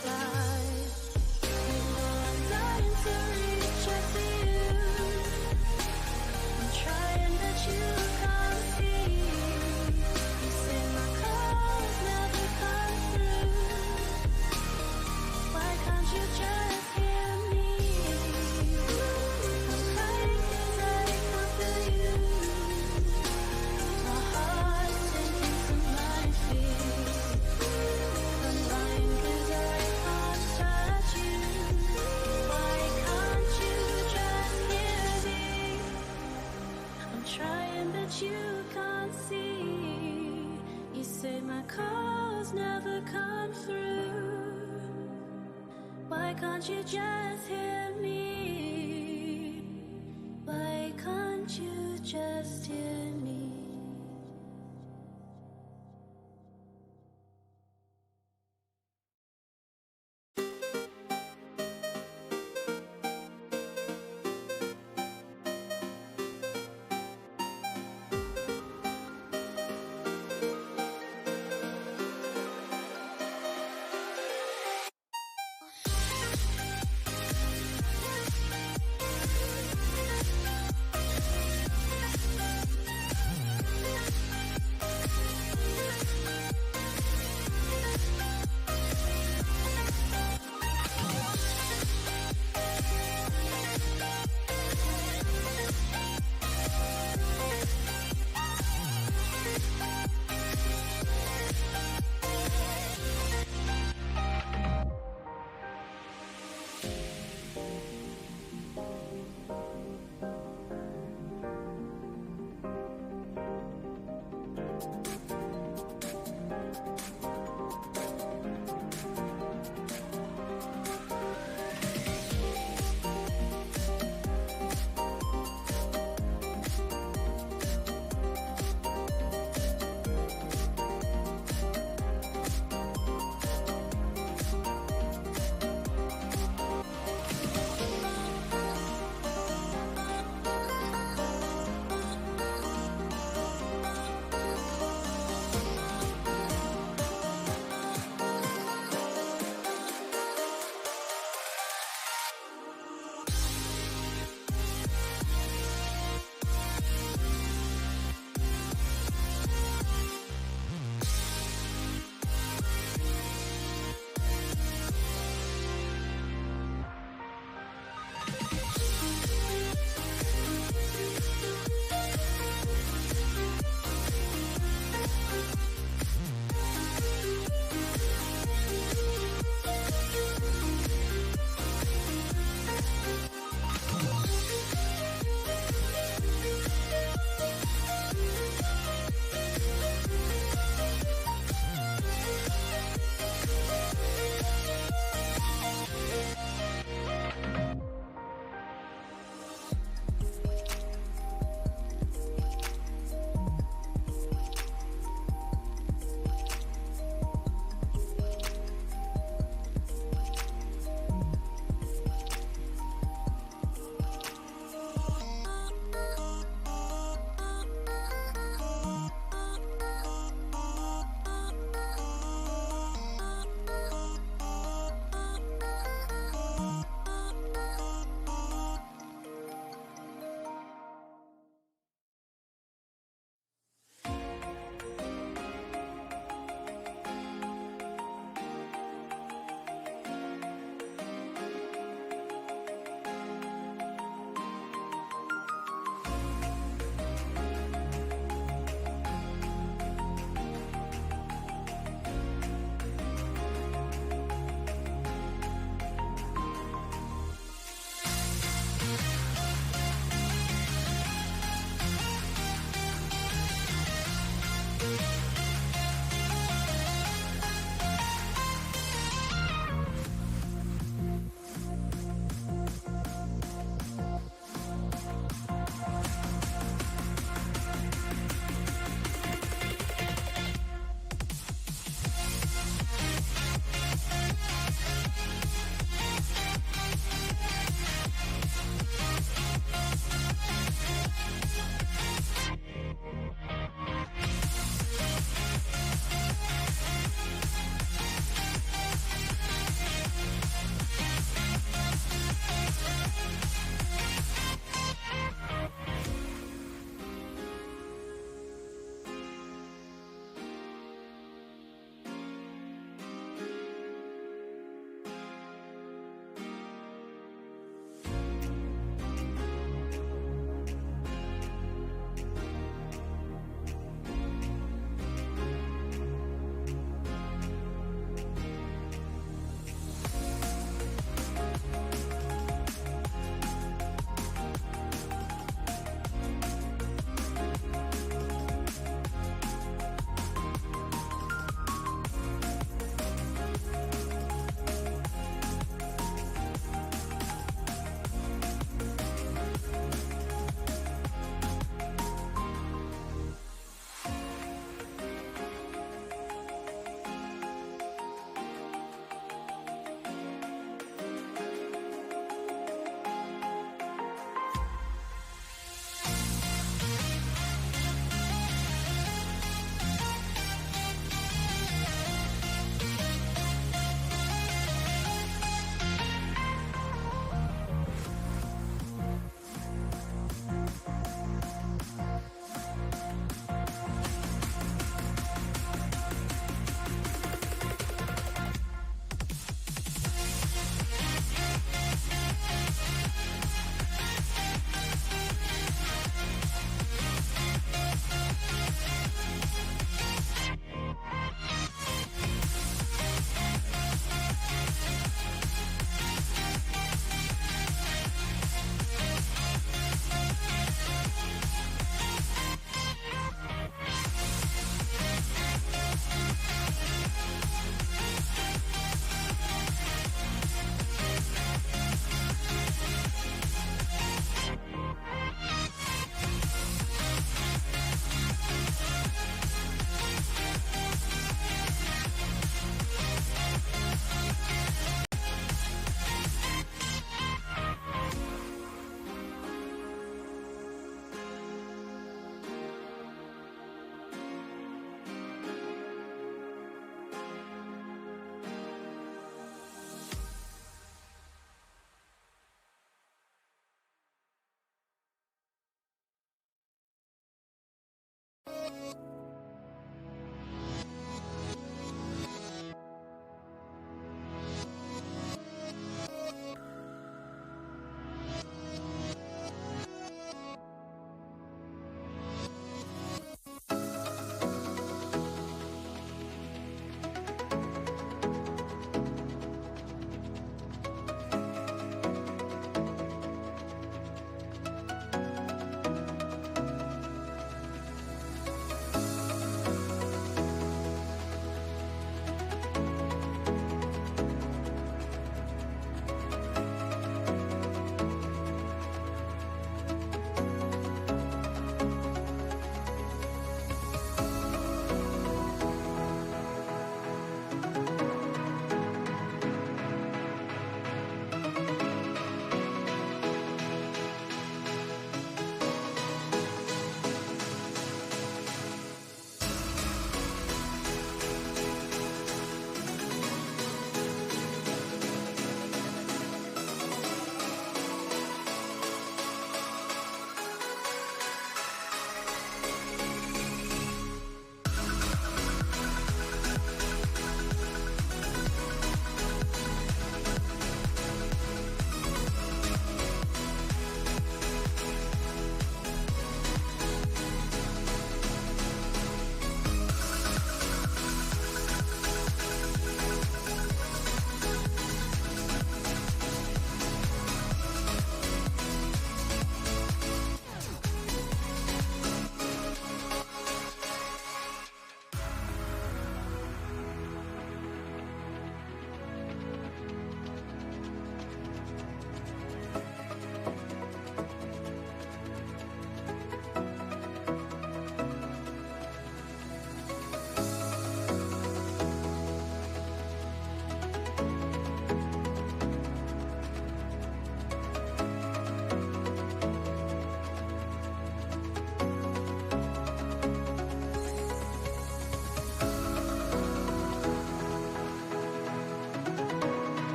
fly. You know I'm dying to reach out to you. I'm trying but you can't see. can't you just hear me? Why can't you just hear me?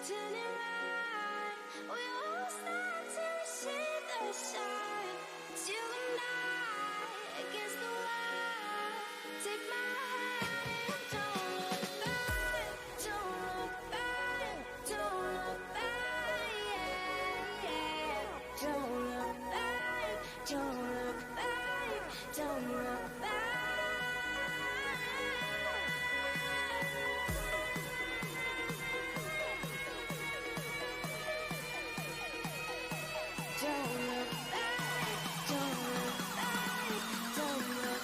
turning right. We won't stop till we see the shine. It's you and I against the world. Take my hand and don't look back. Don't look back. Don't look back. Yeah, yeah. Don't look back. Don't look back. Don't look back. Don't look back, don't look back, don't look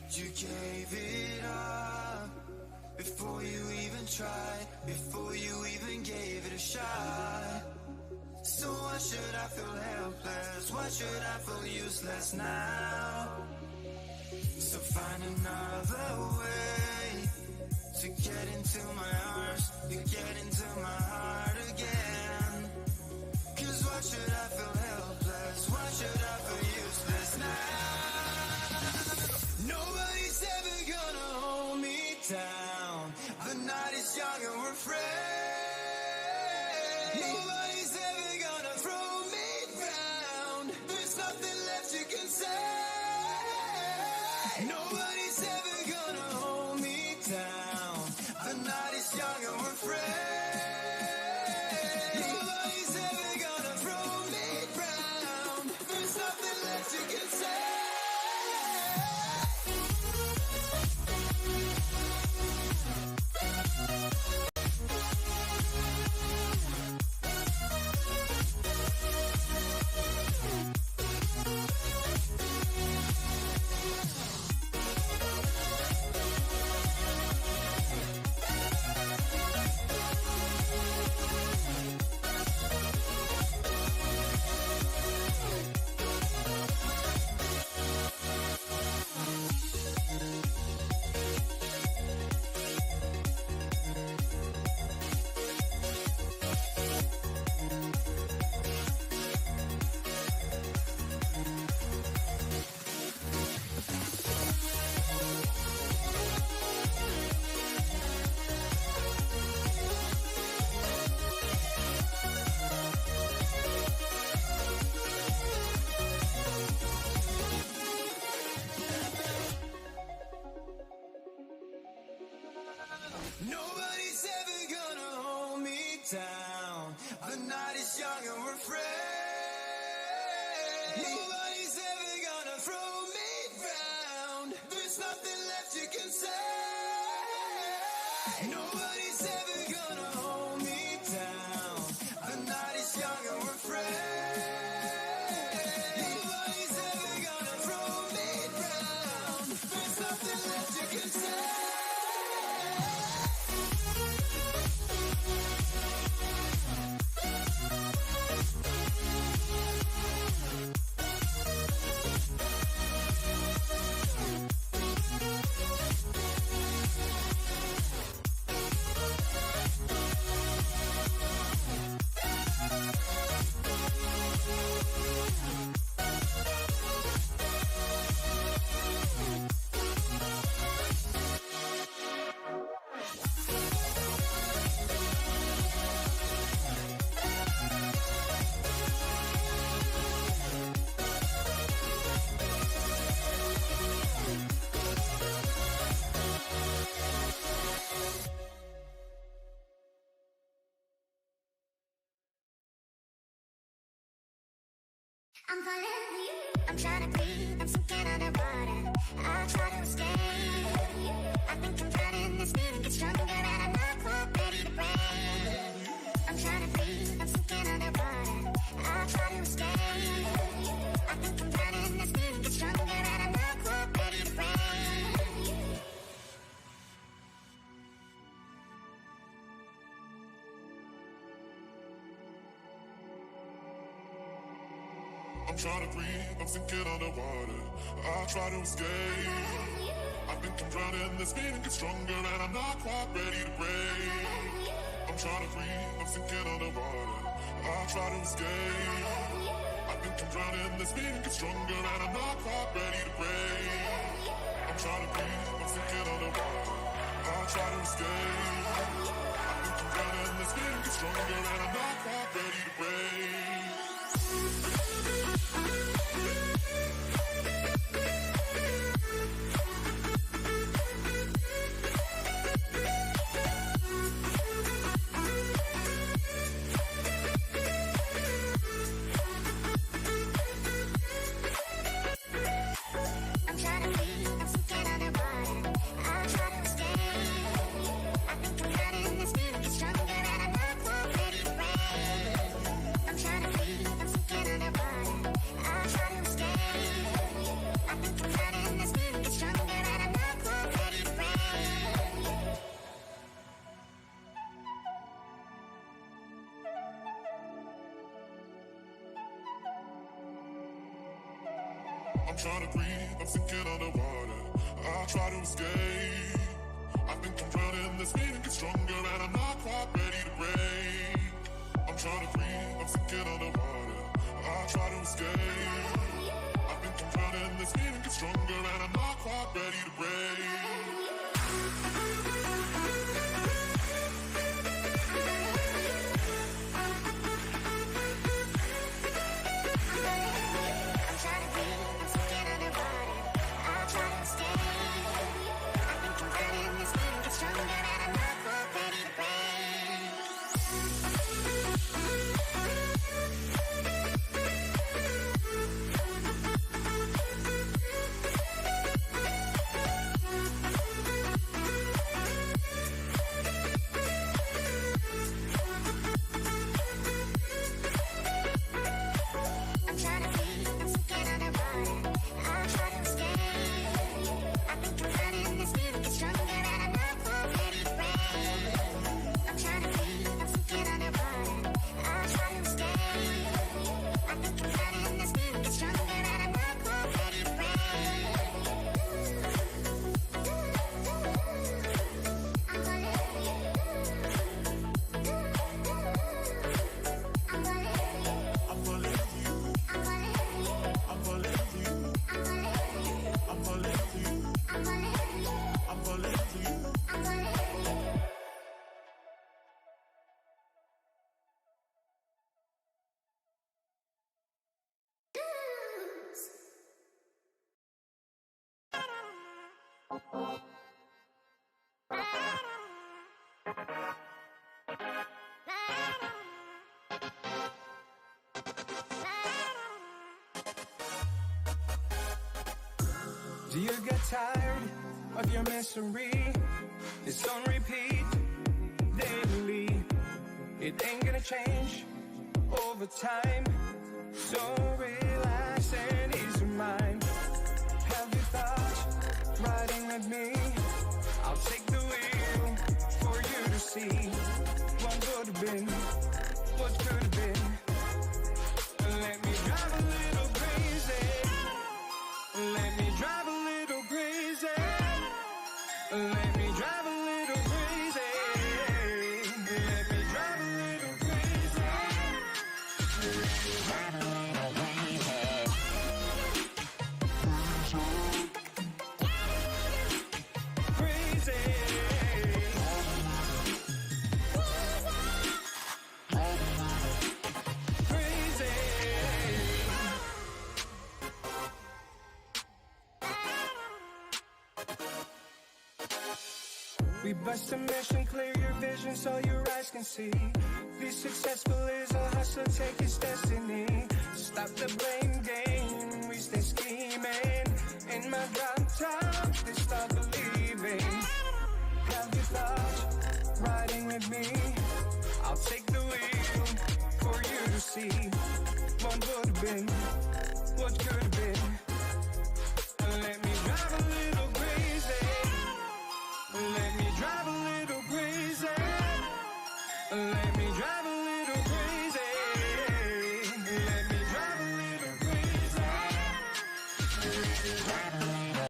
You gave it up before you even tried, before you even gave it a shot. So why should I feel helpless? Why should I feel useless now? So find another way to get into my arms, to get into my heart again. Cause why should I feel helpless? Why should I feel useless now? Nobody's ever gonna hold me down. The night is young and we're afraid. Nobody's ever gonna throw me down. There's nothing left you can say. Nobody's ever gonna hold me down. The night is young and we're afraid. Nobody's ever gonna throw me down. There's nothing left you can say. Nobody's ever gonna hold me down. The night is young and we're afraid. Nobody's ever gonna throw me down. There's nothing left you can say. Nobody's ever gonna hold me down. The night is young and we're afraid. Nobody's ever gonna throw me down. There's nothing left you can say. I'm falling for you. I'm trying to breathe, I'm sinking underwater. I try to escape. I think I'm drowning, this feeling gets stronger and I'm not quite ready to break. I'm trying to breathe, I'm sinking underwater. I try to escape. I think I'm drowning, this feeling gets stronger and I'm not quite ready to break. I'm trying to breathe, I'm sinking underwater. I try to escape. I think I'm drowning, this feeling gets stronger and I'm not quite ready to break. I'm trying to breathe, I'm sinking underwater. I try to escape. I think I'm drowning, this feeling gets stronger and I'm not quite ready to break. I'm trying to breathe, I'm sinking underwater. I try to escape. I think I'm drowning, this feeling gets stronger and I'm not quite ready to break. Stronger and I'm not quite ready to break. I'm trying to breathe, I'm sinking underwater. I try to escape. I think I'm drowning, this feeling gets stronger, and I'm not quite ready to break. I'm trying to breathe, I'm sinking underwater. I try to escape. I think I'm drowning, this feeling gets stronger, and I'm not quite ready to break. Do you get tired of your misery? It's on repeat daily. It ain't gonna change over time. So relax and ease your mind. Have you thought riding with me? I'll take the wheel for you to see what would have been, what could have been. Let me drive a little crazy. Let me drive a little crazy. Let me drive a little crazy. Let me drive a little crazy. Let me drive a little crazy. We bust a mission, clear your vision so your eyes can see. Be successful is a hustle, take his destiny. Stop the blame game, we stay scheming. In my drop top, they start believing. Have you thought riding with me? I'll take the wheel for you to see what would have been, what could have been. Let me drive a little crazy. Let me drive a little crazy. Let me drive a little crazy. Let me drive a little crazy. Let me drive a little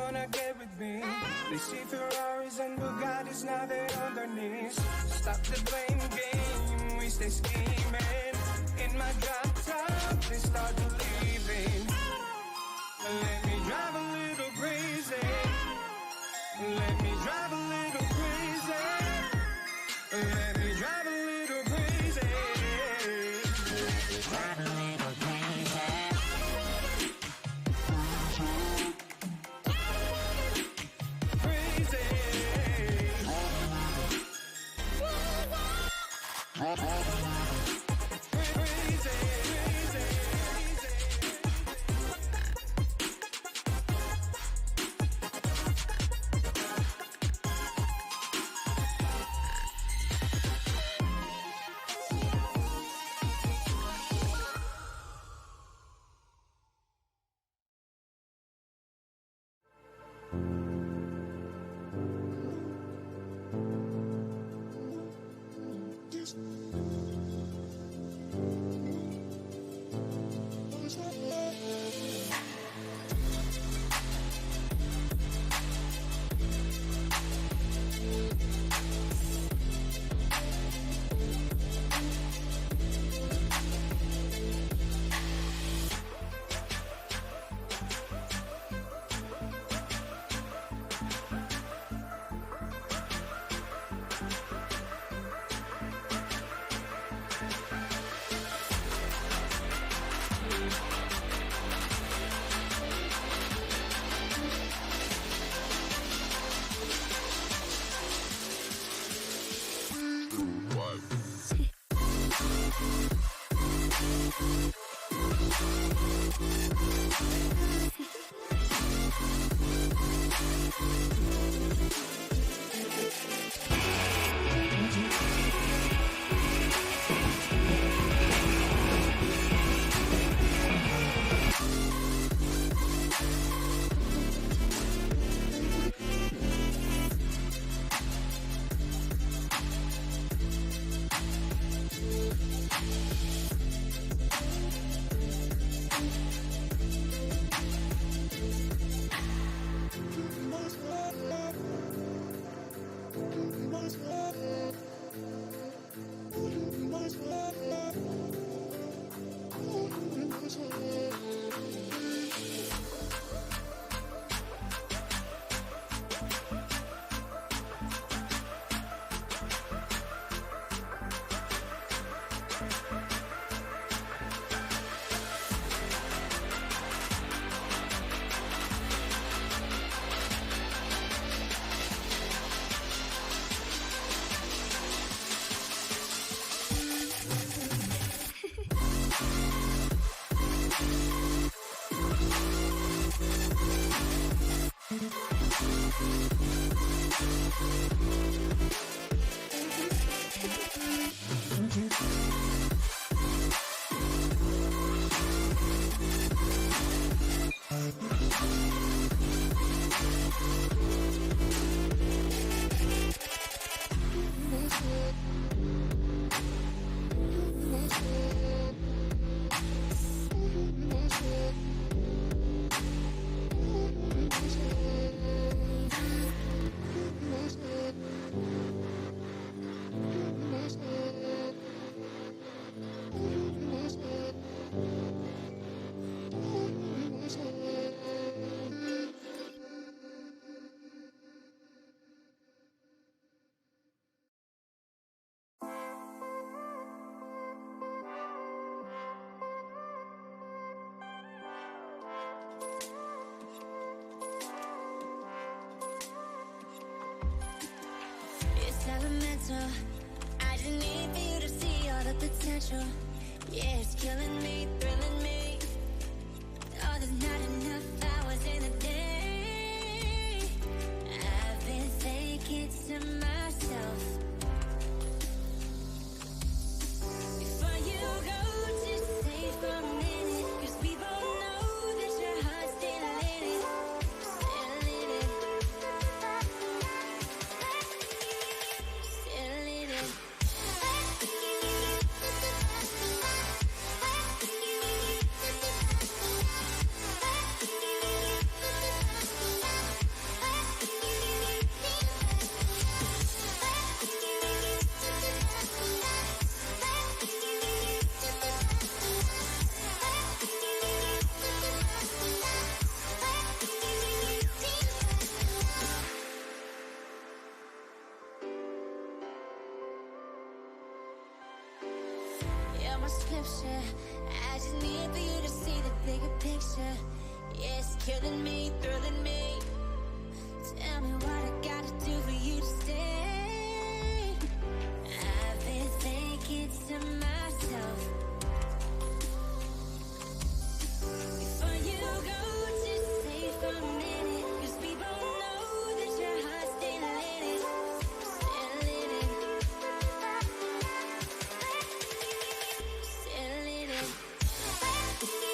wanna get with me. They see Ferraris and Bugattis, now they're on their knees. Stop the blame game, we stay scheming. In my drop top, they start believing. Let me drive a little crazy. Let me drive a little crazy. Let me drive a little crazy. Let me drive a little crazy. Elemental. I just need for you to see all the potential. Yeah, it's killing me, thrilling me. Oh, there's not enough hours in the day. I've been thinking to myself, before you go, just stay for a minute. 'Cause we both know that your heart's still in it. Still in it. Still in it. You're my scripture. I just need for you to see the bigger picture. Yeah, it's killing me, thrilling me. Tell me what I gotta do for you to stay. I've been thinking to myself, before you go, just stay for a minute. 'Cause we both know that your heart's still in it. Still in it. Still in it. Still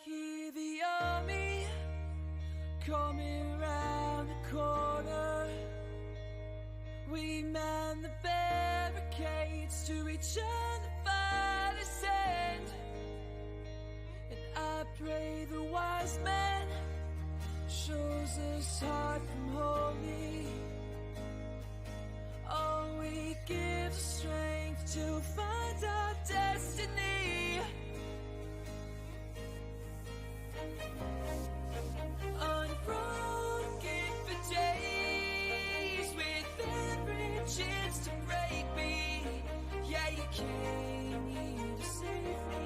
hear the army coming round the corner. We man the barricades to reach on the farthest end. And I pray the wise man shows us hard from holy. Oh, we give strength to find our destiny. Unbroken for days, with every chance to break me. Yeah, you came here to save me.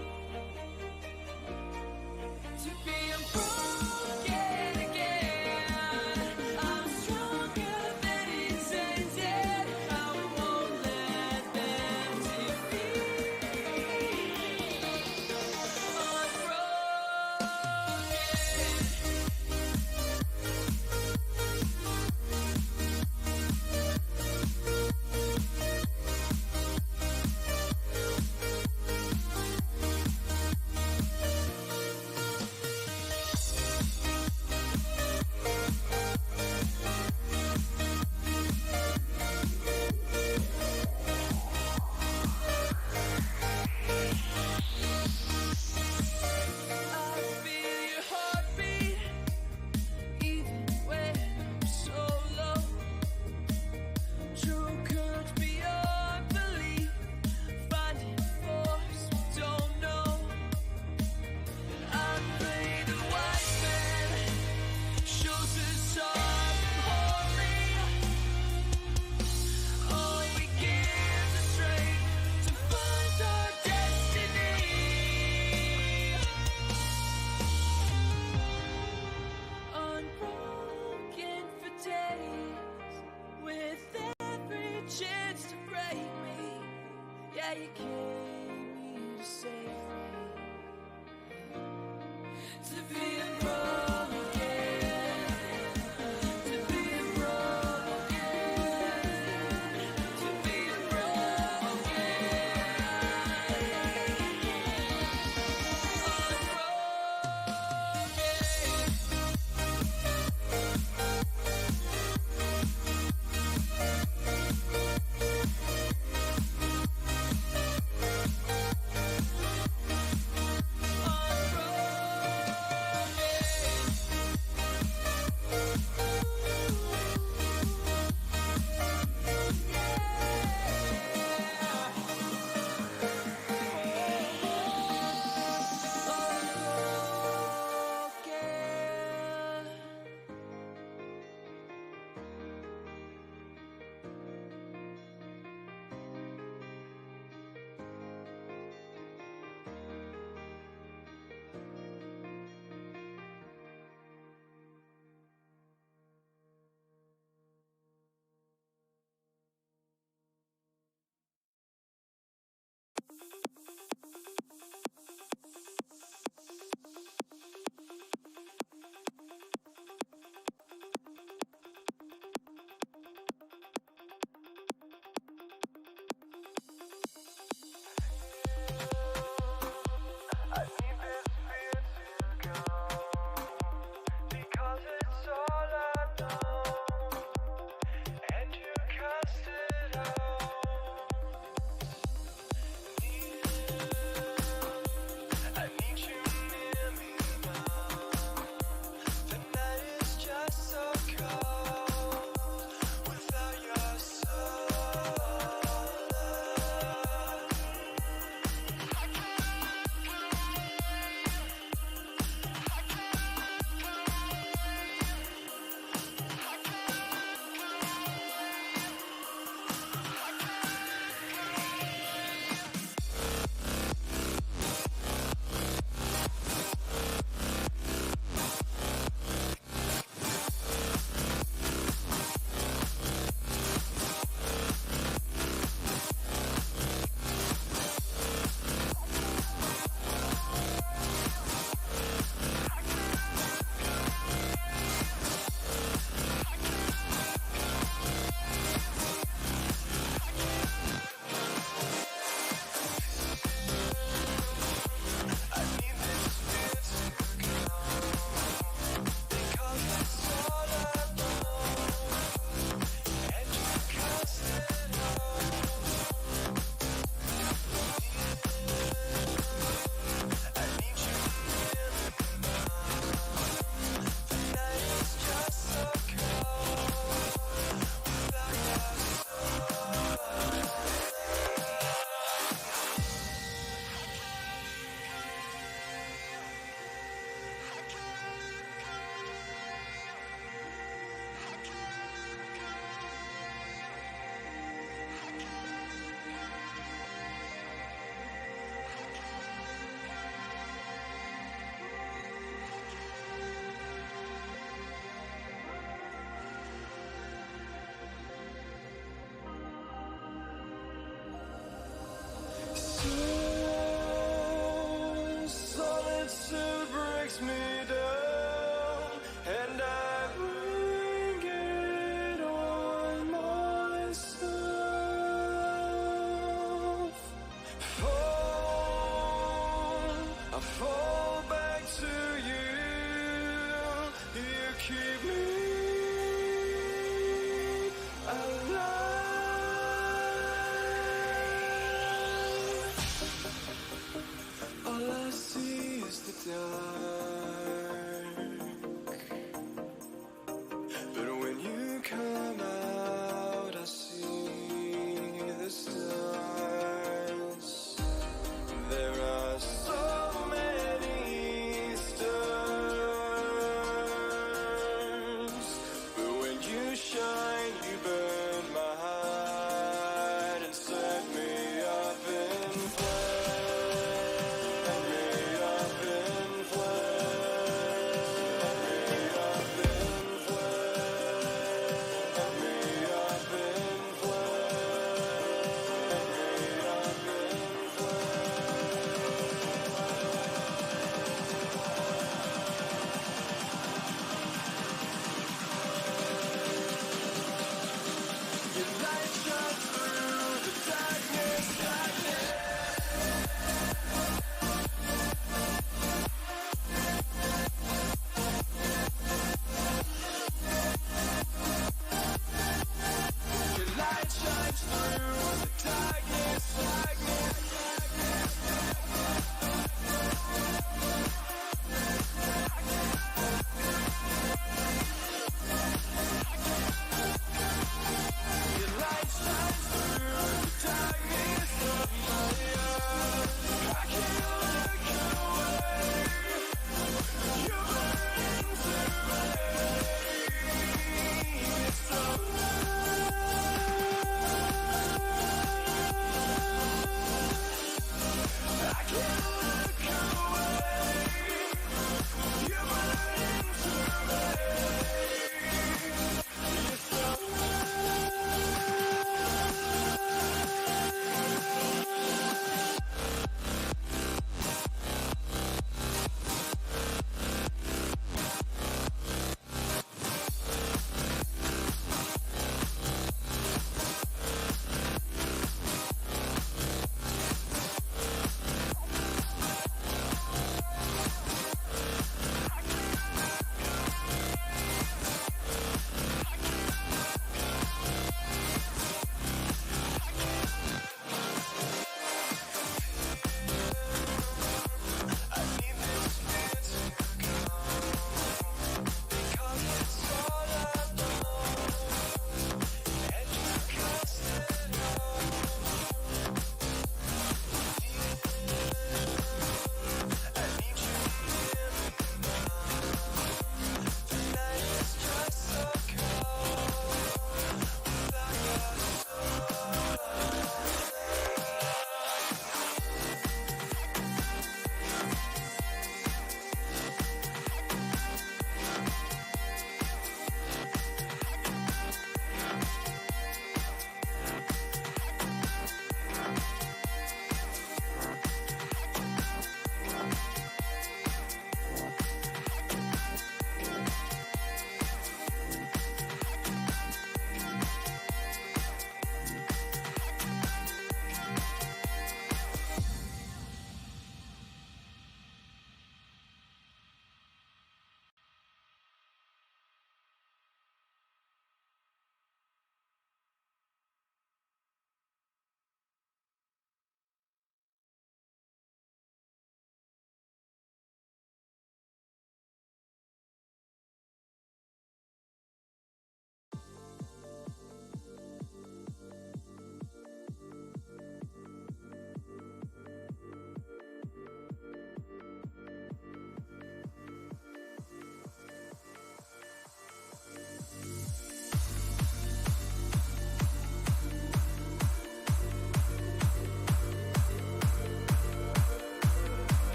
To be unbroken again. I'm stronger than intended. I won't let them defeat me. You came here to save me. To be unbroken, to be unbroken, to be takes me down, and I bring it on myself. I fall back to you. You keep me alive. All I see is the dark.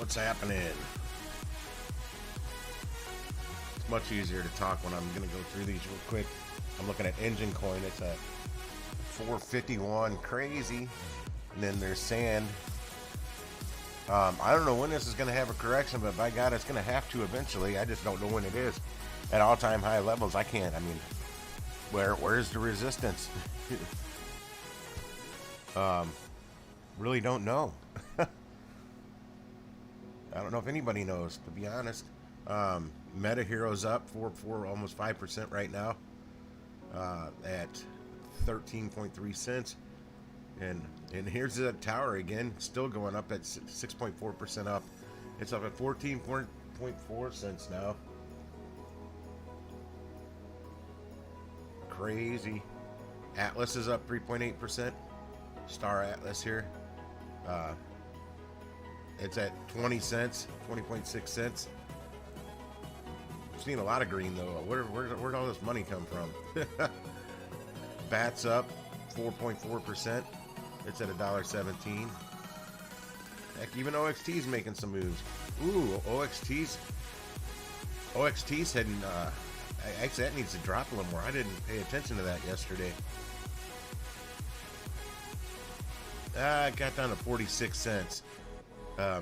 What's happening? It's much easier to talk when I'm going to go through these real quick. I'm looking at Engine Coin. It's at 451. Crazy. And then there's Sand. I don't know when this is going to have a correction, but by God, it's going to have to eventually. I just don't know when it is. At all-time high levels, I can't. I mean, where's the resistance? Really don't know. I don't know if anybody knows, to be honest. Meta Hero's up 4 almost 5% right now, at 13.3 cents. And here's the Tower again, still going up at 6.4% up. It's up at 14.4 cents now. Crazy. Atlas is up 3.8%. Star Atlas here. It's at 20 cents, 20.6 cents. I've seen a lot of green though. Where'd all this money come from? Bats up 4.4%. It's at $1.17. Heck, even OXT's making some moves. Ooh, OXT's heading. Actually, that needs to drop a little more. I didn't pay attention to that yesterday. It got down to 46 cents. I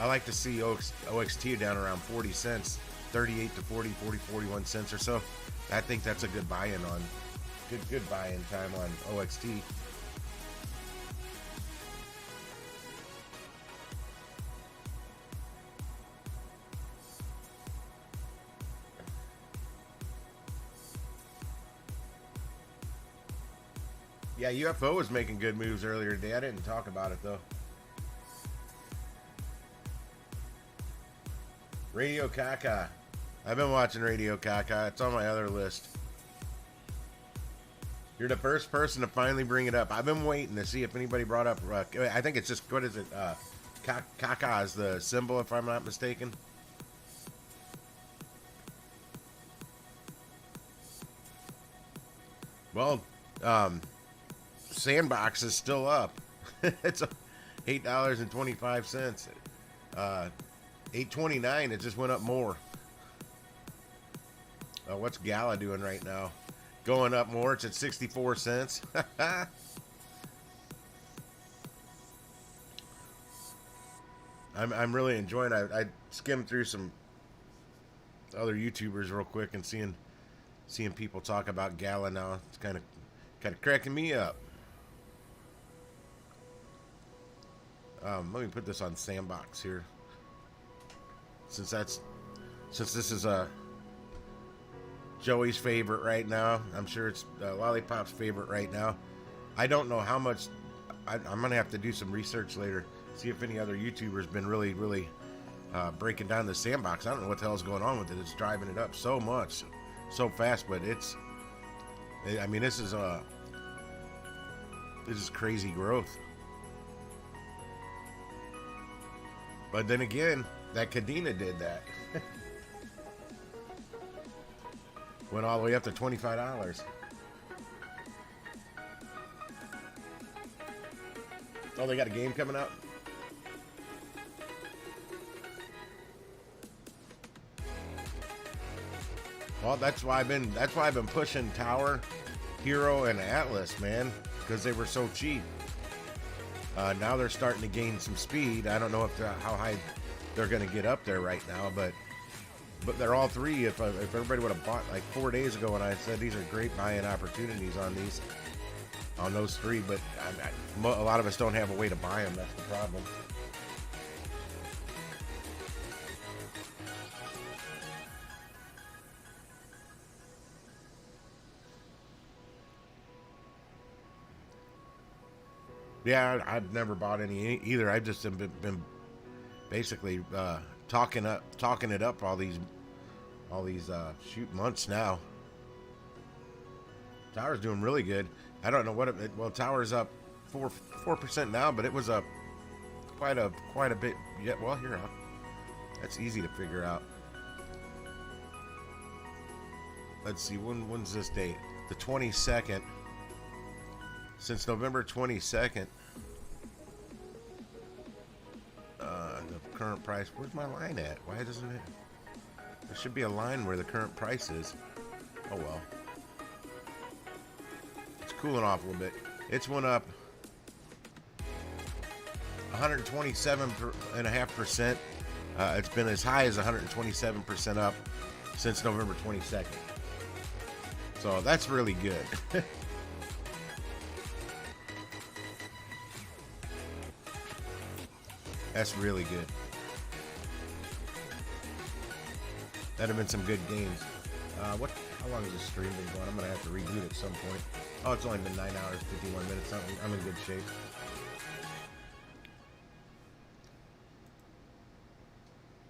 like to see OXT down around 40 cents, 38 to 40, 41 cents or so. I think that's a good buy-in on, good buy-in time on OXT. Yeah, UFO was making good moves earlier today. I didn't talk about it though. Radio Kaka. I've been watching Radio Kaka. It's on my other list. You're the first person to finally bring it up. I've been waiting to see if anybody brought up. I think it's just, what is it? Kaka is the symbol, if I'm not mistaken. Well, Sandbox is still up. It's $8.25. $8.29. It just went up more. What's Gala doing right now? Going up more. It's at 64 cents. I'm really enjoying it. I skimmed through some other YouTubers real quick and seeing people talk about Gala now. It's kind of cracking me up. Let me put this on Sandbox here, since this is Joey's favorite right now. I'm sure it's Lollipop's favorite right now. I don't know how much. I'm gonna have to do some research later, see if any other YouTubers been really breaking down the Sandbox. I don't know what the hell's going on with it. It's driving it up so much, so fast. But I mean, this is crazy growth. But then again, that Cadena did that. Went all the way up to $25. Oh, they got a game coming up? Well, that's why I've been pushing Tower, Hero, and Atlas, man, because they were so cheap. Now they're starting to gain some speed. I don't know how high they're going to get up there right now, but they're all three. If everybody would have bought like 4 days ago when I said these are great buying opportunities on those three, but a lot of us don't have a way to buy them. That's the problem. Yeah, I've never bought any either. I've just been basically talking it up all these months now. Tower's doing really good. I don't know what well, Tower's up 4% now, but it was up quite a bit. Yeah, well, here, that's easy to figure out. Let's see, when's this date? The 22nd. Since November 22nd. current price. Where's my line at? Why doesn't it? There should be a line where the current price is. Oh well. It's cooling off a little bit. It's went up 127.5%. It's been as high as 127% up since November 22nd. So that's really good. That's really good. That'd have been some good games. How long has this stream been going? I'm gonna have to reboot at some point. Oh, it's only been 9 hours, 51 minutes. I'm in good shape.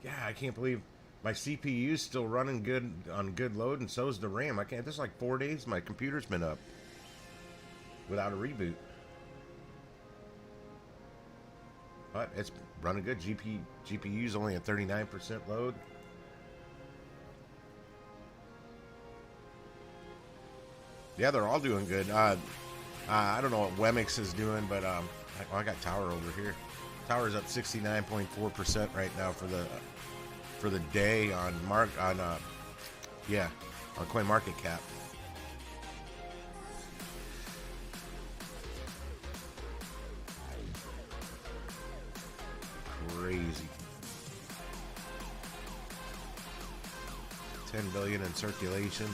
Yeah, I can't believe my CPU's still running good on good load, and so is the RAM. I can't. This is like 4 days. My computer's been up without a reboot. But it's running good. GPU's only at 39% load. Yeah, they're all doing good. I don't know what Wemix is doing, but I got Tower over here. Tower's up 69.4% right now for the day on CoinMarketCap. Crazy. 10 billion in circulation.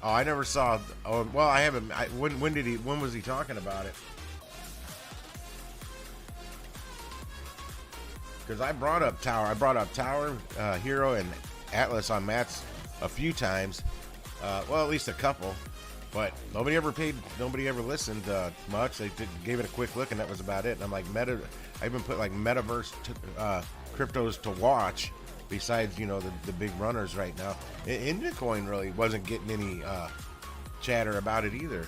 Oh, I never saw. Oh, well, I haven't. When was he talking about it? Because I brought up Tower. I brought up Tower, Hero, and Atlas on Matt's a few times. Well, at least a couple. But nobody ever listened much. They gave it a quick look, and that was about it. And I'm like, I even put like metaverse cryptos to watch. Besides, the big runners right now, Bitcoin really wasn't getting any chatter about it either.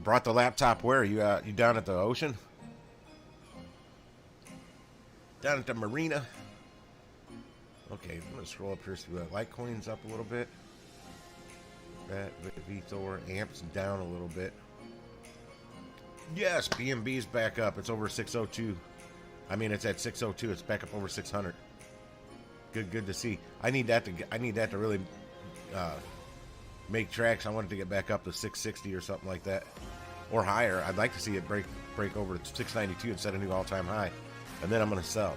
Brought the laptop where? You down at the ocean? Down at the marina? Okay, I'm going to scroll up here so Litecoin's up a little bit. That VThor amps down a little bit. Yes, BNB's back up. It's over 602. I mean, it's at 602. It's back up over 600. Good to see. I need that to really make tracks. I want it to get back up to 660 or something like that, or higher. I'd like to see it break over 692 and set a new all-time high, and then I'm going to sell.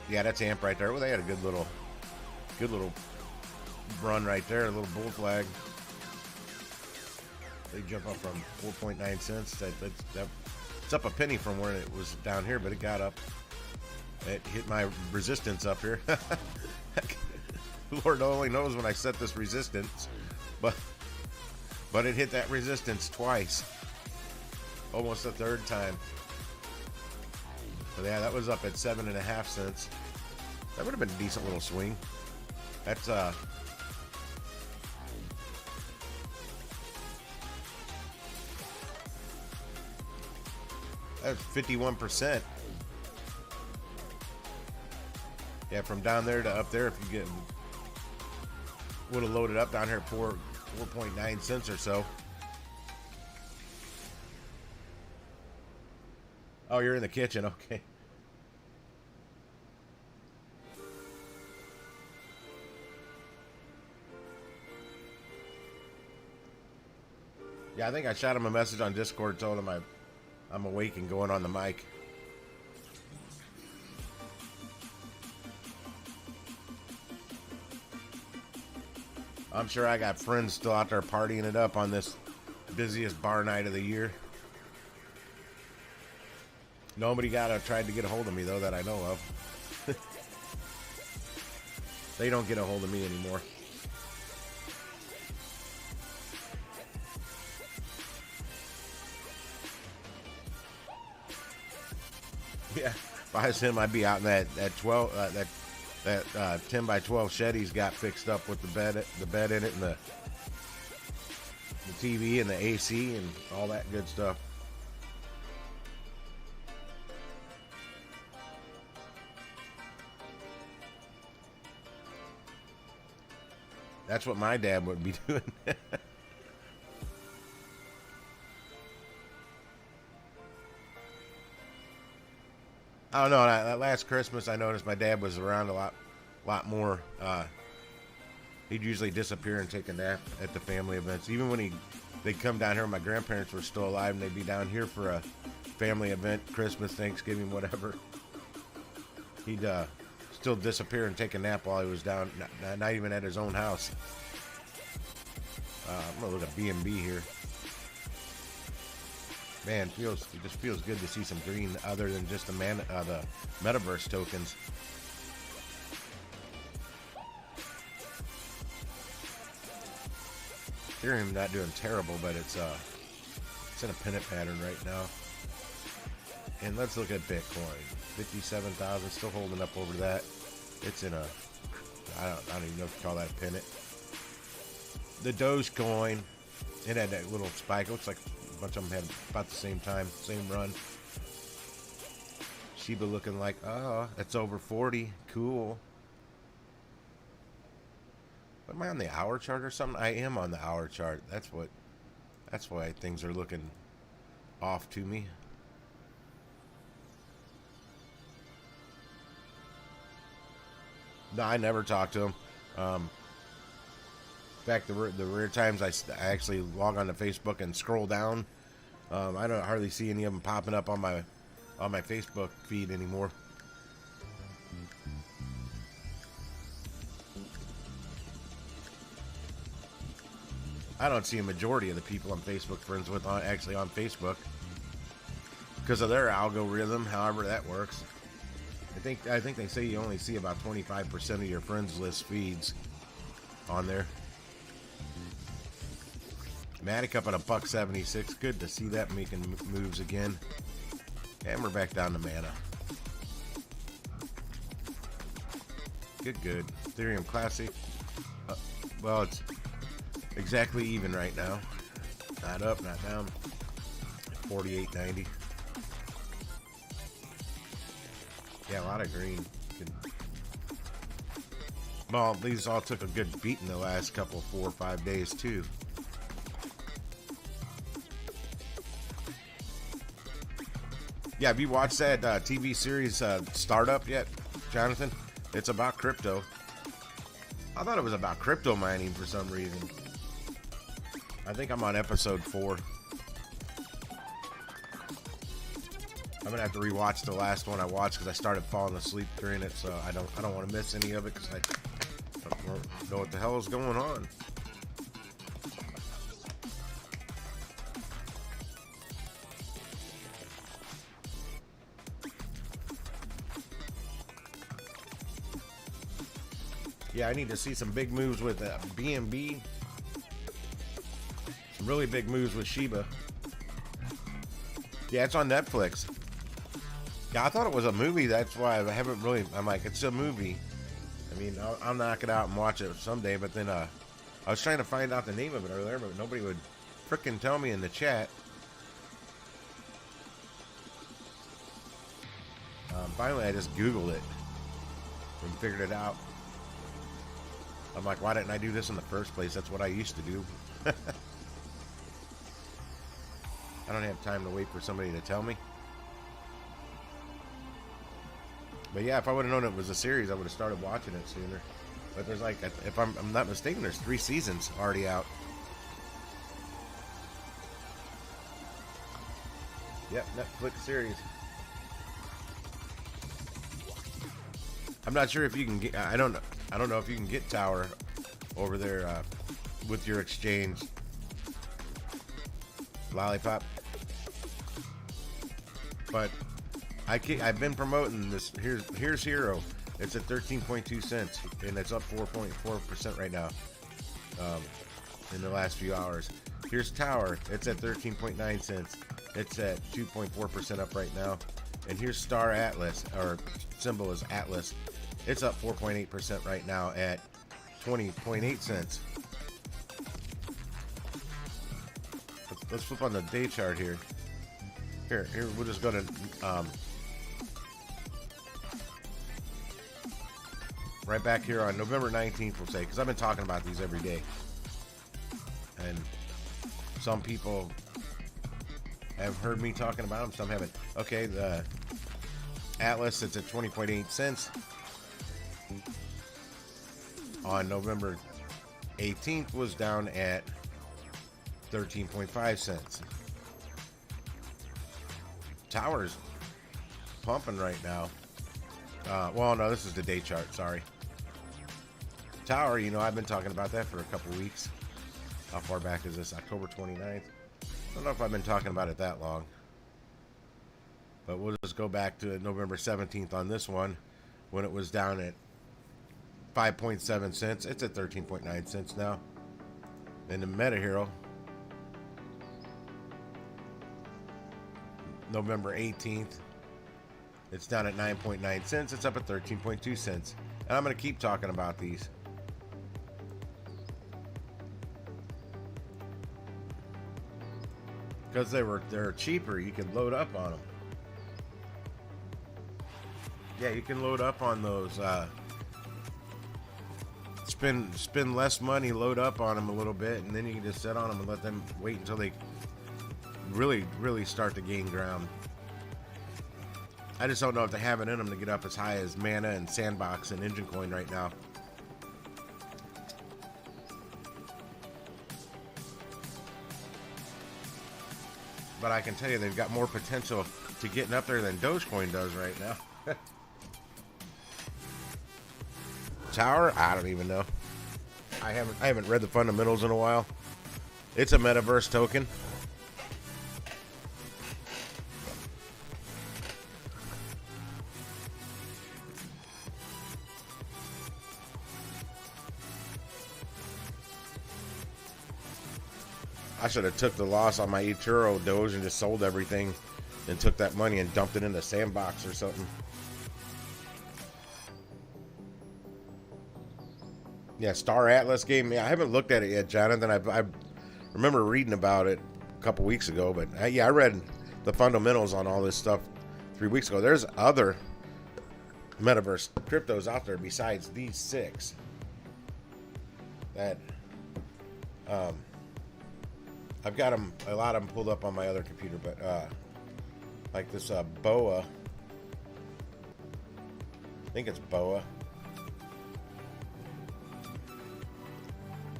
Yeah, that's AMP right there. Well, they had a good little run right there, a little bull flag. They jump up from 4.9 cents. It's up a penny from where it was down here, but it got up. It hit my resistance up here. Lord only knows when I set this resistance, but it hit that resistance twice, almost a third time. But yeah, that was up at 7.5 cents. That would have been a decent little swing. That's that's 51%. Yeah, from down there to up there, if you would have loaded up down here at 4.9 cents or so. Oh, you're in the kitchen. Okay. Yeah, I think I shot him a message on Discord, told him I'm awake and going on the mic. I'm sure I got friends still out there partying it up on this busiest bar night of the year. Nobody tried to get a hold of me, though, that I know of. They don't get a hold of me anymore. Yeah, if I was him, I'd be out in that 10 by 12 shed he's got fixed up with the bed in it, and the TV and the AC and all that good stuff. That's what my dad would be doing. I don't know. That last Christmas, I noticed my dad was around a lot more. He'd usually disappear and take a nap at the family events. Even when they'd come down here, my grandparents were still alive, and they'd be down here for a family event, Christmas, Thanksgiving, whatever. He'd still disappear and take a nap while he was down, not even at his own house. I'm gonna look at B&B here. Man, it just feels good to see some green other than just the metaverse tokens. Ethereum not doing terrible, but it's in a pennant pattern right now. And let's look at Bitcoin. 57,000, still holding up over that. It's in a, I don't even know if you call that a pennant. The Dogecoin, it had that little spike. It looks like a bunch of them had about the same time, same run. Shiba looking like, oh, it's over 40. Cool. Am I on the hour chart or something? I am on the hour chart. That's why things are looking off to me. No, I never talk to him. In fact, the rare times I actually log on to Facebook and scroll down, I don't hardly see any of them popping up on my Facebook feed anymore. I don't see a majority of the people I'm Facebook friends with actually on Facebook because of their algorithm, however that works. I think they say you only see about 25% of your friends list feeds on there. Matic up at $1.76. Good to see that making moves again. And we're back down to mana. Good. Ethereum Classic. Well, it's exactly even right now. Not up, not down. 48.90. Yeah, a lot of green. Well, these all took a good beat in the last couple, 4 or 5 days too. Yeah, have you watched that TV series Startup yet, Jonathan? It's about crypto. I thought it was about crypto mining for some reason. I think I'm on episode 4. I'm gonna have to rewatch the last one I watched because I started falling asleep during it, so I don't want to miss any of it because I don't know what the hell is going on. Yeah, I need to see some big moves with B&B. Some really big moves with Shiba. Yeah, it's on Netflix. Yeah, I thought it was a movie. That's why I haven't really... I'm like, it's a movie. I mean, I'll knock it out and watch it someday. But then I was trying to find out the name of it earlier, but nobody would frickin' tell me in the chat. Finally, I just Googled it and figured it out. I'm like, why didn't I do this in the first place? That's what I used to do. I don't have time to wait for somebody to tell me. But yeah, if I would have known it was a series, I would have started watching it sooner. But there's like, if I'm not mistaken, there's 3 seasons already out. Yep, Netflix series. I'm not sure if you can get. I don't know if you can get Tower over there with your exchange. Lollipop. But I've been promoting this. Here's Hero. It's at 13.2 cents, and it's up 4.4% right now. In the last few hours. Here's Tower. It's at 13.9 cents. It's at 2.4% up right now. And here's Star Atlas, or symbol is Atlas. It's up 4.8% right now at 20.8 cents. Let's flip on the day chart here. Here, we'll just go to right back here on November 19th, we'll say, because I've been talking about these every day. And some people have heard me talking about them, some haven't. Okay, the Atlas, it's at 20.8 cents. On November 18th was down at 13.5 cents. Tower's pumping right now. Well, no, this is the day chart, sorry. Tower, you know, I've been talking about that for a couple weeks. How far back is this? October 29th? I don't know if I've been talking about it that long. But we'll just go back to November 17th on this one, when it was down at 5.7 cents. It's at 13.9 cents now. And the Meta Hero, November 18th, it's down at 9.9 cents. It's up at 13.2 cents. And I'm going to keep talking about these. Because they're cheaper, you can load up on them. Yeah, you can load up on those. Spend less money, load up on them a little bit, and then you can just sit on them and let them wait until they really start to gain ground. I just don't know if they have it in them to get up as high as Mana and Sandbox and Engine Coin right now. But I can tell you they've got more potential to getting up there than Dogecoin does right now. Tower? I don't even know. I haven't read the fundamentals in a while. It's a metaverse token. I should have took the loss on my eToro Doge and just sold everything and took that money and dumped it into Sandbox or something. Yeah, Star Atlas game. Yeah, I haven't looked at it yet, Jonathan. I remember reading about it a couple weeks ago, but yeah, I read the fundamentals on all this stuff 3 weeks ago. There's other metaverse cryptos out there besides these 6 that I've got them, a lot of them pulled up on my other computer, but like this BOA. I think it's BOA.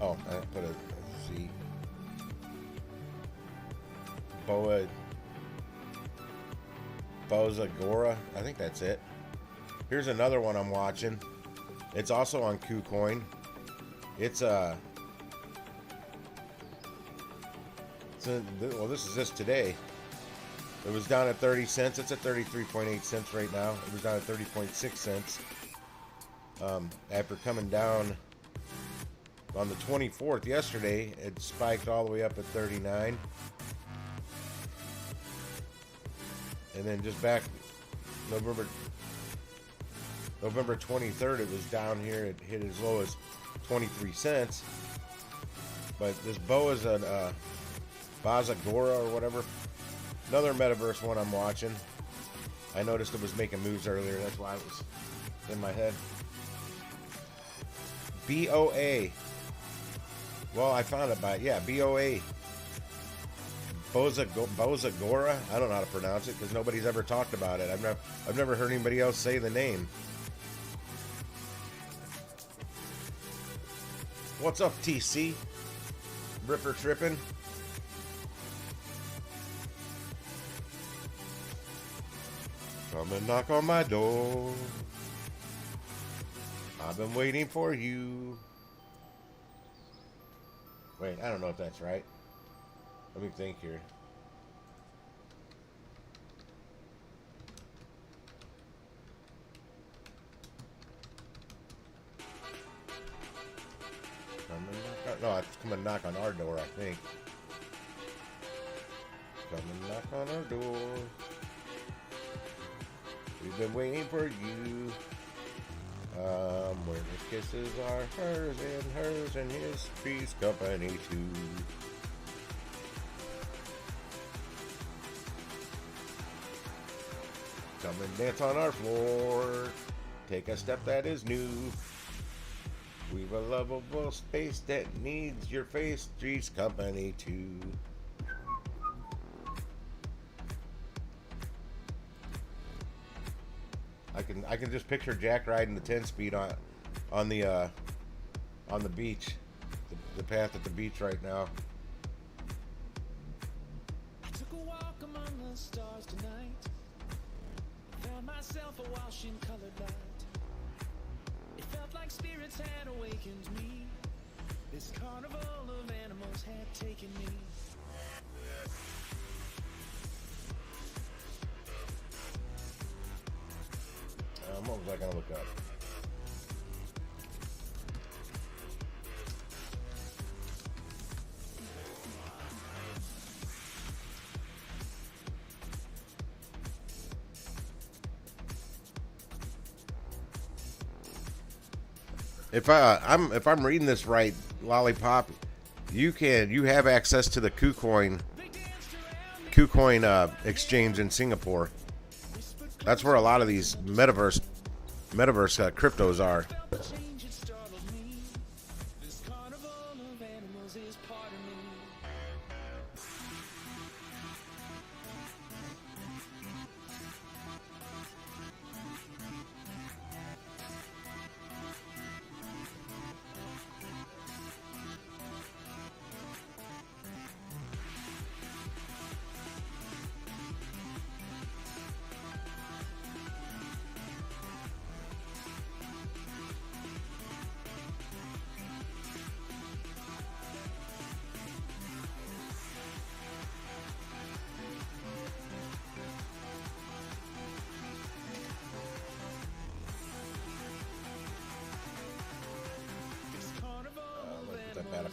Oh, I put a Z. BOA. Bozagora. I think that's it. Here's another one I'm watching. It's also on KuCoin. It's well, this is just today. It was down at 30 cents. It's at 33.8 cents right now. It was down at 30.6 cents. After coming down on the 24th yesterday, it spiked all the way up at 39. And then just back November 23rd, it was down here. It hit as low as 23 cents. But this BOA's an Bazagora or whatever. Another metaverse one I'm watching. I noticed it was making moves earlier. That's why it was in my head. BOA. Well, I found it by, yeah, BOA. Bozagora. I don't know how to pronounce it because nobody's ever talked about it. I've never heard anybody else say the name. What's up, TC? Ripper tripping. Come and knock on my door. I've been waiting for you. Wait, I don't know if that's right. Let me think here. No, it's come and knock on our door, I think. Come and knock on our door. We've been waiting for you. Where his kisses are hers and his Three's Company too. Come and dance on our floor. Take a step that is new. We've a lovable space that needs your face. Three's Company too. I can just picture Jack riding the 10-speed on the beach, the path at the beach right now. I took a walk among the stars tonight. Found myself a washing colored light. It felt like spirits had awakened me. This carnival of animals had taken me. What was I gonna look up? If I'm reading this right, Lollipop, you have access to the KuCoin exchange in Singapore. That's where a lot of these metaverse cryptos are.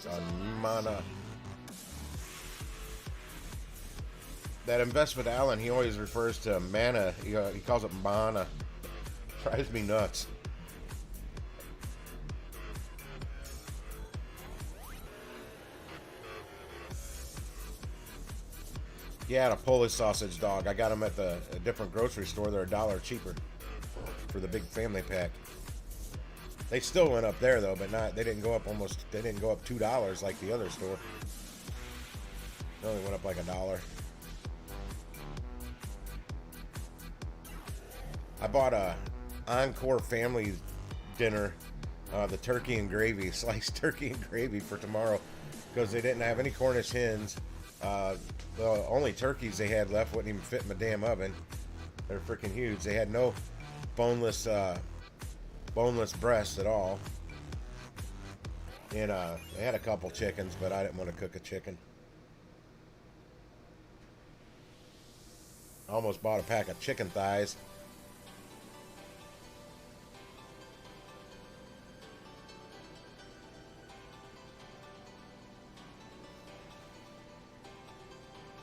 On Mana. That investment Alan, he always refers to mana. He calls it mana. Drives me nuts. Yeah, a Polish sausage dog. I got them at a different grocery store. They're $1 cheaper for the big family pack. They still went up there though, but not. They didn't go up $2 like the other store. They only went up like $1. I bought a Encore family dinner, the turkey and gravy, sliced turkey and gravy for tomorrow, because they didn't have any Cornish hens. The only turkeys they had left wouldn't even fit in my damn oven. They're freaking huge. They had no boneless breasts at all, and they had a couple chickens, but I didn't want to cook a chicken. I almost bought a pack of chicken thighs.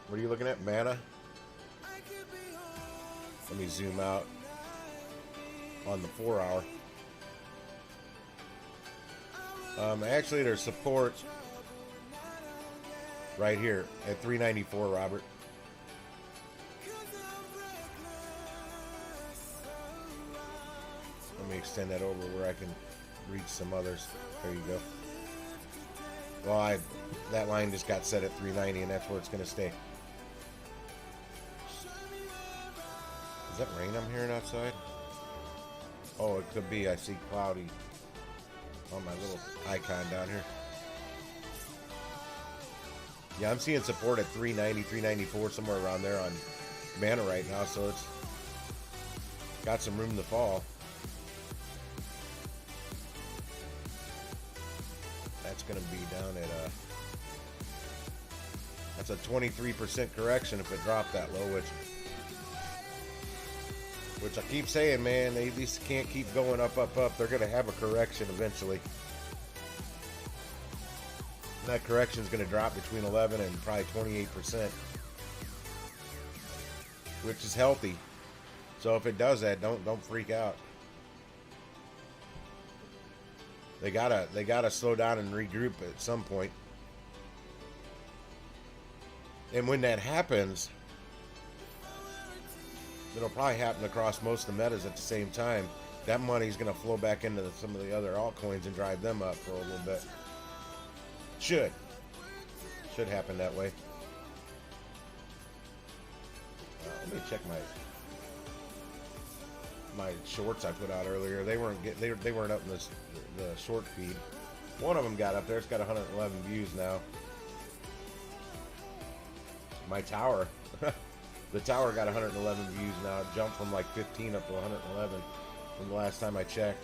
What are you looking at, Mana? Let me zoom out on the 4-hour. Actually, there's support right here at 394, Robert. Let me extend that over where I can reach some others. There you go. Well, that line just got set at 390, and that's where it's going to stay. Is that rain I'm hearing outside? Oh, it could be. I see cloudy on my little icon down here. Yeah, I'm seeing support at 390, 394, somewhere around there on Mana right now, so it's got some room to fall. That's going to be down at that's a 23% correction if it dropped that low, which I keep saying, man, they just can't keep going up. They're going to have a correction eventually. And that correction is going to drop between 11 and probably 28%, which is healthy. So if it does that, don't freak out. They gotta slow down and regroup at some point. And when that happens, it'll probably happen across most of the metas at the same time. That money's gonna flow back into some of the other altcoins and drive them up for a little bit. Should happen that way. Let me check my shorts I put out earlier. They weren't up in the short feed. One of them got up there. It's got 111 views now. My tower, the tower got 111 views now. It jumped from like 15 up to 111 from the last time I checked.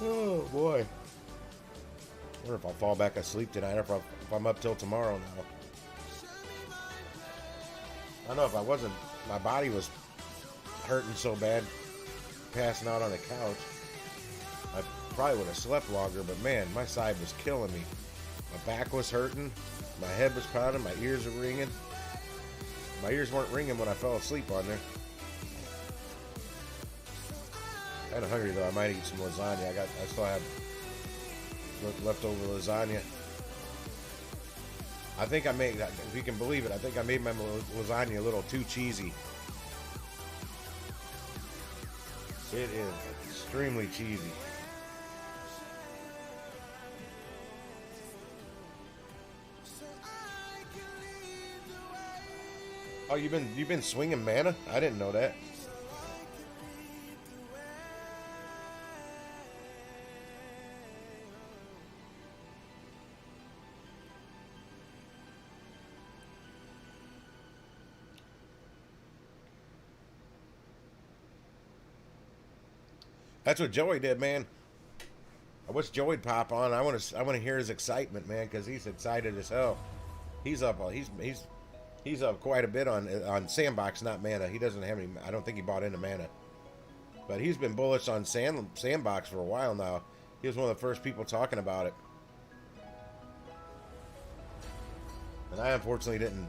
Oh boy. I wonder if I'll fall back asleep tonight or if I'm up till tomorrow now. I don't know, if I wasn't, my body was hurting so bad, passing out on the couch, I probably would have slept longer, but man, my side was killing me. My back was hurting, my head was pounding, my ears were ringing. My ears weren't ringing when I fell asleep on there. Kind of hungry though. I might eat some lasagna. I still have leftover lasagna. I think I made, if you can believe it, I think I made my lasagna a little too cheesy. It is extremely cheesy. Oh, you've been swinging mana? I didn't know that. That's what Joey did, man. I wish Joey'd pop on. I want to hear his excitement, man, because he's excited as hell. He's up quite a bit on Sandbox, not Mana. He doesn't have any. I don't think he bought into Mana, but he's been bullish on Sandbox for a while now. He was one of the first people talking about it, and I unfortunately didn't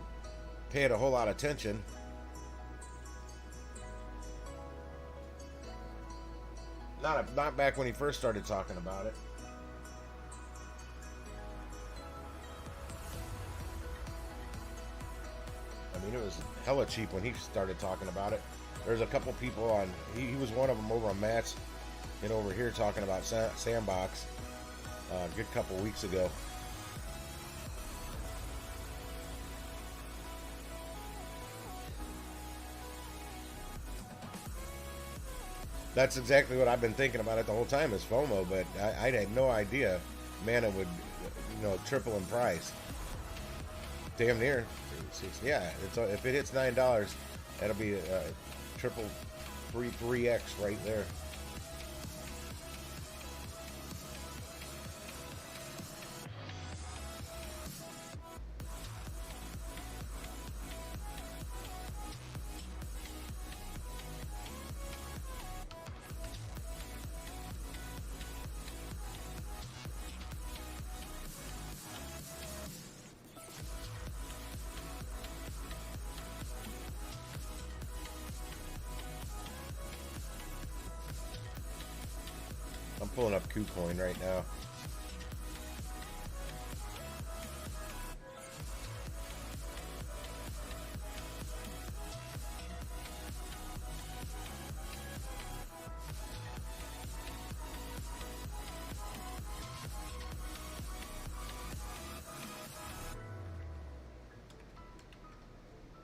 pay it a whole lot of attention. Not back when he first started talking about it. I mean, it was hella cheap when he started talking about it. There's a couple people on, he was one of them over on Matt's and over here talking about Sandbox a good couple weeks ago. That's exactly what I've been thinking about it the whole time, is FOMO, but I had no idea Mana would, triple in price. Damn near. Yeah, if it hits $9, that'll be a triple 3x right there. I'm pulling up KuCoin right now.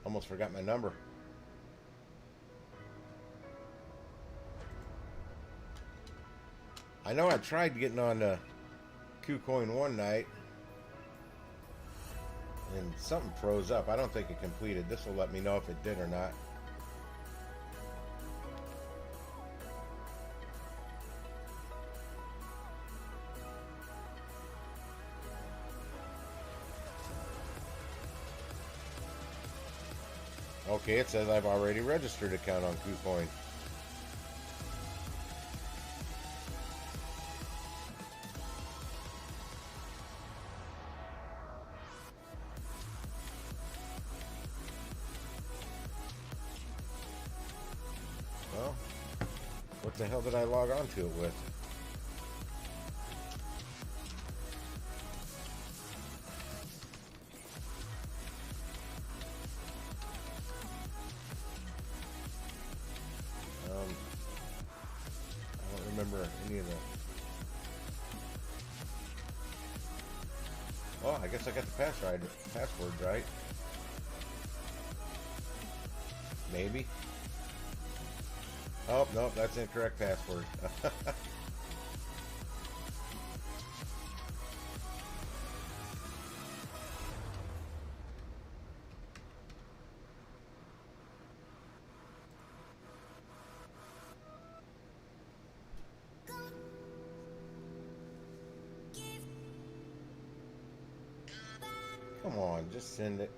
Almost forgot my number. I know I tried getting on KuCoin one night and something froze up. I don't think it completed. This will let me know if it did or not. Okay, it says I've already registered an account on KuCoin. What the hell did I log on to it with? I don't remember any of them. Oh, I guess I got the password right. Maybe. Oh, no, that's incorrect password. Come on, just send it.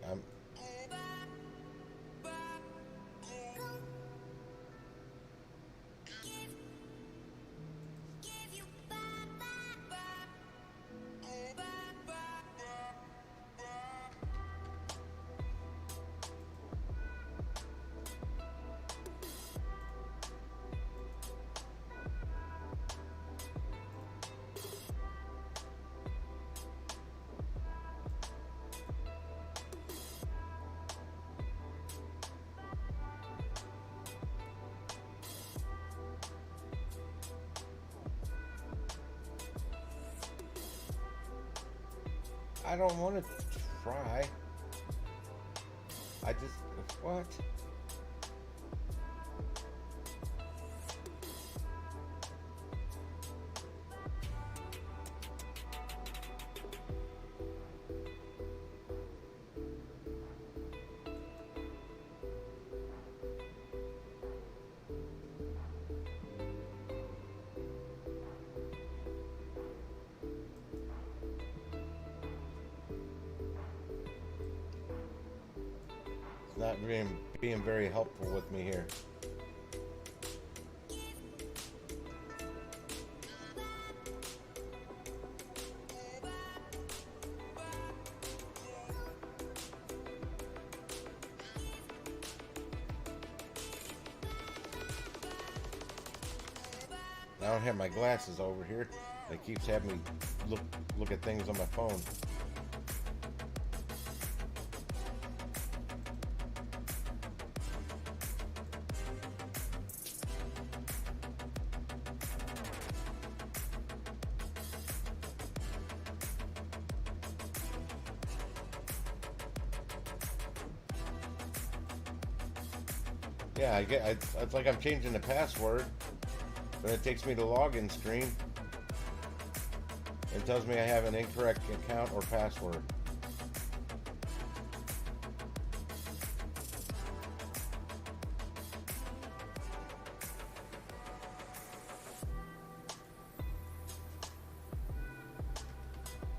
I don't want to try. I just, what? Not being very helpful with me here. I don't have my glasses over here. It keeps having me look at things on my phone. Yeah, it's like I'm changing the password, but it takes me to login screen and tells me I have an incorrect account or password.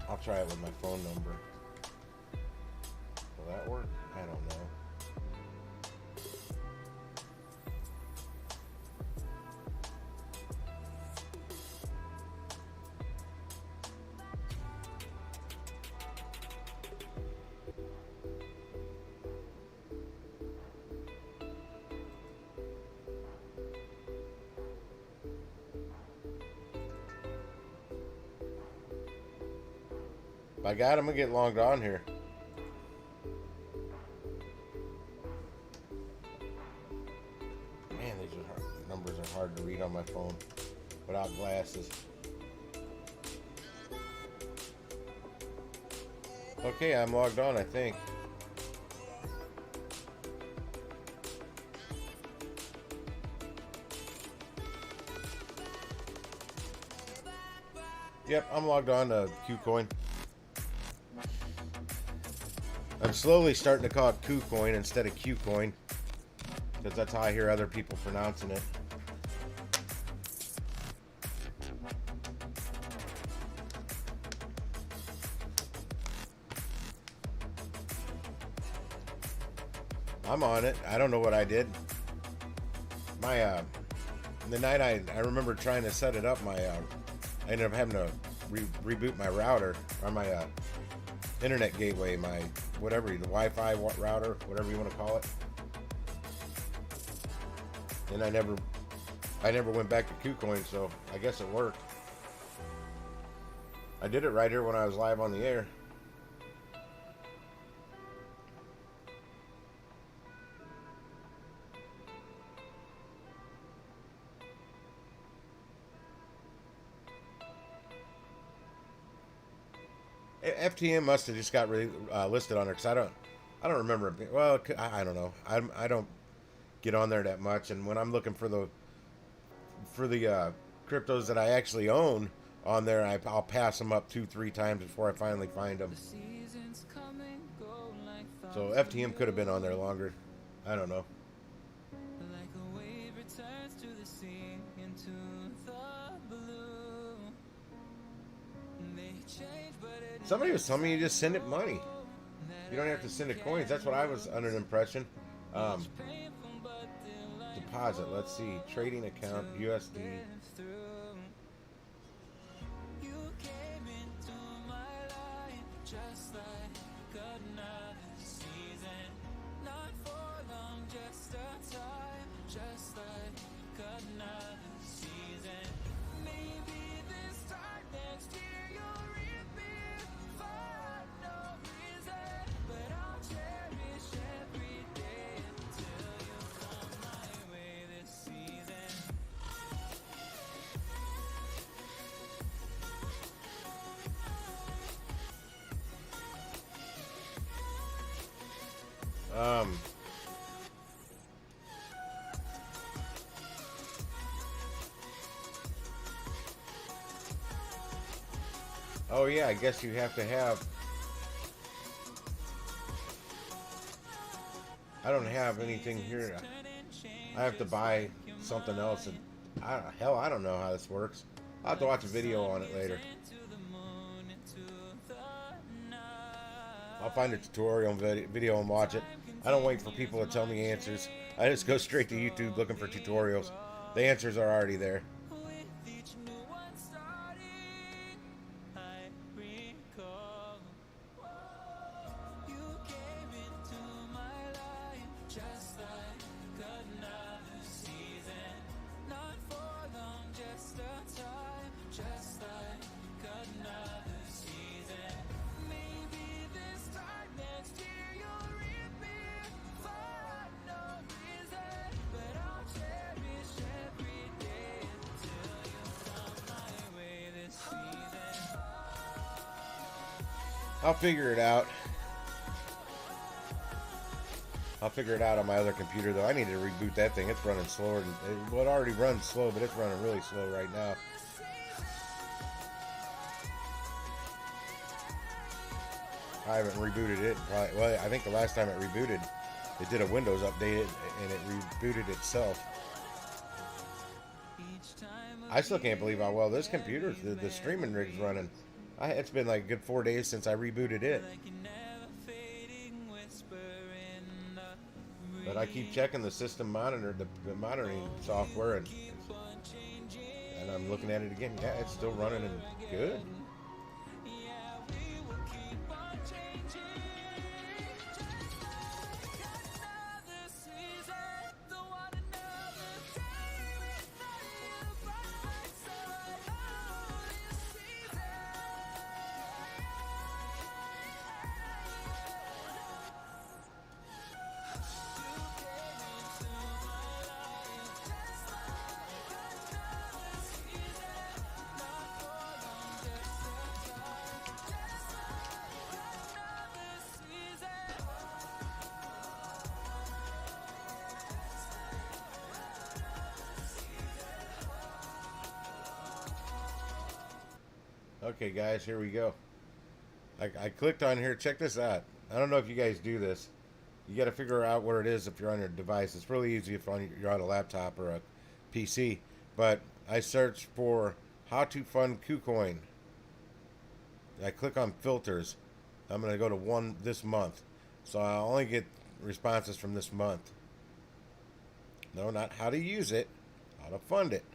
I'll try it with my phone number. Will that work? I don't know. By God, I'm gonna get logged on here. Man, these numbers are hard to read on my phone without glasses. Okay, I'm logged on, I think. Yep, I'm logged on to KuCoin. I'm slowly starting to call it KuCoin instead of KuCoin, because that's how I hear other people pronouncing it. I'm on it. I don't know what I did. My the night I remember trying to set it up, I ended up having to reboot my router, or my internet gateway, my whatever, the Wi-Fi router, whatever you want to call it. And I never I never went back to KuCoin, so I guess it worked. I did it right here when I was live on the air. FTM must have just got listed on there because I don't remember. Well, I don't know. I don't get on there that much, and when I'm looking for the cryptos that I actually own on there, I'll pass them up 2-3 times before I finally find them. So FTM could have been on there longer. I don't know. Somebody was telling me you just send it money. You don't have to send it coins. That's what I was under the impression. Deposit. Let's see. Trading account. USD. Oh yeah, I guess you have to have. I don't have anything here. I have to buy something else, and I don't know how this works. I'll have to watch a video on it later. I'll find a tutorial video and watch it. I don't wait for people to tell me answers. I just go straight to YouTube looking for tutorials. The answers are already there. I'll figure it out. I'll figure it out on my other computer, though. I need to reboot that thing. It's running slower. Well, it already runs slow, but it's running really slow right now. I haven't rebooted it. Probably, well, I think the last time it rebooted, it did a Windows update and it rebooted itself. I still can't believe how well this computer, the streaming rig's running. It's been like a good 4 days since I rebooted it. But I keep checking the system monitor, the monitoring software, and I'm looking at it again. Yeah, it's still running and good. Okay, guys, here we go. I clicked on here. Check this out. I don't know if you guys do this. You got to figure out where it is if you're on your device. It's really easy if you're on a laptop or a PC. But I searched for how to fund KuCoin. I click on filters. I'm going to go to this month. So I'll only get responses from this month. No, not how to use it. How to fund it.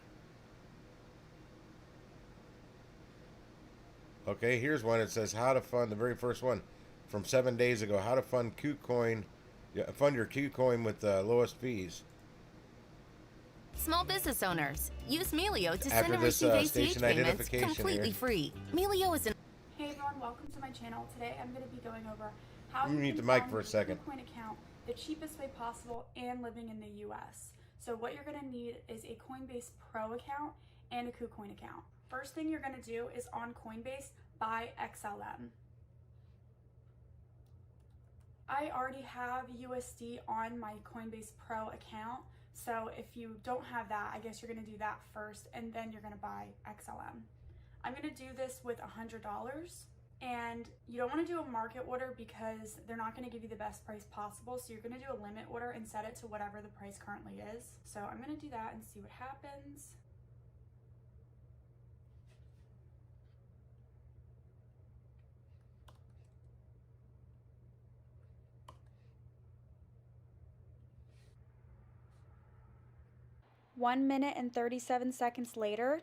Okay, here's one. It says how to fund, the very first one from 7 days ago. How to fund KuCoin, fund your KuCoin with the lowest fees. Small business owners, use Melio to send After and this receive ACH station payments identification completely here. free. Melio is an... Hey everyone, welcome to my channel. Today I'm going to be going over how You you mute can the mic fund for a your second. KuCoin account the cheapest way possible and living in the US. So what you're going to need is a Coinbase Pro account and a KuCoin account. First thing you're going to do is on Coinbase, buy XLM. I already have USD on my Coinbase Pro account, so if you don't have that, I guess you're going to do that first and then you're going to buy XLM. I'm going to do this with $100, and you don't want to do a market order because they're not going to give you the best price possible, so you're going to do a limit order and set it to whatever the price currently is. So I'm going to do that and see what happens. One minute and 37 seconds later.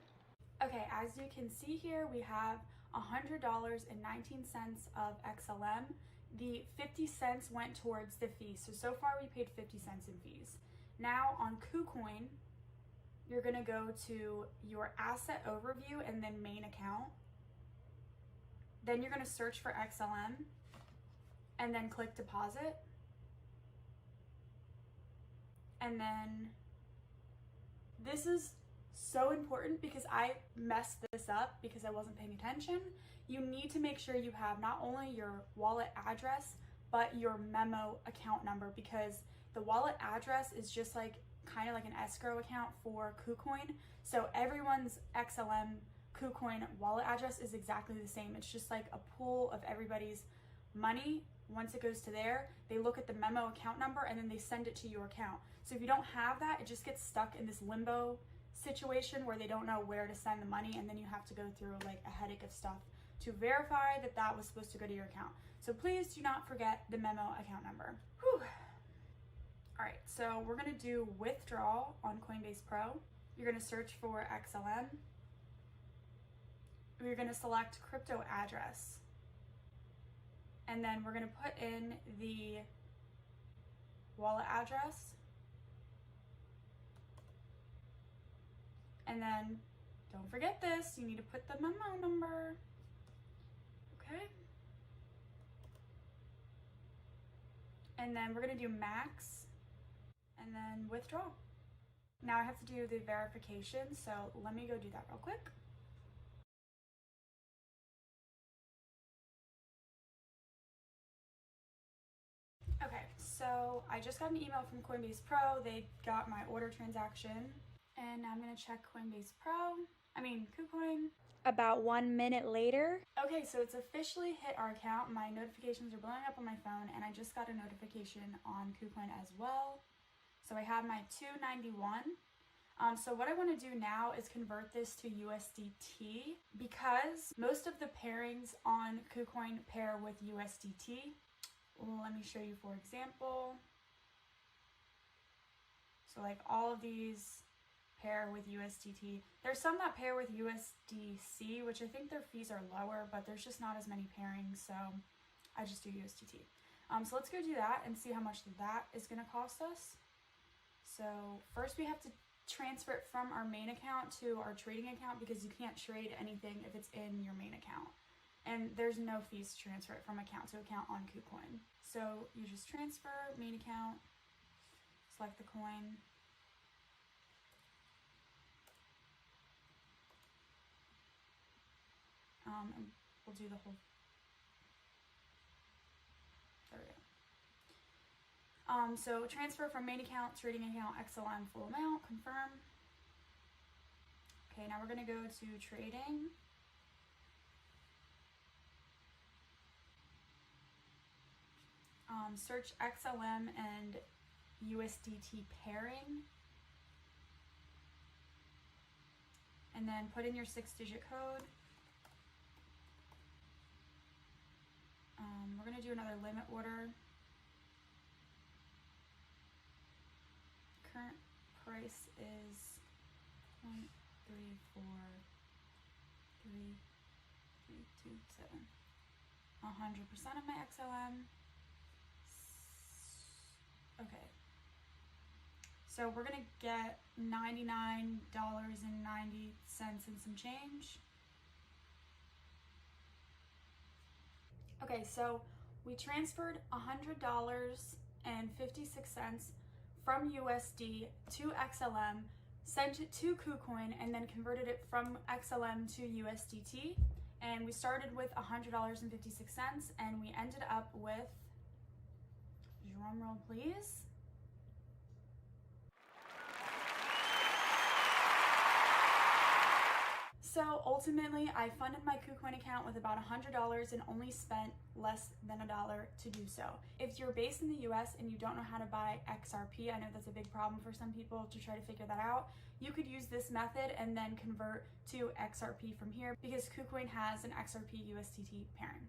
Okay, as you can see here, we have $100.19 of XLM. The 50 cents went towards the fees. So far we paid 50 cents in fees. Now on KuCoin, you're gonna go to your asset overview and then main account. Then you're gonna search for XLM and then click deposit. And then this is so important because I messed this up because I wasn't paying attention. You need to make sure you have not only your wallet address, but your memo account number, because the wallet address is just like kind of like an escrow account for KuCoin. So everyone's XLM KuCoin wallet address is exactly the same. It's just like a pool of everybody's money. Once it goes to there, they look at the memo account number and then they send it to your account. So if you don't have that, it just gets stuck in this limbo situation where they don't know where to send the money, and then you have to go through like a headache of stuff to verify that that was supposed to go to your account. So please do not forget the memo account number. Whew. All right, so we're gonna do withdraw on Coinbase Pro. You're gonna search for XLM. You're gonna select crypto address. And then we're gonna put in the wallet address. And then don't forget this, you need to put the memo number. Okay. And then we're gonna do max and then withdraw. Now I have to do the verification, so let me go do that real quick. Okay, so I just got an email from Coinbase Pro. They got my order transaction, and I'm gonna check Coinbase Pro. KuCoin. About 1 minute later. Okay, so it's officially hit our account. My notifications are blowing up on my phone, and I just got a notification on KuCoin as well. So I have my 291. So what I want to do now is convert this to USDT, because most of the pairings on KuCoin pair with USDT. Let me show you for example. So like all of these pair with USDT. There's some that pair with USDC, which I think their fees are lower, but there's just not as many pairings, so I just do USDT. So let's go do that and see how much that is going to cost us. So first we have to transfer it from our main account to our trading account, because you can't trade anything if it's in your main account. And there's no fees to transfer it from account to account on KuCoin. So you just transfer main account, select the coin, and we'll do the whole, there we go. So transfer from main account, trading account, XLM, full amount, confirm. Okay, now we're gonna go to trading. Search XLM and USDT pairing, and then put in your 6-digit code. We're going to do another limit order. Current price is 1.34327. 100% of my XLM. Okay. So we're gonna get $99.90 and some change. Okay, so we transferred $100.56 from USD to XLM, sent it to KuCoin, and then converted it from XLM to USDT. And we started with $100.56, and we ended up with, drum roll please, so ultimately, I funded my KuCoin account with about $100 and only spent less than $1 to do so. If you're based in the US and you don't know how to buy XRP, I know that's a big problem for some people to try to figure that out, you could use this method and then convert to XRP from here because KuCoin has an XRP USDT pairing.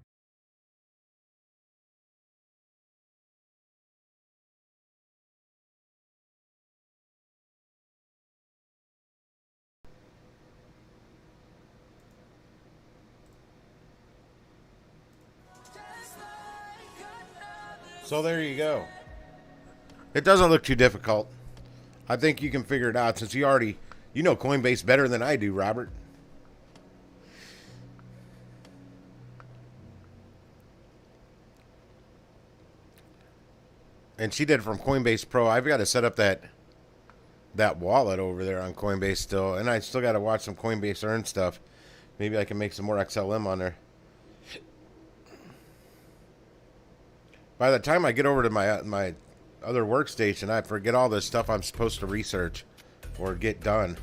So there you go. It doesn't look too difficult. I think you can figure it out since you know Coinbase better than I do, Robert. And she did it from Coinbase Pro. I've got to set up that wallet over there on Coinbase still. And I still got to watch some Coinbase Earn stuff. Maybe I can make some more XLM on there. By the time I get over to my other workstation, I forget all this stuff I'm supposed to research or get done.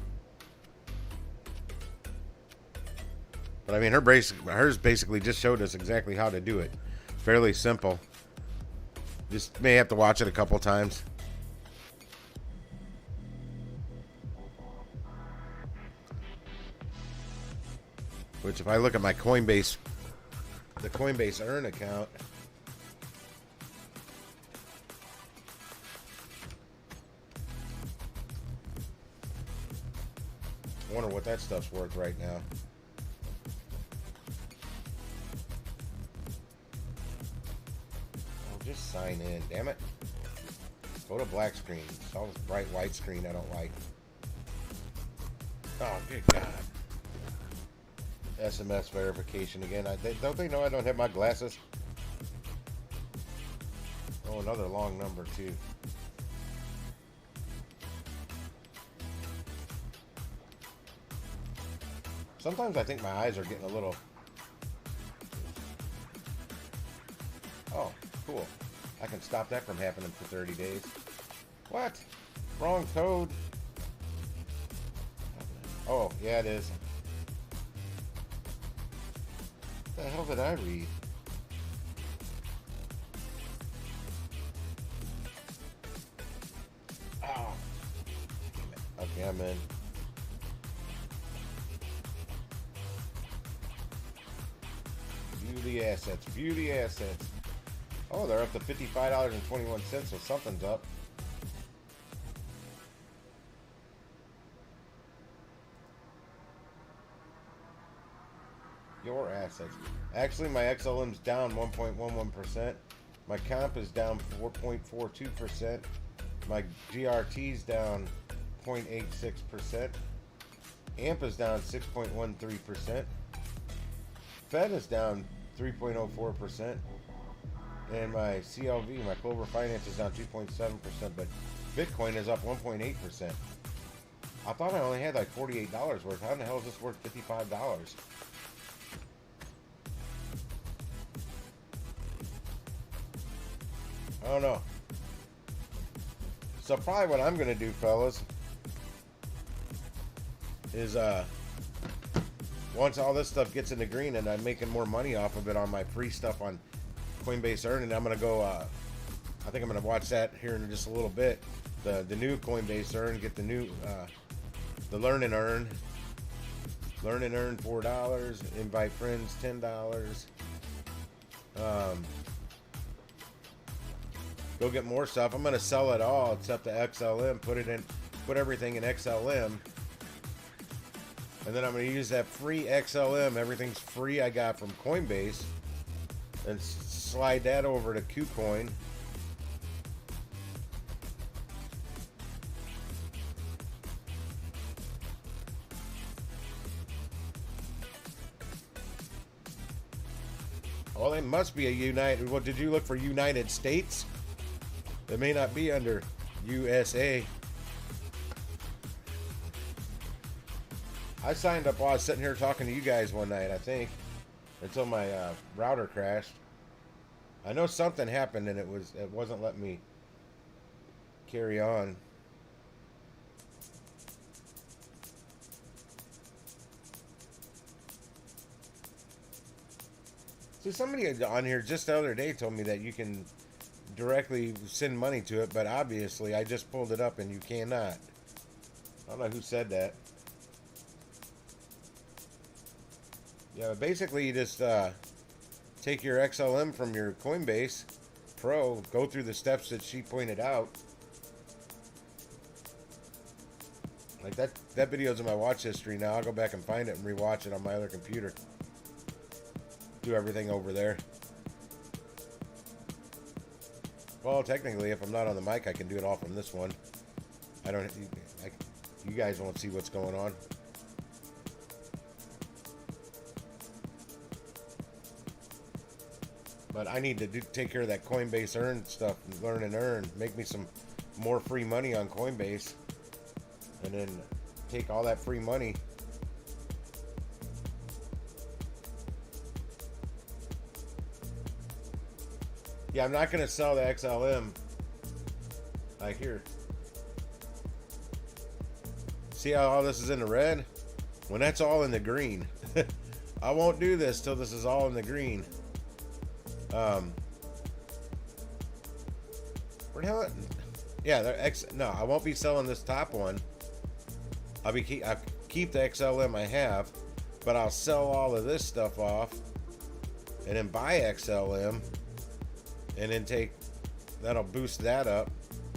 But I mean, hers basically just showed us exactly how to do it. Fairly simple. Just may have to watch it a couple times. Which if I look at my Coinbase, the Coinbase Earn account, I wonder what that stuff's worth right now. Oh, just sign in, damn it. Go to black screen. It's all this bright white screen I don't like. Oh, good God. SMS verification again. Don't they know I don't have my glasses? Oh, another long number too. Sometimes I think my eyes are getting a little... Oh, cool. I can stop that from happening for 30 days. What? Wrong code. Oh, yeah, it is. What the hell did I read? Oh. Okay, I'm in. View the assets. View the assets. Oh, they're up to $55.21, so something's up. Your assets. Actually, my XLM's down 1.11%. My comp is down 4.42%. My GRT's down 0.86%. AMP is down 6.13%. Fed is down 3.04%. And my CLV, my Clover Finance, is down 2.7%. But Bitcoin is up 1.8%. I thought I only had like $48 worth. How in the hell is this worth $55? I don't know. So probably what I'm gonna do, fellas, is once all this stuff gets in the green and I'm making more money off of it on my free stuff on Coinbase Earn, and I'm gonna go. I think I'm gonna watch that here in just a little bit. The new Coinbase Earn, get the new the Learn and Earn. Learn and Earn $4. Invite friends $10. Go get more stuff. I'm gonna sell it all except the XLM. Put everything in XLM, and then I'm gonna use that free XLM. Everything's free I got from Coinbase, and slide that over to KuCoin. Well, it must be a United. Well, did you look for United States? It may not be under USA. I signed up while I was sitting here talking to you guys one night, I think, until my router crashed. I know something happened and it wasn't letting me carry on. So somebody on here just the other day told me that you can directly send money to it, but obviously I just pulled it up and you cannot. I don't know who said that. Yeah, basically you just take your XLM from your Coinbase Pro, go through the steps that she pointed out. Like that video's in my watch history now. I'll go back and find it and rewatch it on my other computer. Do everything over there. Well, technically, if I'm not on the mic, I can do it all from this one. You guys won't see what's going on. But I need to take care of that Coinbase earn stuff, learn and earn, make me some more free money on Coinbase, and then take all that free money. Yeah, I'm not going to sell the XLM. Like here. See how all this is in the red? When that's all in the green. I won't do this till this is all in the green. Where the hell? Yeah, no, I won't be selling this top one. I'll keep the XLM I have, but I'll sell all of this stuff off and then buy XLM and then that'll boost that up.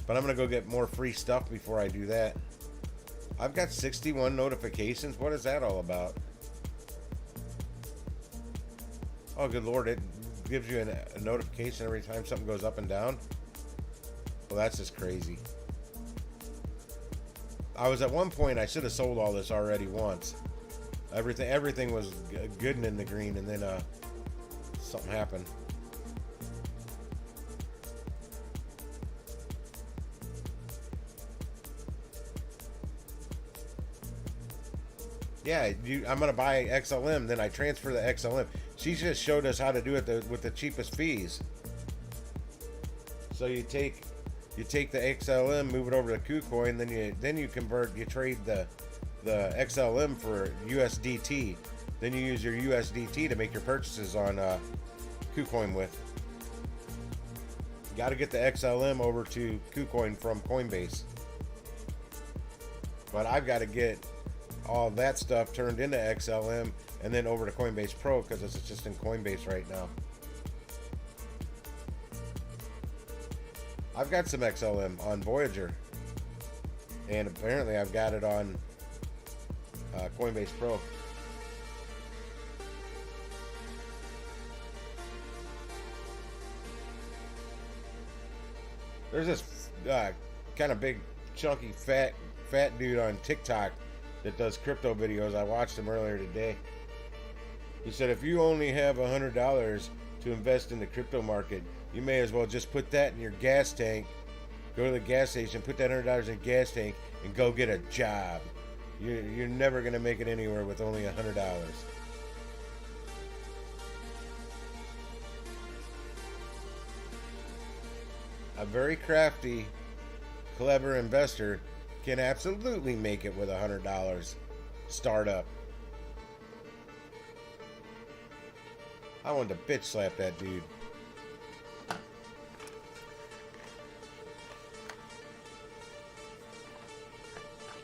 But I'm gonna go get more free stuff before I do that. I've got 61 notifications. What is that all about? Oh, good Lord, it gives you a notification every time something goes up and down. Well, that's just crazy. I was at one point, I should have sold all this already once. Everything was good and in the green, and then something happened. Yeah, I'm going to buy XLM, then I transfer the XLM. She just showed us how to do it with the cheapest fees. So you take the XLM, move it over to KuCoin, then you convert, you trade the XLM for USDT. Then you use your USDT to make your purchases on KuCoin with. You got to get the XLM over to KuCoin from Coinbase. But I've got to get all that stuff turned into XLM and then over to Coinbase Pro because it's just in Coinbase right now. I've got some XLM on Voyager, and apparently I've got it on Coinbase Pro. There's this kind of big, chunky, fat dude on TikTok that does crypto videos. I watched him earlier today. He said, if you only have $100 to invest in the crypto market, you may as well just put that in your gas tank, go to the gas station, put that $100 in the gas tank, and go get a job. You're never going to make it anywhere with only $100. A very crafty, clever investor can absolutely make it with $100 startup. I wanted to bitch slap that dude.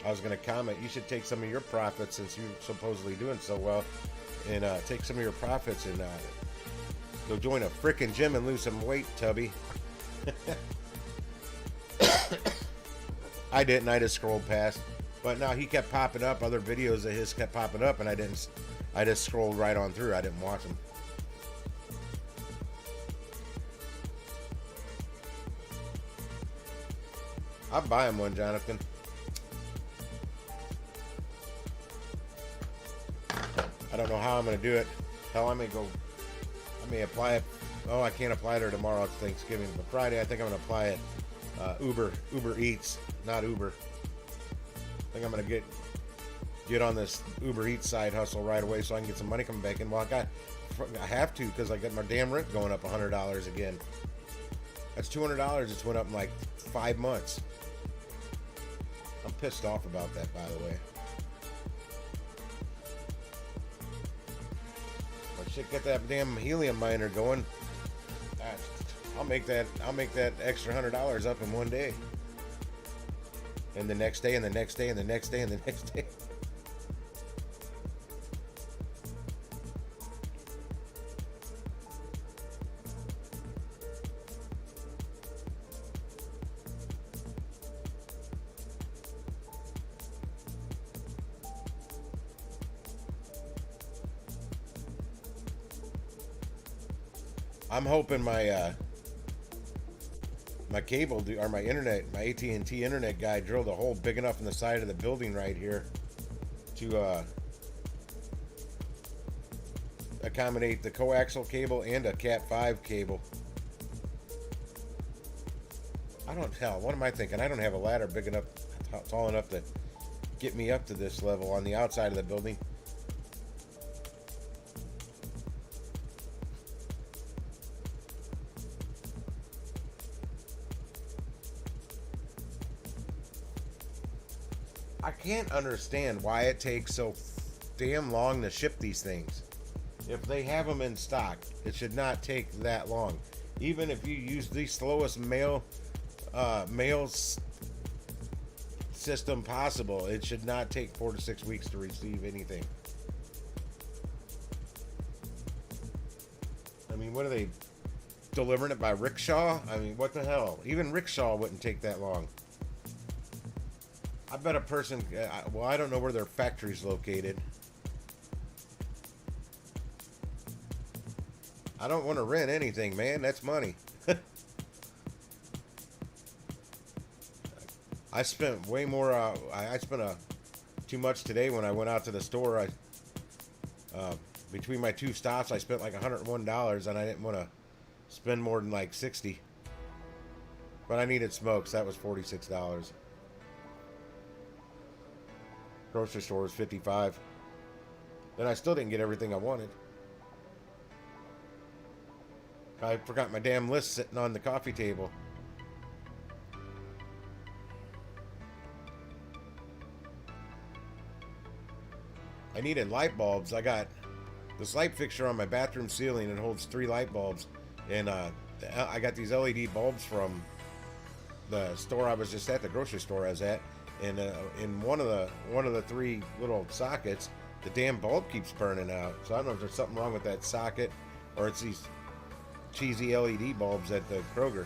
I was going to comment, you should take some of your profits since you're supposedly doing so well, and take some of your profits and go join a frickin' gym and lose some weight, Tubby. I didn't. I just scrolled past. But now he kept popping up. Other videos of his kept popping up, and I just scrolled right on through. I didn't watch them. I'll buy him one, Jonathan. I don't know how I'm going to do it. Hell, I may may apply it. Oh, I can't apply there tomorrow. It's Thanksgiving. But Friday, I think I'm going to apply it. Uber Eats, not Uber. I think I'm going to get on this Uber Eats side hustle right away so I can get some money coming back in. Well, I have to because I got my damn rent going up $100 again. That's $200. It's went up in like 5 months. I'm pissed off about that, by the way. But shit, get that damn helium miner going. I'll make that extra $100 up in one day. And the next day, and the next day, and the next day, and the next day. I'm hoping my cable or my internet, my AT&T internet guy drilled a hole big enough in the side of the building right here to accommodate the coaxial cable and a Cat 5 cable. What am I thinking? I don't have a ladder big enough, tall enough to get me up to this level on the outside of the building. I can't understand why it takes so damn long to ship these things. If they have them in stock, it should not take that long. Even if you use the slowest mail system possible, it should not take 4 to 6 weeks to receive anything. I mean, what are they delivering it by rickshaw? I mean, what the hell? Even rickshaw wouldn't take that long. I bet a person, well, I don't know where their factory's located. I don't want to rent anything, man. That's money. I spent way more, I spent too much today when I went out to the store. Between my 2 stops, I spent like $101, and I didn't want to spend more than like $60. But I needed smokes. That was $46. Grocery store was $55. Then I still didn't get everything I wanted. I forgot my damn list sitting on the coffee table. I needed light bulbs. I got this light fixture on my bathroom ceiling. It holds 3 light bulbs, and I got these LED bulbs from the store I was just at, the grocery store I was at. And in one of the 3 little sockets, the damn bulb keeps burning out. So I don't know if there's something wrong with that socket, or it's these cheesy LED bulbs at the Kroger.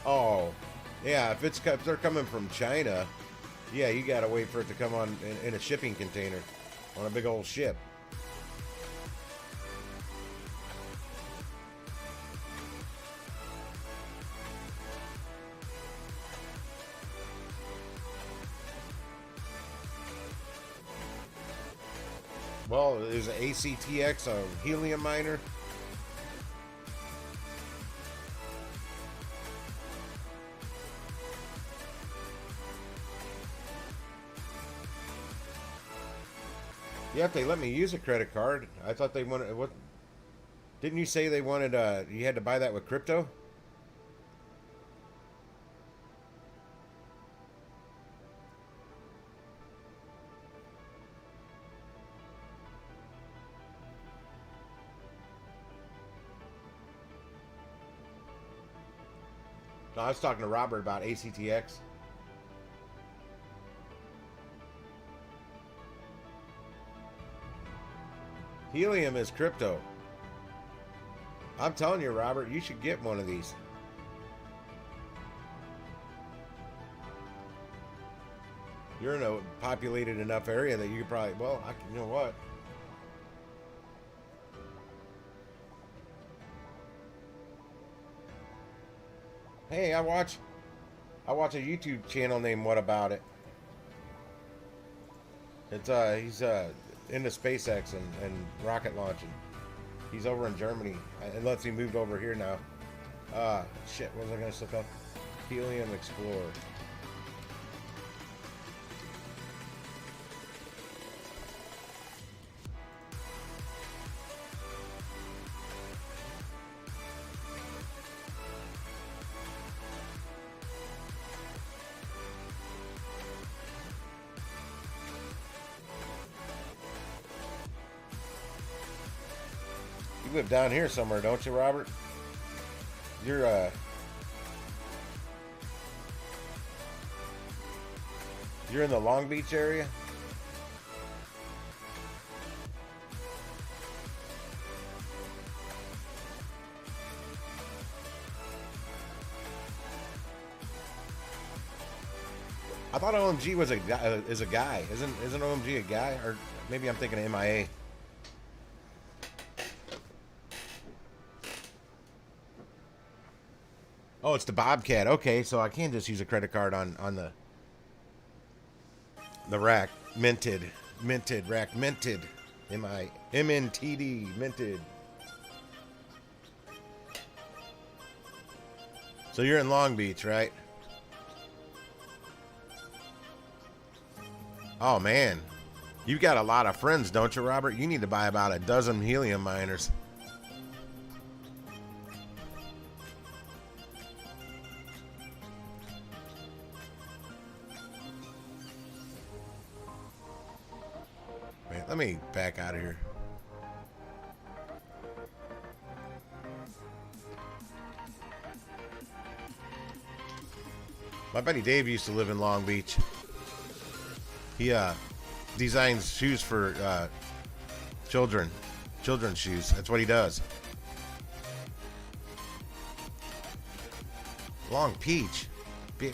Oh, yeah. If they're coming from China, yeah, you gotta wait for it to come on in a shipping container on a big old ship. Well, there's an ACTX, a helium miner. Yeah, if they let me use a credit card. I thought they wanted, what? Didn't you say they wanted, you had to buy that with crypto? No, I was talking to Robert about ACTX. Helium is crypto. I'm telling you, Robert, you should get one of these. You're in a populated enough area that you could probably, well, you know what? Hey, I watch a YouTube channel named What About It. It's he's into SpaceX and rocket launching. He's over in Germany, unless he moved over here now. Shit, what was I gonna look up? Helium Explorer. You live down here somewhere, don't you, Robert? You're in the Long Beach area? I thought OMG was a guy. Is a guy? Isn't OMG a guy? Or maybe I'm thinking of MIA. Oh, it's the Bobcat. Okay, so I can just use a credit card on the rack. Minted rack. Minted. MNTD. Minted. So you're in Long Beach, right? Oh man, you've got a lot of friends, don't you, Robert? You need to buy about a dozen helium miners. Wait, let me back out of here. My buddy Dave used to live in Long Beach. He designs shoes for children's shoes. That's what he does. Long Peach.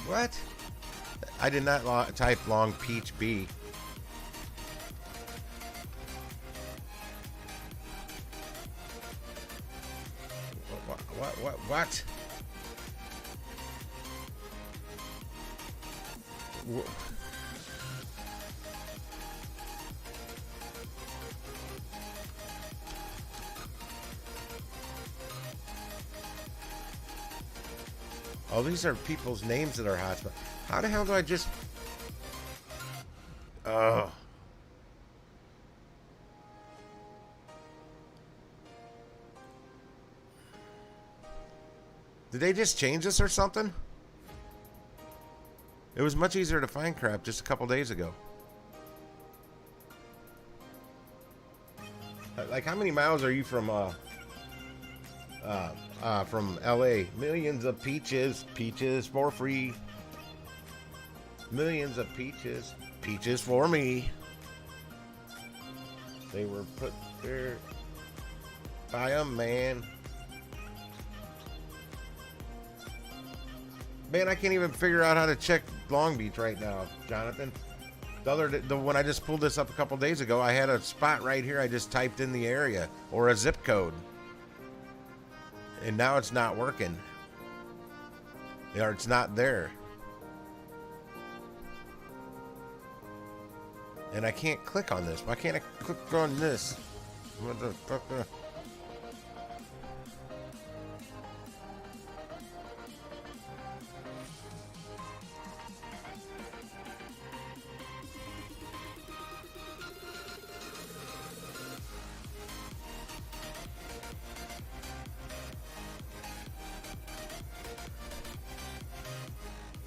What? I did not type Long Peach B. What? Oh, these are people's names that are hot. How the hell do I just... Oh. Did they just change this or something? It was much easier to find crap just a couple days ago. Like, how many miles are you from LA? Millions of peaches for free. Millions of peaches for me. They were put there by a man. Man, I can't even figure out how to check Long Beach right now, Jonathan. When I just pulled this up a couple days ago, I had a spot right here. I just typed in the area or a zip code. And now it's not working. Or it's not there. And I can't click on this. Why can't I click on this? Motherfucker.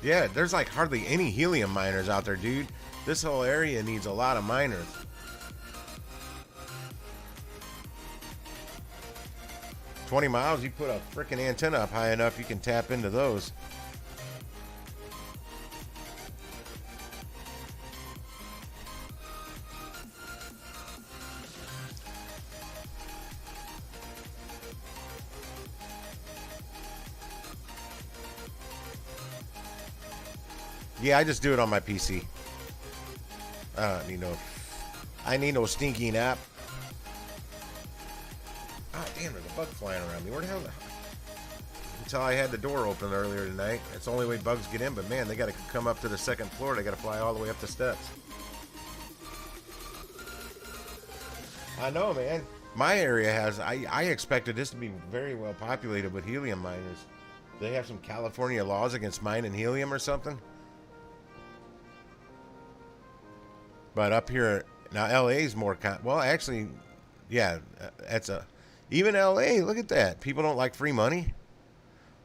Yeah, there's like hardly any helium miners out there, dude. This whole area needs a lot of miners. $20 miles, you put a freaking antenna up high enough, you can tap into those. Yeah, I just do it on my PC. I need no stinking app. Oh, damn, there's a bug flying around me. Where the hell? Until I had the door open earlier tonight. That's the only way bugs get in, but man, they got to come up to the second floor. They got to fly all the way up the steps. I know, man. My area has, I expected this to be very well populated with helium miners. They have some California laws against mining helium or something. But up here, now LA's more, well, actually, yeah, that's even LA, look at that. People don't like free money.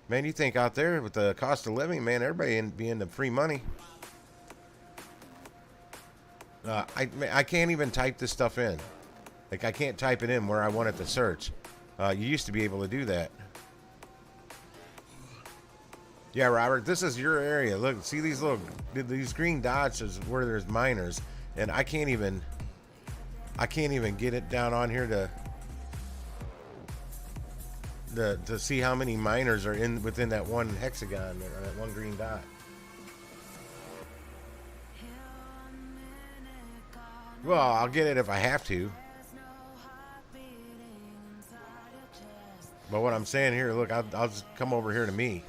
Man, you think out there with the cost of living, man, everybody be into free money. I can't even type this stuff in. Like, I can't type it in where I want it to search. You used to be able to do that. Yeah, Robert, this is your area. Look, see these green dots is where there's miners, and I can't even get it down on here to see how many miners are within that one hexagon or that one green dot. Well, I'll get it if I have to. But what I'm saying here, look, I'll just come over here to me.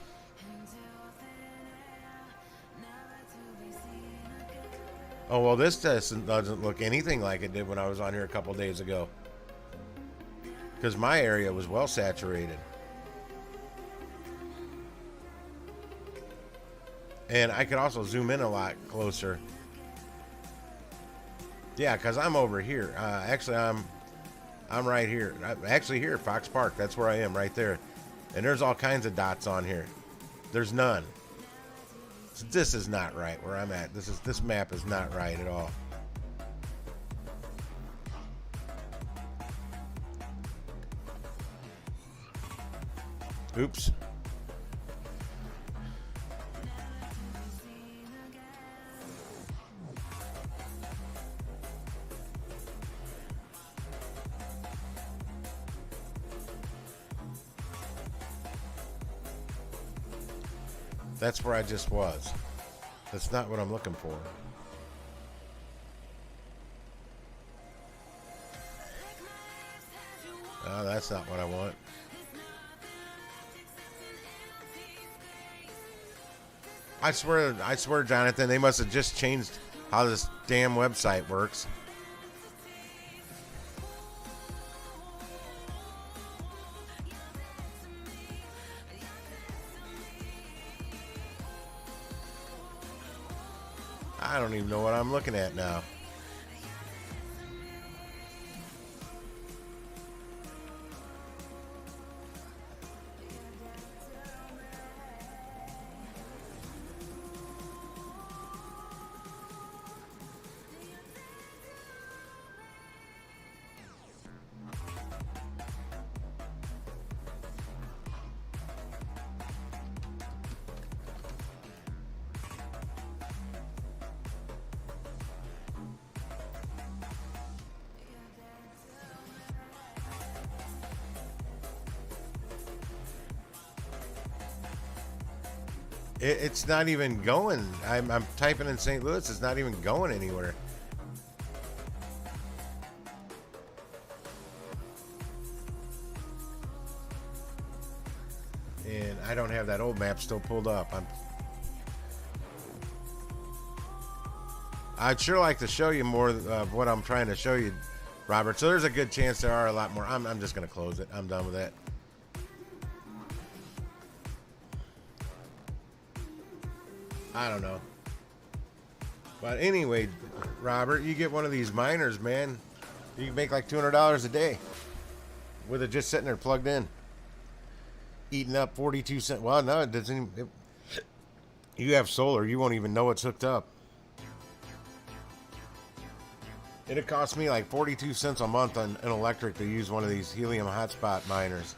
Oh, well, this doesn't look anything like it did when I was on here a couple days ago. Because my area was well saturated. And I could also zoom in a lot closer. Yeah, because I'm over here. Actually, I'm right here. I'm actually here, Fox Park. That's where I am, right there. And there's all kinds of dots on here. There's none. So this is not right where I'm at. This map is not right at all. Oops. That's where I just was. That's not what I'm looking for. Oh, that's not what I want. I swear, Jonathan, they must have just changed how this damn website works. I don't even know what I'm looking at now. It's not even going. I'm typing in St. Louis. It's not even going anywhere. And I don't have that old map still pulled up. I'd sure like to show you more of what I'm trying to show you, Robert. So there's a good chance there are a lot more. I'm just going to close it. I'm done with that. I don't know. But anyway, Robert, you get one of these miners, man. You can make like $200 a day with it just sitting there plugged in. Eating up 42 cents. Well, no, it doesn't even. You have solar, you won't even know it's hooked up. It'd cost me like 42 cents a month on an electric to use one of these helium hotspot miners.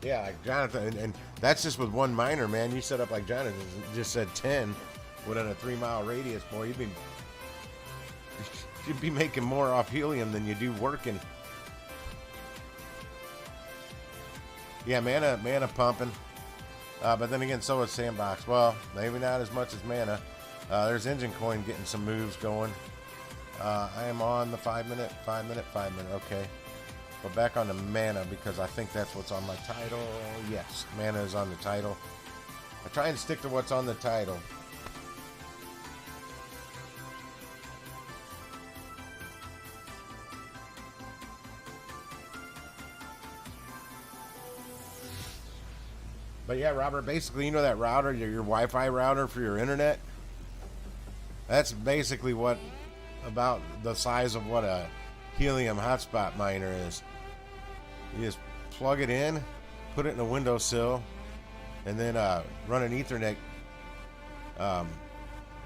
Yeah, like Jonathan, and that's just with one miner, man. You set up like Jonathan just said 10 within a 3-mile radius, boy. You'd be making more off helium than you do working. Yeah, mana pumping. But then again, so is Sandbox. Well, maybe not as much as mana. There's Engine Coin getting some moves going. I am on the 5 minute. Okay. But back on the mana, because I think that's what's on my title. Yes, mana is on the title. I try and stick to what's on the title. But yeah, Robert, basically, you know that router, your Wi-Fi router for your internet? That's basically what, about the size of what a helium hotspot miner is. You just plug it in, put it in a windowsill, and then run an Ethernet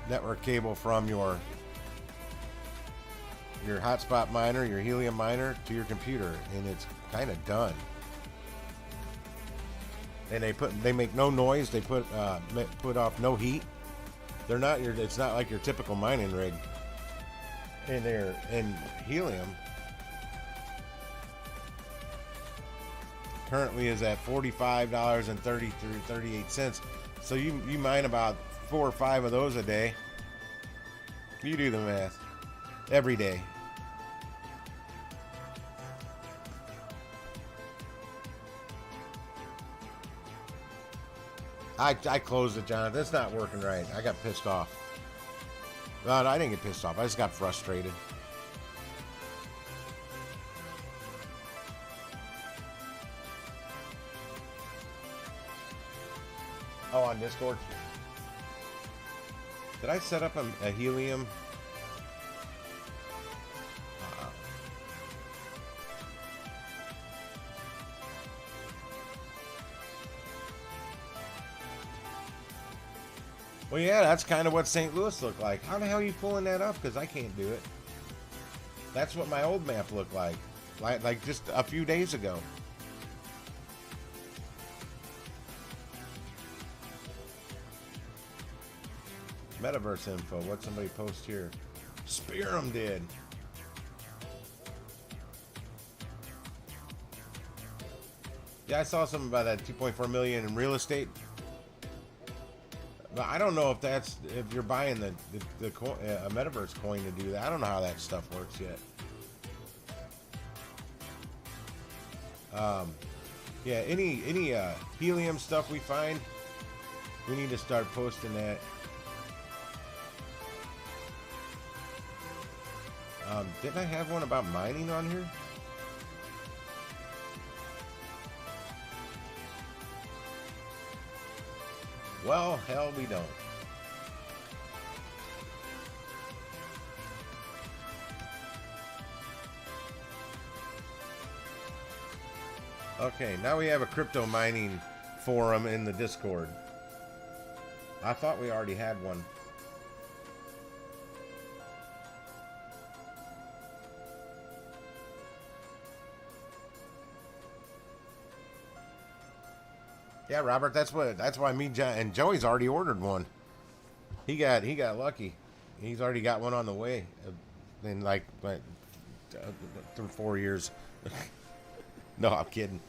network cable from your hotspot miner, your helium miner, to your computer, and it's kind of done. And they make no noise. They put off no heat. They're not it's not like your typical mining rig. And they're in helium. Currently is at $45.38. So you mine about 4 or 5 of those a day. You do the math. Every day. I closed it, Jonathan. It's not working right. I got pissed off. Well, I didn't get pissed off. I just got frustrated. Oh, on Discord? Did I set up a helium? Well, yeah, that's kind of what St. Louis looked like. How the hell are you pulling that up? Because I can't do it. That's what my old map looked like just a few days ago. Metaverse info. What'd somebody post here? Spear'em did. Yeah, I saw something about that 2.4 million in real estate. But I don't know if you're buying a metaverse coin to do that. I don't know how that stuff works yet. Yeah, any helium stuff we find, we need to start posting that. Didn't I have one about mining on here? Well, hell, we don't. Okay, now we have a crypto mining forum in the Discord. I thought we already had one. Yeah, Robert, that's why me and Joey's already ordered one. He got lucky. He's already got one on the way in like 3 or 4 years. No, I'm kidding.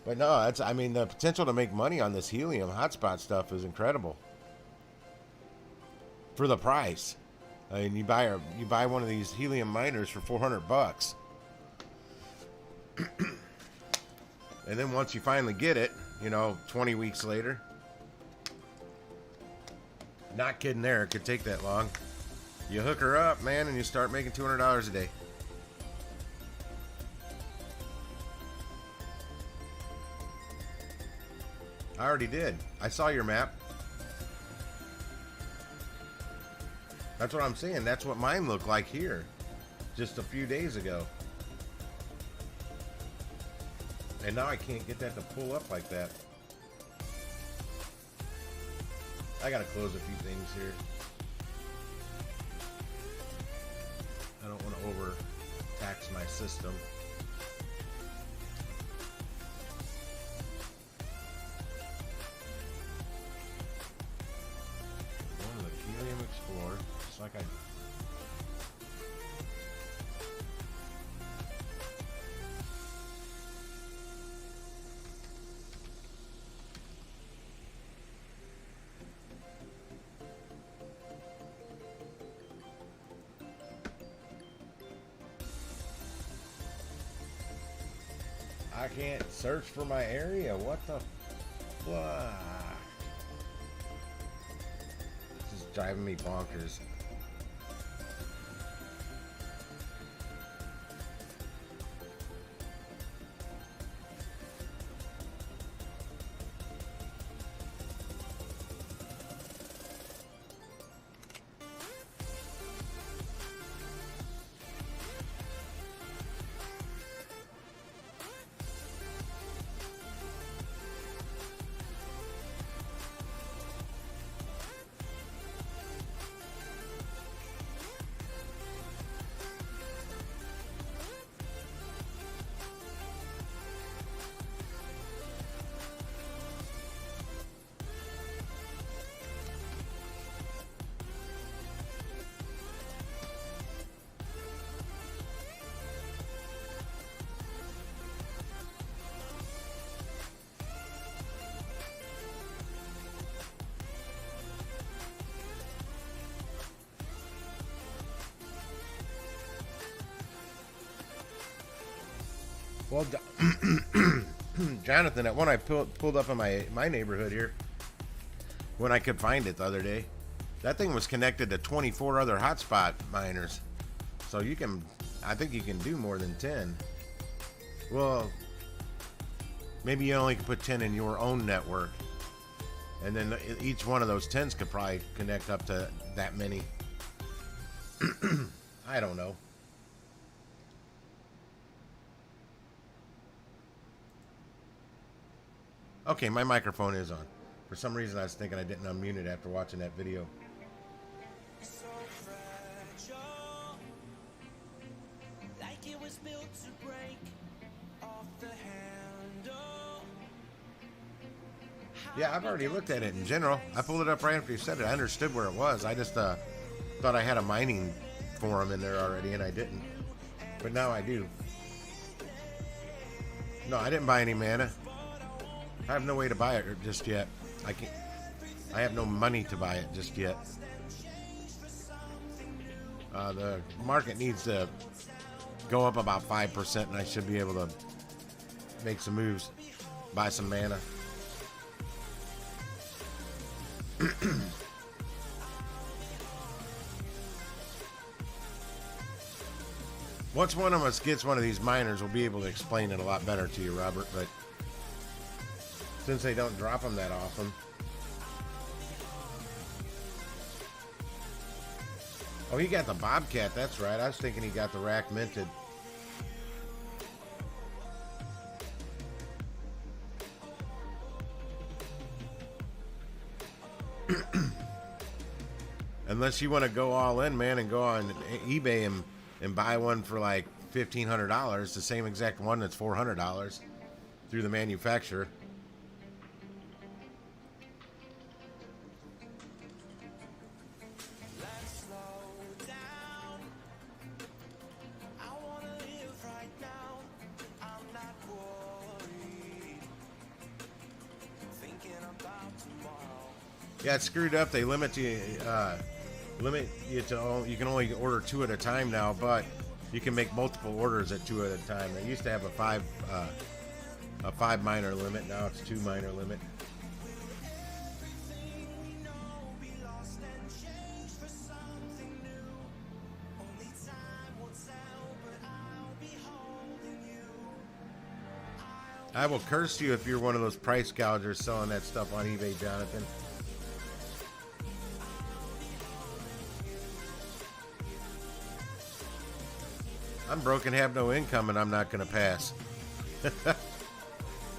But no, the potential to make money on this helium hotspot stuff is incredible. For the price. I mean, you buy one of these helium miners for $400. And then once you finally get it, 20 weeks later. Not kidding there. It could take that long. You hook her up, man, and you start making $200 a day. I already did. I saw your map. That's what I'm saying. That's what mine looked like here just a few days ago. And now I can't get that to pull up like that. I gotta close a few things here. I don't want to overtax my system. Going to the Helium Explorer, just like I. I can't search for my area. What the fuck? This is driving me bonkers. Well, Jonathan, that one I pulled up in my neighborhood here, when I could find it the other day, that thing was connected to 24 other hotspot miners. So you can, I think you can do more than 10. Well, maybe you only can put 10 in your own network. And then each one of those 10s could probably connect up to that many. I don't know. Okay, my microphone is on. For some reason, I was thinking I didn't unmute it after watching that video. So fragile, like it was built to break off the handle. Yeah, I've already looked at it in general. I pulled it up right after you said it. I understood where it was. I just thought I had a mining forum in there already, and I didn't. But now I do. No, I didn't buy any mana. I have no way to buy it just yet. I have no money to buy it just yet. The market needs to go up about 5%, and I should be able to make some moves, buy some mana. Once one of us gets one of these miners, we'll be able to explain it a lot better to you, Robert, but since they don't drop them that often. Oh, he got the Bobcat, that's right. I was thinking he got the rack minted. Unless you want to go all in, man, and go on eBay and buy one for like $1,500, the same exact one that's $400 through the manufacturer. Yeah, it's screwed up. They limit you to you can only order 2 at a time now, but you can make multiple orders at 2 at a time. They used to have a 5 miner limit. Now it's 2 miner limit. I will curse you if you're one of those price gougers selling that stuff on eBay, Jonathan. I'm broke and have no income, and I'm not going to pass.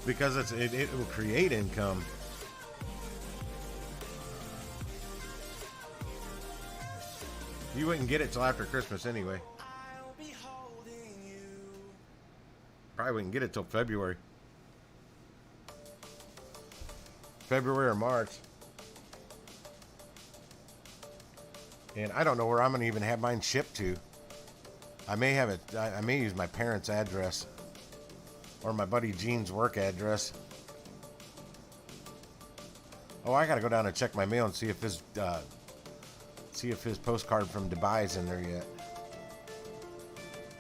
Because it will create income. You wouldn't get it till after Christmas anyway. Probably wouldn't get it till February. February or March. And I don't know where I'm going to even have mine shipped to. I may have it. I may use my parents' address or my buddy Gene's work address. Oh, I gotta go down and check my mail and see if his postcard from Dubai's in there yet.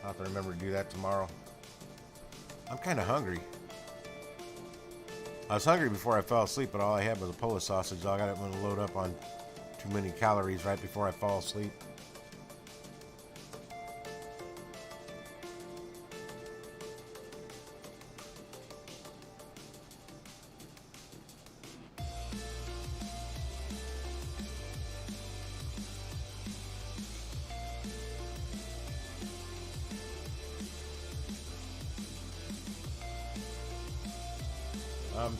I'll have to remember to do that tomorrow. I'm kind of hungry. I was hungry before I fell asleep, but all I had was a Polish sausage dog. I didn't want to load up on too many calories right before I fall asleep.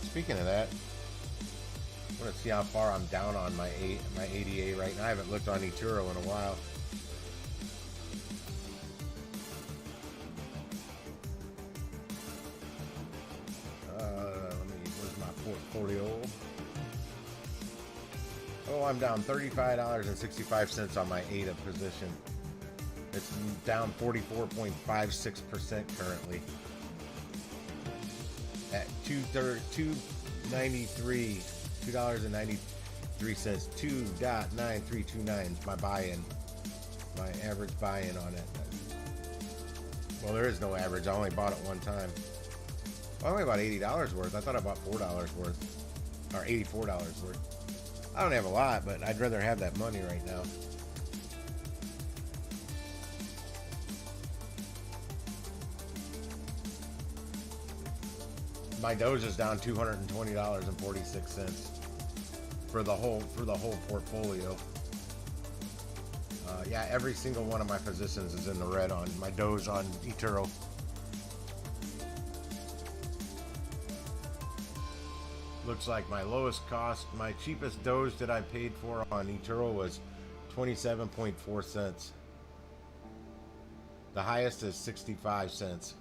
Speaking of that, I want to see how far I'm down on my ADA right now. I haven't looked on eToro in a while. Where's my portfolio? Oh, I'm down $35.65 on my ADA position. It's down 44.56% currently. At $2.93, $2.9329 is my buy-in, my average buy-in on it. Well, there is no average. I only bought it one time. Well, only about $80 worth. I thought I bought $4 worth, or $84 worth. I don't have a lot, but I'd rather have that money right now. My Doge is down $220.46 for the whole portfolio. Yeah, every single one of my positions is in the red on my Doge on eToro. Looks like my lowest cost, my cheapest Doge that I paid for on eToro was 27.4 cents. The highest is 65 cents.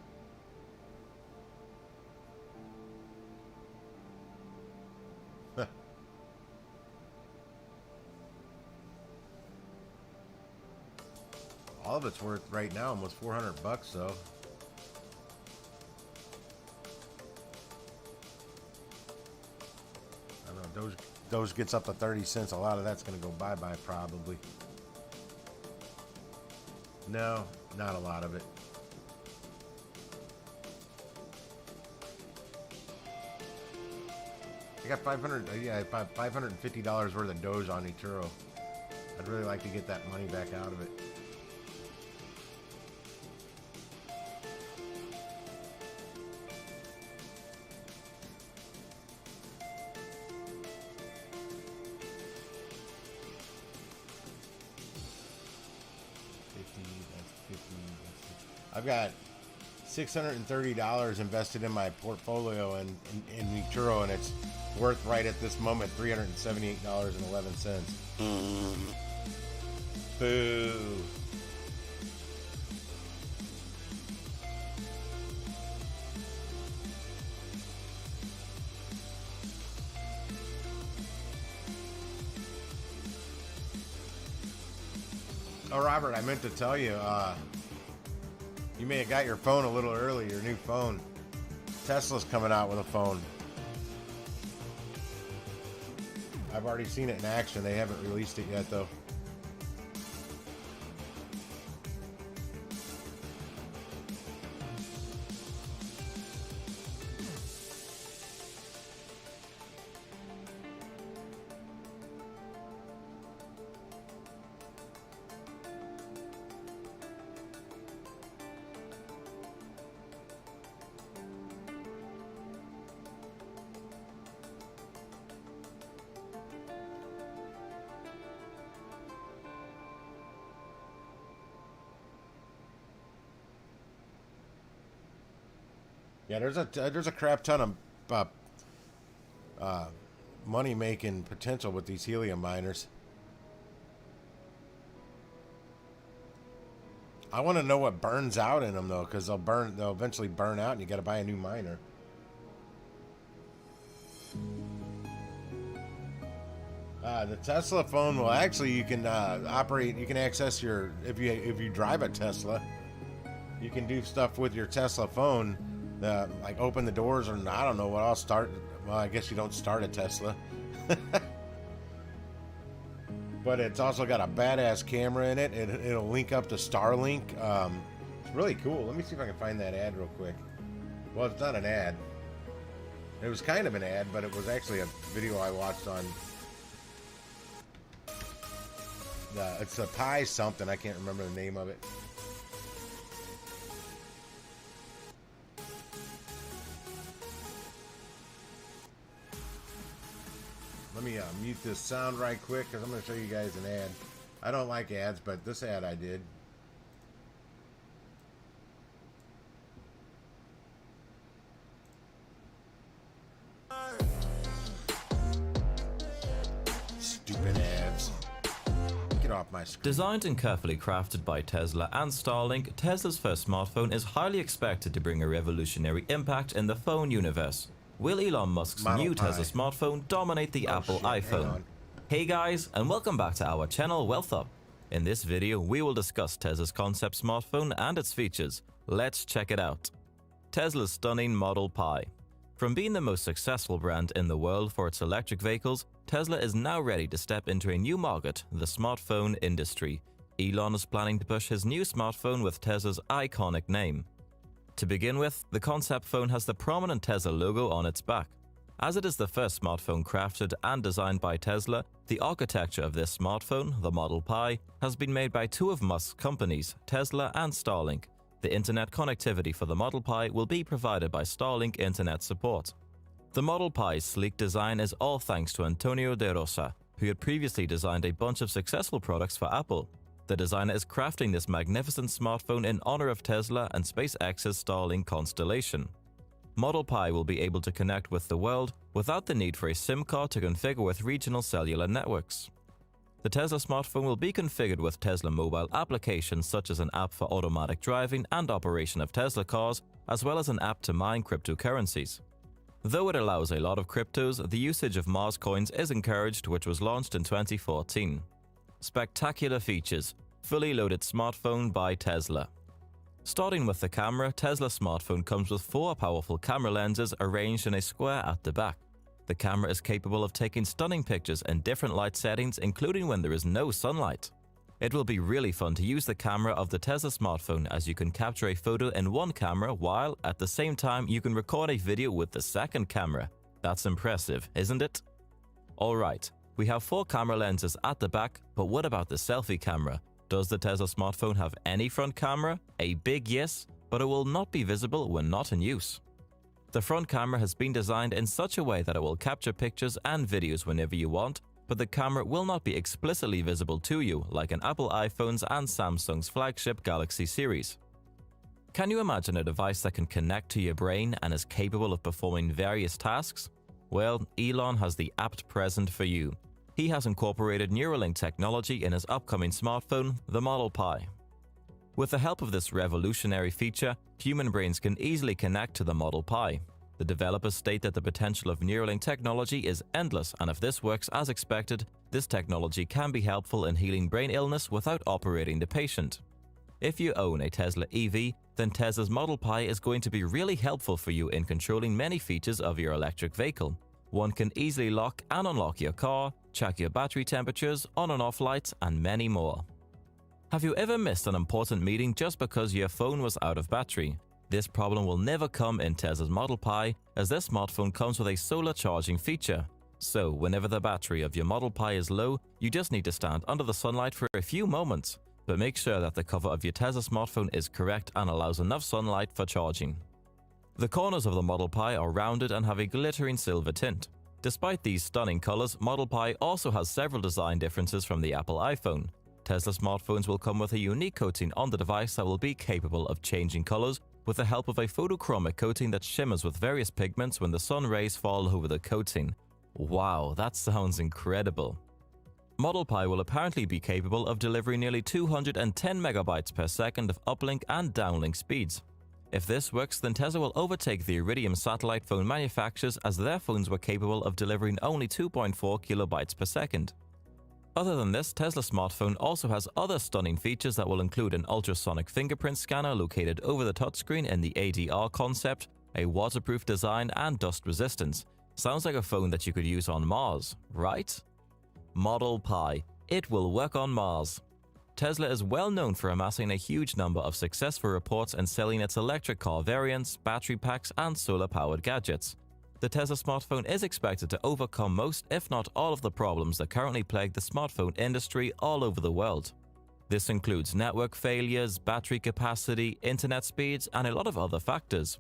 All of it's worth right now almost $400 though. I don't know, Doge gets up to 30 cents. A lot of that's going to go bye-bye probably. No, not a lot of it. I got $550 worth of Doge on eToro. I'd really like to get that money back out of it. I've got $630 invested in my portfolio in eToro, and it's worth right at this moment $378.11. Boo. Oh, Robert, I meant to tell you, you may have got your phone a little early, your new phone. Tesla's coming out with a phone. I've already seen it in action. They haven't released it yet, though. Yeah, there's a crap ton of money making potential with these helium miners. I want to know what burns out in them though, because they'll eventually burn out, and you got to buy a new miner. The Tesla phone will actually, you can operate, you can access your, if you drive a Tesla, you can do stuff with your Tesla phone. Like open the doors, or I don't know what I'll start. Well, I guess you don't start a Tesla. But it's also got a badass camera in it. It'll link up to Starlink. It's really cool. Let me see if I can find that ad real quick. Well, it's not an ad. It was kind of an ad, but it was actually a video I watched on... it's a pie something. I can't remember the name of it. Let me mute this sound right quick because I'm going to show you guys an ad. I don't like ads, but this ad I did. Stupid ads. Get off my screen. Designed and carefully crafted by Tesla and Starlink, Tesla's first smartphone is highly expected to bring a revolutionary impact in the phone universe. Will Elon Musk's Model new Pi. Tesla smartphone dominate the Apple shit, hang iPhone? on. Hey guys, and welcome back to our channel Wealth Up. In this video, we will discuss Tesla's concept smartphone and its features. Let's check it out. Tesla's stunning Model Pi. From being the most successful brand in the world for its electric vehicles, Tesla is now ready to step into a new market, the smartphone industry. Elon is planning to push his new smartphone with Tesla's iconic name. To begin with, the concept phone has the prominent Tesla logo on its back. As it is the first smartphone crafted and designed by Tesla, the architecture of this smartphone, the Model Pi, has been made by two of Musk's companies, Tesla and Starlink. The internet connectivity for the Model Pi will be provided by Starlink internet support. The Model Pi's sleek design is all thanks to Antonio de Rosa, who had previously designed a bunch of successful products for Apple. The designer is crafting this magnificent smartphone in honor of Tesla and SpaceX's Starlink constellation. Model Pi will be able to connect with the world without the need for a SIM card to configure with regional cellular networks. The Tesla smartphone will be configured with Tesla mobile applications such as an app for automatic driving and operation of Tesla cars, as well as an app to mine cryptocurrencies. Though it allows a lot of cryptos, the usage of Mars coins is encouraged, which was launched in 2014. Spectacular features. Fully loaded smartphone by Tesla. Starting with the camera, Tesla's smartphone comes with 4 powerful camera lenses arranged in a square at the back. The camera is capable of taking stunning pictures in different light settings, including when there is no sunlight. It will be really fun to use the camera of the Tesla smartphone, as you can capture a photo in one camera while, at the same time, you can record a video with the second camera. That's impressive, isn't it? Alright, we have 4 camera lenses at the back, but what about the selfie camera? Does the Tesla smartphone have any front camera? A big yes, but it will not be visible when not in use. The front camera has been designed in such a way that it will capture pictures and videos whenever you want, but the camera will not be explicitly visible to you like an Apple iPhone's and Samsung's flagship Galaxy series. Can you imagine a device that can connect to your brain and is capable of performing various tasks? Well, Elon has the apt present for you. He has incorporated Neuralink technology in his upcoming smartphone, the Model Pi. With the help of this revolutionary feature, human brains can easily connect to the Model Pi. The developers state that the potential of Neuralink technology is endless, and if this works as expected, this technology can be helpful in healing brain illness without operating the patient. If you own a Tesla EV, then Tesla's Model Pi is going to be really helpful for you in controlling many features of your electric vehicle. One can easily lock and unlock your car, check your battery temperatures, on and off lights, and many more. Have you ever missed an important meeting just because your phone was out of battery? This problem will never come in Tesla's Model Pi, as this smartphone comes with a solar charging feature. So, whenever the battery of your Model Pi is low, you just need to stand under the sunlight for a few moments. But make sure that the cover of your Tesla smartphone is correct and allows enough sunlight for charging. The corners of the Model Pi are rounded and have a glittering silver tint. Despite these stunning colors, Model Pi also has several design differences from the Apple iPhone. Tesla smartphones will come with a unique coating on the device that will be capable of changing colors with the help of a photochromic coating that shimmers with various pigments when the sun rays fall over the coating. Wow, that sounds incredible. Model Pi will apparently be capable of delivering nearly 210 megabytes per second of uplink and downlink speeds. If this works, then Tesla will overtake the Iridium satellite phone manufacturers, as their phones were capable of delivering only 2.4 kilobytes per second. Other than this, Tesla's smartphone also has other stunning features that will include an ultrasonic fingerprint scanner located over the touchscreen in the ADR concept, a waterproof design, and dust resistance. Sounds like a phone that you could use on Mars, right? Model Pi. It will work on Mars. Tesla is well known for amassing a huge number of successful reports and selling its electric car variants, battery packs, and solar-powered gadgets. The Tesla smartphone is expected to overcome most, if not all, of the problems that currently plague the smartphone industry all over the world. This includes network failures, battery capacity, internet speeds, and a lot of other factors.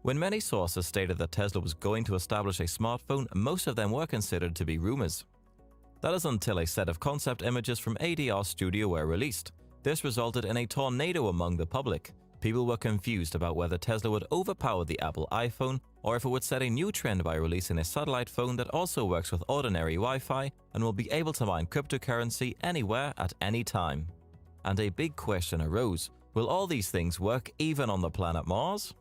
When many sources stated that Tesla was going to establish a smartphone, most of them were considered to be rumors. That is until a set of concept images from ADR Studio were released. This resulted in a tornado among the public. People were confused about whether Tesla would overpower the Apple iPhone or if it would set a new trend by releasing a satellite phone that also works with ordinary Wi-Fi and will be able to mine cryptocurrency anywhere at any time. And a big question arose: will all these things work even on the planet Mars?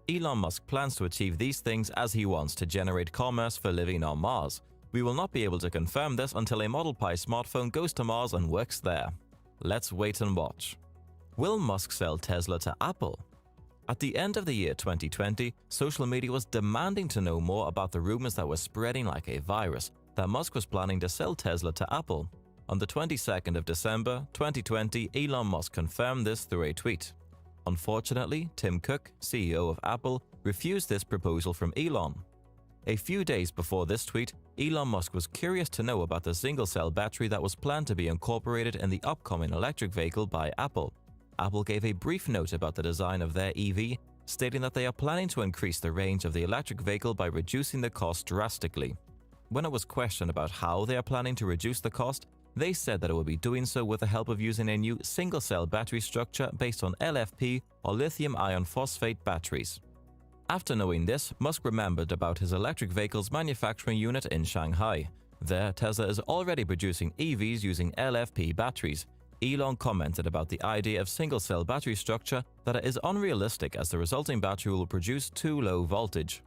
Elon Musk plans to achieve these things as he wants to generate commerce for living on Mars. We will not be able to confirm this until a Model Pi smartphone goes to Mars and works there. Let's wait and watch. Will Musk sell Tesla to Apple? At the end of the year 2020, social media was demanding to know more about the rumors that were spreading like a virus that Musk was planning to sell Tesla to Apple. On the 22nd of December 2020, Elon Musk confirmed this through a tweet. Unfortunately, Tim Cook, CEO of Apple, refused this proposal from Elon. A few days before this tweet, Elon Musk was curious to know about the single-cell battery that was planned to be incorporated in the upcoming electric vehicle by Apple. Apple gave a brief note about the design of their EV, stating that they are planning to increase the range of the electric vehicle by reducing the cost drastically. When it was questioned about how they are planning to reduce the cost, they said that it will be doing so with the help of using a new single-cell battery structure based on LFP or lithium iron phosphate batteries. After knowing this, Musk remembered about his electric vehicles manufacturing unit in Shanghai. There, Tesla is already producing EVs using LFP batteries. Elon commented about the idea of single-cell battery structure that it is unrealistic as the resulting battery will produce too low voltage.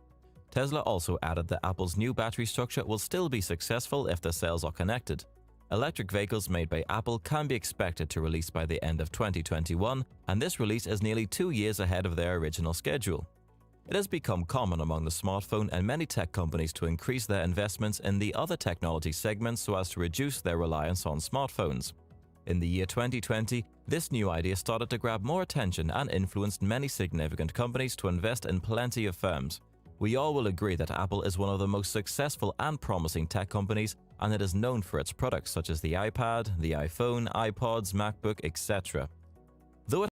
Tesla also added that Apple's new battery structure will still be successful if the cells are connected. Electric vehicles made by Apple can be expected to release by the end of 2021, and this release is nearly 2 years ahead of their original schedule. It has become common among the smartphone and many tech companies to increase their investments in the other technology segments so as to reduce their reliance on smartphones. In the year 2020, this new idea started to grab more attention and influenced many significant companies to invest in plenty of firms. We all will agree that Apple is one of the most successful and promising tech companies, and it is known for its products such as the iPad, the iPhone, iPods, MacBook, etc. Though it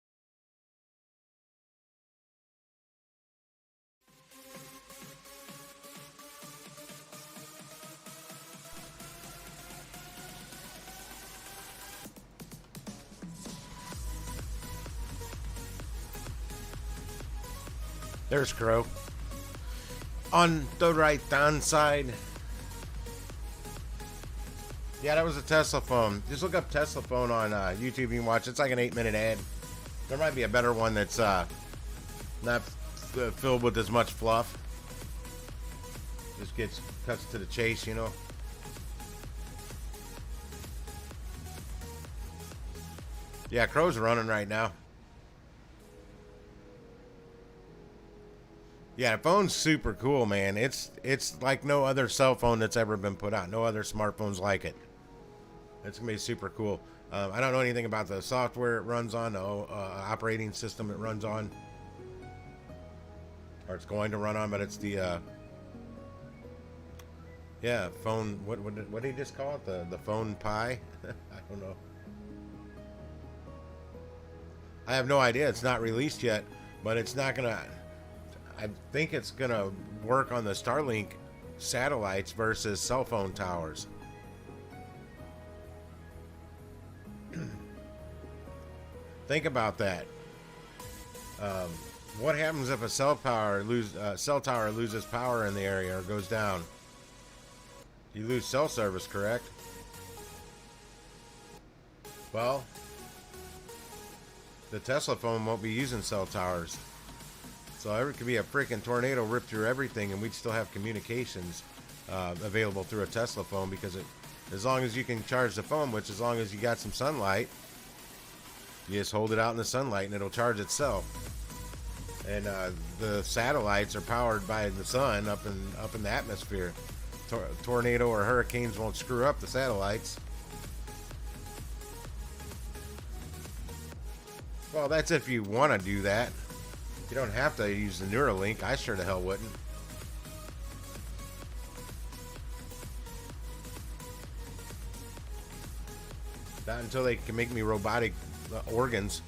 There's Crow. On the right-hand side. Yeah, that was a Tesla phone. Just look up Tesla phone on YouTube. You can watch. It's like an 8-minute ad. There might be a better one that's not filled with as much fluff. Just cuts to the chase, you know. Yeah, Crow's running right now. Yeah, the phone's super cool, man. It's like no other cell phone that's ever been put out. No other smartphones like it. It's gonna be super cool. I don't know anything about the software it runs on, the operating system it runs on, or it's going to run on. But it's the yeah, phone. What did he just call it? The phone Pi? I don't know. I have no idea. It's not released yet, but it's not gonna. I think it's gonna work on the Starlink satellites versus cell phone towers. Think about that. What happens if a cell tower loses power in the area or goes down? You lose cell service, correct? Well, the Tesla phone won't be using cell towers. So there could be a freaking tornado rip through everything, and we'd still have communications available through a Tesla phone, because as long as you can charge the phone, which as long as you got some sunlight, you just hold it out in the sunlight and it'll charge itself. And the satellites are powered by the sun up in the atmosphere. Tornado or hurricanes won't screw up the satellites. Well, that's if you want to do that. You don't have to use the Neuralink. I sure the hell wouldn't. Not until they can make me robotic organs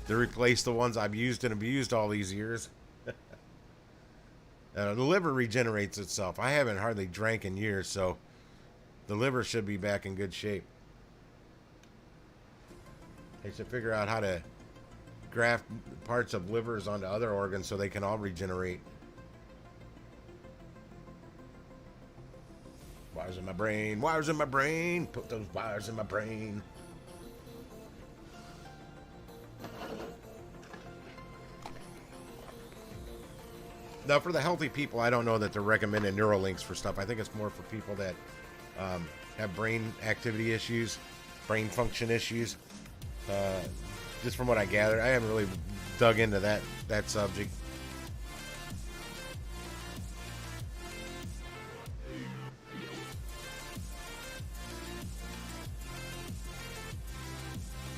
to replace the ones I've used and abused all these years. The liver regenerates itself. I haven't hardly drank in years, so the liver should be back in good shape. They should figure out how to graft parts of livers onto other organs so they can all regenerate. Wires in my brain, wires in my brain, put those wires in my brain. Now, for the healthy people, I don't know that they're recommending Neuralinks for stuff. I think it's more for people that have brain activity issues, brain function issues. Just from what I gathered, I haven't really dug into that subject.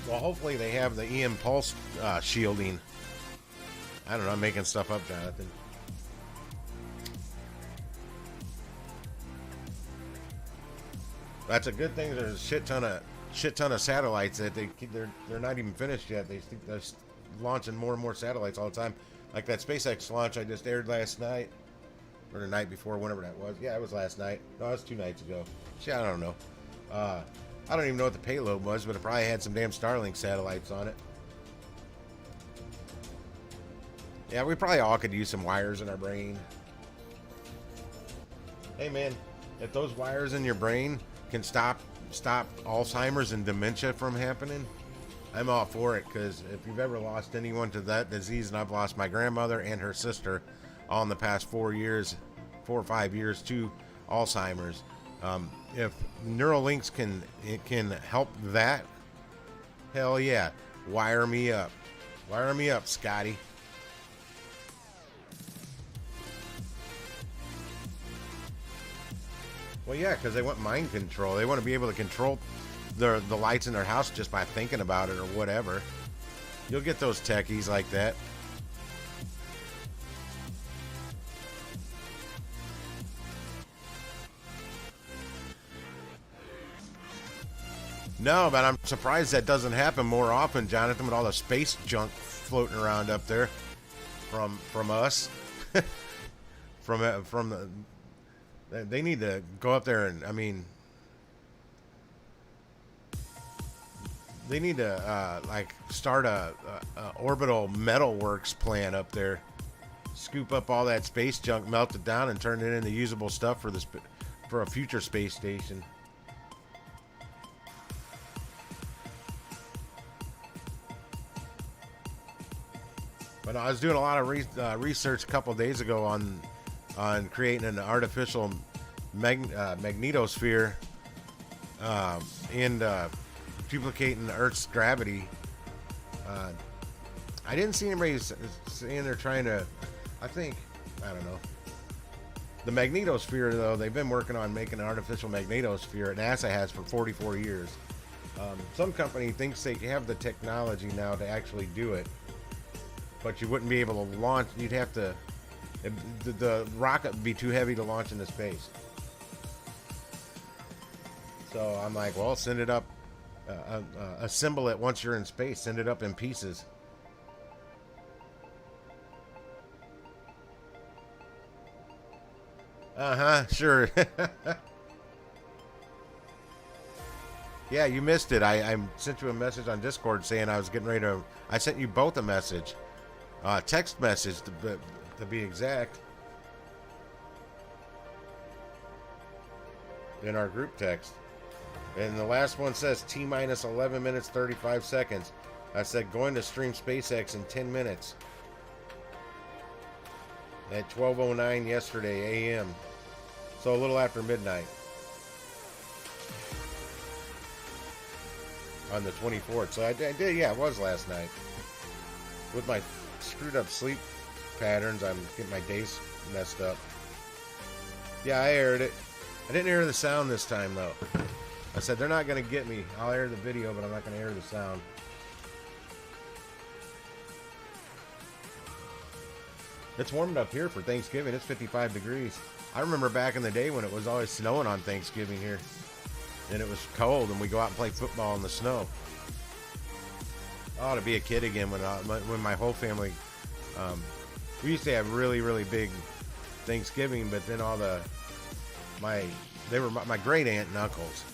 Well, hopefully they have the EM pulse shielding. I don't know, I'm making stuff up, Jonathan. That's a good thing. There's a shit ton of satellites that they're not even finished yet. They're launching more and more satellites all the time. Like that SpaceX launch I just aired last night, or the night before, whenever that was. Yeah, it was last night. No, it was 2 nights ago. Shit, I don't know. I don't even know what the payload was, but it probably had some damn Starlink satellites on it. Yeah, we probably all could use some wires in our brain. Hey man, if those wires in your brain can stop Alzheimer's and dementia from happening, I'm all for it. Because if you've ever lost anyone to that disease, and I've lost my grandmother and her sister all in the past 4 or 5 years to Alzheimer's. If Neuralinks can help that, hell yeah, wire me up, Scotty. Well, yeah, because they want mind control. They want to be able to control the lights in their house just by thinking about it or whatever. You'll get those techies like that. No, but I'm surprised that doesn't happen more often, Jonathan, with all the space junk floating around up there from us. They need to go up there and, I mean, they need to like start a orbital metalworks plant up there, scoop up all that space junk, melt it down, and turn it into usable stuff for a future space station. But I was doing a lot of research a couple of days ago on creating an artificial magnetosphere and duplicating Earth's gravity. I didn't see anybody saying they're trying to. I don't know. The magnetosphere, though, they've been working on making an artificial magnetosphere. NASA has for 44 years. Some company thinks they have the technology now to actually do it, but you wouldn't be able to launch. You'd have to. The rocket would be too heavy to launch into space. So I'm like, well, send it up, assemble it once you're in space, send it up in pieces. Sure. Yeah, you missed it. I sent you a message on Discord saying I was getting ready to. I sent you both a message, text message to be exact, in our group text. And the last one says T-minus 11 minutes 35 seconds. I said going to stream SpaceX in 10 minutes at 12:09 yesterday a.m. So a little after midnight on the 24th. So I did, yeah, it was last night. With my screwed up sleep patterns, I'm getting my days messed up. Yeah, I aired it. I didn't air the sound this time, though. I said they're not going to get me. I'll air the video, but I'm not going to air the sound. It's warmed up here for Thanksgiving. It's 55 degrees. I remember back in the day when it was always snowing on Thanksgiving here. And it was cold, and we go out and play football in the snow. I ought to be a kid again when my whole family... we used to have really, really big Thanksgiving, but then my great aunt and uncles.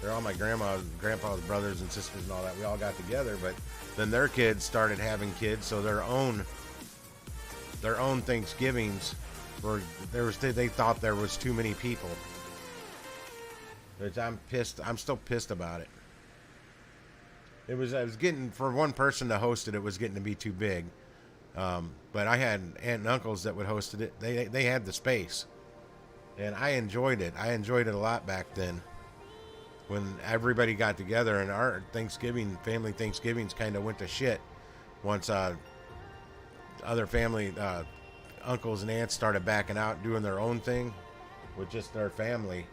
They're all my grandma's, grandpa's brothers and sisters and all that. We all got together, but then their kids started having kids, so their own Thanksgivings they thought there was too many people. Which I'm pissed. I'm still pissed about it. I was getting, for one person to host it, it was getting to be too big. But I had aunt and uncles that would host it. They had the space, and I enjoyed it. I enjoyed it a lot back then, when everybody got together. And our family Thanksgivings kind of went to shit once other family uncles and aunts started backing out, doing their own thing with just their family.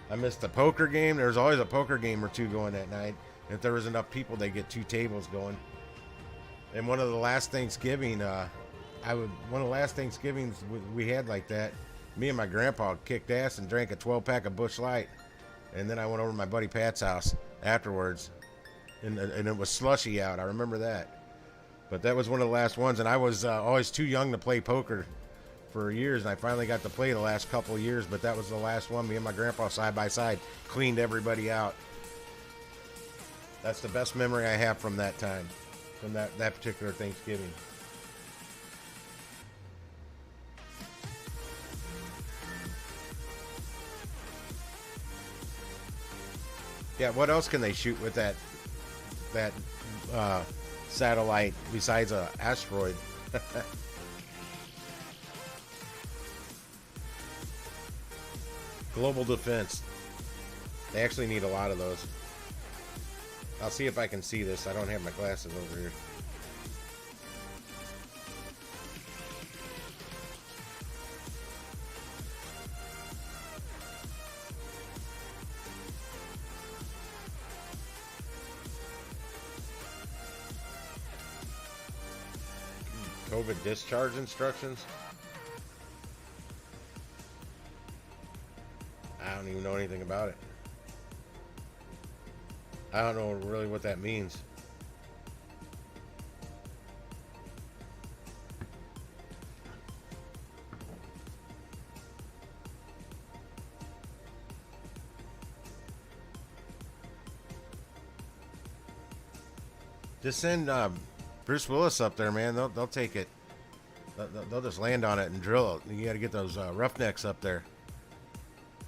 I missed the poker game. There was always a poker game or two going that night. If there was enough people, they get 2 tables going. And one of the last Thanksgivings we had like that, me and my grandpa kicked ass and drank a 12-pack of Busch Light. And then I went over to my buddy Pat's house afterwards, and it was slushy out. I remember that. But that was one of the last ones, and I was always too young to play poker for years, and I finally got to play the last couple of years, but that was the last one. Me and my grandpa side by side cleaned everybody out. That's the best memory I have from that time, from that particular Thanksgiving. Yeah, what else can they shoot with that satellite besides an asteroid? Global defense. They actually need a lot of those. I'll see if I can see this. I don't have my glasses over here. COVID discharge instructions. I don't even know anything about it. I don't know really what that means. Just send Bruce Willis up there, man. They'll take it. They'll just land on it and drill it. You got to get those roughnecks up there.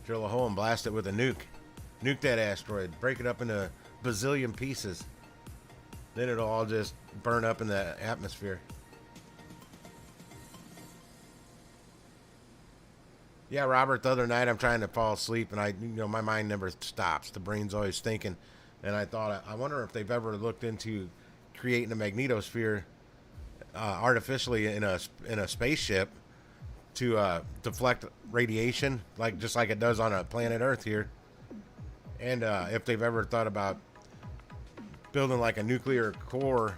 Drill a hole and blast it with a nuke. Nuke that asteroid. Break it up into a bazillion pieces. Then it'll all just burn up in the atmosphere. Yeah, Robert, the other night I'm trying to fall asleep and my mind never stops. The brain's always thinking. And I thought, I wonder if they've ever looked into creating a magnetosphere artificially in a spaceship to deflect radiation, just like it does on a planet Earth here. And if they've ever thought about building like a nuclear core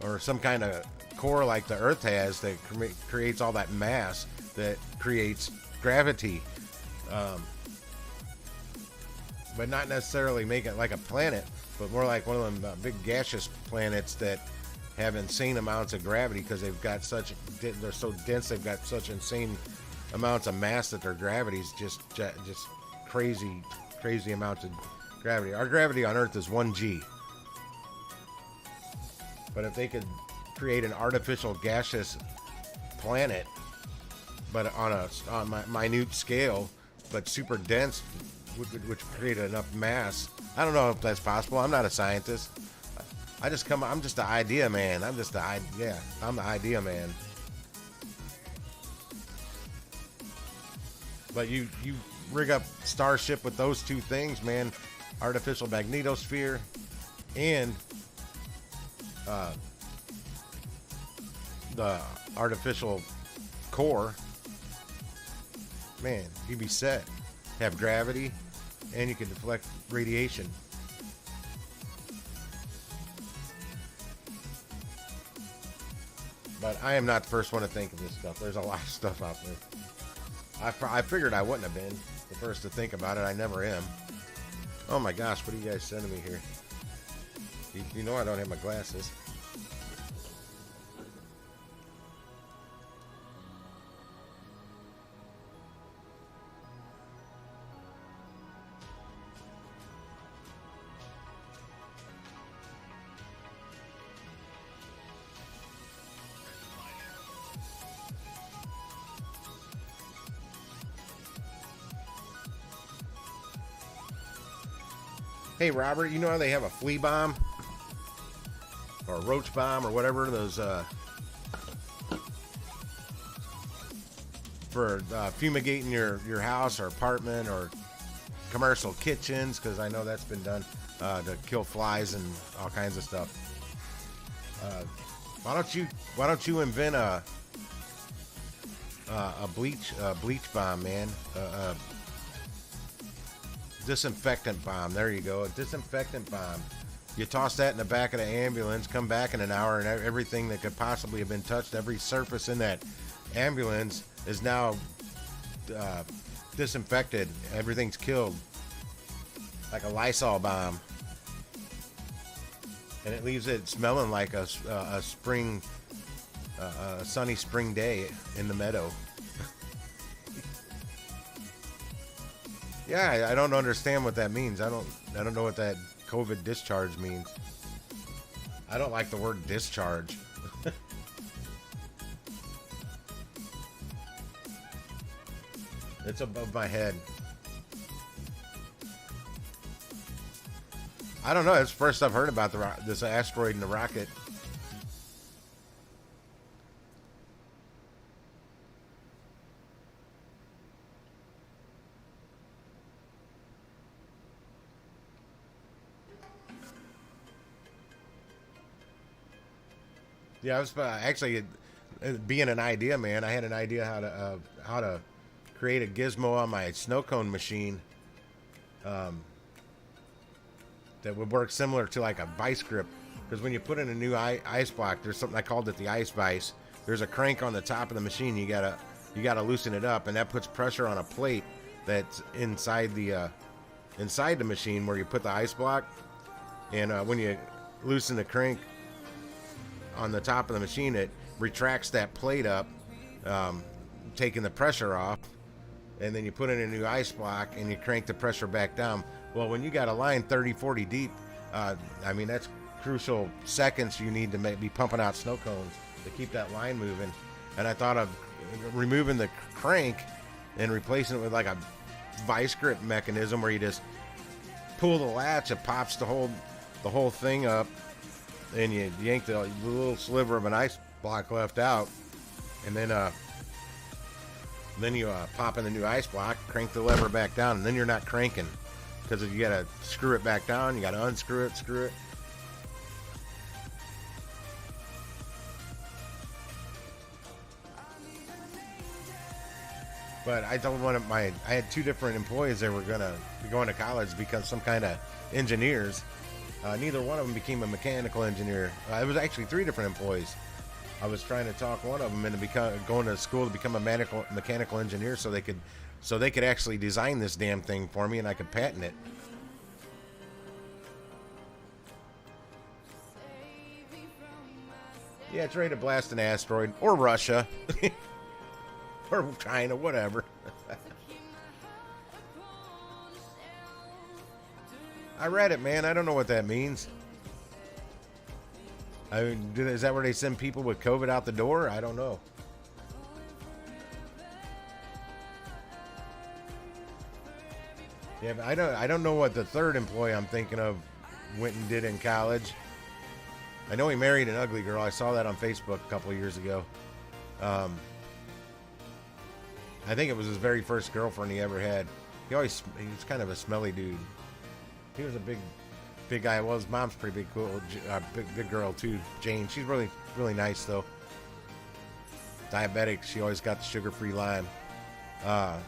or some kind of core like the Earth has that creates all that mass that creates gravity, but not necessarily make it like a planet, but more like one of them big gaseous planets that have insane amounts of gravity because they're so dense, they've got such insane amounts of mass that their gravity's just crazy amounts of gravity. Our gravity on Earth is 1G. But if they could create an artificial gaseous planet, but on a minute scale, but super dense, which create enough mass. I don't know if that's possible. I'm not a scientist. I'm just the idea man. I'm the idea man. But you rig up Starship with those two things, man. Artificial magnetosphere and the artificial core. Man, you'd be set. Have gravity, and you can deflect radiation. But I am not the first one to think of this stuff. There's a lot of stuff out there. I figured I wouldn't have been the first to think about it. I never am. Oh my gosh, what are you guys sending me here? You know I don't have my glasses. Hey Robert, you know how they have a flea bomb? Or a roach bomb or whatever, those for fumigating your house or apartment or commercial kitchens, because I know that's been done to kill flies and all kinds of stuff. Why don't you invent a bleach bomb, man? Disinfectant bomb. There you go. A disinfectant bomb. You toss that in the back of the ambulance, come back in an hour, and everything that could possibly have been touched, every surface in that ambulance is now disinfected. Everything's killed. Like a Lysol bomb. And it leaves it smelling like a spring, a sunny spring day in the meadow. Yeah, I don't understand what that means. I don't know what that COVID discharge means. I don't like the word discharge. It's above my head. I don't know. It's the first I've heard about this asteroid and the rocket. Yeah, I was actually being an idea man. I had an idea how to create a gizmo on my snow cone machine that would work similar to like a vice grip. Because when you put in a new ice block, there's something I called it the ice vice. There's a crank on the top of the machine. You gotta loosen it up, and that puts pressure on a plate that's inside the machine where you put the ice block. And when you loosen the crank on the top of the machine, it retracts that plate up, taking the pressure off, and then you put in a new ice block and you crank the pressure back down. Well, when you got a line 30-40 deep, I mean, that's crucial seconds you need to be pumping out snow cones to keep that line moving. And I thought of removing the crank and replacing it with like a vice grip mechanism where you just pull the latch, it pops the whole thing up, and you yank the little sliver of an ice block left out, and then you pop in the new ice block, crank the lever back down, and then you're not cranking, because you gotta screw it back down, you gotta unscrew it, screw it. But I told I had two different employees that were gonna be going to college to become some kind of engineers. Neither one of them became a mechanical engineer. It was actually three different employees. I was trying to talk one of them into going to school to become a mechanical engineer, so they could actually design this damn thing for me, and I could patent it. Yeah, it's ready to blast an asteroid, or Russia, or China, whatever. I read it, man. I don't know what that means. I mean, is that where they send people with COVID out the door? I don't know. Yeah, but I don't know what the third employee I'm thinking of went and did in college. I know he married an ugly girl. I saw that on Facebook a couple of years ago. I think it was his very first girlfriend he ever had. He was kind of a smelly dude. He was a big guy. Well, his mom's pretty big, cool, big girl too, Jane. She's really, really nice though. Diabetic. She always got the sugar-free lime. But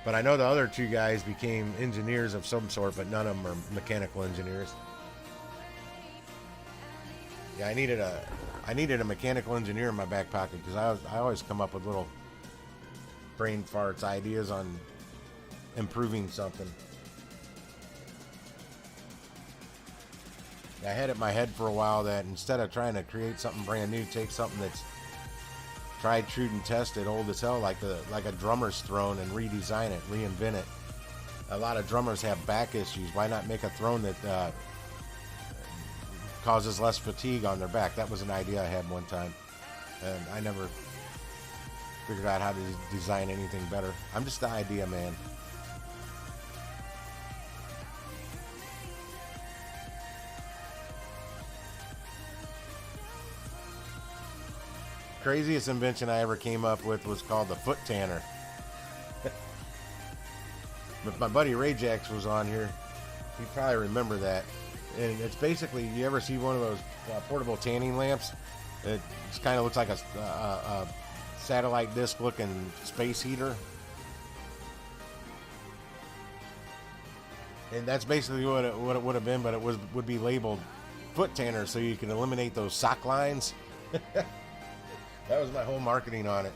I know the other two guys became engineers of some sort, but none of them are mechanical engineers. Yeah, I needed I needed a mechanical engineer in my back pocket because I always come up with little brain farts ideas on improving something. I had it in my head for a while that instead of trying to create something brand new, take something that's tried, true, and tested, old as hell, like a drummer's throne, and redesign it, reinvent it. A lot of drummers have back issues. Why not make a throne that causes less fatigue on their back? That was an idea I had one time, and I never figured out how to design anything better. I'm just the idea man. Craziest invention I ever came up with was called the foot tanner. But my buddy Ray Jax was on here. You probably remember that. And it's basically, you ever see one of those portable tanning lamps? It kind of looks like a satellite disc looking space heater. And that's basically what it would have been, but it would be labeled foot tanner so you can eliminate those sock lines. That was my whole marketing on it.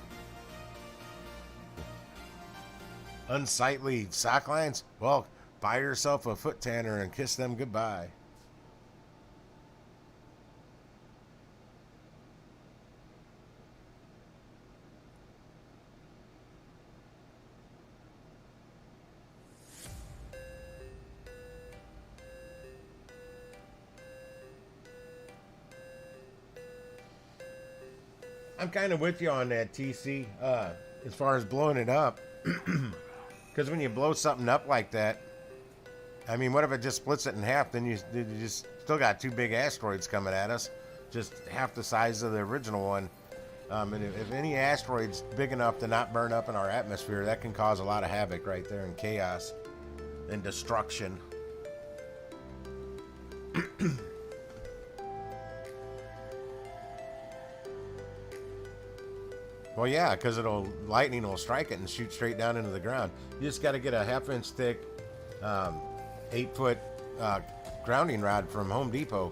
Unsightly sock lines? Well, buy yourself a foot tanner and kiss them goodbye. I'm kind of with you on that, TC, as far as blowing it up. Because when you blow something up like that, I mean, what if it just splits it in half? Then you just still got two big asteroids coming at us, just half the size of the original one. And if any asteroid's big enough to not burn up in our atmosphere, that can cause a lot of havoc right there and chaos and destruction. Well, yeah, because lightning will strike it and shoot straight down into the ground. You just got to get a 1/2 inch thick, 8-foot grounding rod from Home Depot.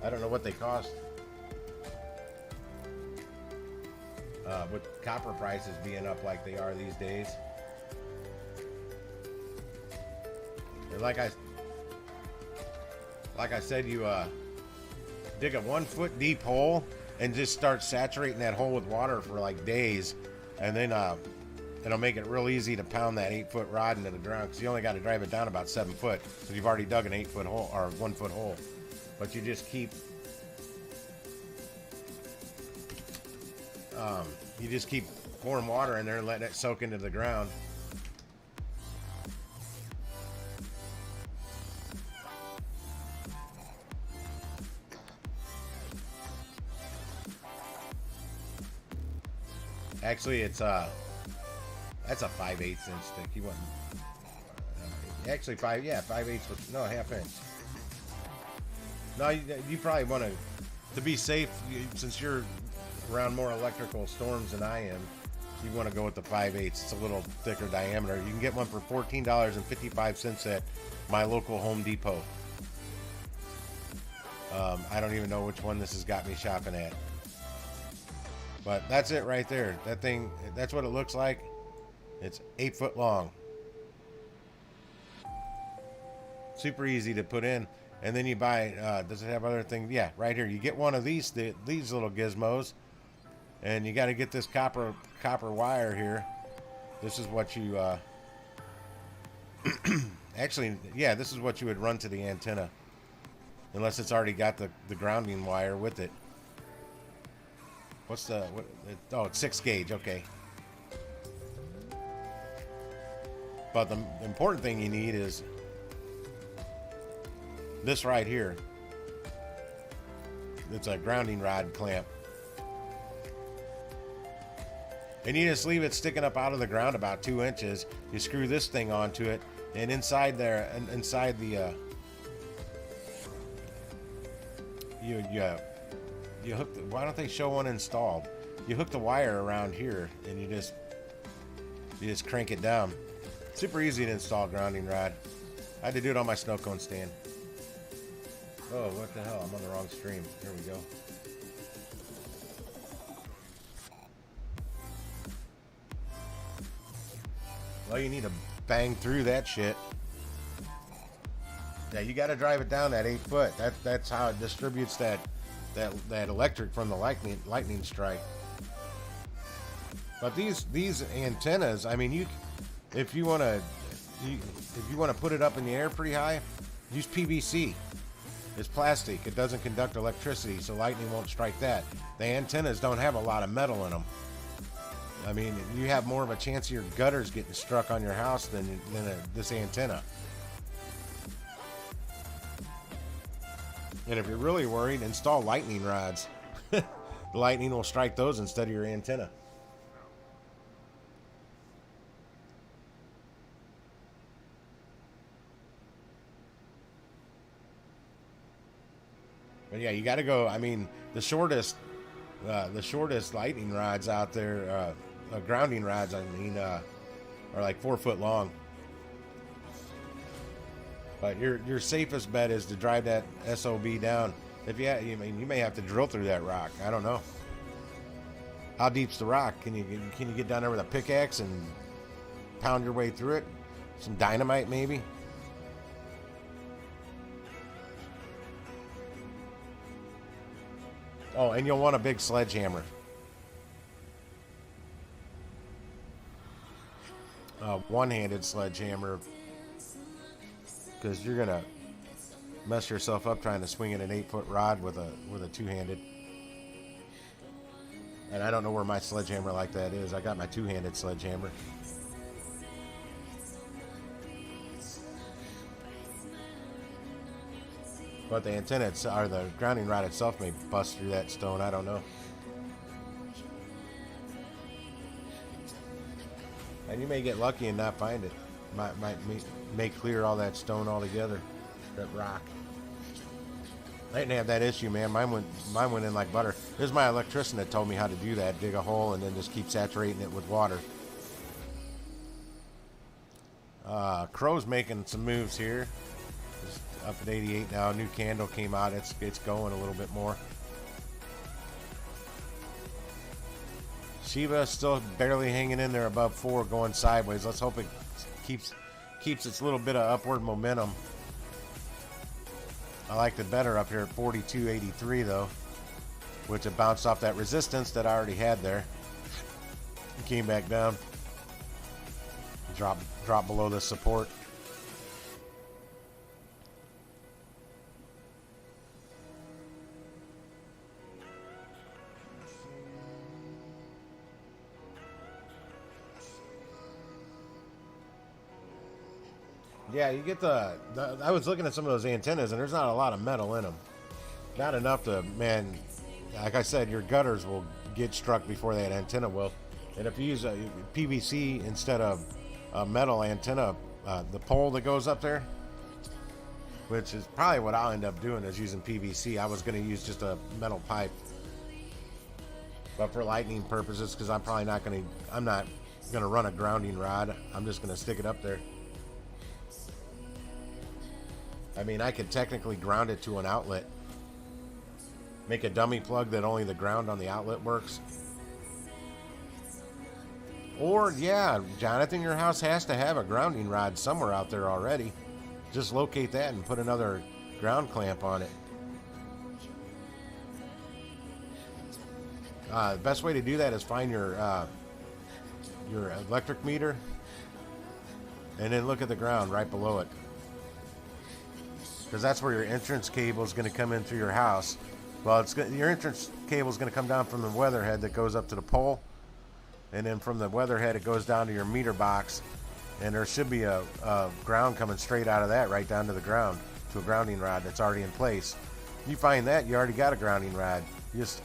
I don't know what they cost. With copper prices being up like they are these days. And like I said, you dig a 1 foot deep hole and just start saturating that hole with water for like days, and then it'll make it real easy to pound that 8-foot rod into the ground, because you only got to drive it down about 7 foot, so you've already dug an 8-foot hole or 1 foot hole. But you just keep pouring water in there and letting it soak into the ground. Actually, it's that's a 5/8 inch stick. You want actually 5/8 with no 1/2 inch. No, you probably want to be safe, since you're around more electrical storms than I am. You want to go with the 5/8. It's a little thicker diameter. You can get one for $14.55 at my local Home Depot. I don't even know which one this has got me shopping at. But that's it right there. That thing, that's what it looks like. It's 8 foot long. Super easy to put in. And then you buy, does it have other things? Yeah, right here. You get one of these little gizmos. And you got to get this copper wire here. This is what you, actually, yeah, this is what you would run to the antenna. Unless it's already got the grounding wire with it. What's oh, it's 6 gauge, okay. But the important thing you need is this right here. It's a grounding rod clamp. And you just leave it sticking up out of the ground about 2 inches. You screw this thing onto it, and inside there, inside the you hook why don't they show one installed? You hook the wire around here, and you just crank it down. Super easy to install grounding rod. I had to do it on my snow cone stand. Oh, what the hell? I'm on the wrong stream. Here we go. Well, you need to bang through that shit. Yeah, you got to drive it down that 8 foot. That's how it distributes that electric from the lightning strike. But these antennas, I mean, if you want to put it up in the air pretty high, use PVC. It's plastic. It doesn't conduct electricity, so lightning won't strike that. The antennas don't have a lot of metal in them. I mean, you have more of a chance of your gutters getting struck on your house than this antenna. And if you're really worried, install lightning rods. The lightning will strike those instead of your antenna. But yeah, you got to go. I mean, the shortest lightning rods out there, grounding rods, I mean, are like 4 foot long. But your safest bet is to drive that SOB down. If you may have to drill through that rock. I don't know. How deep's the rock? Can you get down there with a pickaxe and pound your way through it? Some dynamite maybe. Oh, and you'll want a big sledgehammer. One-handed sledgehammer, because you're gonna mess yourself up trying to swing at an 8 foot rod with a two-handed. And I don't know where my sledgehammer like that is. I got my two-handed sledgehammer. But the antenna or the grounding rod itself may bust through that stone. I don't know. And you may get lucky and not find it. May clear all that stone altogether. That rock. I didn't have that issue, man. Mine went in like butter. This is my electrician that told me how to do that. Dig a hole and then just keep saturating it with water. Crow's making some moves here. It's up at 88 now. A new candle came out. It's going a little bit more. Shiba still barely hanging in there above 4, going sideways. Let's hope it keeps its little bit of upward momentum. I liked it better up here at 42.83 though, which it bounced off that resistance that I already had there. It came back down, drop below the support. Yeah, you get I was looking at some of those antennas, and there's not a lot of metal in them. Not enough to, man, like I said, your gutters will get struck before that antenna will. And if you use a PVC instead of a metal antenna, the pole that goes up there, which is probably what I'll end up doing, is using PVC. I was going to use just a metal pipe. But for lightning purposes, because I'm not going to run a grounding rod. I'm just going to stick it up there. I mean, I could technically ground it to an outlet. Make a dummy plug that only the ground on the outlet works. Or, yeah, Jonathan, your house has to have a grounding rod somewhere out there already. Just locate that and put another ground clamp on it. The best way to do that is find your electric meter and then look at the ground right below it. Because that's where your entrance cable is going to come in through your house. Well, your entrance cable is going to come down from the weatherhead that goes up to the pole, and then from the weatherhead it goes down to your meter box, and there should be a ground coming straight out of that right down to the ground, to a grounding rod that's already in place. You find that, you already got a grounding rod. You just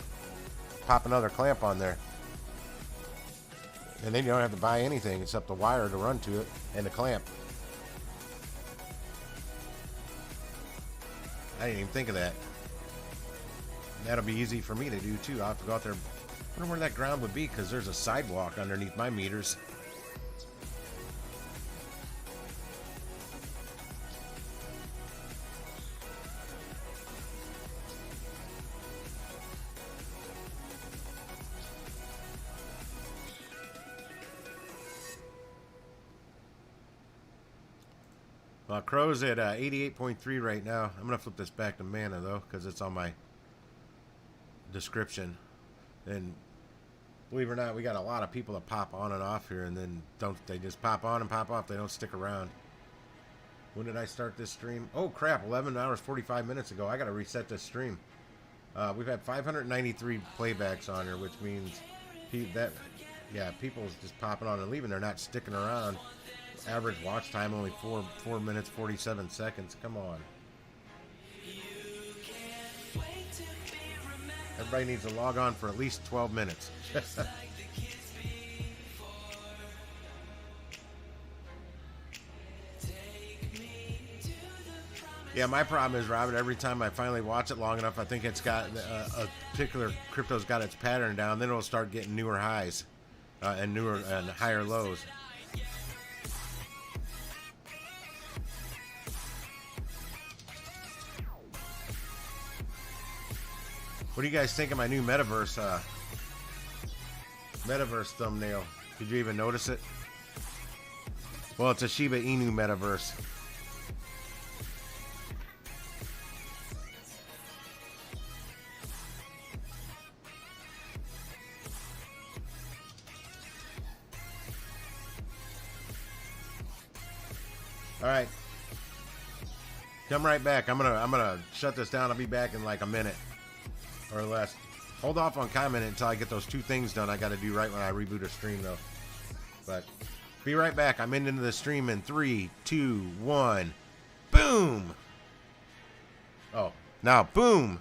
pop another clamp on there, and then you don't have to buy anything except the wire to run to it and the clamp. I didn't even think of that. That'll be easy for me to do too. I'll have to go out there. I wonder where that ground would be, because there's a sidewalk underneath my meters. Well, Crow's at 88.3 right now. I'm gonna flip this back to mana though, because it's on my description. And believe it or not, we got a lot of people that pop on and off here, and then they just pop on and pop off. They don't stick around. When did I start this stream? Oh crap, 11 hours 45 minutes ago. I gotta reset this stream. We've had 593 playbacks on here, which means people's just popping on and leaving. They're not sticking around. Average watch time only 4 minutes 47 seconds. Come on. Everybody needs to log on for at least 12 minutes. Yeah, my problem is, Robin, every time I finally watch it long enough, I think it's got a particular crypto's got its pattern down, then it'll start getting newer highs and higher lows. What do you guys think of my new metaverse thumbnail? Did you even notice it? Well, it's a Shiba Inu metaverse. All right, come right back. I'm gonna shut this down. I'll be back in like a minute or less. Hold off on commenting until I get those two things done. I got to do right when I reboot a stream though. But be right back. I'm into the stream in 3, 2, 1. Boom. Oh, now boom.